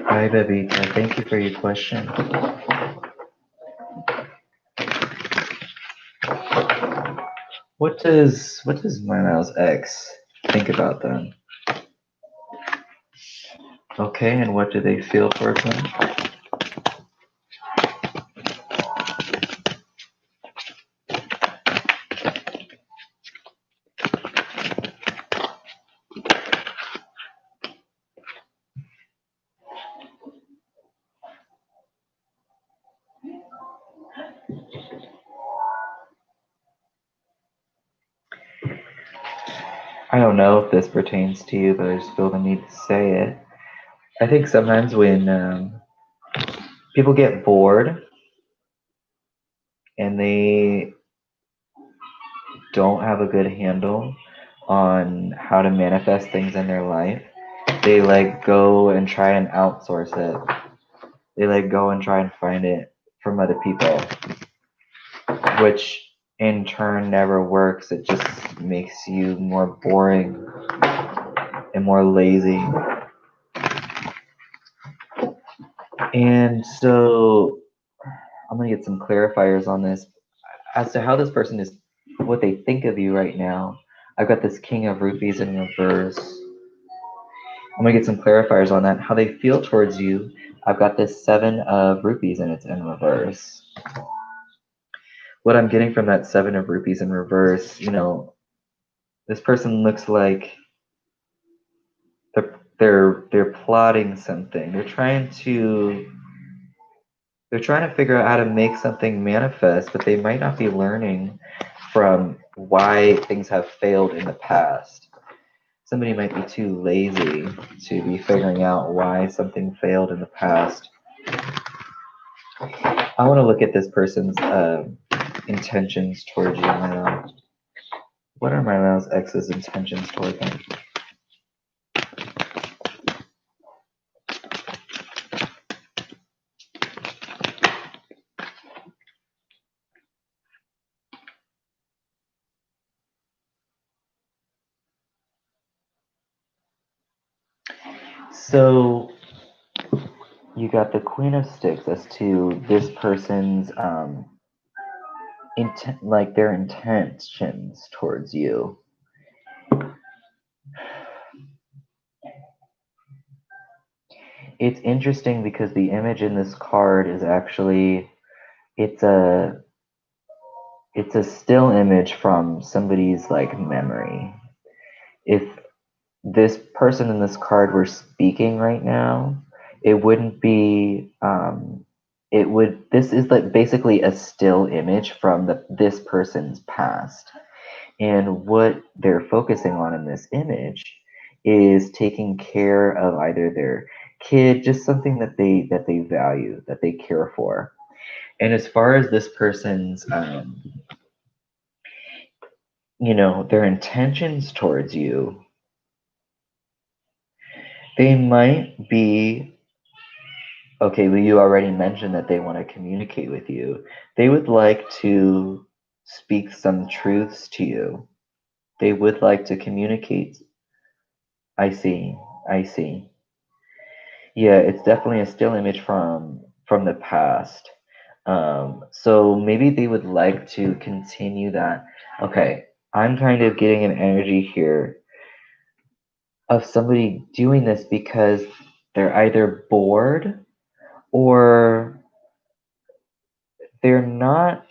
Hi, Bebita. Thank you for your question. What does Milo's ex think about them? Okay, and what do they feel towards them? I don't know if this pertains to you, but I just feel the need to say it. I think sometimes when people get bored and they don't have a good handle on how to manifest things in their life, they like go and try and outsource it. They like go and try and find it from other people, which in turn never works. It just makes you more boring and more lazy. And so I'm gonna get some clarifiers on this as to how this person is, what they think of you right now. I've got this King of Rupees in reverse. I'm gonna get some clarifiers on that. How they feel towards you. I've got this 7 of Rupees and it's in reverse. What I'm getting from that 7 of Rupees in reverse, you know, this person looks like they're plotting something. They're trying to figure out how to make something manifest, but they might not be learning from why things have failed in the past. Somebody might be too lazy to be figuring out why something failed in the past. I want to look at this person's intentions towards you, Milo. What are Milo's ex's intentions toward them? So you got the Queen of Sticks as to this person's intent, like their intentions towards you. It's interesting because the image in this card is actually it's a it's a still image from somebody's like memory. If this person in this card were speaking right now, it wouldn't be it would this is like basically a still image from this person's past. And what they're focusing on in this image is taking care of either their kid, just something that they value, that they care for. And as far as this person's their intentions towards you, they might be okay. Well, you already mentioned that they want to communicate with you. They would like to speak some truths to you. They would like to communicate. I see. I see. Yeah, it's definitely a still image from the past. So maybe they would like to continue that. Okay, I'm kind of getting an energy here of somebody doing this because they're either bored or they're not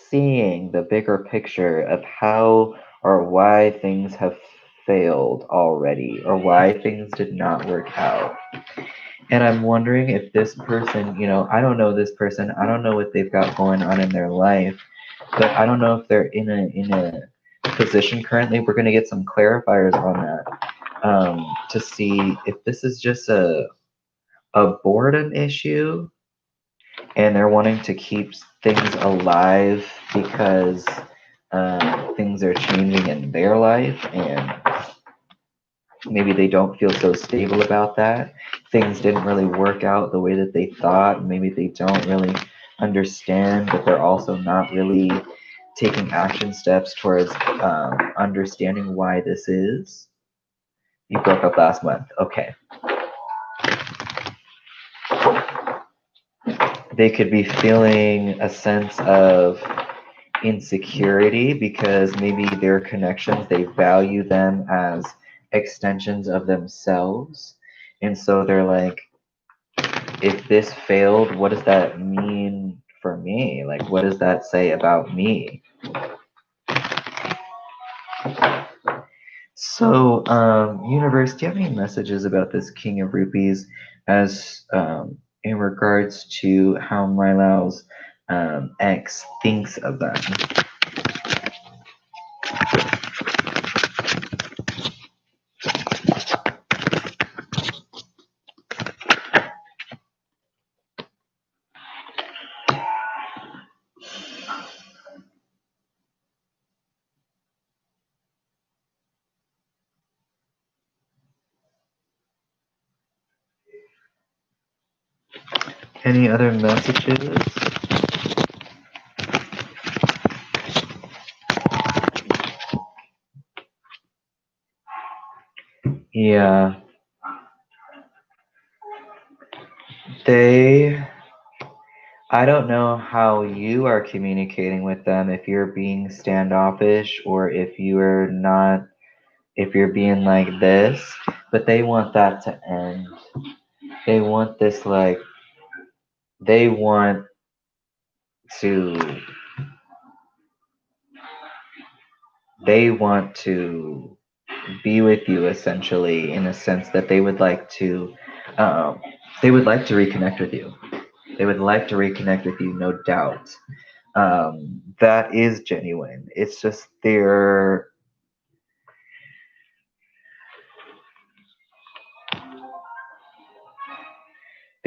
seeing the bigger picture of how or why things have failed already or why things did not work out. And I'm wondering if this person, I don't know this person. I don't know what they've got going on in their life, but I don't know if they're in a position currently. We're going to get some clarifiers on that to see if this is just a boredom issue and they're wanting to keep things alive because things are changing in their life and maybe they don't feel so stable about that. Things didn't really work out the way that they thought. Maybe they don't really understand, but they're also not really taking action steps towards understanding why this is. You broke up last month. Okay. They could be feeling a sense of insecurity because maybe their connections, they value them as extensions of themselves. And so they're like, if this failed, what does that mean for me? Like, what does that say about me? So, universe, do you have any messages about this King of Rupees as in regards to how Mylao's ex thinks of them? Any other messages? Yeah. I don't know how you are communicating with them, if you're being standoffish or if you are not, if you're being like this, but they want that to end. They want this, like, they want to, they want to be with you essentially in a sense that um, they would like to reconnect with you. They would like to reconnect with you, no doubt. That is genuine. It's just they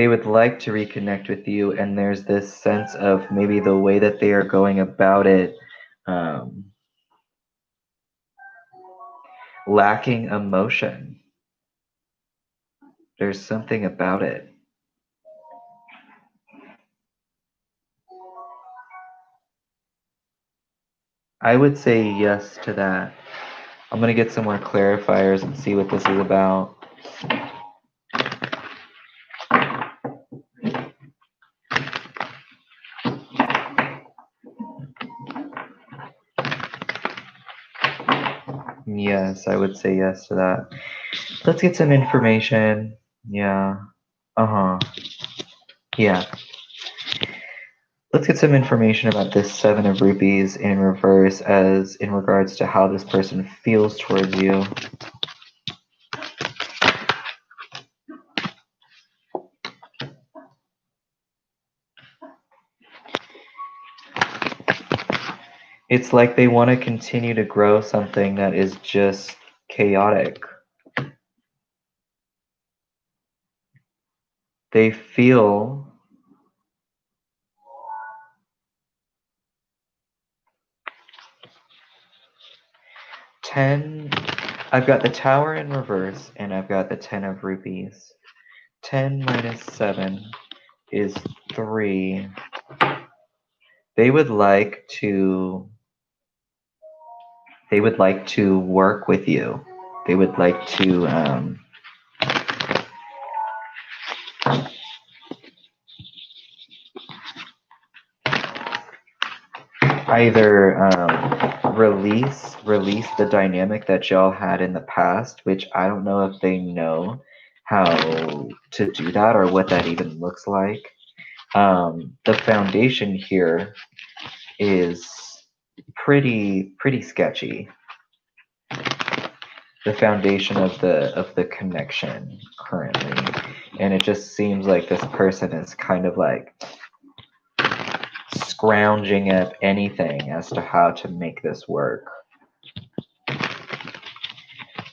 would like to reconnect with you, and there's this sense of maybe the way that they are going about it, um, lacking emotion. There's something about it. I would say yes to that. I'm going to get some more clarifiers and see what this is about. Yes, I would say yes to that. Let's get some information. Yeah. Uh-huh. Yeah. Let's get some information about this Seven of Rupees in reverse as in regards to how this person feels towards you. It's like they want to continue to grow something that is just chaotic. They feel I've got the Tower in reverse and I've got the 10 of Rupees. 10 minus 7 is 3. They would like to work with you. They would like to either release the dynamic that y'all had in the past, which I don't know if they know how to do that or what that even looks like. The foundation here is pretty sketchy. The foundation of the connection currently, and it just seems like this person is kind of like scrounging at anything as to how to make this work.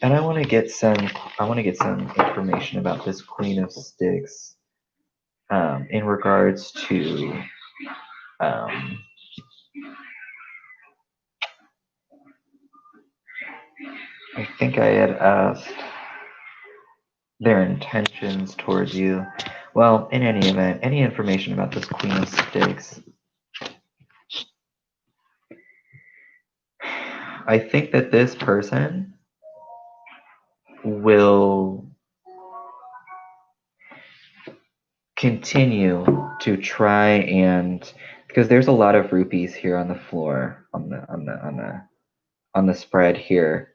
And I want to get some information about this Queen of Sticks in regards to I think I had asked their intentions towards you. Well, in any event, any information about this Queen of Sticks. I think that this person will continue to try and, because there's a lot of rupees here on the floor on the spread here,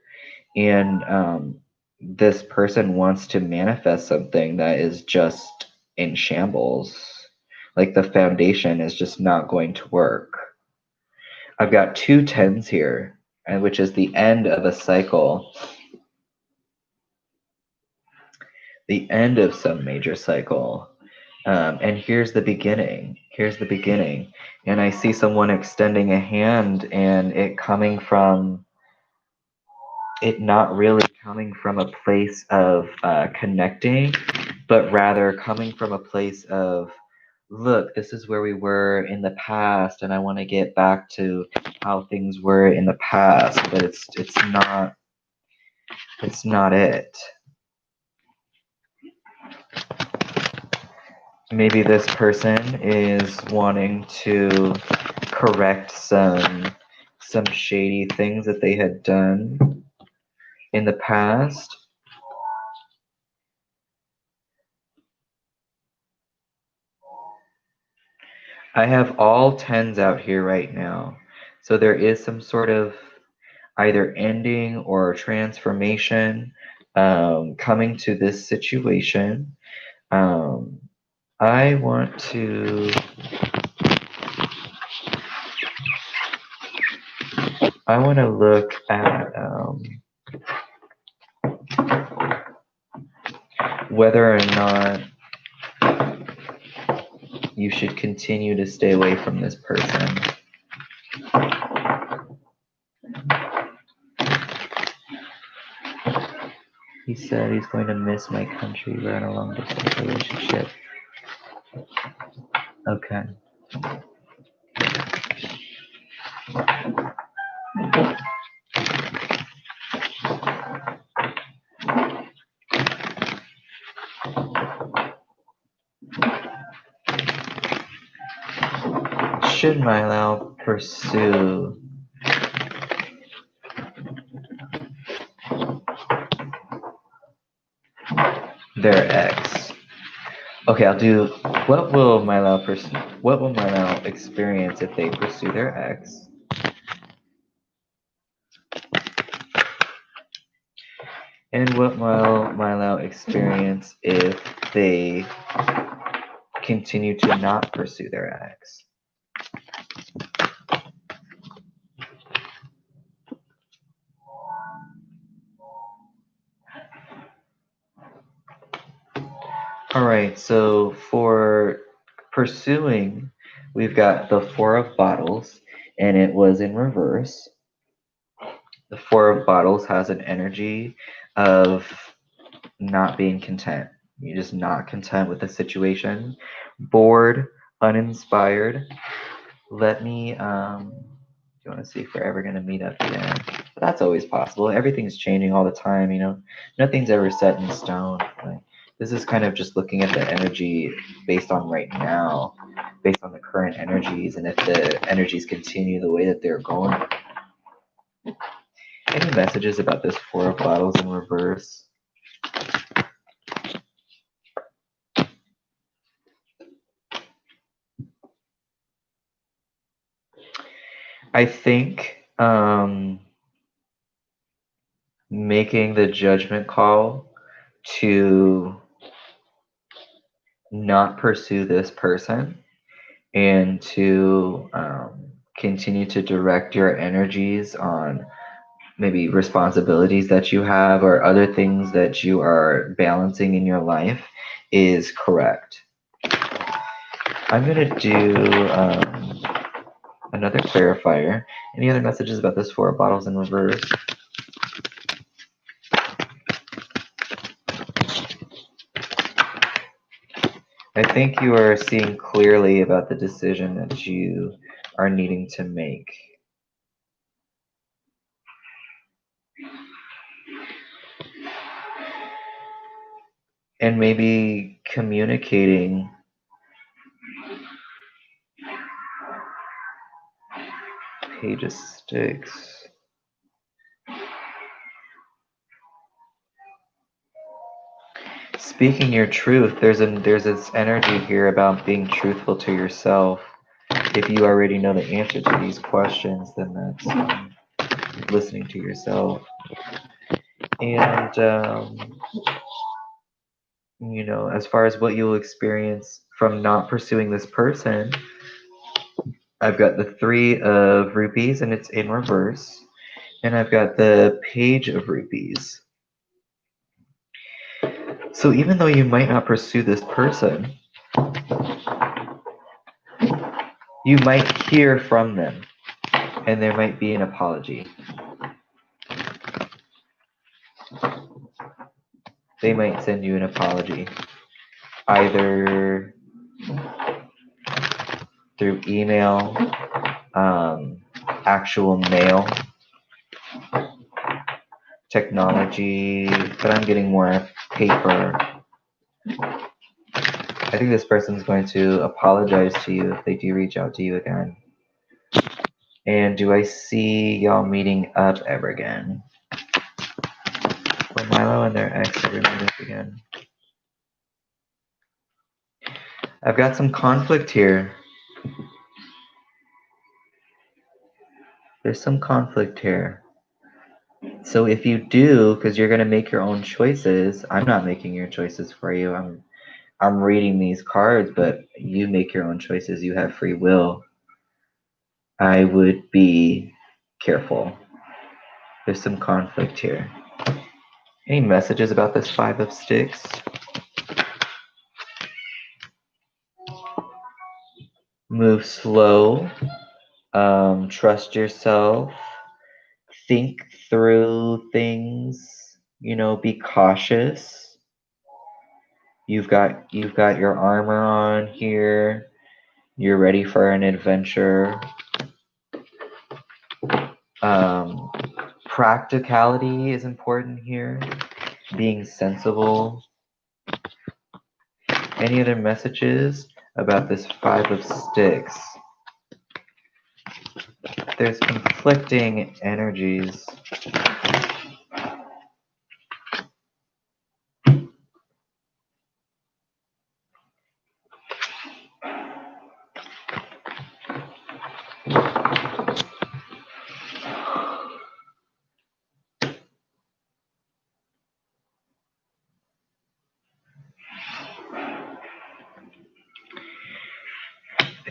and this person wants to manifest something that is just in shambles. Like the foundation is just not going to work. I've got 2 10s here, and which is the end of a cycle. The end of some major cycle. And here's the beginning. Here's the beginning. And I see someone extending a hand and it coming from, it not really coming from a place of connecting, but rather coming from a place of, look, this is where we were in the past, and I want to get back to how things were in the past, but it's not it. Maybe this person is wanting to correct some shady things that they had done in the past. I have all 10s out here right now. So there is some sort of either ending or transformation coming to this situation. I want to look at whether or not you should continue to stay away from this person. He said he's going to miss my country. We're in a long distance relationship. Okay. Should Milo pursue their ex? Okay, I'll do. What will Milo experience if they pursue their ex? And what will Milo experience if they continue to not pursue their ex? All right, so for pursuing, we've got the Four of Bottles, and it was in reverse. The Four of Bottles has an energy of not being content. You're just not content with the situation, bored, uninspired. Let me, do you want to see if we're ever going to meet up again? But that's always possible. Everything's changing all the time, you know? Nothing's ever set in stone. Like, this is kind of just looking at the energy based on right now, based on the current energies, and if the energies continue the way that they're going. Any messages about this Four of Bottles in reverse? I think making the judgment call to not pursue this person and to continue to direct your energies on maybe responsibilities that you have or other things that you are balancing in your life is correct. I'm going to do another clarifier. Any other messages about this Four of Bottles in reverse? I think you are seeing clearly about the decision that you are needing to make. And maybe communicating Page of Sticks. Speaking your truth, there's this energy here about being truthful to yourself. If you already know the answer to these questions, then that's listening to yourself. And you know, as far as what you'll experience from not pursuing this person, I've got the Three of Rupees and it's in reverse, and I've got the Page of Rupees. So even though you might not pursue this person, you might hear from them and there might be an apology. They might send you an apology, either through email, actual mail, technology, but I'm getting more paper. I think this person's going to apologize to you if they do reach out to you again. And do I see y'all meeting up ever again? Will Milo and their ex ever meet up again? I've got some conflict here. There's some conflict here. So if you do, because you're going to make your own choices, I'm not making your choices for you. I'm reading these cards, but you make your own choices. You have free will. I would be careful. There's some conflict here. Any messages about this Five of Sticks? Move slow. Trust yourself. Think through things. You know, be cautious. You've got your armor on here. You're ready for an adventure. Practicality is important here. Being sensible. Any other messages about this Five of Sticks? There's conflicting energies.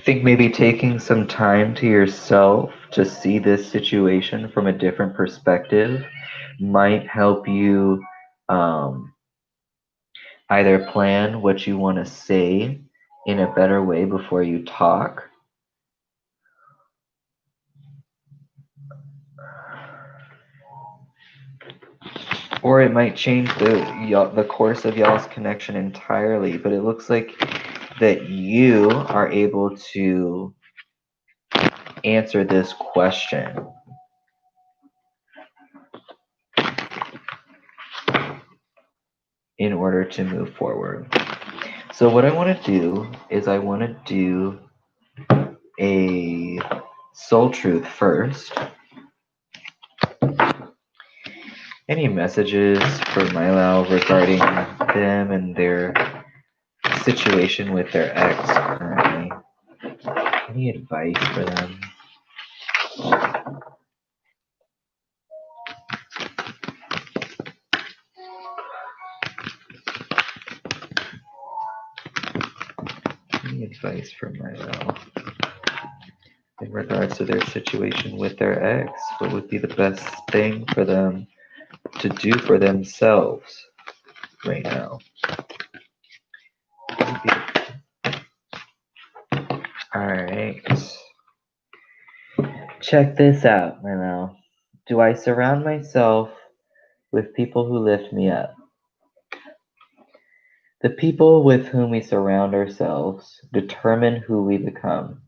think maybe taking some time to yourself to see this situation from a different perspective might help you um, either plan what you want to say in a better way before you talk. Or it might change the course of y'all's connection entirely, but it looks like that you are able to answer this question in order to move forward. So what I want to do is I want to do a soul truth first. Any messages for Milo regarding them and their situation with their ex currently? Any advice for them? Any advice for Milo in regards to their situation with their ex? What would be the best thing for them to do for themselves right now? Alright. Check this out, Milo. Do I surround myself with people who lift me up? The people with whom we surround ourselves determine who we become.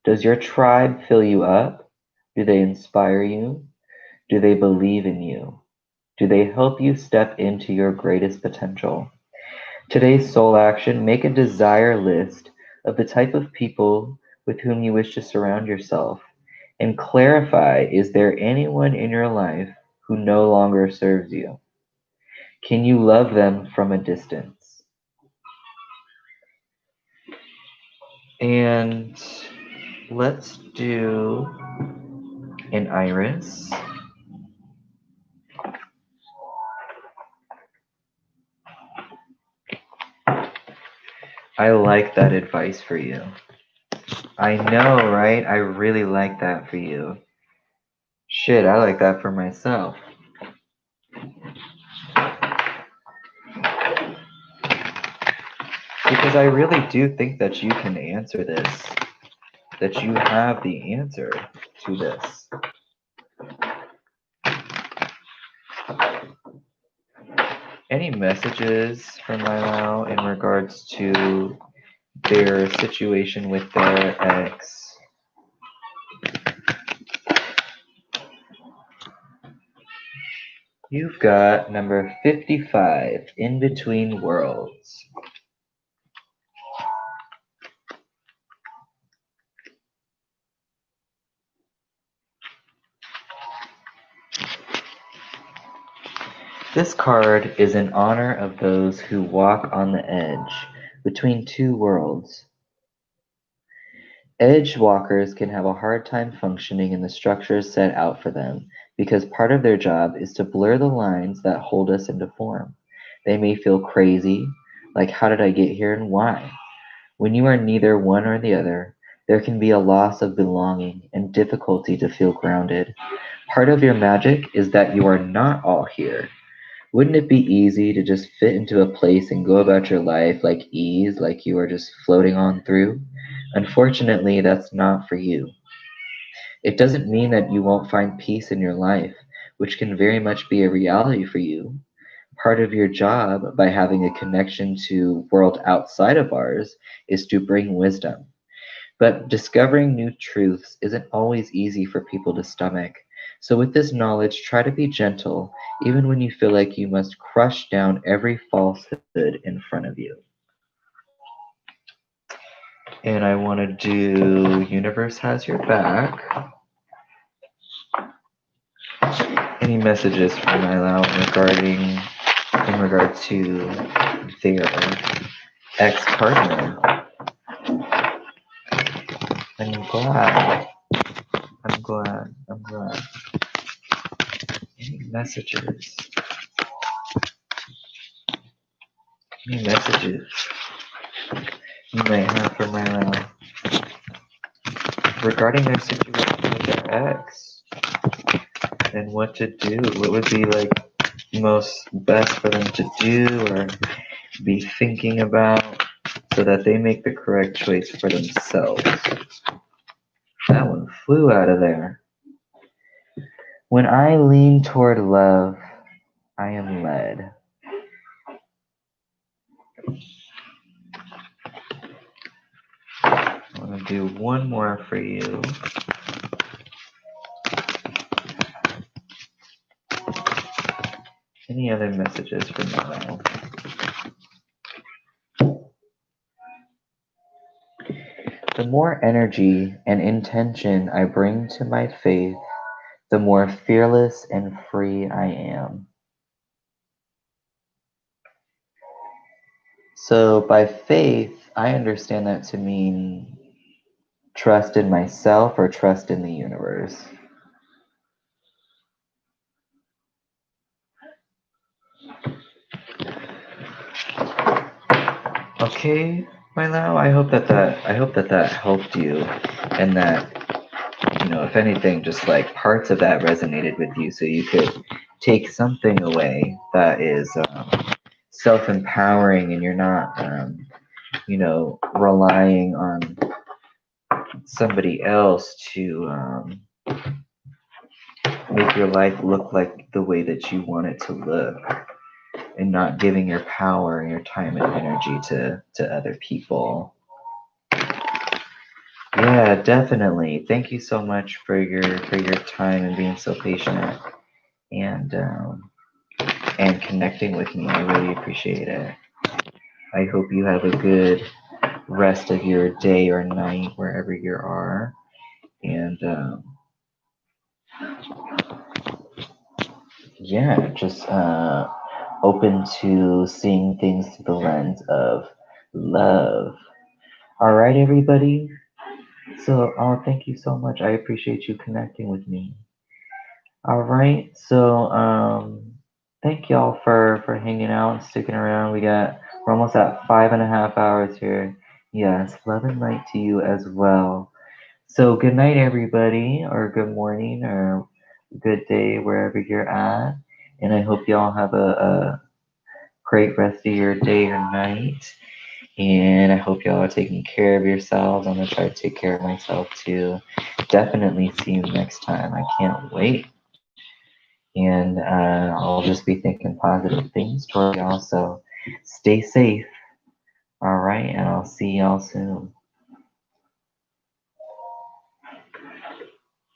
Does your tribe fill you up? Do they inspire you? Do they believe in you? Do they help you step into your greatest potential? Today's soul action, make a desire list of the type of people with whom you wish to surround yourself and clarify, is there anyone in your life who no longer serves you? Can you love them from a distance? And let's do an iris. I like that advice for you. I know, right? I really like that for you. Shit, I like that for myself. Because I really do think that you can answer this. That you have the answer to this. Any messages from Milo in regards to their situation with their ex? You've got number 55, In Between Worlds. This card is in honor of those who walk on the edge between two worlds. Edge walkers can have a hard time functioning in the structures set out for them because part of their job is to blur the lines that hold us into form. They may feel crazy, like how did I get here and why? When you are neither one or the other, there can be a loss of belonging and difficulty to feel grounded. Part of your magic is that you are not all here. Wouldn't it be easy to just fit into a place and go about your life like ease, like you are just floating on through? Unfortunately, that's not for you. It doesn't mean that you won't find peace in your life, which can very much be a reality for you. Part of your job by having a connection to world outside of ours is to bring wisdom. But discovering new truths isn't always easy for people to stomach. So, with this knowledge, try to be gentle, even when you feel like you must crush down every falsehood in front of you. And I want to do Universe Has Your Back. Any messages from Milo in regard to their ex-partner? I'm glad. I'm glad. Any messages? Any messages you might have for Milo? regarding their situation with their ex and what to do. What would be like most best for them to do or be thinking about so that they make the correct choice for themselves. That one flew out of there. When I lean toward love, I am led. I'm going to do one more for you. Any other messages for now? The more energy and intention I bring to my faith, the more fearless and free I am. So by faith, I understand that to mean trust in myself or trust in the universe. Okay, Milo, I hope that helped you, and that, if anything, just like parts of that resonated with you, so you could take something away that is self-empowering, and you're not, relying on somebody else to make your life look like the way that you want it to look, and not giving your power and your time and energy to other people. Yeah, definitely. Thank you so much for your time and being so patient and connecting with me. I really appreciate it. I hope you have a good rest of your day or night wherever you are, and yeah, just open to seeing things through the lens of love. All right, everybody. So, thank you so much. I appreciate you connecting with me. All right. So, thank y'all for hanging out and sticking around. We're almost at 5.5 hours here. Yes, love and light to you as well. So, good night, everybody, or good morning, or good day, wherever you're at. And I hope y'all have a great rest of your day or night. And I hope y'all are taking care of yourselves. I'm going to try to take care of myself too. Definitely see you next time. I can't wait. And I'll just be thinking positive things toward y'all. So stay safe. All right. And I'll see y'all soon.